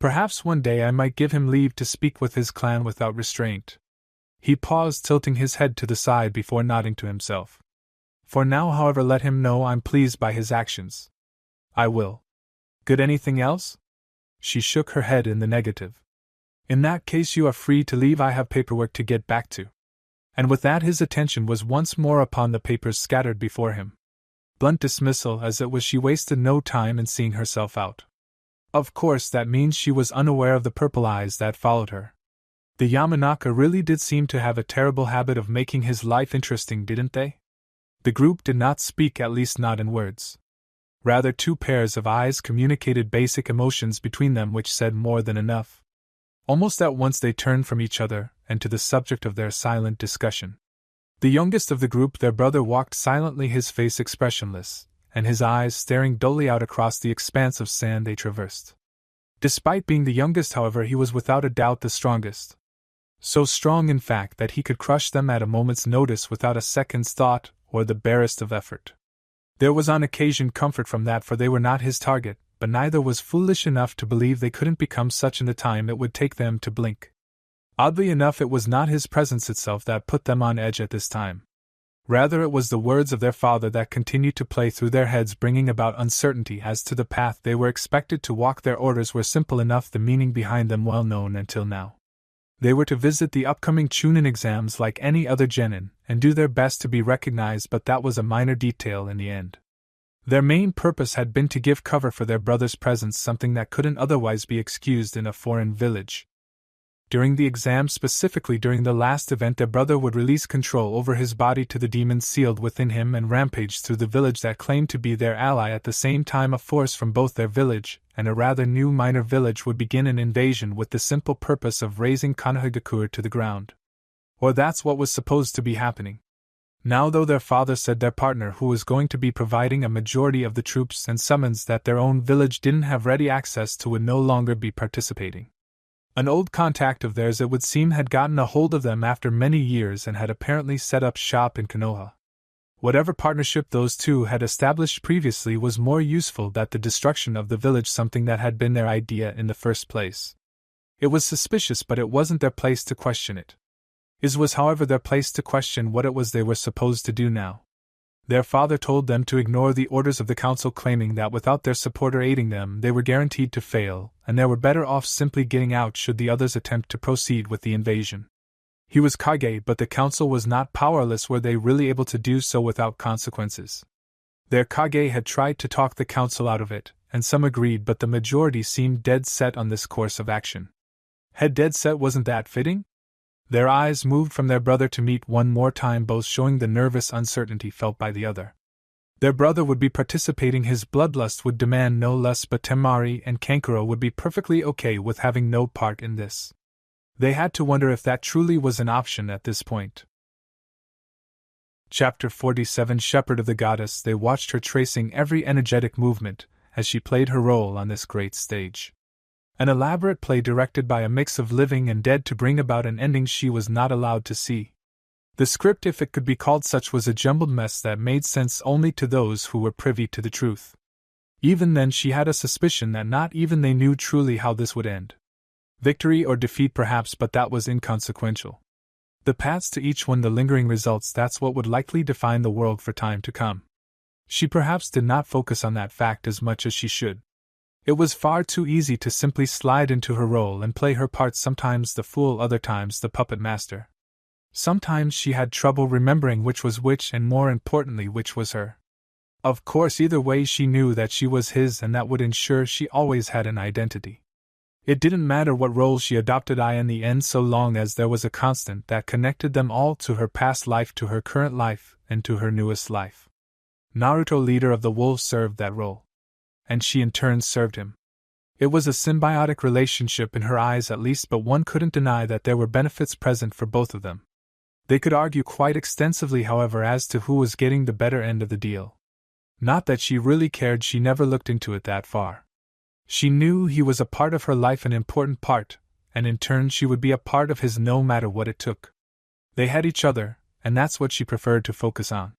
Perhaps one day I might give him leave to speak with his clan without restraint. He paused, tilting his head to the side before nodding to himself. For now, however, let him know I'm pleased by his actions. I will. Good, anything else? She shook her head in the negative. In that case you are free to leave, I have paperwork to get back to. And with that his attention was once more upon the papers scattered before him. Blunt dismissal as it was, she wasted no time in seeing herself out. Of course that means she was unaware of the purple eyes that followed her. The Yamanaka really did seem to have a terrible habit of making his life interesting, didn't they? The group did not speak, at least not in words. Rather, two pairs of eyes communicated basic emotions between them which said more than enough. Almost at once they turned from each other and to the subject of their silent discussion. The youngest of the group, their brother, walked silently, his face expressionless, and his eyes staring dully out across the expanse of sand they traversed. Despite being the youngest, however, he was without a doubt the strongest. So strong, in fact, that he could crush them at a moment's notice without a second's thought or the barest of effort. There was on occasion comfort from that, for they were not his target, but neither was foolish enough to believe they couldn't become such in the time it would take them to blink. Oddly enough, it was not his presence itself that put them on edge at this time. Rather, it was the words of their father that continued to play through their heads, bringing about uncertainty as to the path they were expected to walk. Their orders were simple enough, the meaning behind them well known until now. They were to visit the upcoming Chunin exams like any other genin, and do their best to be recognized, but that was a minor detail in the end. Their main purpose had been to give cover for their brother's presence, something that couldn't otherwise be excused in a foreign village. During the exam, specifically during the last event, their brother would release control over his body to the demon sealed within him and rampage through the village that claimed to be their ally. At the same time, a force from both their village and a rather new minor village would begin an invasion with the simple purpose of razing Konohagakure to the ground. Or that's what was supposed to be happening. Now, though, their father said their partner, who was going to be providing a majority of the troops and summons that their own village didn't have ready access to, would no longer be participating. An old contact of theirs, it would seem, had gotten a hold of them after many years and had apparently set up shop in Konoha. Whatever partnership those two had established previously was more useful than the destruction of the village, something that had been their idea in the first place. It was suspicious, but it wasn't their place to question it. It was, however, their place to question what it was they were supposed to do now. Their father told them to ignore the orders of the council, claiming that without their support or aiding them they were guaranteed to fail, and they were better off simply getting out should the others attempt to proceed with the invasion. He was Kage, but the council was not powerless. Were they really able to do so without consequences? Their Kage had tried to talk the council out of it, and some agreed, but the majority seemed dead set on this course of action. Head dead set, wasn't that fitting? Their eyes moved from their brother to meet one more time, both showing the nervous uncertainty felt by the other. Their brother would be participating, his bloodlust would demand no less, but Temari and Kankuro would be perfectly okay with having no part in this. They had to wonder if that truly was an option at this point. Chapter 47, Shepherd of the Goddess. They watched her tracing every energetic movement as she played her role on this great stage. An elaborate play directed by a mix of living and dead to bring about an ending she was not allowed to see. The script, if it could be called such, was a jumbled mess that made sense only to those who were privy to the truth. Even then she had a suspicion that not even they knew truly how this would end. Victory or defeat perhaps, but that was inconsequential. The paths to each one, the lingering results, that's what would likely define the world for time to come. She perhaps did not focus on that fact as much as she should. It was far too easy to simply slide into her role and play her part, sometimes the fool, other times the puppet master. Sometimes she had trouble remembering which was which, and more importantly, which was her. Of course, either way she knew that she was his, and that would ensure she always had an identity. It didn't matter what role she adopted in the end, so long as there was a constant that connected them all to her past life, to her current life, and to her newest life. Naruto, leader of the wolves, served that role. And she in turn served him. It was a symbiotic relationship in her eyes at least, but one couldn't deny that there were benefits present for both of them. They could argue quite extensively, however, as to who was getting the better end of the deal. Not that she really cared, she never looked into it that far. She knew he was a part of her life, an important part, and in turn she would be a part of his no matter what it took. They had each other, and that's what she preferred to focus on.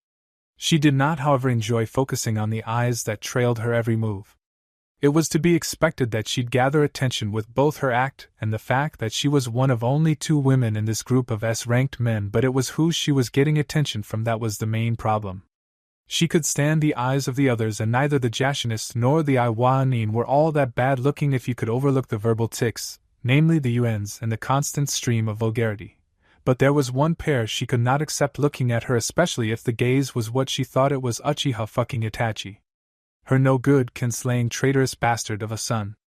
She did not, however, enjoy focusing on the eyes that trailed her every move. It was to be expected that she'd gather attention with both her act and the fact that she was one of only 2 women in this group of S-ranked men, but it was who she was getting attention from that was the main problem. She could stand the eyes of the others, and neither the Jashinist nor the Iwanin were all that bad looking if you could overlook the verbal tics, namely the Yuens and the constant stream of vulgarity. But there was one pair she could not accept looking at her, especially if the gaze was what she thought it was: Uchiha fucking Itachi. Her no-good, kin-slaying, traitorous bastard of a son.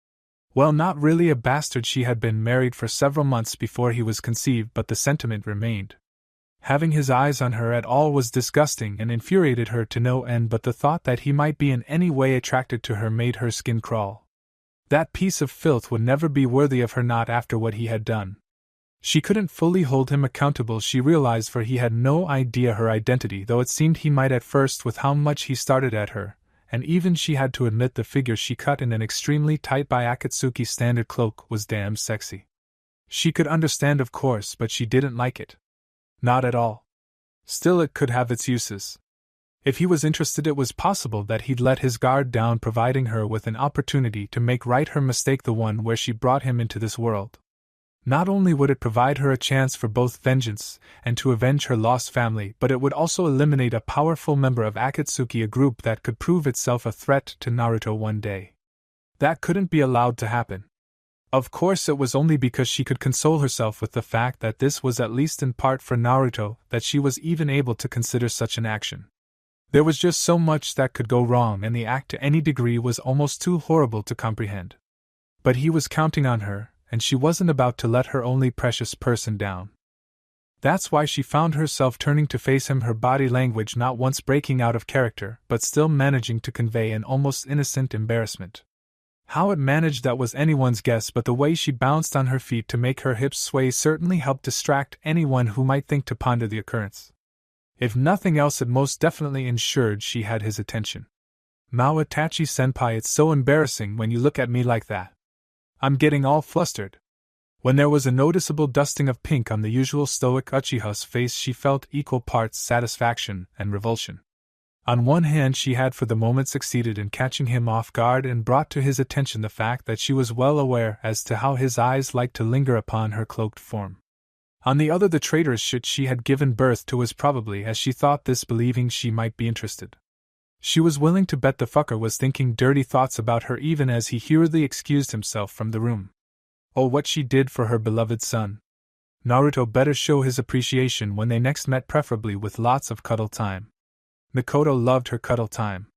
Well, not really a bastard, she had been married for several months before he was conceived, but the sentiment remained. Having his eyes on her at all was disgusting and infuriated her to no end, but the thought that he might be in any way attracted to her made her skin crawl. That piece of filth would never be worthy of her, not after what he had done. She couldn't fully hold him accountable, she realized, for he had no idea her identity, though it seemed he might at first with how much he started at her, and even she had to admit the figure she cut in an extremely tight by Akatsuki standard cloak was damn sexy. She could understand, of course, but she didn't like it. Not at all. Still, it could have its uses. If he was interested, it was possible that he'd let his guard down, providing her with an opportunity to make right her mistake, the one where she brought him into this world. Not only would it provide her a chance for both vengeance and to avenge her lost family, but it would also eliminate a powerful member of Akatsuki, a group that could prove itself a threat to Naruto one day. That couldn't be allowed to happen. Of course, it was only because she could console herself with the fact that this was at least in part for Naruto that she was even able to consider such an action. There was just so much that could go wrong, and the act to any degree was almost too horrible to comprehend. But he was counting on her, and she wasn't about to let her only precious person down. That's why she found herself turning to face him, her body language not once breaking out of character, but still managing to convey an almost innocent embarrassment. How it managed, that was anyone's guess, but the way she bounced on her feet to make her hips sway certainly helped distract anyone who might think to ponder the occurrence. If nothing else, it most definitely ensured she had his attention. "Mao Itachi-senpai, it's so embarrassing when you look at me like that. I'm getting all flustered." When there was a noticeable dusting of pink on the usual stoic Uchiha's face, she felt equal parts satisfaction and revulsion. On one hand, she had for the moment succeeded in catching him off guard and brought to his attention the fact that she was well aware as to how his eyes liked to linger upon her cloaked form. On the other, the traitorous shit she had given birth to was probably, as she thought this, believing she might be interested. She was willing to bet the fucker was thinking dirty thoughts about her even as he hurriedly excused himself from the room. Oh, what she did for her beloved son. Naruto better show his appreciation when they next met, preferably with lots of cuddle time. Mikoto loved her cuddle time.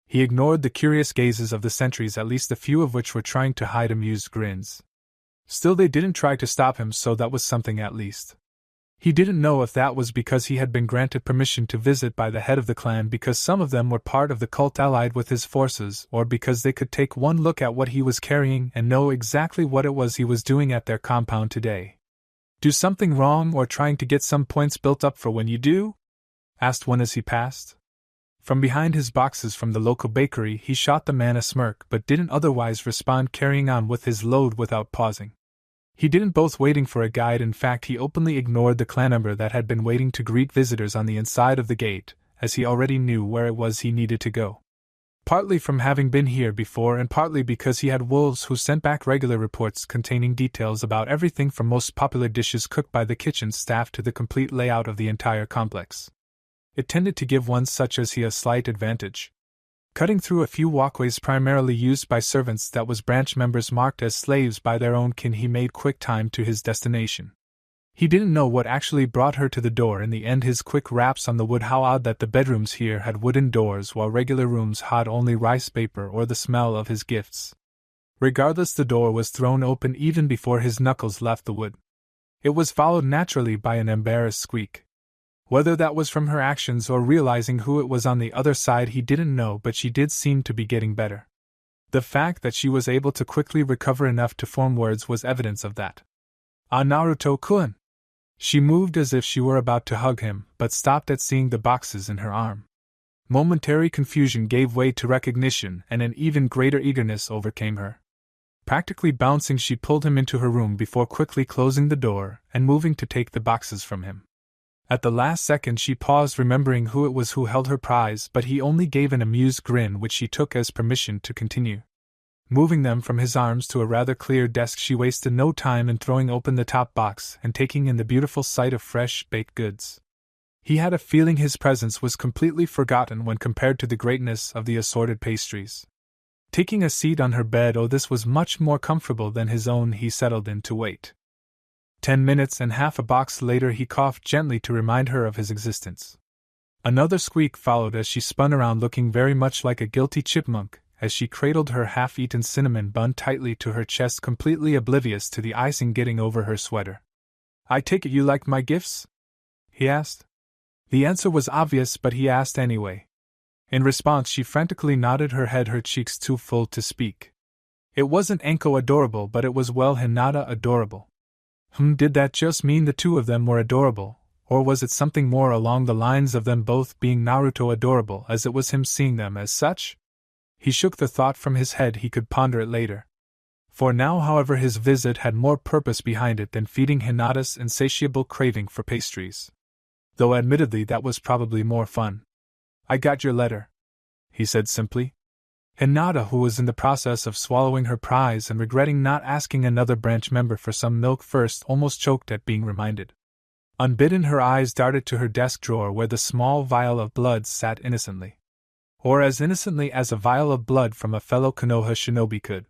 He ignored the curious gazes of the sentries, at least a few of which were trying to hide amused grins. Still, they didn't try to stop him, so that was something at least. He didn't know if that was because he had been granted permission to visit by the head of the clan because some of them were part of the cult allied with his forces, or because they could take one look at what he was carrying and know exactly what it was he was doing at their compound today. Do something wrong or trying to get some points built up for when you do? Asked one as he passed. From behind his boxes from the local bakery, he shot the man a smirk but didn't otherwise respond, carrying on with his load without pausing. He didn't bother waiting for a guide. In fact, he openly ignored the clan member that had been waiting to greet visitors on the inside of the gate, as he already knew where it was he needed to go. Partly from having been here before and partly because he had wolves who sent back regular reports containing details about everything from most popular dishes cooked by the kitchen staff to the complete layout of the entire complex. It tended to give one such as he a slight advantage. Cutting through a few walkways primarily used by servants that was branch members marked as slaves by their own kin, he made quick time to his destination. He didn't know what actually brought her to the door in the end, his quick raps on the wood. How odd that the bedrooms here had wooden doors while regular rooms had only rice paper or the smell of his gifts. Regardless, the door was thrown open even before his knuckles left the wood. It was followed naturally by an embarrassed squeak. Whether that was from her actions or realizing who it was on the other side, he didn't know, but she did seem to be getting better. The fact that she was able to quickly recover enough to form words was evidence of that. "Ah, Naruto-kun!" She moved as if she were about to hug him, but stopped at seeing the boxes in her arm. Momentary confusion gave way to recognition, and an even greater eagerness overcame her. Practically bouncing, she pulled him into her room before quickly closing the door and moving to take the boxes from him. At the last second she paused, remembering who it was who held her prize, but he only gave an amused grin which she took as permission to continue. Moving them from his arms to a rather clear desk, she wasted no time in throwing open the top box and taking in the beautiful sight of fresh, baked goods. He had a feeling his presence was completely forgotten when compared to the greatness of the assorted pastries. Taking a seat on her bed, oh, this was much more comfortable than his own, he settled in to wait. 10 minutes and half a box later, he coughed gently to remind her of his existence. Another squeak followed as she spun around, looking very much like a guilty chipmunk, as she cradled her half-eaten cinnamon bun tightly to her chest, completely oblivious to the icing getting over her sweater. "I take it you liked my gifts?" he asked. The answer was obvious, but he asked anyway. In response, she frantically nodded her head, her cheeks too full to speak. It wasn't Enko adorable, but it was well Hinata adorable. Did that just mean the two of them were adorable, or was it something more along the lines of them both being Naruto adorable as it was him seeing them as such? He shook the thought from his head, he could ponder it later. For now, however, his visit had more purpose behind it than feeding Hinata's insatiable craving for pastries. Though admittedly that was probably more fun. "I got your letter," he said simply. Hinata, who was in the process of swallowing her prize and regretting not asking another branch member for some milk first, almost choked at being reminded. Unbidden, her eyes darted to her desk drawer where the small vial of blood sat innocently. Or as innocently as a vial of blood from a fellow Konoha shinobi could.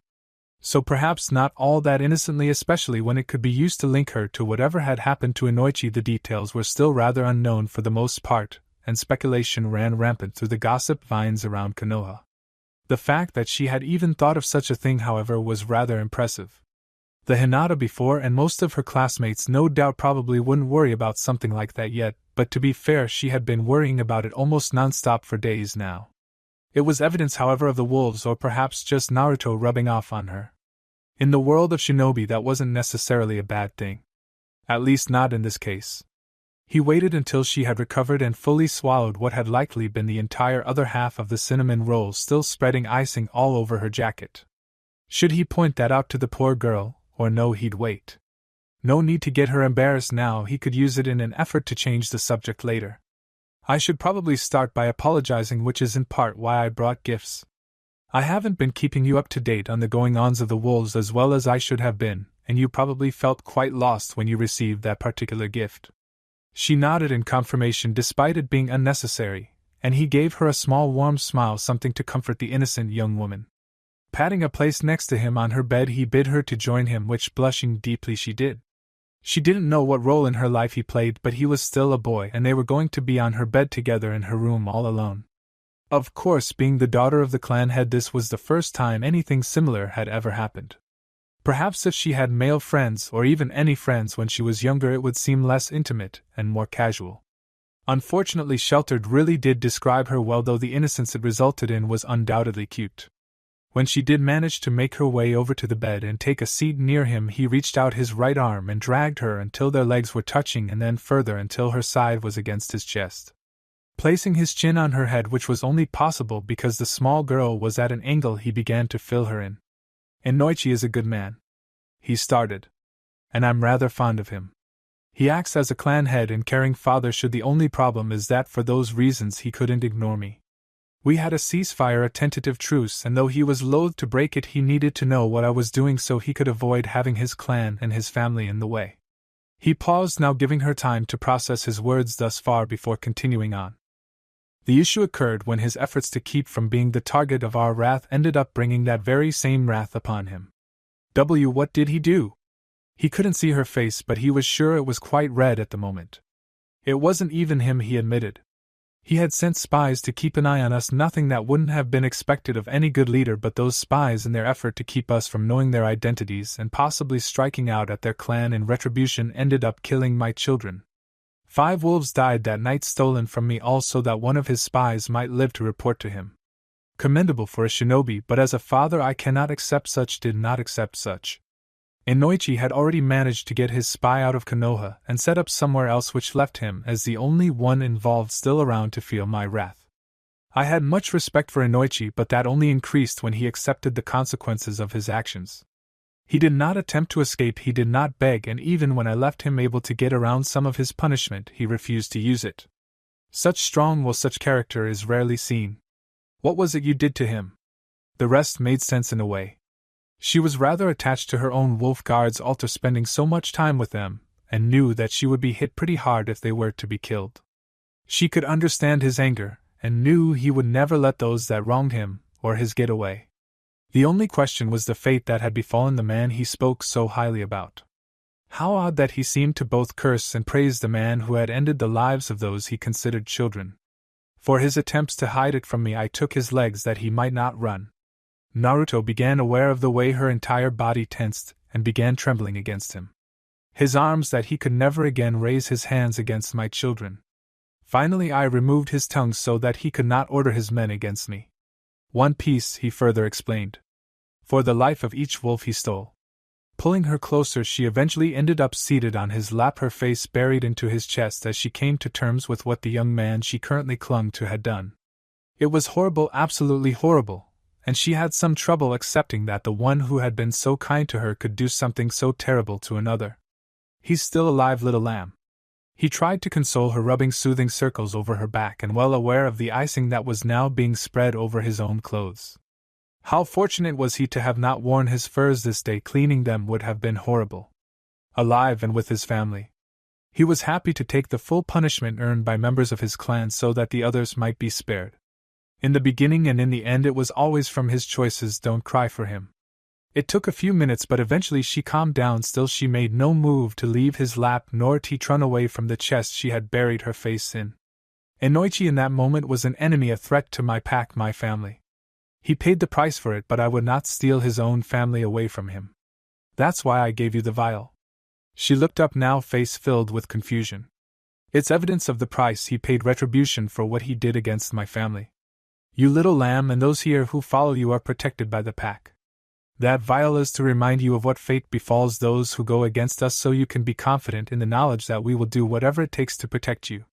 So perhaps not all that innocently, especially when it could be used to link her to whatever had happened to Inoichi. The details were still rather unknown for the most part, and speculation ran rampant through the gossip vines around Konoha. The fact that she had even thought of such a thing, however, was rather impressive. The Hinata before and most of her classmates no doubt probably wouldn't worry about something like that yet, but to be fair, she had been worrying about it almost non-stop for days now. It was evidence, however, of the wolves, or perhaps just Naruto rubbing off on her. In the world of shinobi, that wasn't necessarily a bad thing. At least not in this case. He waited until she had recovered and fully swallowed what had likely been the entire other half of the cinnamon roll, still spreading icing all over her jacket. Should he point that out to the poor girl, or no, he'd wait. No need to get her embarrassed now, he could use it in an effort to change the subject later. I should probably start by apologizing, which is in part why I brought gifts. I haven't been keeping you up to date on the going-ons of the wolves as well as I should have been, and you probably felt quite lost when you received that particular gift. She nodded in confirmation despite it being unnecessary, and he gave her a small warm smile, something to comfort the innocent young woman. Patting a place next to him on her bed, he bid her to join him, which blushing deeply she did. She didn't know what role in her life he played, but he was still a boy and they were going to be on her bed together in her room all alone. Of course, being the daughter of the clan head, this was the first time anything similar had ever happened. Perhaps if she had male friends or even any friends when she was younger, it would seem less intimate and more casual. Unfortunately, Sheltered really did describe her well, though the innocence it resulted in was undoubtedly cute. When she did manage to make her way over to the bed and take a seat near him, he reached out his right arm and dragged her until their legs were touching, and then further until her side was against his chest. Placing his chin on her head, which was only possible because the small girl was at an angle, he began to fill her in. "Inoichi is a good man," he started. "And I'm rather fond of him. He acts as a clan head and caring father should. The only problem is that for those reasons he couldn't ignore me. We had a ceasefire, a tentative truce, and though he was loath to break it, he needed to know what I was doing so he could avoid having his clan and his family in the way." He paused, now giving her time to process his words thus far before continuing on. "The issue occurred when his efforts to keep from being the target of our wrath ended up bringing that very same wrath upon him." What did he do? He couldn't see her face, but he was sure it was quite red at the moment. "It wasn't even him," he admitted. "He had sent spies to keep an eye on us, nothing that wouldn't have been expected of any good leader, but those spies, in their effort to keep us from knowing their identities and possibly striking out at their clan in retribution, ended up killing my children. 5 wolves died that night, stolen from me, all so that one of his spies might live to report to him. Commendable for a shinobi, but as a father I cannot accept such, did not accept such." Inoichi had already managed to get his spy out of Konoha and set up somewhere else, which left him as the only one involved still around to feel my wrath. I had much respect for Inoichi, but that only increased when he accepted the consequences of his actions. He did not attempt to escape, he did not beg, and even when I left him able to get around some of his punishment, he refused to use it. Such strong will, such character is rarely seen. "What was it you did to him?" The rest made sense in a way. She was rather attached to her own wolf guards after spending so much time with them, and knew that she would be hit pretty hard if they were to be killed. She could understand his anger, and knew he would never let those that wronged him or his get away. The only question was the fate that had befallen the man he spoke so highly about. How odd that he seemed to both curse and praise the man who had ended the lives of those he considered children. For his attempts to hide it from me, I took his legs that he might not run. Naruto began, aware of the way her entire body tensed, and began trembling against him. His arms, that he could never again raise his hands against my children. Finally I removed his tongue so that he could not order his men against me. "One piece," he further explained. "For the life of each wolf he stole." Pulling her closer, she eventually ended up seated on his lap, her face buried into his chest as she came to terms with what the young man she currently clung to had done. It was horrible, absolutely horrible. And she had some trouble accepting that the one who had been so kind to her could do something so terrible to another. "He's still alive, little lamb." He tried to console her, rubbing soothing circles over her back and well aware of the icing that was now being spread over his own clothes. How fortunate was he to have not worn his furs this day, cleaning them would have been horrible. Alive and with his family. He was happy to take the full punishment earned by members of his clan so that the others might be spared. In the beginning and in the end it was always from his choices, don't cry for him. It took a few minutes, but eventually she calmed down. Still she made no move to leave his lap nor to run away from the chest she had buried her face in. Inoichi in that moment was an enemy, a threat to my pack, my family. He paid the price for it, but I would not steal his own family away from him. That's why I gave you the vial. She looked up now, face filled with confusion. It's evidence of the price he paid, retribution for what he did against my family. You little lamb, and those here who follow you are protected by the pack. That vial is to remind you of what fate befalls those who go against us, so you can be confident in the knowledge that we will do whatever it takes to protect you.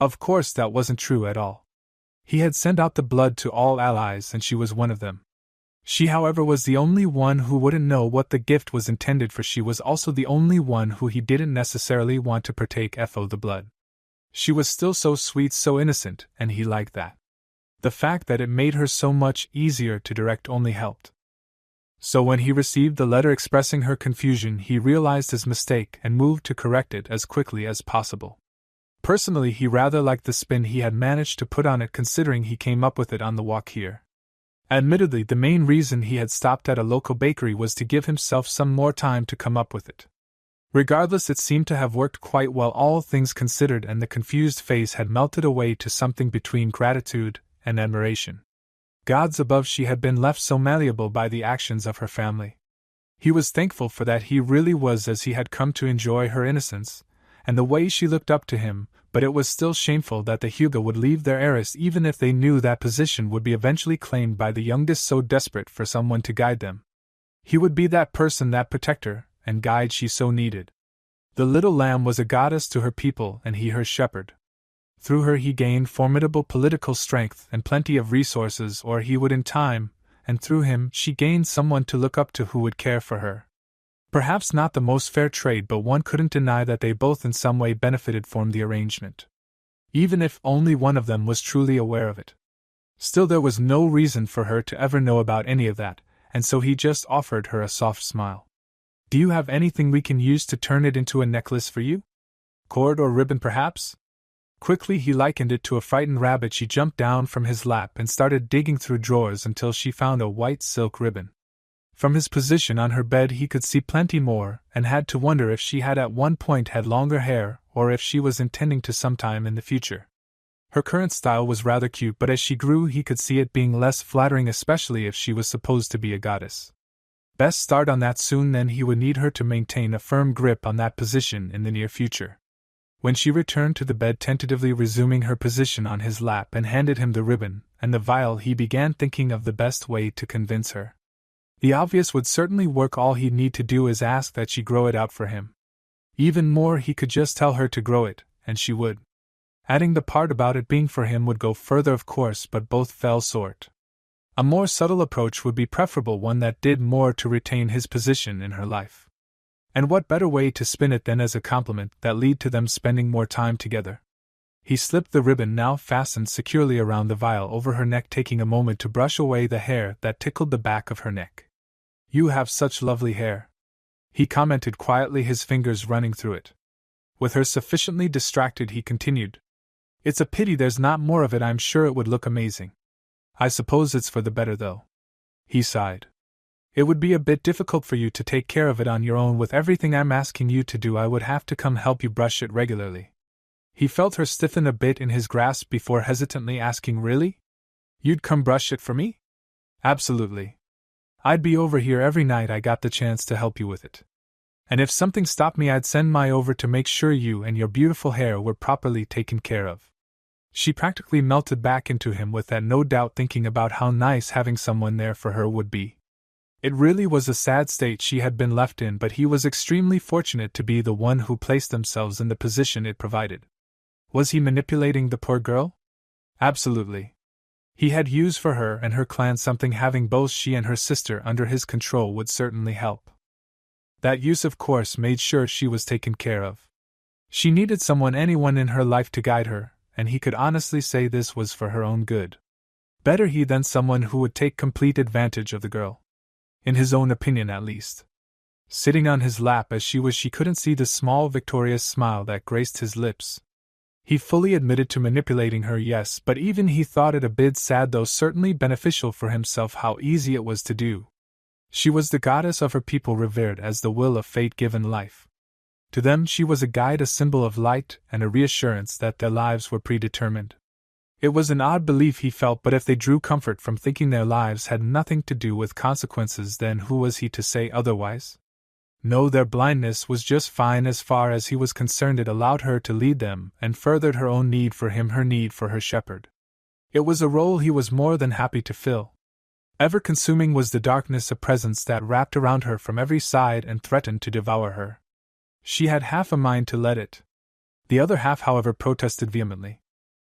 Of course that wasn't true at all. He had sent out the blood to all allies and she was one of them. She, however, was the only one who wouldn't know what the gift was intended for. She was also the only one who he didn't necessarily want to partake of the blood. She was still so sweet, so innocent, and he liked that. The fact that it made her so much easier to direct only helped. So when he received the letter expressing her confusion, he realized his mistake and moved to correct it as quickly as possible. Personally, he rather liked the spin he had managed to put on it, considering he came up with it on the walk here. Admittedly, the main reason he had stopped at a local bakery was to give himself some more time to come up with it. Regardless, it seemed to have worked quite well, all things considered, and the confused face had melted away to something between gratitude and admiration. Gods above, she had been left so malleable by the actions of her family. He was thankful for that. He really was, as he had come to enjoy her innocence, and the way she looked up to him, but it was still shameful that the Hyuga would leave their heiress even if they knew that position would be eventually claimed by the youngest, so desperate for someone to guide them. He would be that person, that protector and guide she so needed. The little lamb was a goddess to her people, and he her shepherd. Through her he gained formidable political strength and plenty of resources, or he would in time, and through him she gained someone to look up to who would care for her. Perhaps not the most fair trade, but one couldn't deny that they both in some way benefited from the arrangement, even if only one of them was truly aware of it. Still, there was no reason for her to ever know about any of that, and so he just offered her a soft smile. "Do you have anything we can use to turn it into a necklace for you? Cord or ribbon, perhaps?" Quickly he likened it to a frightened rabbit. She jumped down from his lap and started digging through drawers until she found a white silk ribbon. From his position on her bed he could see plenty more, and had to wonder if she had at one point had longer hair, or if she was intending to sometime in the future. Her current style was rather cute, but as she grew he could see it being less flattering, especially if she was supposed to be a goddess. Best start on that soon, then he would need her to maintain a firm grip on that position in the near future. When she returned to the bed, tentatively resuming her position on his lap, and handed him the ribbon and the vial, he began thinking of the best way to convince her. The obvious would certainly work. All he'd need to do is ask that she grow it out for him. Even more, he could just tell her to grow it, and she would. Adding the part about it being for him would go further, of course, but both fell short. A more subtle approach would be preferable, one that did more to retain his position in her life. And what better way to spin it than as a compliment that lead to them spending more time together? He slipped the ribbon, now fastened securely around the vial, over her neck, taking a moment to brush away the hair that tickled the back of her neck. "You have such lovely hair," he commented quietly, his fingers running through it. With her sufficiently distracted, he continued, "It's a pity there's not more of it. I'm sure it would look amazing. I suppose it's for the better, though." He sighed. "It would be a bit difficult for you to take care of it on your own. With everything I'm asking you to do, I would have to come help you brush it regularly." He felt her stiffen a bit in his grasp before hesitantly asking, "Really? You'd come brush it for me?" "Absolutely. I'd be over here every night I got the chance to help you with it. And if something stopped me, I'd send my over to make sure you and your beautiful hair were properly taken care of." She practically melted back into him with that, no doubt thinking about how nice having someone there for her would be. It really was a sad state she had been left in, but he was extremely fortunate to be the one who placed themselves in the position it provided. Was he manipulating the poor girl? Absolutely. He had use for her and her clan. Something having both she and her sister under his control would certainly help. That use, of course, made sure she was taken care of. She needed someone, anyone in her life to guide her, and he could honestly say this was for her own good. Better he than someone who would take complete advantage of the girl. In his own opinion, at least. Sitting on his lap as she was, she couldn't see the small victorious smile that graced his lips. He fully admitted to manipulating her, yes, but even he thought it a bit sad, though certainly beneficial for himself, how easy it was to do. She was the goddess of her people, revered as the will of fate given life. To them she was a guide, a symbol of light, and a reassurance that their lives were predetermined. It was an odd belief, he felt, but if they drew comfort from thinking their lives had nothing to do with consequences, then who was he to say otherwise? No, their blindness was just fine as far as he was concerned. It allowed her to lead them and furthered her own need for him, her need for her shepherd. It was a role he was more than happy to fill. Ever-consuming was the darkness, a presence that wrapped around her from every side and threatened to devour her. She had half a mind to let it. The other half, however, protested vehemently.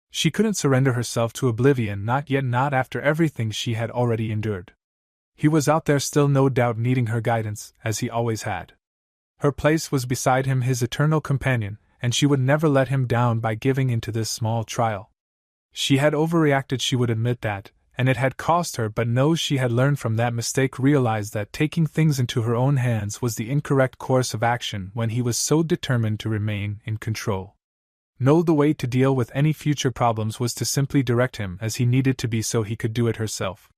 She couldn't surrender herself to oblivion, not yet, not after everything she had already endured. He was out there still, no doubt needing her guidance, as he always had. Her place was beside him, his eternal companion, and she would never let him down by giving into this small trial. She had overreacted, she would admit that, and it had cost her, but no, she had learned from that mistake, realized that taking things into her own hands was the incorrect course of action when he was so determined to remain in control. No, the way to deal with any future problems was to simply direct him as he needed to be so he could do it herself.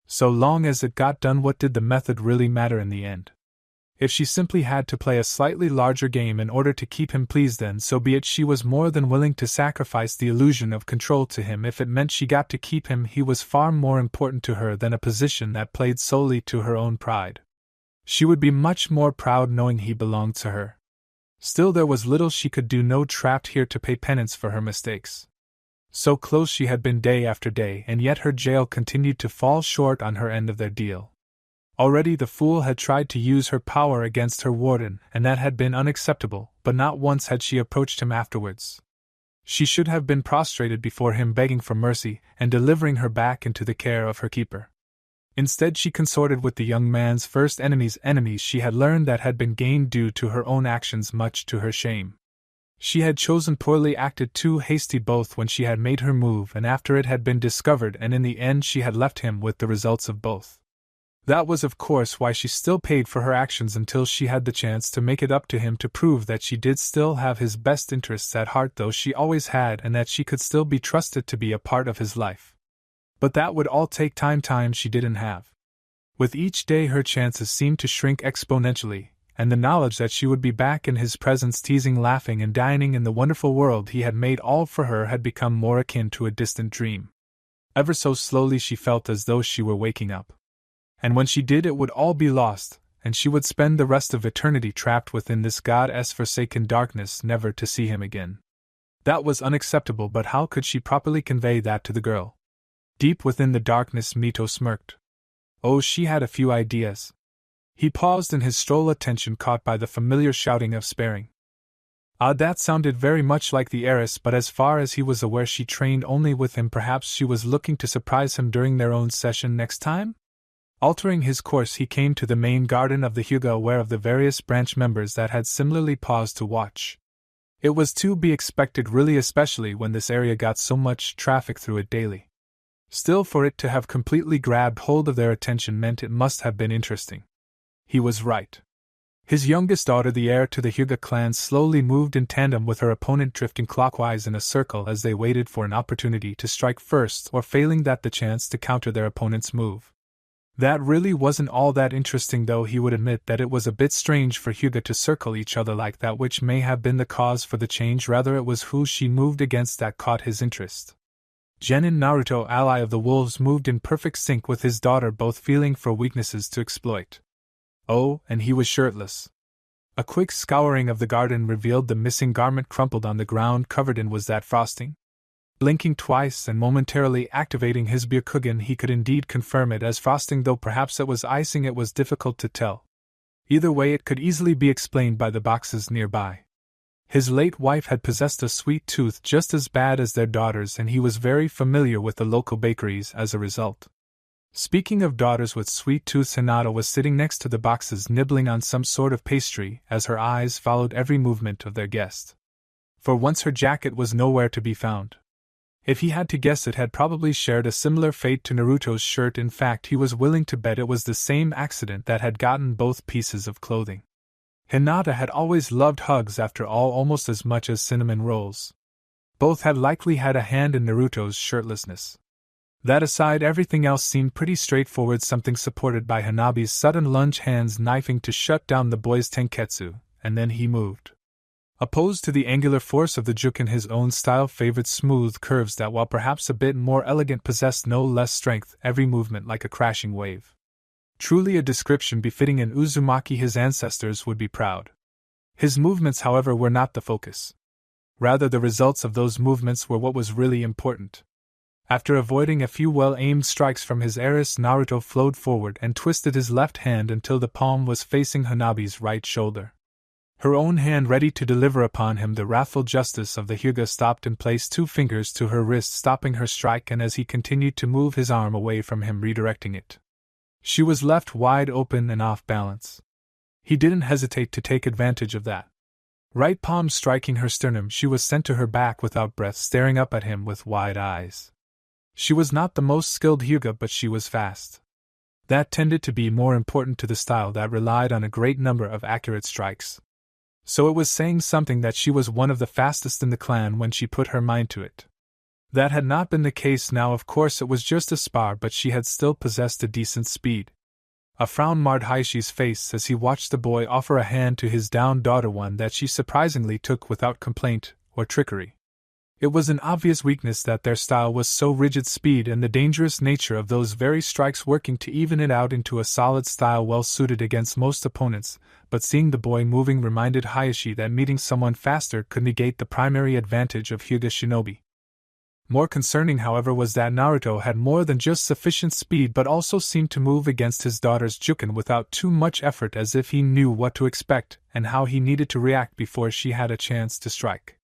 So long as it got done, what did the method really matter in the end? If she simply had to play a slightly larger game in order to keep him pleased, then so be it. She was more than willing to sacrifice the illusion of control to him if it meant she got to keep him. He was far more important to her than a position that played solely to her own pride. She would be much more proud knowing he belonged to her. Still, there was little she could do, no trapped here to pay penance for her mistakes. So close she had been day after day, and yet her jail continued to fall short on her end of their deal. Already the fool had tried to use her power against her warden, and that had been unacceptable, but not once had she approached him afterwards. She should have been prostrated before him, begging for mercy, and delivering her back into the care of her keeper. Instead, she consorted with the young man's first enemies. She had learned that had been gained due to her own actions, much to her shame. She had chosen poorly, acted too hasty both when she had made her move and after it had been discovered, and in the end she had left him with the results of both. That was of course why she still paid for her actions until she had the chance to make it up to him, to prove that she did still have his best interests at heart, though she always had, and that she could still be trusted to be a part of his life. But that would all take time she didn't have. With each day her chances seemed to shrink exponentially, and the knowledge that she would be back in his presence, teasing, laughing, and dining in the wonderful world he had made all for her, had become more akin to a distant dream. Ever so slowly she felt as though she were waking up. And when she did, it would all be lost, and she would spend the rest of eternity trapped within this God-forsaken darkness, never to see him again. That was unacceptable, but how could she properly convey that to the girl? Deep within the darkness, Mito smirked. Oh, she had a few ideas. He paused in his stroll, attention caught by the familiar shouting of sparing. That sounded very much like the heiress, but as far as he was aware she trained only with him. Perhaps she was looking to surprise him during their own session next time? Altering his course, he came to the main garden of the Hyuga, aware of the various branch members that had similarly paused to watch. It was to be expected, really, especially when this area got so much traffic through it daily. Still, for it to have completely grabbed hold of their attention meant it must have been interesting. He was right. His youngest daughter, the heir to the Hyuga clan, slowly moved in tandem with her opponent, drifting clockwise in a circle as they waited for an opportunity to strike first, or failing that, the chance to counter their opponent's move. That really wasn't all that interesting, though he would admit that it was a bit strange for Hyuga to circle each other like that, which may have been the cause for the change. Rather, it was who she moved against that caught his interest. Genin Naruto, ally of the wolves, moved in perfect sync with his daughter, both feeling for weaknesses to exploit. Oh, and he was shirtless. A quick scouring of the garden revealed the missing garment crumpled on the ground, covered in was that frosting? Blinking twice and momentarily activating his Byakugan, he could indeed confirm it as frosting, though perhaps it was icing. It was difficult to tell. Either way, it could easily be explained by the boxes nearby. His late wife had possessed a sweet tooth just as bad as their daughters, and he was very familiar with the local bakeries as a result. Speaking of daughters with sweet tooths, Hinata was sitting next to the boxes, nibbling on some sort of pastry, as her eyes followed every movement of their guest. For once her jacket was nowhere to be found. If he had to guess, it had probably shared a similar fate to Naruto's shirt. In fact, he was willing to bet it was the same accident that had gotten both pieces of clothing. Hinata had always loved hugs, after all, almost as much as cinnamon rolls. Both had likely had a hand in Naruto's shirtlessness. That aside, everything else seemed pretty straightforward, something supported by Hanabi's sudden lunge, hands knifing to shut down the boy's tenketsu, and then he moved. Opposed to the angular force of the juken, his own style favored smooth curves that, while perhaps a bit more elegant, possessed no less strength, every movement like a crashing wave. Truly a description befitting an Uzumaki. His ancestors would be proud. His movements, however, were not the focus. Rather, the results of those movements were what was really important. After avoiding a few well-aimed strikes from his heiress, Naruto flowed forward and twisted his left hand until the palm was facing Hanabi's right shoulder. Her own hand ready to deliver upon him, the wrathful justice of the Hyuga stopped and placed 2 fingers to her wrist, stopping her strike, and as he continued to move his arm away from him, redirecting it. She was left wide open and off balance. He didn't hesitate to take advantage of that. Right palm striking her sternum, she was sent to her back without breath, staring up at him with wide eyes. She was not the most skilled hyuga, but she was fast. That tended to be more important to the style that relied on a great number of accurate strikes. So it was saying something that she was one of the fastest in the clan when she put her mind to it. That had not been the case now. Of course it was just a spar, but she had still possessed a decent speed. A frown marred Haishi's face as he watched the boy offer a hand to his downed daughter, one that she surprisingly took without complaint or trickery. It was an obvious weakness that their style was so rigid, speed and the dangerous nature of those very strikes working to even it out into a solid style well suited against most opponents, but seeing the boy moving reminded Hayashi that meeting someone faster could negate the primary advantage of hyuga shinobi. More concerning, however, was that Naruto had more than just sufficient speed but also seemed to move against his daughter's juken without too much effort, as if he knew what to expect and how he needed to react before she had a chance to strike.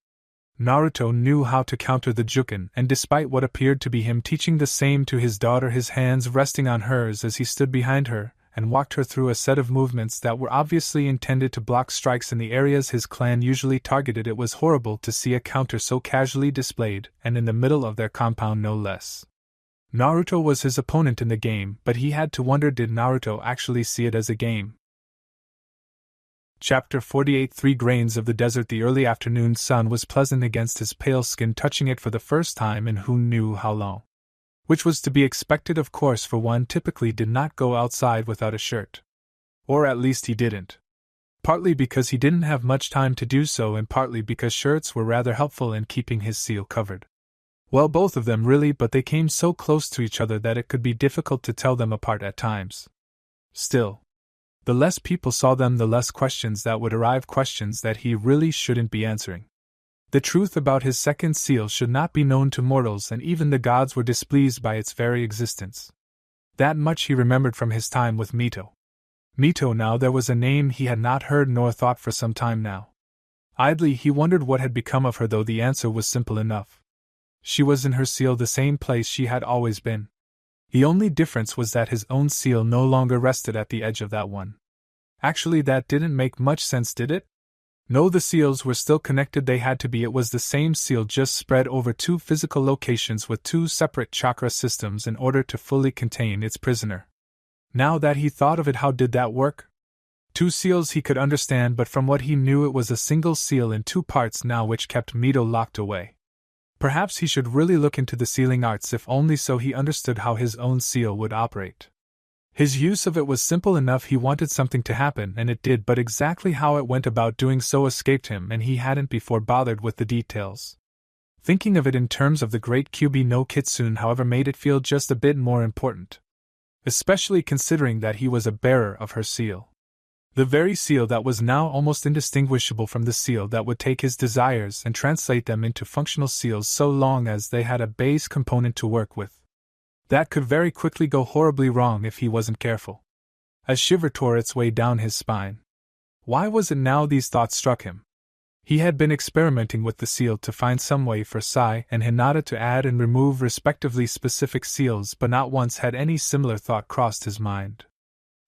Naruto knew how to counter the juken, and despite what appeared to be him teaching the same to his daughter, his hands resting on hers as he stood behind her and walked her through a set of movements that were obviously intended to block strikes in the areas his clan usually targeted, it was horrible to see a counter so casually displayed, and in the middle of their compound no less. Naruto was his opponent in the game, but he had to wonder, did Naruto actually see it as a game? Chapter 48 3 Grains of the Desert. The early afternoon sun was pleasant against his pale skin, touching it for the first time in who knew how long. Which was to be expected, of course, for one typically did not go outside without a shirt. Or at least he didn't. Partly because he didn't have much time to do so, and partly because shirts were rather helpful in keeping his seal covered. Well, both of them really, but they came so close to each other that it could be difficult to tell them apart at times. Still, the less people saw them, the less questions that would arrive, questions that he really shouldn't be answering. The truth about his second seal should not be known to mortals, and even the gods were displeased by its very existence. That much he remembered from his time with Mito. Mito, now, there was a name he had not heard nor thought for some time now. Idly he wondered what had become of her, though the answer was simple enough. She was in her seal, the same place she had always been. The only difference was that his own seal no longer rested at the edge of that one. Actually, that didn't make much sense, did it? No, the seals were still connected, they had to be. It was the same seal, just spread over two physical locations with two separate chakra systems in order to fully contain its prisoner. Now that he thought of it, how did that work? Two seals he could understand, but from what he knew it was a single seal in two parts now, which kept Mito locked away. Perhaps he should really look into the sealing arts, if only so he understood how his own seal would operate. His use of it was simple enough. He wanted something to happen, and it did, but exactly how it went about doing so escaped him, and he hadn't before bothered with the details. Thinking of it in terms of the great Kyuubi no Kitsune, however, made it feel just a bit more important. Especially considering that he was a bearer of her seal. The very seal that was now almost indistinguishable from the seal that would take his desires and translate them into functional seals, so long as they had a base component to work with. That could very quickly go horribly wrong if he wasn't careful. A shiver tore its way down his spine. Why was it now these thoughts struck him? He had been experimenting with the seal to find some way for Sai and Hinata to add and remove respectively specific seals, but not once had any similar thought crossed his mind.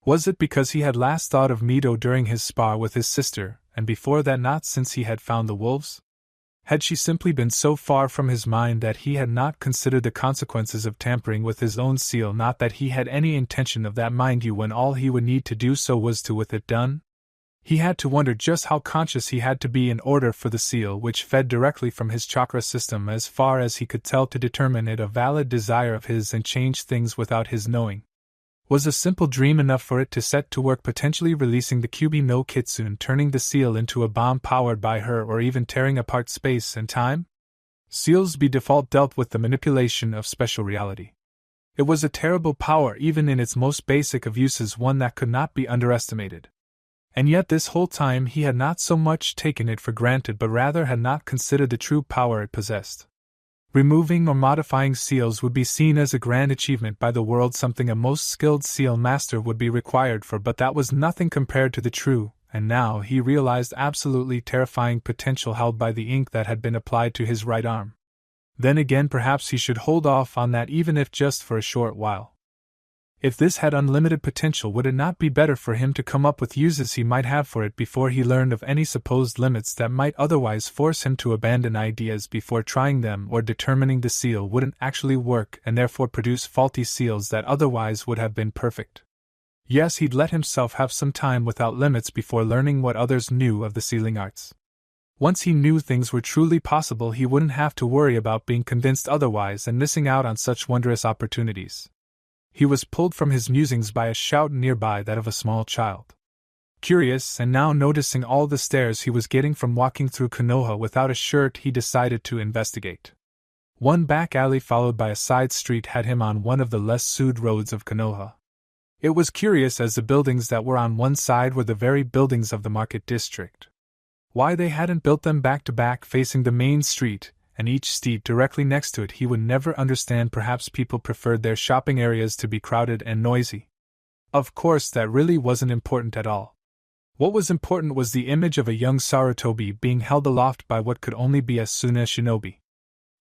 Was it because he had last thought of Mito during his spar with his sister, and before that not since he had found the wolves? Had she simply been so far from his mind that he had not considered the consequences of tampering with his own seal? Not that he had any intention of that, mind you, when all he would need to do so was to with it done? He had to wonder just how conscious he had to be in order for the seal, which fed directly from his chakra system as far as he could tell, to determine it a valid desire of his and change things without his knowing. Was a simple dream enough for it to set to work, potentially releasing the Kyuubi no Kitsune, turning the seal into a bomb powered by her, or even tearing apart space and time? Seals by default dealt with the manipulation of special reality. It was a terrible power, even in its most basic of uses, one that could not be underestimated. And yet this whole time he had not so much taken it for granted, but rather had not considered the true power it possessed. Removing or modifying seals would be seen as a grand achievement by the world, something a most skilled seal master would be required for, but that was nothing compared to the true, and now he realized absolutely terrifying potential held by the ink that had been applied to his right arm. Then again, perhaps he should hold off on that, even if just for a short while. If this had unlimited potential, would it not be better for him to come up with uses he might have for it before he learned of any supposed limits that might otherwise force him to abandon ideas before trying them, or determining the seal wouldn't actually work and therefore produce faulty seals that otherwise would have been perfect? Yes, he'd let himself have some time without limits before learning what others knew of the sealing arts. Once he knew things were truly possible, he wouldn't have to worry about being convinced otherwise and missing out on such wondrous opportunities. He was pulled from his musings by a shout nearby, that of a small child. Curious, and now noticing all the stares he was getting from walking through Konoha without a shirt, he decided to investigate. One back alley followed by a side street had him on one of the less sued roads of Konoha. It was curious, as the buildings that were on one side were the very buildings of the market district. Why they hadn't built them back to back facing the main street, and each street directly next to it, he would never understand. Perhaps people preferred their shopping areas to be crowded and noisy. Of course, that really wasn't important at all. What was important was the image of a young Sarutobi being held aloft by what could only be a Suna shinobi.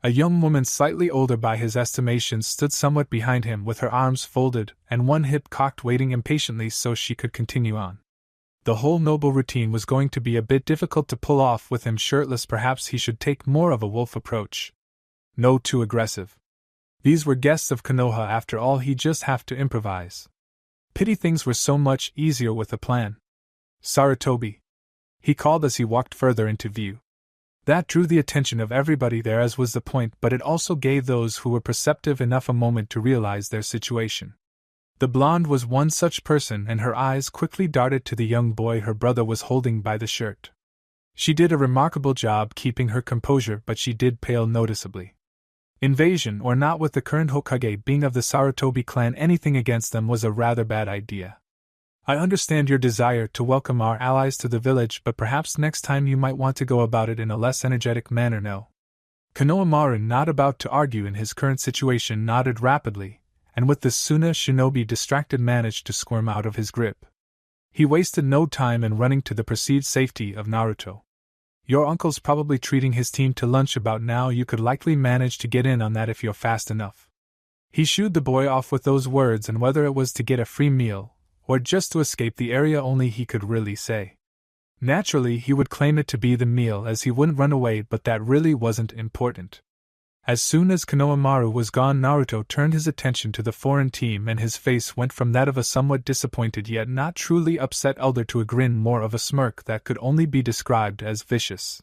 A young woman slightly older by his estimation stood somewhat behind him with her arms folded and one hip cocked, waiting impatiently so she could continue on. The whole noble routine was going to be a bit difficult to pull off with him shirtless. Perhaps he should take more of a wolf approach. No, too aggressive. These were guests of Konoha after all, he'd just have to improvise. Pity things were so much easier with a plan. Sarutobi, he called as he walked further into view. That drew the attention of everybody there, as was the point, but it also gave those who were perceptive enough a moment to realize their situation. The blonde was one such person, and her eyes quickly darted to the young boy her brother was holding by the shirt. She did a remarkable job keeping her composure, but she did pale noticeably. Invasion or not, with the current Hokage being of the Sarutobi clan, anything against them was a rather bad idea. I understand your desire to welcome our allies to the village, but perhaps next time you might want to go about it in a less energetic manner, no? Konohamaru, not about to argue in his current situation, nodded rapidly, and with the Suna shinobi distracted, managed to squirm out of his grip. He wasted no time in running to the perceived safety of Naruto. Your uncle's probably treating his team to lunch about now. You could likely manage to get in on that if you're fast enough. He shooed the boy off with those words, and whether it was to get a free meal, or just to escape the area, only he could really say. Naturally, he would claim it to be the meal, as he wouldn't run away, but that really wasn't important. As soon as Konohamaru was gone, Naruto turned his attention to the foreign team, and his face went from that of a somewhat disappointed yet not truly upset elder to a grin more of a smirk that could only be described as vicious.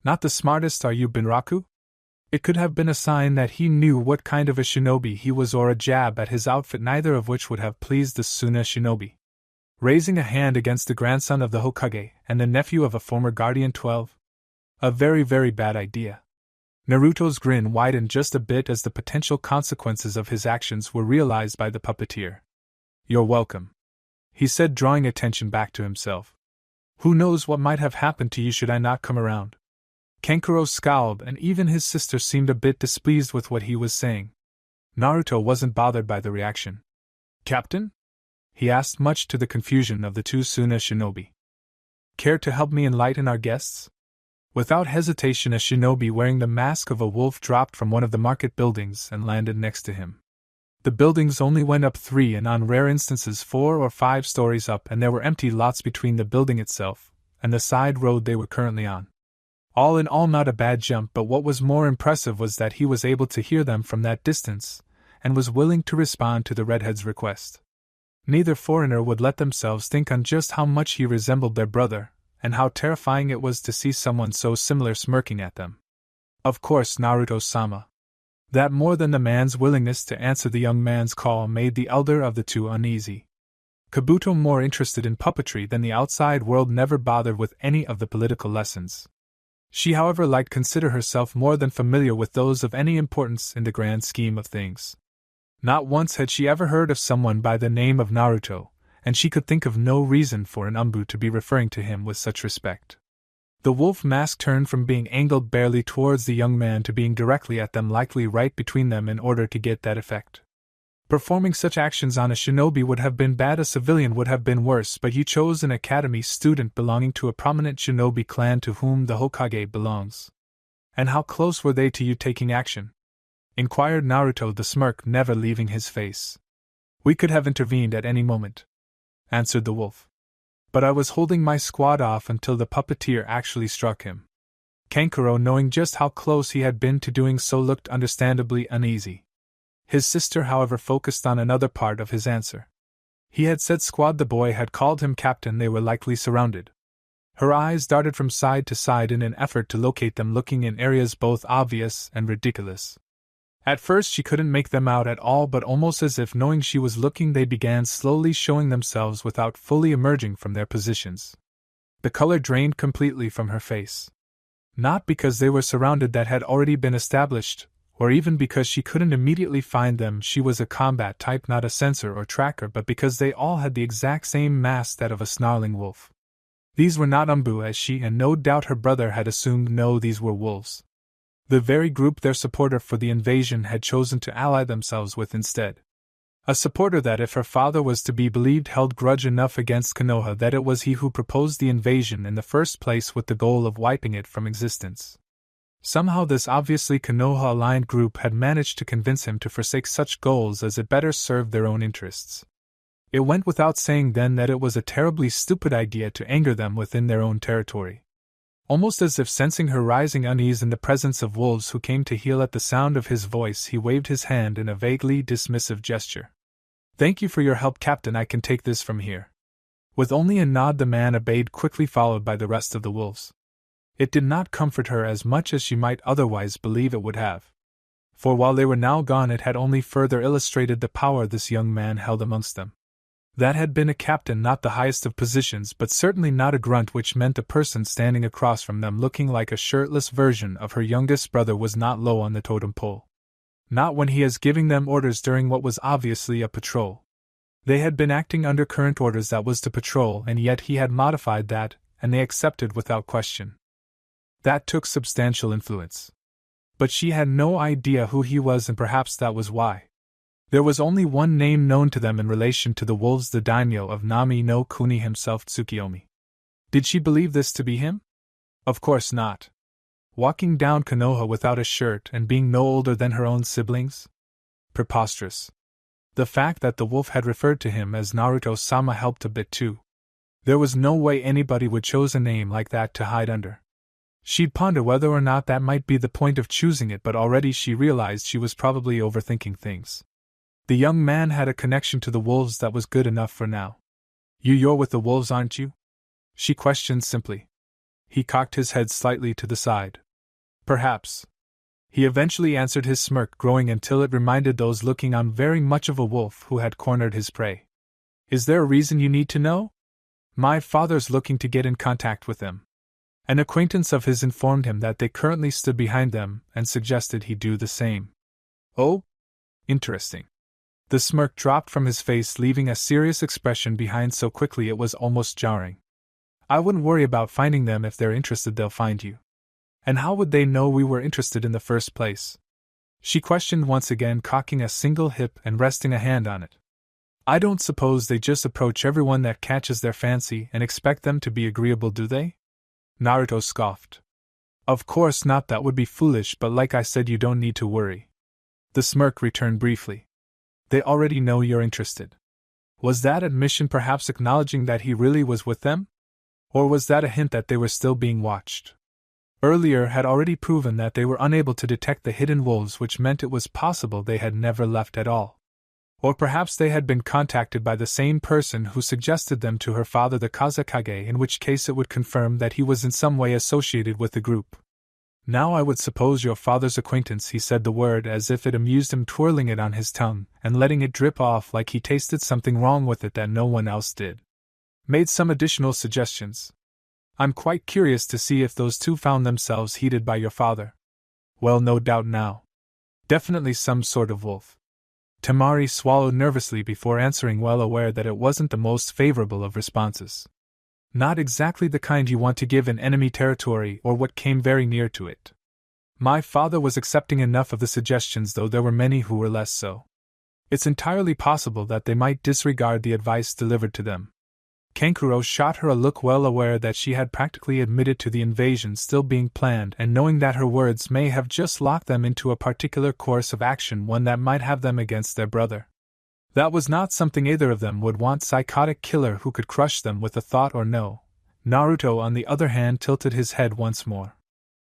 Not the smartest, are you, Bunraku? It could have been a sign that he knew what kind of a shinobi he was, or a jab at his outfit, neither of which would have pleased the Suna shinobi. Raising a hand against the grandson of the Hokage and the nephew of a former Guardian 12? A very, very bad idea. Naruto's grin widened just a bit as the potential consequences of his actions were realized by the puppeteer. You're welcome, he said, drawing attention back to himself. Who knows what might have happened to you should I not come around? Kankuro scowled, and even his sister seemed a bit displeased with what he was saying. Naruto wasn't bothered by the reaction. Captain? He asked, much to the confusion of the two Suna shinobi. Care to help me enlighten our guests? Without hesitation, a shinobi wearing the mask of a wolf dropped from one of the market buildings and landed next to him. The buildings only went up 3 and on rare instances 4 or 5 stories up, and there were empty lots between the building itself and the side road they were currently on. All in all, not a bad jump, but what was more impressive was that he was able to hear them from that distance and was willing to respond to the redhead's request. Neither foreigner would let themselves think on just how much he resembled their brother, and how terrifying it was to see someone so similar smirking at them. Of course, Naruto-sama. That more than the man's willingness to answer the young man's call made the elder of the two uneasy. Kabuto, more interested in puppetry than the outside world, never bothered with any of the political lessons. She, however, liked consider herself more than familiar with those of any importance in the grand scheme of things. Not once had she ever heard of someone by the name of Naruto, and she could think of no reason for an Umbu to be referring to him with such respect. The wolf mask turned from being angled barely towards the young man to being directly at them, likely right between them, in order to get that effect. Performing such actions on a shinobi would have been bad, a civilian would have been worse, but you chose an academy student belonging to a prominent shinobi clan to whom the Hokage belongs. And how close were they to you taking action? Inquired Naruto, the smirk never leaving his face. We could have intervened at any moment, answered the wolf. But I was holding my squad off until the puppeteer actually struck him. Kankuro, knowing just how close he had been to doing so, looked understandably uneasy. His sister, however, focused on another part of his answer. He had said squad. The boy had called him captain. They were likely surrounded. Her eyes darted from side to side in an effort to locate them, looking in areas both obvious and ridiculous. At first she couldn't make them out at all, but almost as if knowing she was looking, they began slowly showing themselves without fully emerging from their positions. The color drained completely from her face. Not because they were surrounded, that had already been established, or even because she couldn't immediately find them. She was a combat type, not a sensor or tracker, but because they all had the exact same mask, that of a snarling wolf. These were not Umbu, as she and no doubt her brother had assumed. No, these were wolves. The very group their supporter for the invasion had chosen to ally themselves with instead. A supporter that, if her father was to be believed, held grudge enough against Konoha that it was he who proposed the invasion in the first place, with the goal of wiping it from existence. Somehow this obviously Konoha-aligned group had managed to convince him to forsake such goals as it better served their own interests. It went without saying then that it was a terribly stupid idea to anger them within their own territory. Almost as if sensing her rising unease in the presence of wolves who came to heel at the sound of his voice, he waved his hand in a vaguely dismissive gesture. "Thank you for your help, Captain. I can take this from here." With only a nod, the man obeyed, quickly followed by the rest of the wolves. It did not comfort her as much as she might otherwise believe it would have. For while they were now gone, it had only further illustrated the power this young man held amongst them. That had been a captain, not the highest of positions, but certainly not a grunt, which meant a person standing across from them looking like a shirtless version of her youngest brother was not low on the totem pole. Not when he is giving them orders during what was obviously a patrol. They had been acting under current orders that was to patrol, and yet he had modified that, and they accepted without question. That took substantial influence. But she had no idea who he was, and perhaps that was why. There was only one name known to them in relation to the wolves, the daimyo of Nami no Kuni himself, Tsukiyomi. Did she believe this to be him? Of course not. Walking down Konoha without a shirt and being no older than her own siblings? Preposterous. The fact that the wolf had referred to him as Naruto-sama helped a bit too. There was no way anybody would choose a name like that to hide under. She'd ponder whether or not that might be the point of choosing it, but already she realized she was probably overthinking things. The young man had a connection to the wolves that was good enough for now. You're with the wolves, aren't you?" she questioned simply. He cocked his head slightly to the side. "Perhaps." He eventually answered, his smirk growing until it reminded those looking on very much of a wolf who had cornered his prey. "Is there a reason you need to know?" "My father's looking to get in contact with them." An acquaintance of his informed him that they currently stood behind them and suggested he do the same. "Oh? Interesting." The smirk dropped from his face, leaving a serious expression behind so quickly it was almost jarring. "I wouldn't worry about finding them. If they're interested, they'll find you." "And how would they know we were interested in the first place?" she questioned once again, cocking a single hip and resting a hand on it. "I don't suppose they just approach everyone that catches their fancy and expect them to be agreeable, do they?" Naruto scoffed. "Of course not, that would be foolish, but like I said, you don't need to worry." The smirk returned briefly. "They already know you're interested." Was that admission perhaps acknowledging that he really was with them? Or was that a hint that they were still being watched? Earlier had already proven that they were unable to detect the hidden wolves, which meant it was possible they had never left at all. Or perhaps they had been contacted by the same person who suggested them to her father, the Kazekage, in which case it would confirm that he was in some way associated with the group. "Now I would suppose your father's acquaintance," he said the word as if it amused him, twirling it on his tongue and letting it drip off like he tasted something wrong with it that no one else did. "Made some additional suggestions. I'm quite curious to see if those two found themselves heeded by your father." "Well, no doubt now. Definitely some sort of wolf." Temari swallowed nervously before answering, well aware that it wasn't the most favorable of responses. Not exactly the kind you want to give in enemy territory, or what came very near to it. My father was accepting enough of the suggestions, though there were many who were less so. It's entirely possible that they might disregard the advice delivered to them. Kankuro shot her a look, well aware that she had practically admitted to the invasion still being planned, and knowing that her words may have just locked them into a particular course of action, one that might have them against their brother. That was not something either of them would want. Psychotic killer who could crush them with a thought or no. Naruto on the other hand tilted his head once more.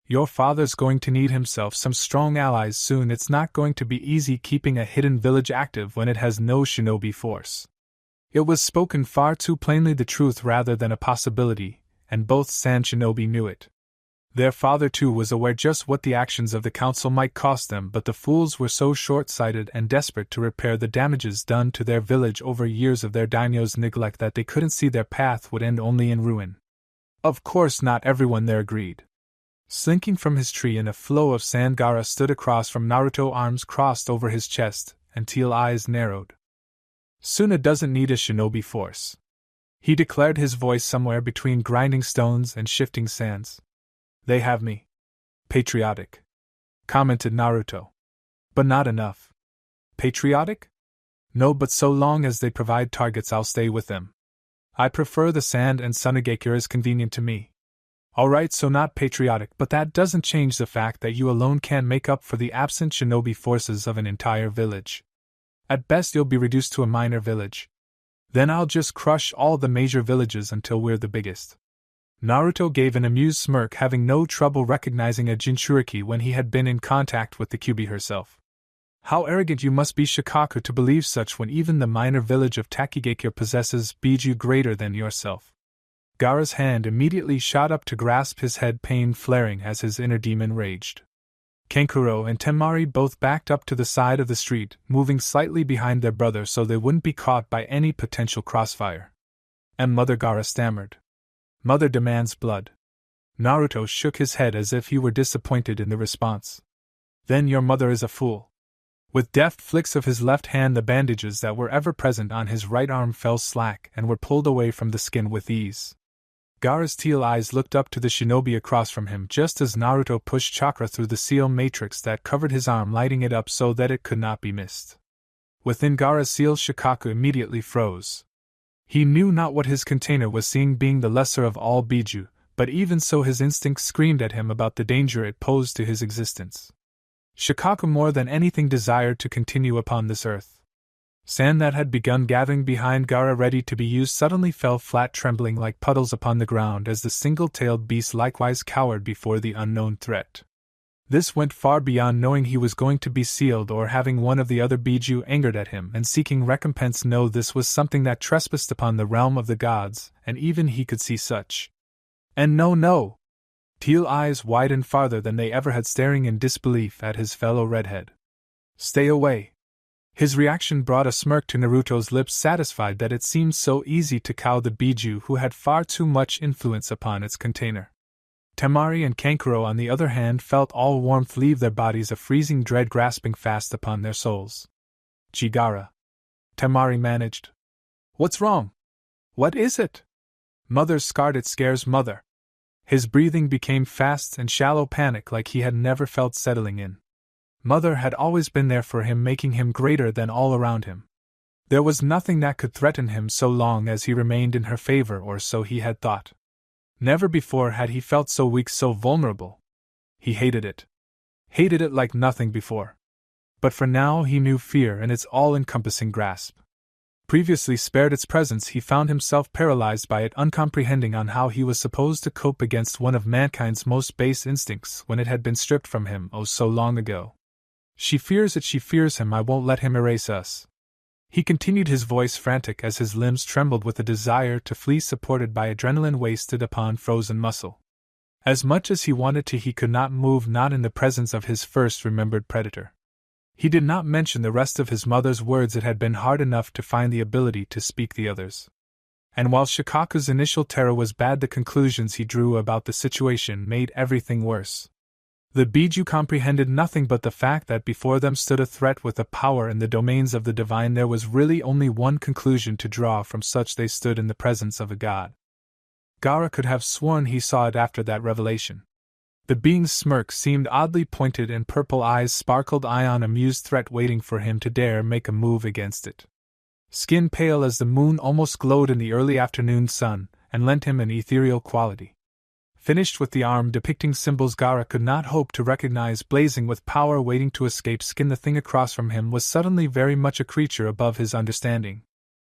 Your father's going to need himself some strong allies soon. It's not going to be easy keeping a hidden village active when it has no shinobi force. It was spoken far too plainly, the truth rather than a possibility, and both Sand shinobi knew it. Their father too was aware just what the actions of the council might cost them, but the fools were so short-sighted and desperate to repair the damages done to their village over years of their daimyo's neglect that they couldn't see their path would end only in ruin. Of course not everyone there agreed. Slinking from his tree in a flow of sand, Gaara stood across from Naruto, arms crossed over his chest, and teal eyes narrowed. Suna doesn't need a shinobi force, he declared, his voice somewhere between grinding stones and shifting sands. They have me. Patriotic, commented Naruto. But not enough. Patriotic? No, but so long as they provide targets, I'll stay with them. I prefer the sand, and Sunagakure is convenient to me. Alright, so not patriotic, but that doesn't change the fact that you alone can't make up for the absent shinobi forces of an entire village. At best, you'll be reduced to a minor village. Then I'll just crush all the major villages until we're the biggest. Naruto gave an amused smirk, having no trouble recognizing a Jinchuriki when he had been in contact with the Kyuubi herself. How arrogant you must be, Shikaku, to believe such when even the minor village of Takigakure possesses biju greater than yourself. Gaara's hand immediately shot up to grasp his head, pain flaring as his inner demon raged. Kankuro and Temari both backed up to the side of the street, moving slightly behind their brother so they wouldn't be caught by any potential crossfire. And Mother, Gaara stammered. Mother demands blood. Naruto shook his head as if he were disappointed in the response. Then your mother is a fool. With deft flicks of his left hand, the bandages that were ever present on his right arm fell slack and were pulled away from the skin with ease. Gaara's teal eyes looked up to the shinobi across from him just as Naruto pushed chakra through the seal matrix that covered his arm, lighting it up so that it could not be missed. Within Gaara's seal, Shikaku immediately froze. He knew not what his container was seeing, being the lesser of all biju, but even so his instincts screamed at him about the danger it posed to his existence. Shikaku more than anything desired to continue upon this earth. Sand that had begun gathering behind Gaara ready to be used suddenly fell flat, trembling like puddles upon the ground as the single-tailed beast likewise cowered before the unknown threat. This went far beyond knowing he was going to be sealed or having one of the other biju angered at him and seeking recompense. No, this was something that trespassed upon the realm of the gods, and even he could see such. And no! Teal eyes widened farther than they ever had, staring in disbelief at his fellow redhead. Stay away! His reaction brought a smirk to Naruto's lips, satisfied that it seemed so easy to cow the biju who had far too much influence upon its container. Temari and Kankuro, on the other hand, felt all warmth leave their bodies, a freezing dread grasping fast upon their souls. Gaara, Temari managed. What's wrong? What is it? Mother's scarred, it scares Mother. His breathing became fast and shallow, panic like he had never felt settling in. Mother had always been there for him, making him greater than all around him. There was nothing that could threaten him so long as he remained in her favor, or so he had thought. Never before had he felt so weak, so vulnerable. He hated it. Hated it like nothing before. But for now he knew fear in its all-encompassing grasp. Previously spared its presence, he found himself paralyzed by it, uncomprehending on how he was supposed to cope against one of mankind's most base instincts when it had been stripped from him oh so long ago. She fears it, she fears him, I won't let him erase us. He continued, his voice frantic as his limbs trembled with a desire to flee, supported by adrenaline wasted upon frozen muscle. As much as he wanted to, he could not move, not in the presence of his first remembered predator. He did not mention the rest of his mother's words, it had been hard enough to find the ability to speak the others. And while Shikaku's initial terror was bad, the conclusions he drew about the situation made everything worse. The biju comprehended nothing but the fact that before them stood a threat with a power in the domains of the divine. There was really only one conclusion to draw from such: they stood in the presence of a god. Gaara could have sworn he saw it after that revelation. The being's smirk seemed oddly pointed and purple eyes sparkled, ion amused threat waiting for him to dare make a move against it. Skin pale as the moon almost glowed in the early afternoon sun, and lent him an ethereal quality. finished with the arm depicting symbols Gaara could not hope to recognize, blazing with power waiting to escape skin. The thing across from him was suddenly very much a creature above his understanding.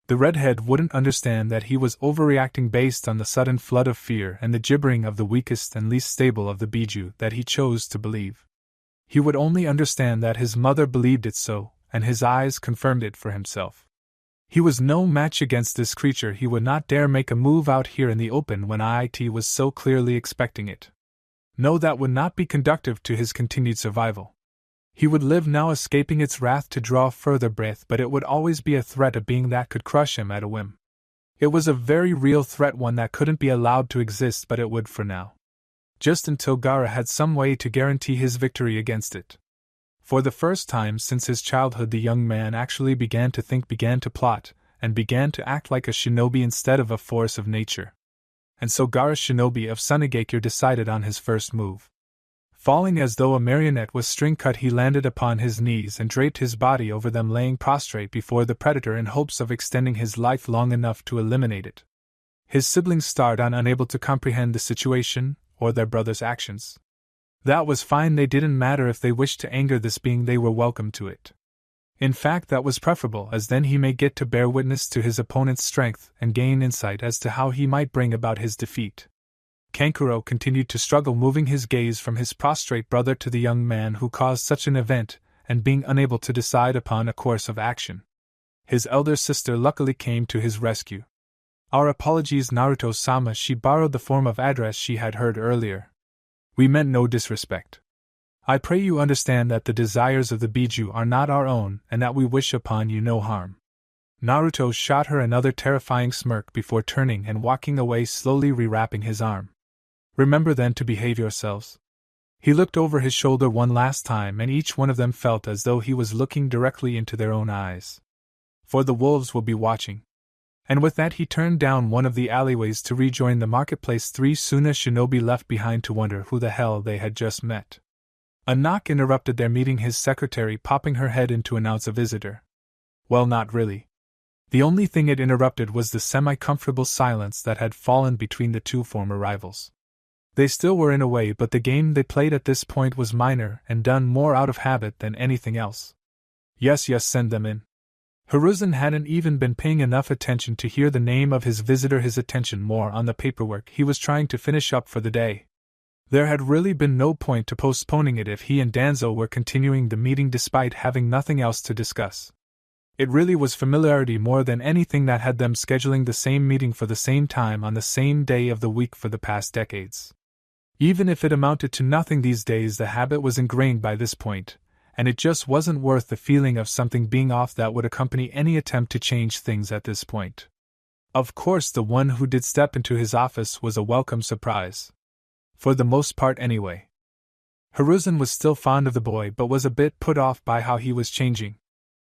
The redhead wouldn't understand that he was overreacting based on the sudden flood of fear and the gibbering of the weakest and least stable of the Biju that he chose to believe. He would only understand that his mother believed it so, and his eyes confirmed it for himself. He was no match against this creature. He would not dare make a move out here in the open when it was so clearly expecting it. No, that would not be conducive to his continued survival. He would live now escaping its wrath to draw further breath, but it would always be a threat, a being that could crush him at a whim. It was a very real threat, one that couldn't be allowed to exist, but it would for now. Just until Gaara had some way to guarantee his victory against it. For the first time since his childhood, the young man actually began to think, began to plot, and began to act like a shinobi instead of a force of nature. And so Gaara, shinobi of Sunagakure, decided on his first move. Falling as though a marionette was string cut, he landed upon his knees and draped his body over them, laying prostrate before the predator in hopes of extending his life long enough to eliminate it. His siblings stared on, unable to comprehend the situation or their brother's actions. That was fine, they didn't matter if they wished to anger this being, they were welcome to it. In fact, that was preferable, as then he may get to bear witness to his opponent's strength and gain insight as to how he might bring about his defeat. Kankuro continued to struggle, moving his gaze from his prostrate brother to the young man who caused such an event, and being unable to decide upon a course of action. His elder sister luckily came to his rescue. Our apologies, Naruto-sama, she borrowed the form of address she had heard earlier. We meant no disrespect. I pray you understand that the desires of the Biju are not our own, and that we wish upon you no harm. Naruto shot her another terrifying smirk before turning and walking away, slowly rewrapping his arm. Remember then to behave yourselves. He looked over his shoulder one last time, and each one of them felt as though he was looking directly into their own eyes. For the wolves will be watching. And with that he turned down one of the alleyways to rejoin the marketplace. 3 Suna shinobi left behind to wonder who the hell they had just met. A knock interrupted their meeting, his secretary popping her head in to announce a visitor. Well, not really. The only thing it interrupted was the semi-comfortable silence that had fallen between the two former rivals. They still were in a way, but the game they played at this point was minor and done more out of habit than anything else. Yes, send them in. Hiruzen hadn't even been paying enough attention to hear the name of his visitor, his attention more on the paperwork he was trying to finish up for the day. There had really been no point to postponing it if he and Danzo were continuing the meeting despite having nothing else to discuss. It really was familiarity more than anything that had them scheduling the same meeting for the same time on the same day of the week for the past decades. Even if it amounted to nothing these days, the habit was ingrained by this point, and it just wasn't worth the feeling of something being off that would accompany any attempt to change things at this point. Of course, the one who did step into his office was a welcome surprise. For the most part anyway. Hiruzen was still fond of the boy, but was a bit put off by how he was changing.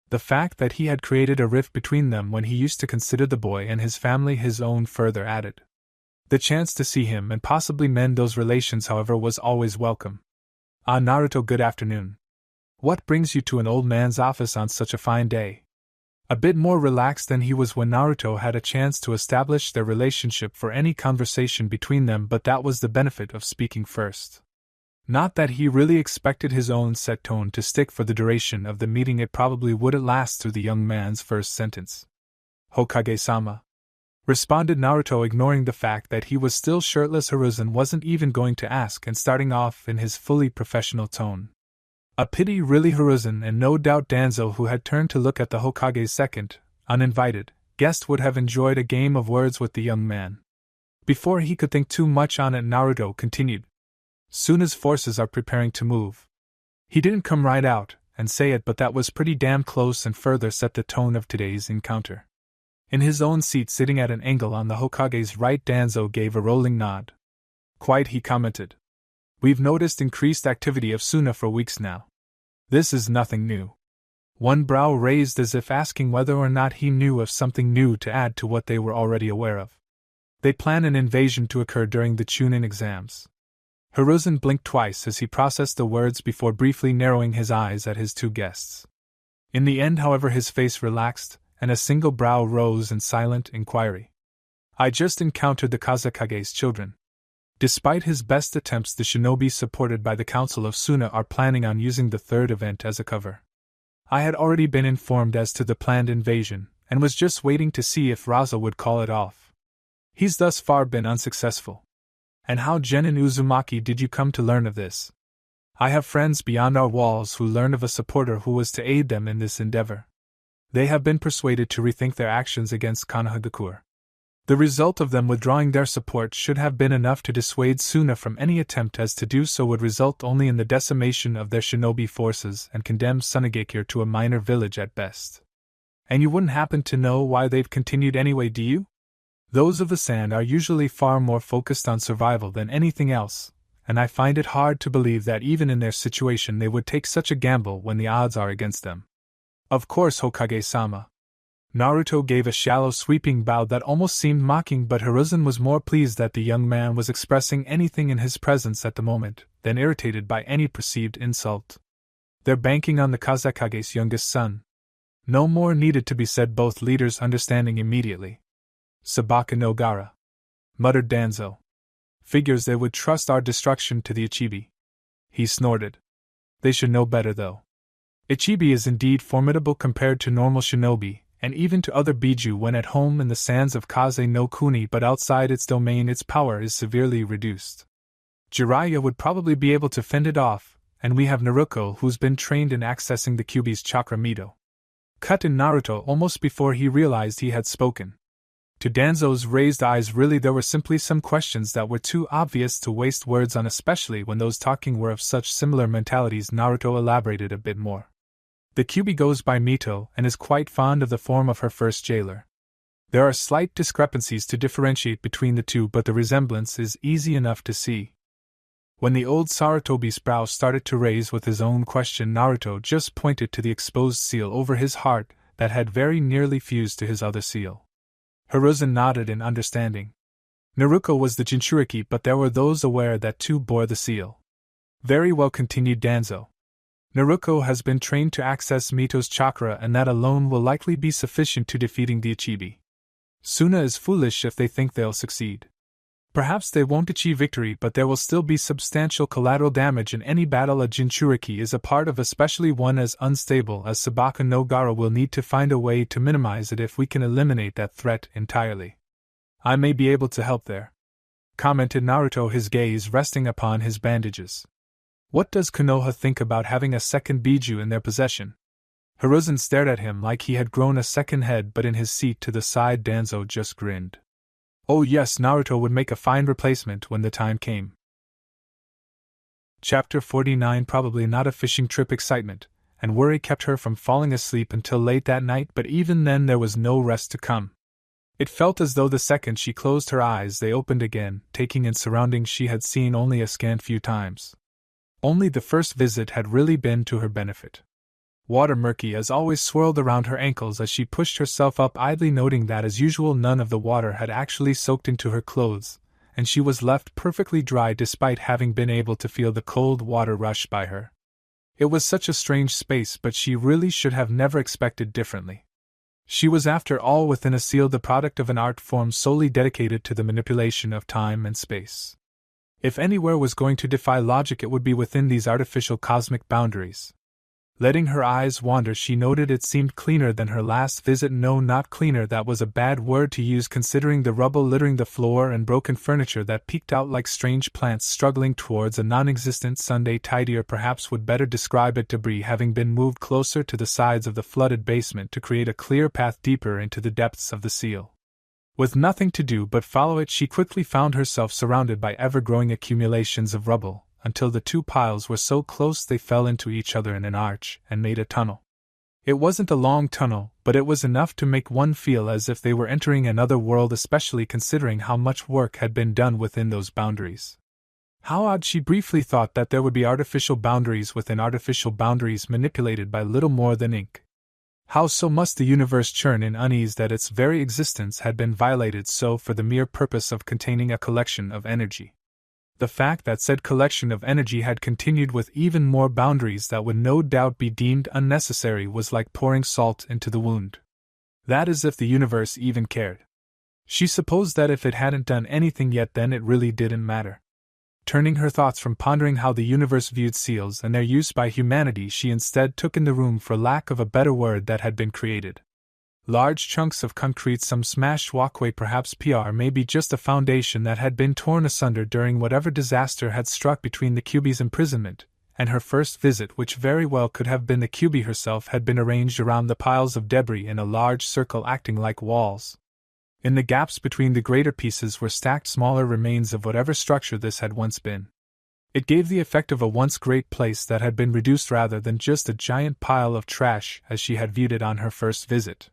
The fact that he had created a rift between them when he used to consider the boy and his family his own further added. The chance to see him and possibly mend those relations, however, was always welcome. Ah, Naruto, good afternoon. What brings you to an old man's office on such a fine day? A bit more relaxed than he was when Naruto had a chance to establish their relationship for any conversation between them, but that was the benefit of speaking first. Not that he really expected his own set tone to stick for the duration of the meeting, it probably wouldn't last through the young man's first sentence. Hokage-sama, responded Naruto, ignoring the fact that he was still shirtless. Hiruzen wasn't even going to ask and starting off in his fully professional tone. A pity, really. Hiruzen and no doubt Danzo, who had turned to look at the Hokage's second, uninvited, guest, would have enjoyed a game of words with the young man. Before he could think too much on it, Naruto continued. Suna's forces are preparing to move. He didn't come right out and say it, but that was pretty damn close and further set the tone of today's encounter. In his own seat, sitting at an angle on the Hokage's right, Danzo gave a rolling nod. Quite, he commented. We've noticed increased activity of Suna for weeks now. This is nothing new. One brow raised as if asking whether or not he knew of something new to add to what they were already aware of. They plan an invasion to occur during the Chunin exams. Hiruzen blinked twice as he processed the words before briefly narrowing his eyes at his two guests. In the end, however, his face relaxed, and a single brow rose in silent inquiry. I just encountered the Kazekage's children. Despite his best attempts, the shinobi supported by the Council of Suna are planning on using the third event as a cover. I had already been informed as to the planned invasion, and was just waiting to see if Raza would call it off. He's thus far been unsuccessful. And how, Gen and Uzumaki, did you come to learn of this? I have friends beyond our walls who learned of a supporter who was to aid them in this endeavor. They have been persuaded to rethink their actions against Konohagakure. The result of them withdrawing their support should have been enough to dissuade Suna from any attempt, as to do so would result only in the decimation of their shinobi forces and condemn Sunagakure to a minor village at best. And you wouldn't happen to know why they've continued anyway, do you? Those of the Sand are usually far more focused on survival than anything else, and I find it hard to believe that even in their situation they would take such a gamble when the odds are against them. Of course, Hokage-sama. Naruto gave a shallow sweeping bow that almost seemed mocking, but Hiruzen was more pleased that the young man was expressing anything in his presence at the moment than irritated by any perceived insult. They're banking on the Kazekage's youngest son. No more needed to be said, both leaders understanding immediately. Sabaka no Gara, muttered Danzo. Figures they would trust our destruction to the Ichibi. He snorted. They should know better, though. Ichibi is indeed formidable compared to normal shinobi, and even to other biju when at home in the sands of Kaze no Kuni, but outside its domain its power is severely reduced. Jiraiya would probably be able to fend it off, and we have Naruto, who's been trained in accessing the Kyuubi's chakra Mito. Cut in Naruto almost before he realized he had spoken. To Danzo's raised eyes, really there were simply some questions that were too obvious to waste words on, especially when those talking were of such similar mentalities. Naruto elaborated a bit more. The Kyuubi goes by Mito and is quite fond of the form of her first jailer. There are slight discrepancies to differentiate between the two, but the resemblance is easy enough to see. When the old Sarutobi's brow started to raise with his own question, Naruto just pointed to the exposed seal over his heart that had very nearly fused to his other seal. Hiruzen nodded in understanding. Naruto was the Jinchuriki, but there were those aware that too bore the seal. Very well, continued Danzo. Naruto has been trained to access Mito's chakra, and that alone will likely be sufficient to defeating the Ichibi. Suna is foolish if they think they'll succeed. Perhaps they won't achieve victory, but there will still be substantial collateral damage in any battle a Jinchuriki is a part of, especially one as unstable as Sabaka no Gara. Will need to find a way to minimize it if we can eliminate that threat entirely. I may be able to help there, commented Naruto, his gaze resting upon his bandages. What does Konoha think about having a second biju in their possession? Hiruzen stared at him like he had grown a second head, but in his seat to the side Danzo just grinned. Oh yes, Naruto would make a fine replacement when the time came. Chapter 49. Probably not a fishing trip. Excitement and worry kept her from falling asleep until late that night, but even then there was no rest to come. It felt as though the second she closed her eyes they opened again, taking in surroundings she had seen only a scant few times. Only the first visit had really been to her benefit. Water murky as always swirled around her ankles as she pushed herself up, idly noting that as usual none of the water had actually soaked into her clothes, and she was left perfectly dry despite having been able to feel the cold water rush by her. It was such a strange space, but she really should have never expected differently. She was after all within a seal, the product of an art form solely dedicated to the manipulation of time and space. If anywhere was going to defy logic, it would be within these artificial cosmic boundaries. Letting her eyes wander, she noted it seemed cleaner than her last visit. No, not cleaner, that was a bad word to use considering the rubble littering the floor and broken furniture that peeked out like strange plants struggling towards a non-existent Sunday. Tidier perhaps would better describe it, debris having been moved closer to the sides of the flooded basement to create a clear path deeper into the depths of the seal. With nothing to do but follow it, she quickly found herself surrounded by ever-growing accumulations of rubble, until the two piles were so close they fell into each other in an arch and made a tunnel. It wasn't a long tunnel, but it was enough to make one feel as if they were entering another world, especially considering how much work had been done within those boundaries. How odd, she briefly thought, that there would be artificial boundaries within artificial boundaries manipulated by little more than ink. How so must the universe churn in unease that its very existence had been violated so for the mere purpose of containing a collection of energy. The fact that said collection of energy had continued with even more boundaries that would no doubt be deemed unnecessary was like pouring salt into the wound. That is, if the universe even cared. She supposed that if it hadn't done anything yet, then it really didn't matter. Turning her thoughts from pondering how the universe viewed seals and their use by humanity, she instead took in the room, for lack of a better word, that had been created. Large chunks of concrete, some smashed walkway, perhaps maybe just a foundation that had been torn asunder during whatever disaster had struck between the Kyuubi's imprisonment and her first visit, which very well could have been the Kyuubi herself, had been arranged around the piles of debris in a large circle, acting like walls. In the gaps between the greater pieces were stacked smaller remains of whatever structure this had once been. It gave the effect of a once great place that had been reduced rather than just a giant pile of trash as she had viewed it on her first visit.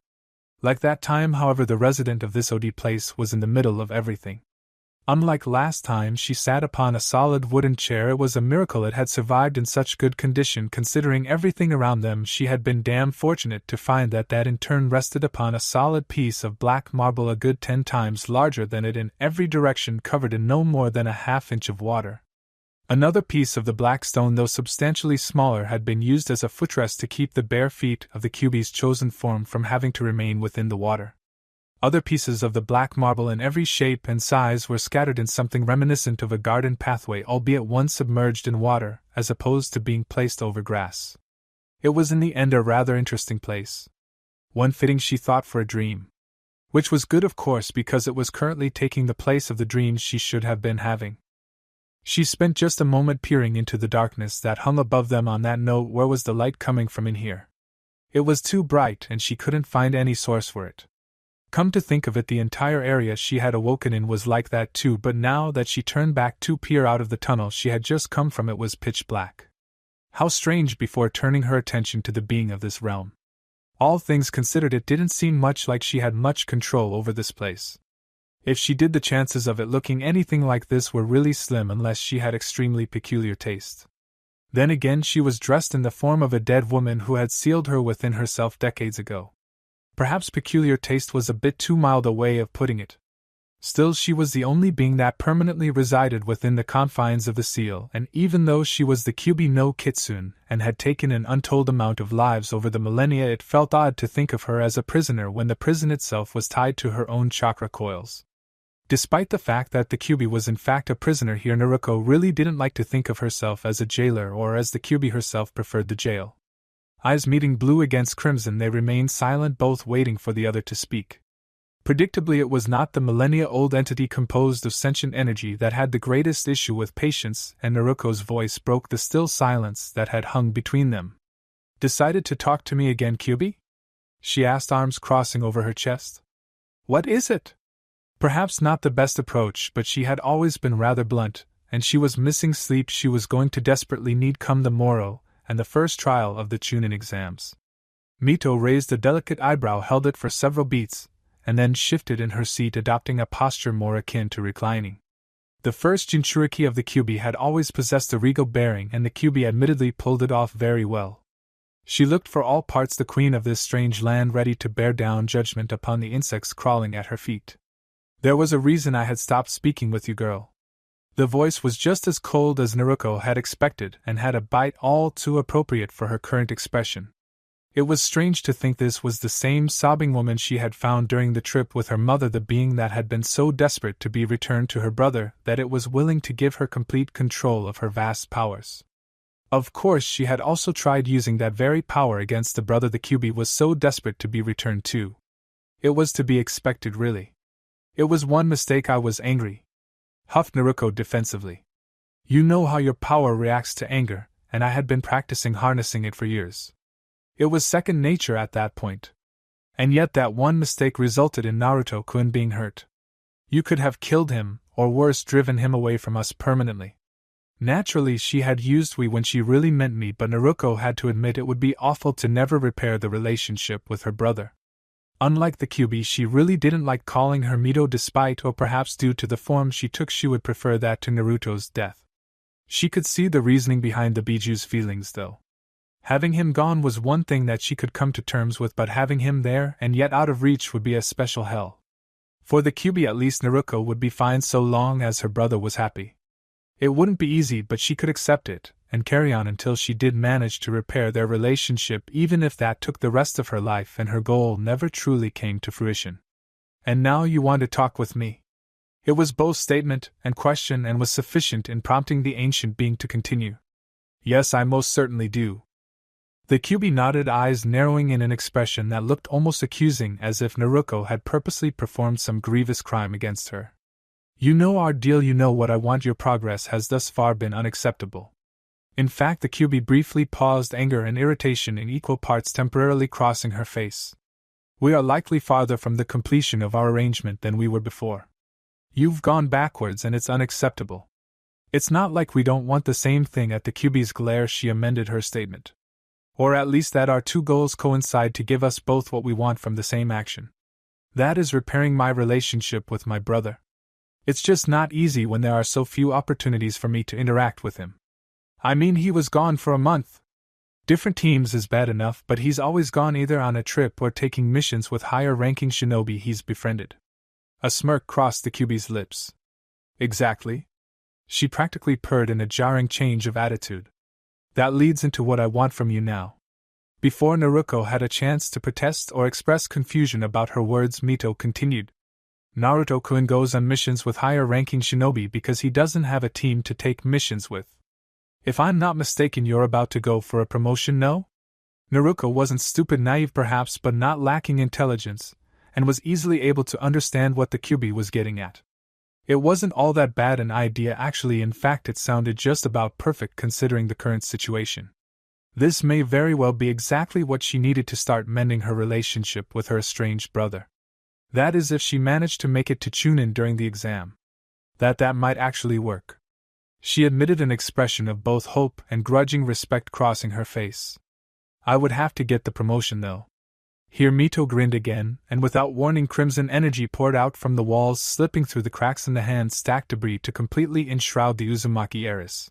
Like that time, however, the resident of this OD place was in the middle of everything. Unlike last time she sat upon a solid wooden chair, it was a miracle it had survived in such good condition. Considering everything around them, she had been damn fortunate to find that in turn rested upon a solid piece of black marble a good 10 times larger than it in every direction, covered in no more than a half-inch of water. Another piece of the black stone, though substantially smaller, had been used as a footrest to keep the bare feet of the Kyuubi's chosen form from having to remain within the water. Other pieces of the black marble in every shape and size were scattered in something reminiscent of a garden pathway, albeit one submerged in water, as opposed to being placed over grass. It was in the end a rather interesting place. One fitting, she thought, for a dream. Which was good, of course, because it was currently taking the place of the dreams she should have been having. She spent just a moment peering into the darkness that hung above them. On that note, where was the light coming from in here? It was too bright, and she couldn't find any source for it. Come to think of it, the entire area she had awoken in was like that too, but now that she turned back to peer out of the tunnel she had just come from, it was pitch black. How strange! Before turning her attention to the being of this realm. All things considered, it didn't seem much like she had much control over this place. If she did, the chances of it looking anything like this were really slim, unless she had extremely peculiar taste. Then again, she was dressed in the form of a dead woman who had sealed her within herself decades ago. Perhaps peculiar taste was a bit too mild a way of putting it. Still, she was the only being that permanently resided within the confines of the seal, and even though she was the Kyuubi no Kitsune and had taken an untold amount of lives over the millennia, it felt odd to think of her as a prisoner when the prison itself was tied to her own chakra coils. Despite the fact that the Kyuubi was in fact a prisoner here, Naruto really didn't like to think of herself as a jailer, or as the Kyuubi herself preferred the jail. Eyes meeting blue against crimson, they remained silent, both waiting for the other to speak. Predictably, it was not the millennia-old entity composed of sentient energy that had the greatest issue with patience, and Naruto's voice broke the still silence that had hung between them. "Decided to talk to me again, Kyuubi?" she asked, arms crossing over her chest. "What is it?" Perhaps not the best approach, but she had always been rather blunt, and she was missing sleep she was going to desperately need come the morrow, and the first trial of the Chunin exams. Mito raised a delicate eyebrow, held it for several beats, and then shifted in her seat, adopting a posture more akin to reclining. The first Jinchuriki of the Kyuubi had always possessed a regal bearing, and the Kyuubi admittedly pulled it off very well. She looked for all parts the queen of this strange land, ready to bear down judgment upon the insects crawling at her feet. "There was a reason I had stopped speaking with you, girl." The voice was just as cold as Naruto had expected, and had a bite all too appropriate for her current expression. It was strange to think this was the same sobbing woman she had found during the trip with her mother, the being that had been so desperate to be returned to her brother that it was willing to give her complete control of her vast powers. Of course, she had also tried using that very power against the brother the Kyuubi was so desperate to be returned to. It was to be expected, really. "It was one mistake, I was angry," huffed Naruto defensively. "You know how your power reacts to anger, and I had been practicing harnessing it for years. It was second nature at that point. And yet that one mistake resulted in Naruto-kun being hurt. You could have killed him, or worse, driven him away from us permanently. Naturally, she had used we when she really meant me, but Naruto had to admit it would be awful to never repair the relationship with her brother. Unlike the Kyuubi, she really didn't like calling her Mito, despite, or perhaps due to the form she took, she would prefer that to Naruto's death. She could see the reasoning behind the Biju's feelings, though. Having him gone was one thing that she could come to terms with, but having him there and yet out of reach would be a special hell. For the Kyuubi, at least, Naruto would be fine so long as her brother was happy. It wouldn't be easy, but she could accept it, and carry on until she did manage to repair their relationship, even if that took the rest of her life and her goal never truly came to fruition. "And now you want to talk with me?" It was both statement and question and was sufficient in prompting the ancient being to continue. Yes, I most certainly do. The Kyuubi nodded, eyes narrowing in an expression that looked almost accusing, as if Naruto had purposely performed some grievous crime against her. You know our deal, you know what I want. Your progress has thus far been unacceptable. In fact, the Kyuubi briefly paused, anger and irritation in equal parts temporarily crossing her face. We are likely farther from the completion of our arrangement than we were before. You've gone backwards and it's unacceptable. It's not like we don't want the same thing. At the Kyuubi's glare, she amended her statement. Or at least that our two goals coincide to give us both what we want from the same action. That is repairing my relationship with my brother. It's just not easy when there are so few opportunities for me to interact with him. I mean, he was gone for a month. Different teams is bad enough, but he's always gone either on a trip or taking missions with higher-ranking shinobi he's befriended. A smirk crossed the Kyuubi's lips. Exactly. She practically purred in a jarring change of attitude. That leads into what I want from you now. Before Naruto had a chance to protest or express confusion about her words, Mito continued. Naruto-kun goes on missions with higher-ranking shinobi because he doesn't have a team to take missions with. If I'm not mistaken, you're about to go for a promotion, no? Naruto wasn't stupid, naive perhaps, but not lacking intelligence, and was easily able to understand what the Kyuubi was getting at. It wasn't all that bad an idea actually, in fact it sounded just about perfect considering the current situation. This may very well be exactly what she needed to start mending her relationship with her estranged brother. That is, if she managed to make it to Chunin during the exam. That might actually work. She admitted, an expression of both hope and grudging respect crossing her face. I would have to get the promotion though. Here Mito grinned again, and without warning crimson energy poured out from the walls, slipping through the cracks in the hand-stacked debris to completely enshroud the Uzumaki heiress.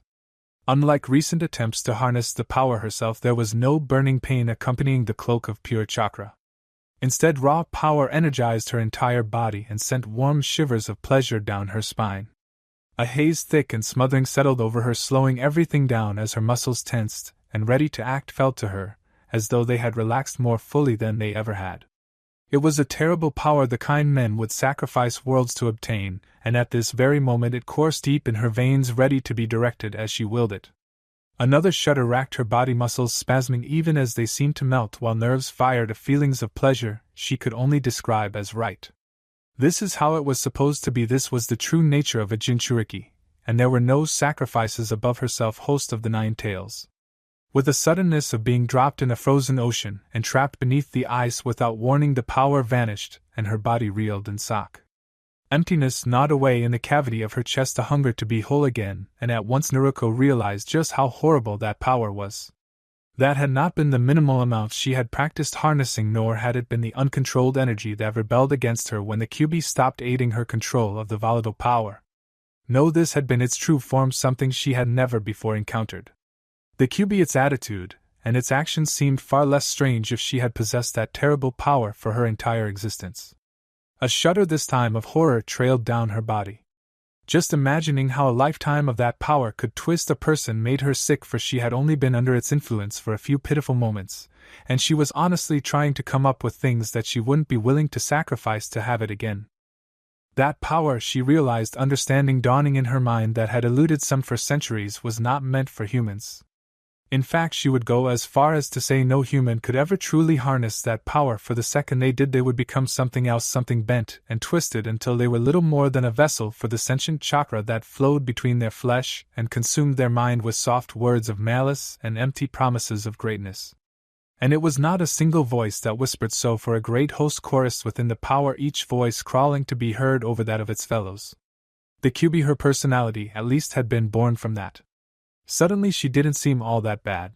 Unlike recent attempts to harness the power herself, there was no burning pain accompanying the cloak of pure chakra. Instead, raw power energized her entire body and sent warm shivers of pleasure down her spine. A haze thick and smothering settled over her, slowing everything down as her muscles tensed, and ready to act felt to her, as though they had relaxed more fully than they ever had. It was a terrible power, the kind men would sacrifice worlds to obtain, and at this very moment it coursed deep in her veins, ready to be directed as she willed it. Another shudder racked her body, muscles spasming even as they seemed to melt, while nerves fired of feelings of pleasure she could only describe as right. This is how it was supposed to be. This was the true nature of a Jinchuriki, and there were no sacrifices above herself, host of the nine tails. With the suddenness of being dropped in a frozen ocean and trapped beneath the ice without warning, the power vanished, and her body reeled in shock. Emptiness gnawed away in the cavity of her chest, a hunger to be whole again, and at once Naruto realized just how horrible that power was. That had not been the minimal amount she had practiced harnessing, nor had it been the uncontrolled energy that rebelled against her when the Kyuubi stopped aiding her control of the volatile power. No, this had been its true form, something she had never before encountered. The Kyuubi, its attitude, and its actions seemed far less strange if she had possessed that terrible power for her entire existence. A shudder, this time of horror, trailed down her body. Just imagining how a lifetime of that power could twist a person made her sick, for she had only been under its influence for a few pitiful moments, and she was honestly trying to come up with things that she wouldn't be willing to sacrifice to have it again. That power, she realized, understanding dawning in her mind that had eluded some for centuries, was not meant for humans. In fact, she would go as far as to say no human could ever truly harness that power, for the second they did, they would become something else, something bent and twisted until they were little more than a vessel for the sentient chakra that flowed between their flesh and consumed their mind with soft words of malice and empty promises of greatness. And it was not a single voice that whispered so, for a great host chorused within the power, each voice crawling to be heard over that of its fellows. The Kyuubi, her personality at least, had been born from that. Suddenly she didn't seem all that bad.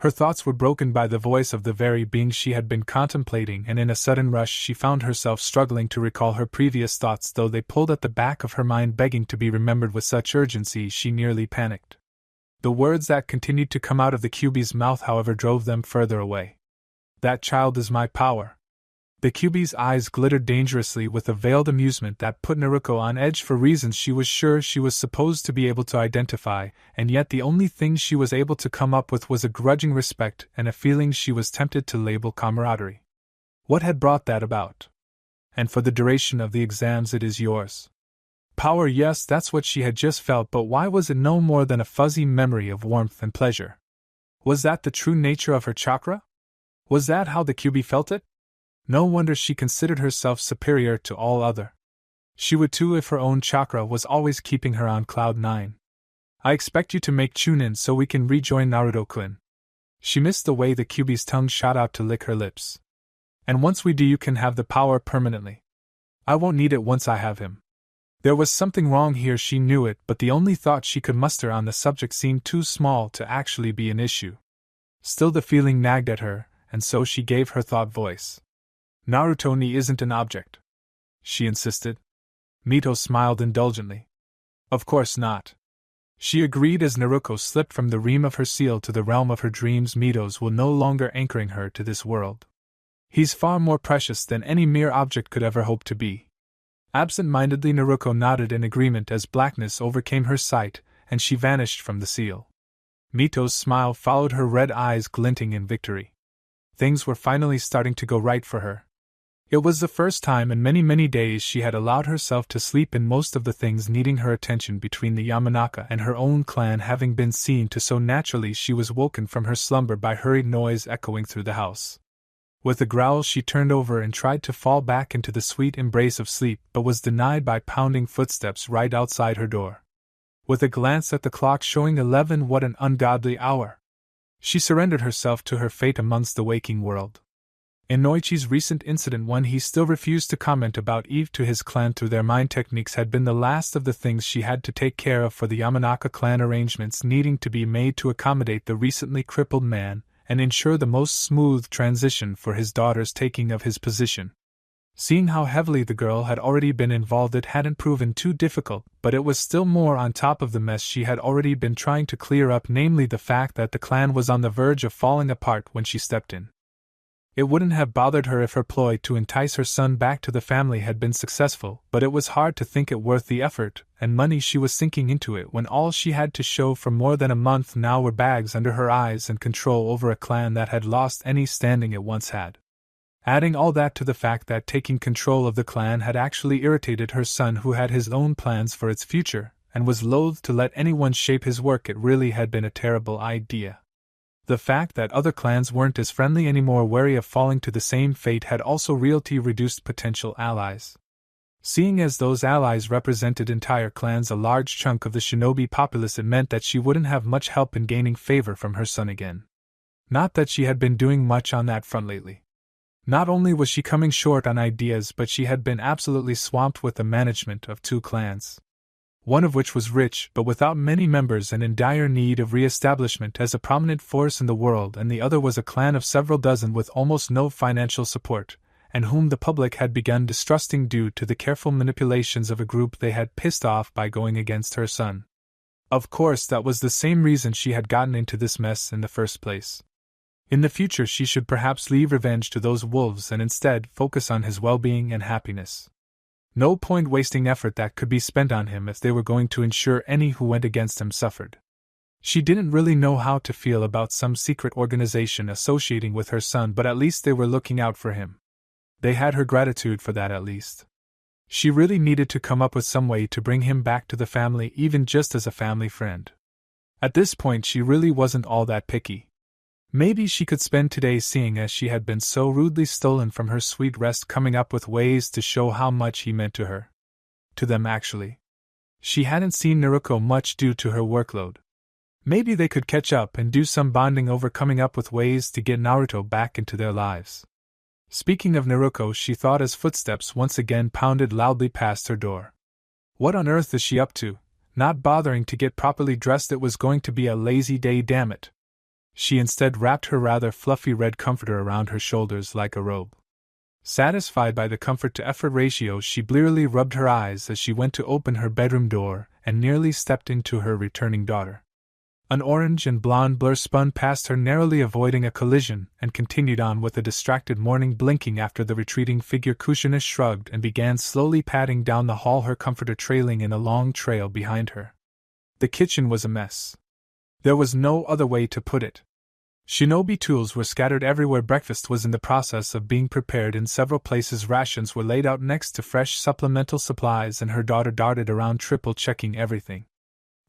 Her thoughts were broken by the voice of the very being she had been contemplating, and in a sudden rush she found herself struggling to recall her previous thoughts, though they pulled at the back of her mind, begging to be remembered with such urgency she nearly panicked. The words that continued to come out of the Kyuubi's mouth, however, drove them further away. That child is my power. The Kyuubi's eyes glittered dangerously with a veiled amusement that put Naruto on edge for reasons she was sure she was supposed to be able to identify, and yet the only thing she was able to come up with was a grudging respect and a feeling she was tempted to label camaraderie. What had brought that about? And for the duration of the exams it is yours. Power, yes, that's what she had just felt, but why was it no more than a fuzzy memory of warmth and pleasure? Was that the true nature of her chakra? Was that how the Kyuubi felt it? No wonder she considered herself superior to all other. She would too if her own chakra was always keeping her on cloud 9. I expect you to make Chunin so we can rejoin Naruto-kun. She missed the way the Kyuubi's tongue shot out to lick her lips. And once we do, you can have the power permanently. I won't need it once I have him. There was something wrong here, she knew it, but the only thought she could muster on the subject seemed too small to actually be an issue. Still the feeling nagged at her, and so she gave her thought voice. Naruto-ni isn't an object, she insisted. Mito smiled indulgently. Of course not. She agreed as Naruto slipped from the ream of her seal to the realm of her dreams. Mito's will no longer anchoring her to this world. He's far more precious than any mere object could ever hope to be. Absent-mindedly Naruto nodded in agreement as blackness overcame her sight, and she vanished from the seal. Mito's smile followed her red eyes glinting in victory. Things were finally starting to go right for her. It was the first time in many days she had allowed herself to sleep in, most of the things needing her attention between the Yamanaka and her own clan having been seen to so naturally. She was woken from her slumber by hurried noise echoing through the house. With a growl she turned over and tried to fall back into the sweet embrace of sleep, but was denied by pounding footsteps right outside her door. With a glance at the clock showing 11, what an ungodly hour! She surrendered herself to her fate amongst the waking world. In Noichi's recent incident, one he still refused to comment about Eve to his clan through their mind techniques, had been the last of the things she had to take care of for the Yamanaka clan, arrangements needing to be made to accommodate the recently crippled man and ensure the most smooth transition for his daughter's taking of his position. Seeing how heavily the girl had already been involved, it hadn't proven too difficult, but it was still more on top of the mess she had already been trying to clear up, namely the fact that the clan was on the verge of falling apart when she stepped in. It wouldn't have bothered her if her ploy to entice her son back to the family had been successful, but it was hard to think it worth the effort and money she was sinking into it when all she had to show for more than a month now were bags under her eyes and control over a clan that had lost any standing it once had. Adding all that to the fact that taking control of the clan had actually irritated her son, who had his own plans for its future and was loath to let anyone shape his work, it really had been a terrible idea. The fact that other clans weren't as friendly anymore, wary of falling to the same fate, had also realty reduced potential allies. Seeing as those allies represented entire clans, a large chunk of the shinobi populace, it meant that she wouldn't have much help in gaining favor from her son again. Not that she had been doing much on that front lately. Not only was she coming short on ideas, but she had been absolutely swamped with the management of 2 clans. One of which was rich but without many members and in dire need of re-establishment as a prominent force in the world, and the other was a clan of several dozen with almost no financial support, and whom the public had begun distrusting due to the careful manipulations of a group they had pissed off by going against her son. Of course, that was the same reason she had gotten into this mess in the first place. In the future she should perhaps leave revenge to those wolves and instead focus on his well-being and happiness. No point wasting effort that could be spent on him if they were going to ensure any who went against him suffered. She didn't really know how to feel about some secret organization associating with her son, but at least they were looking out for him. They had her gratitude for that, at least. She really needed to come up with some way to bring him back to the family, even just as a family friend. At this point she really wasn't all that picky. Maybe she could spend today, seeing as she had been so rudely stolen from her sweet rest, coming up with ways to show how much he meant to her. To them, actually. She hadn't seen Naruto much due to her workload. Maybe they could catch up and do some bonding over coming up with ways to get Naruto back into their lives. Speaking of Naruto, she thought as footsteps once again pounded loudly past her door. What on earth is she up to? Not bothering to get properly dressed? It was going to be a lazy day, damn it. She instead wrapped her rather fluffy red comforter around her shoulders like a robe. Satisfied by the comfort-to-effort ratio, she blearily rubbed her eyes as she went to open her bedroom door and nearly stepped into her returning daughter. An orange and blonde blur spun past her, narrowly avoiding a collision, and continued on with a distracted morning blinking after the retreating figure. Kushina shrugged and began slowly padding down the hall, her comforter trailing in a long trail behind her. The kitchen was a mess. There was no other way to put it. Shinobi tools were scattered everywhere. Breakfast was in the process of being prepared in several places. Rations were laid out next to fresh supplemental supplies, and her daughter darted around triple-checking everything.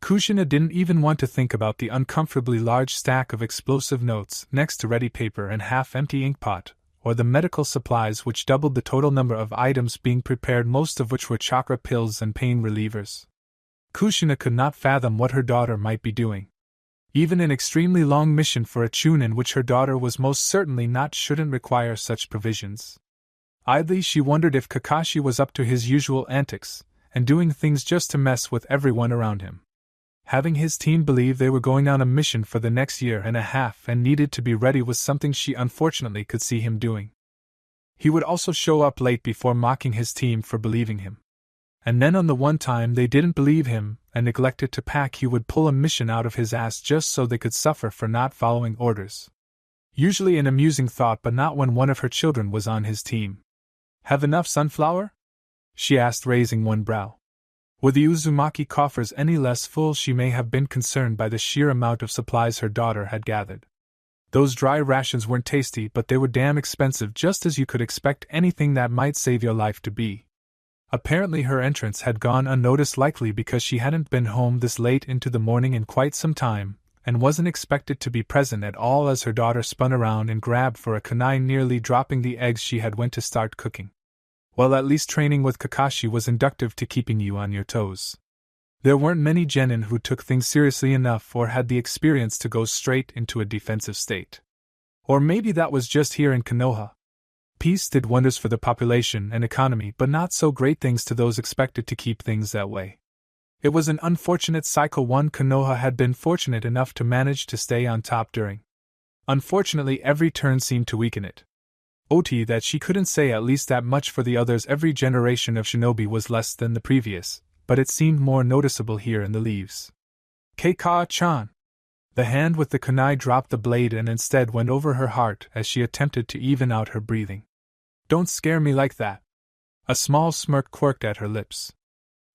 Kushina didn't even want to think about the uncomfortably large stack of explosive notes next to ready paper and half-empty inkpot, or the medical supplies which doubled the total number of items being prepared, most of which were chakra pills and pain relievers. Kushina could not fathom what her daughter might be doing. Even an extremely long mission for a chunin which her daughter was most certainly not shouldn't require such provisions. Idly she wondered if Kakashi was up to his usual antics, and doing things just to mess with everyone around him. Having his team believe they were going on a mission for the next year and a half and needed to be ready was something she unfortunately could see him doing. He would also show up late before mocking his team for believing him. And then on the one time they didn't believe him and neglected to pack, he would pull a mission out of his ass just so they could suffer for not following orders. Usually an amusing thought, but not when one of her children was on his team. "Have enough sunflower?" she asked, raising one brow. Were the Uzumaki coffers any less full, she may have been concerned by the sheer amount of supplies her daughter had gathered. Those dry rations weren't tasty, but they were damn expensive, just as you could expect anything that might save your life to be. Apparently her entrance had gone unnoticed, likely because she hadn't been home this late into the morning in quite some time, and wasn't expected to be present at all as her daughter spun around and grabbed for a kunai, nearly dropping the eggs she had went to start cooking. Well, at least training with Kakashi was inductive to keeping you on your toes. There weren't many genin who took things seriously enough or had the experience to go straight into a defensive state. Or maybe that was just here in Konoha. Peace did wonders for the population and economy, but not so great things to those expected to keep things that way. It was an unfortunate cycle one Konoha had been fortunate enough to manage to stay on top during. Unfortunately, every turn seemed to weaken it. OT that she couldn't say at least that much for the others. Every generation of shinobi was less than the previous, but it seemed more noticeable here in the leaves. Keika-chan! The hand with the kunai dropped the blade and instead went over her heart as she attempted to even out her breathing. "Don't scare me like that." A small smirk quirked at her lips.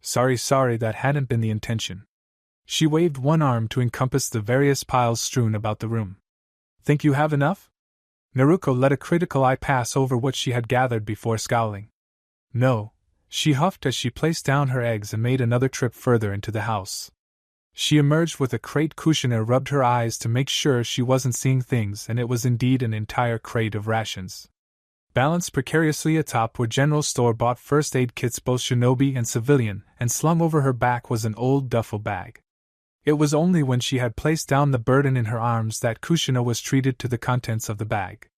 Sorry, that hadn't been the intention." She waved one arm to encompass the various piles strewn about the room. "Think you have enough?" Naruto let a critical eye pass over what she had gathered before scowling. "No," she huffed as she placed down her eggs and made another trip further into the house. She emerged with a crate. Kushina rubbed her eyes to make sure she wasn't seeing things, and it was indeed an entire crate of rations. Balanced precariously atop were general store-bought first aid kits, both shinobi and civilian, and slung over her back was an old duffel bag. It was only when she had placed down the burden in her arms that Kushina was treated to the contents of the bag.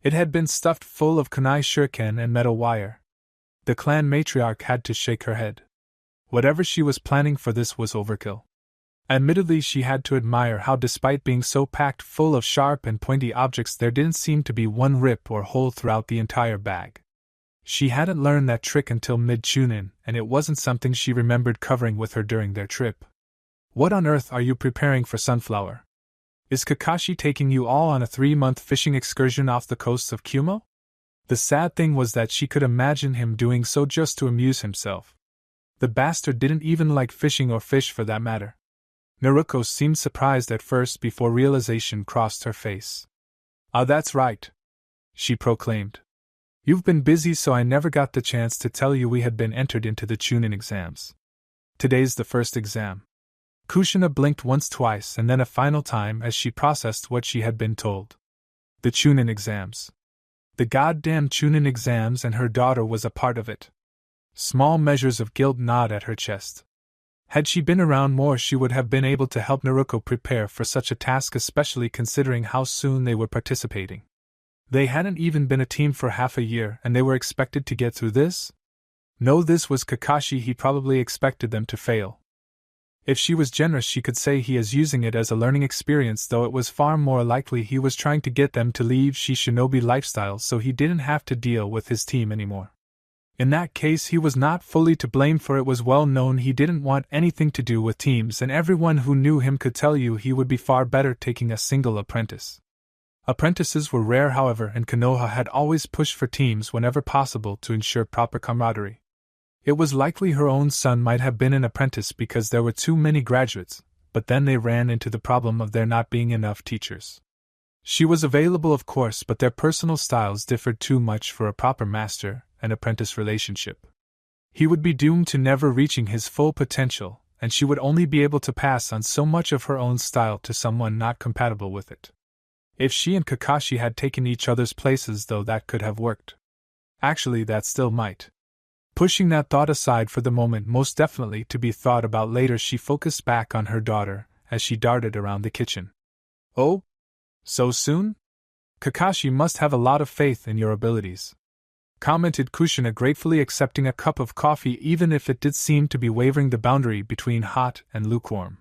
It had been stuffed full of kunai shuriken and metal wire. The clan matriarch had to shake her head. Whatever she was planning for this was overkill. Admittedly, she had to admire how, despite being so packed full of sharp and pointy objects, there didn't seem to be one rip or hole throughout the entire bag. She hadn't learned that trick until mid-chunin, and it wasn't something she remembered covering with her during their trip. "What on earth are you preparing for Sunflower? Is Kakashi taking you all on a 3-month fishing excursion off the coasts of Kumo?" The sad thing was that she could imagine him doing so just to amuse himself. The bastard didn't even like fishing or fish for that matter. Naruto seemed surprised at first before realization crossed her face. "Ah, that's right," she proclaimed. "You've been busy, so I never got the chance to tell you we had been entered into the chunin exams. Today's the first exam." Kushina blinked once, twice, and then a final time as she processed what she had been told. The chunin exams. The goddamn chunin exams, and her daughter was a part of it. Small measures of guilt gnawed at her chest. Had she been around more, she would have been able to help Naruto prepare for such a task, especially considering how soon they were participating. They hadn't even been a team for half a year, and they were expected to get through this? No, this was Kakashi. He probably expected them to fail. If she was generous, she could say he is using it as a learning experience, though it was far more likely he was trying to get them to leave shinobi lifestyle so he didn't have to deal with his team anymore. In that case, he was not fully to blame, for it was well known he didn't want anything to do with teams, and everyone who knew him could tell you he would be far better taking a single apprentice. Apprentices were rare, however, and Konoha had always pushed for teams whenever possible to ensure proper camaraderie. It was likely her own son might have been an apprentice because there were too many graduates, but then they ran into the problem of there not being enough teachers. She was available, of course, but their personal styles differed too much for a proper master and apprentice relationship. He would be doomed to never reaching his full potential, and she would only be able to pass on so much of her own style to someone not compatible with it. If she and Kakashi had taken each other's places, though, that could have worked. Actually, that still might. Pushing that thought aside for the moment, most definitely to be thought about later, she focused back on her daughter as she darted around the kitchen. "Oh? So soon? Kakashi must have a lot of faith in your abilities," commented Kushina, gratefully accepting a cup of coffee even if it did seem to be wavering the boundary between hot and lukewarm.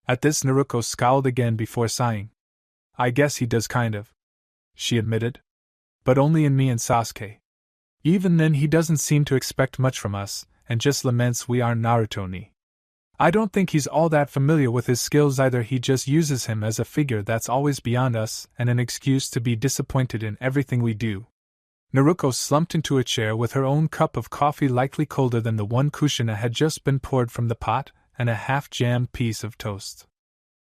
At this, Naruto scowled again before sighing. "I guess he does, kind of," she admitted. "But only in me and Sasuke. Even then he doesn't seem to expect much from us, and just laments we aren't Naruto ni. I don't think he's all that familiar with his skills either. He just uses him as a figure that's always beyond us and an excuse to be disappointed in everything we do." Naruto slumped into a chair with her own cup of coffee, likely colder than the one Kushina had just been poured from the pot, and a half-jammed piece of toast.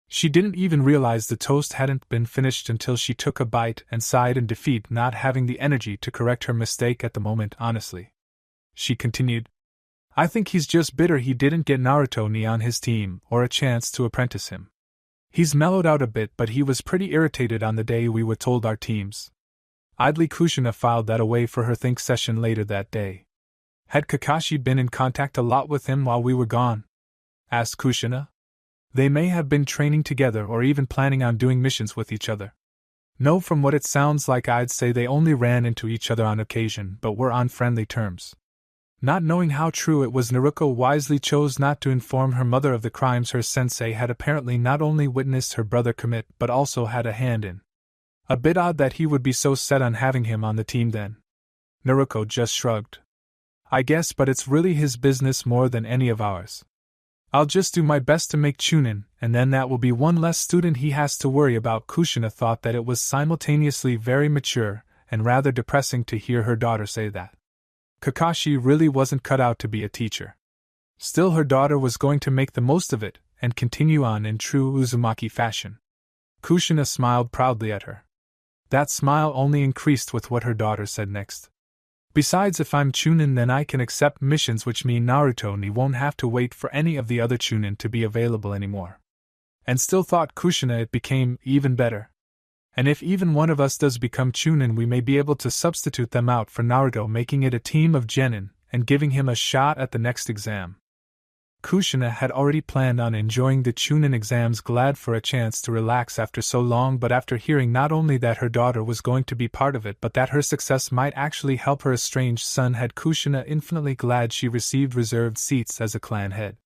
She didn't even realize the toast hadn't been finished until she took a bite and sighed in defeat, not having the energy to correct her mistake at the moment. "Honestly," she continued, "I think he's just bitter he didn't get Naruto ni on his team or a chance to apprentice him. He's mellowed out a bit, but he was pretty irritated on the day we were told our teams." Idly, Kushina filed that away for her think session later that day. "Had Kakashi been in contact a lot with him while we were gone?" asked Kushina. "They may have been training together or even planning on doing missions with each other." "No, from what it sounds like I'd say they only ran into each other on occasion, but were on friendly terms." Not knowing how true it was, Naruto wisely chose not to inform her mother of the crimes her sensei had apparently not only witnessed her brother commit but also had a hand in. A bit odd that he would be so set on having him on the team then. Naruto just shrugged. "I guess, but it's really his business more than any of ours. I'll just do my best to make Chunin, and then that will be one less student he has to worry about." Kushina thought that it was simultaneously very mature and rather depressing to hear her daughter say that. Kakashi really wasn't cut out to be a teacher. Still, her daughter was going to make the most of it and continue on in true Uzumaki fashion. Kushina smiled proudly at her. That smile only increased with what her daughter said next. "Besides, if I'm Chunin, then I can accept missions, which mean Naruto ni won't have to wait for any of the other Chunin to be available anymore." And still, thought Kushina, it became even better. "And if even one of us does become Chunin, we may be able to substitute them out for Naruto, making it a team of genin, and giving him a shot at the next exam." Kushina had already planned on enjoying the Chunin exams, glad for a chance to relax after so long, but after hearing not only that her daughter was going to be part of it but that her success might actually help her estranged son, had Kushina infinitely glad she received reserved seats as a clan head.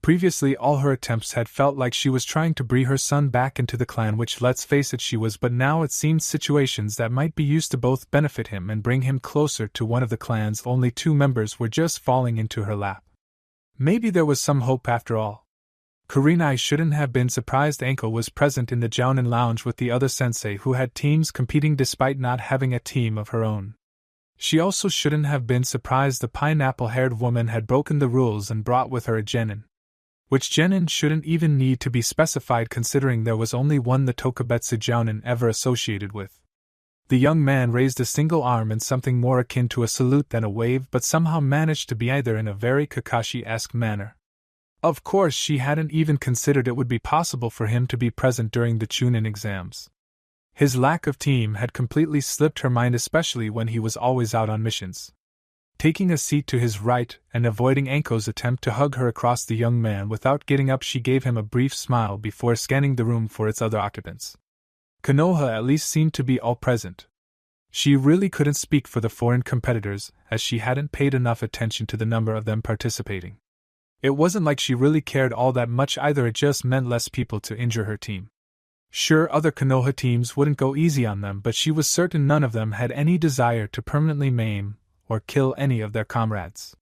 Previously, all her attempts had felt like she was trying to bring her son back into the clan, which, let's face it, she was, but now it seemed situations that might be used to both benefit him and bring him closer to one of the clan's only two members were just falling into her lap. Maybe there was some hope after all. Kurenai shouldn't have been surprised Anko was present in the Jounin lounge with the other sensei who had teams competing despite not having a team of her own. She also shouldn't have been surprised the pineapple-haired woman had broken the rules and brought with her a genin. Which genin shouldn't even need to be specified, considering there was only one the Tokubetsu Jounin ever associated with. The young man raised a single arm in something more akin to a salute than a wave, but somehow managed to be either in a very Kakashi-esque manner. Of course, she hadn't even considered it would be possible for him to be present during the Chunin exams. His lack of team had completely slipped her mind, especially when he was always out on missions. Taking a seat to his right and avoiding Anko's attempt to hug her across the young man without getting up, she gave him a brief smile before scanning the room for its other occupants. Konoha at least seemed to be all present. She really couldn't speak for the foreign competitors, as she hadn't paid enough attention to the number of them participating. It wasn't like she really cared all that much either, it just meant less people to injure her team. Sure, other Konoha teams wouldn't go easy on them, but she was certain none of them had any desire to permanently maim or kill any of their comrades.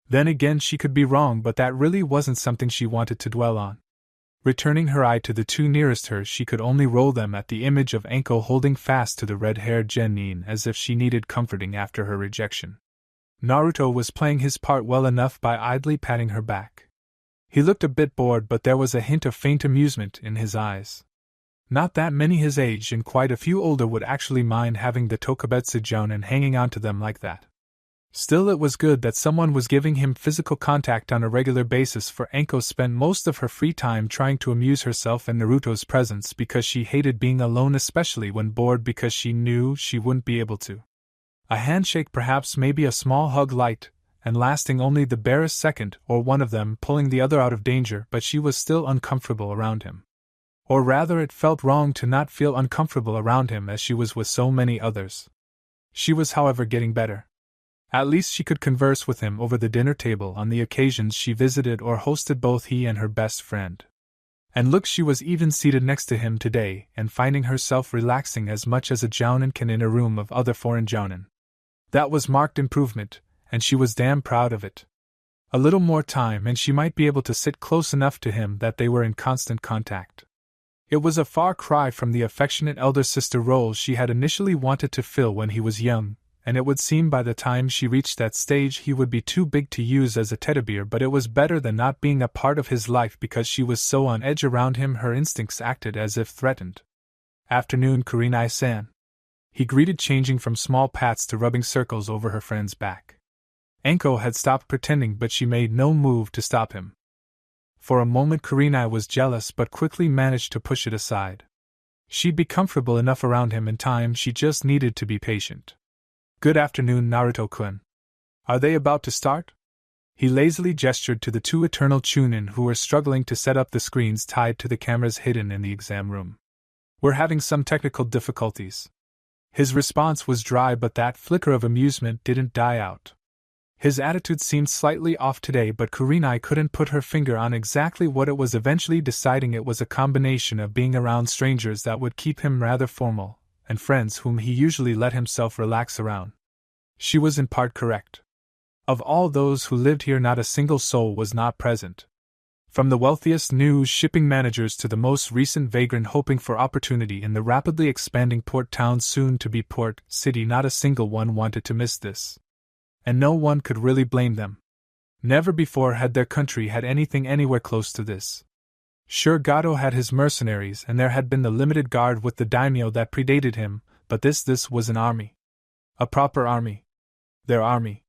Then again, she could be wrong, but that really wasn't something she wanted to dwell on. Returning her eye to the two nearest her, she could only roll them at the image of Anko holding fast to the red-haired genin as if she needed comforting after her rejection. Naruto was playing his part well enough by idly patting her back. He looked a bit bored, but there was a hint of faint amusement in his eyes. Not that many his age and quite a few older would actually mind having the tokubetsu jounen hanging onto them like that. Still, it was good that someone was giving him physical contact on a regular basis, for Anko spent most of her free time trying to amuse herself in Naruto's presence because she hated being alone, especially when bored, because she knew she wouldn't be able to. A handshake, perhaps, maybe a small hug, light and lasting only the barest second, or one of them pulling the other out of danger, but she was still uncomfortable around him. Or rather, it felt wrong to not feel uncomfortable around him as she was with so many others. She was, however, getting better. At least she could converse with him over the dinner table on the occasions she visited or hosted both he and her best friend. And look, she was even seated next to him today and finding herself relaxing as much as a jounen can in a room of other foreign jounen. That was marked improvement, and she was damn proud of it. A little more time and she might be able to sit close enough to him that they were in constant contact. It was a far cry from the affectionate elder sister role she had initially wanted to fill when he was young, and it would seem by the time she reached that stage he would be too big to use as a teddy bear, but it was better than not being a part of his life because she was so on edge around him her instincts acted as if threatened. "Afternoon, Kurenai-san." He greeted, changing from small pats to rubbing circles over her friend's back. Anko had stopped pretending, but she made no move to stop him. For a moment Kurenai was jealous but quickly managed to push it aside. She'd be comfortable enough around him in time, she just needed to be patient. "Good afternoon, Naruto-kun. Are they about to start?" He lazily gestured to the two eternal chunin who were struggling to set up the screens tied to the cameras hidden in the exam room. "We're having some technical difficulties." His response was dry, but that flicker of amusement didn't die out. His attitude seemed slightly off today, but Kurenai couldn't put her finger on exactly what it was, eventually deciding it was a combination of being around strangers that would keep him rather formal, and friends whom he usually let himself relax around. She was in part correct. Of all those who lived here, not a single soul was not present. From the wealthiest news shipping managers to the most recent vagrant hoping for opportunity in the rapidly expanding port town soon to be port city, not a single one wanted to miss this. And no one could really blame them. Never before had their country had anything anywhere close to this. Sure, Gato had his mercenaries, and there had been the limited guard with the daimyo that predated him, but this was an army. A proper army. Their army.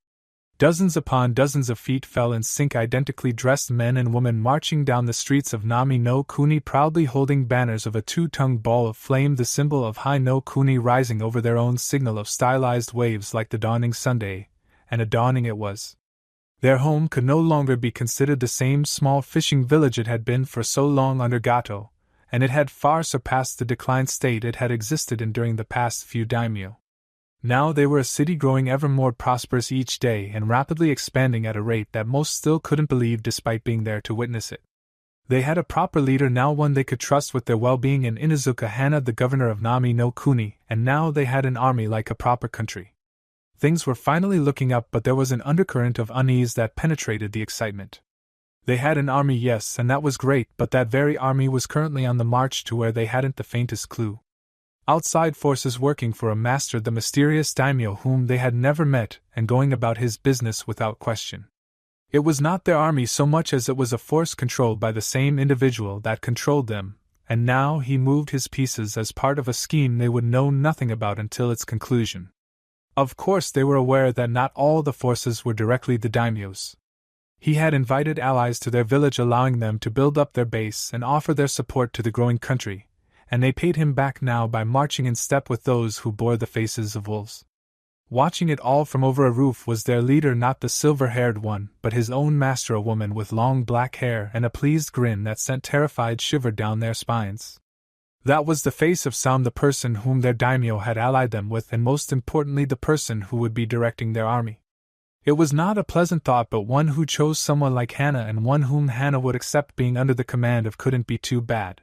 Dozens upon dozens of feet fell in sync, identically dressed men and women marching down the streets of Nami no Kuni, proudly holding banners of a two-tongued ball of flame, the symbol of Hai no Kuni, rising over their own signal of stylized waves like the dawning Sunday, and a dawning it was. Their home could no longer be considered the same small fishing village it had been for so long under Gato, and it had far surpassed the declined state it had existed in during the past few daimyo. Now they were a city growing ever more prosperous each day and rapidly expanding at a rate that most still couldn't believe despite being there to witness it. They had a proper leader now, one they could trust with their well-being, in Inuzuka Hana, the governor of Nami no Kuni, and now they had an army like a proper country. Things were finally looking up, but there was an undercurrent of unease that penetrated the excitement. They had an army, yes, and that was great, but that very army was currently on the march to where they hadn't the faintest clue. Outside forces working for a master, the mysterious daimyo whom they had never met, and going about his business without question. It was not their army so much as it was a force controlled by the same individual that controlled them, and now he moved his pieces as part of a scheme they would know nothing about until its conclusion. Of course, they were aware that not all the forces were directly the daimyo's. He had invited allies to their village, allowing them to build up their base and offer their support to the growing country, and they paid him back now by marching in step with those who bore the faces of wolves. Watching it all from over a roof was their leader, not the silver-haired one, but his own master, a woman with long black hair and a pleased grin that sent terrified shiver down their spines. That was the face of Sam, the person whom their daimyo had allied them with, and most importantly the person who would be directing their army. It was not a pleasant thought, but one who chose someone like Hana, and one whom Hana would accept being under the command of, couldn't be too bad.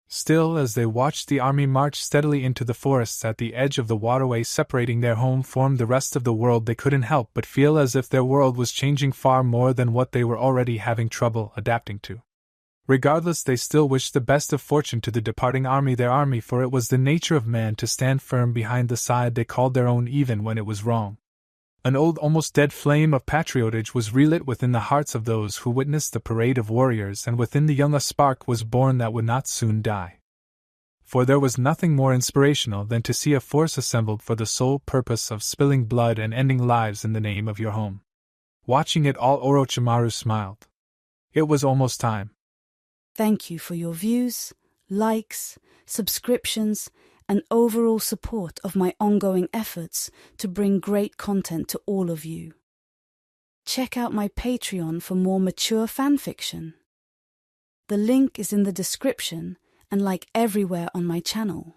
Still, as they watched the army march steadily into the forests at the edge of the waterway separating their home from the rest of the world, they couldn't help but feel as if their world was changing far more than what they were already having trouble adapting to. Regardless, they still wished the best of fortune to the departing army, their army, for it was the nature of man to stand firm behind the side they called their own even when it was wrong. An old, almost dead flame of patriotage was relit within the hearts of those who witnessed the parade of warriors, and within the young a spark was born that would not soon die. for there was nothing more inspirational than to see a force assembled for the sole purpose of spilling blood and ending lives in the name of your home. Watching it all, Orochimaru smiled. It was almost time. Thank you for your views, likes, subscriptions, and overall support of my ongoing efforts to bring great content to all of you. Check out my Patreon for more mature fanfiction. The link is in the description and like everywhere on my channel.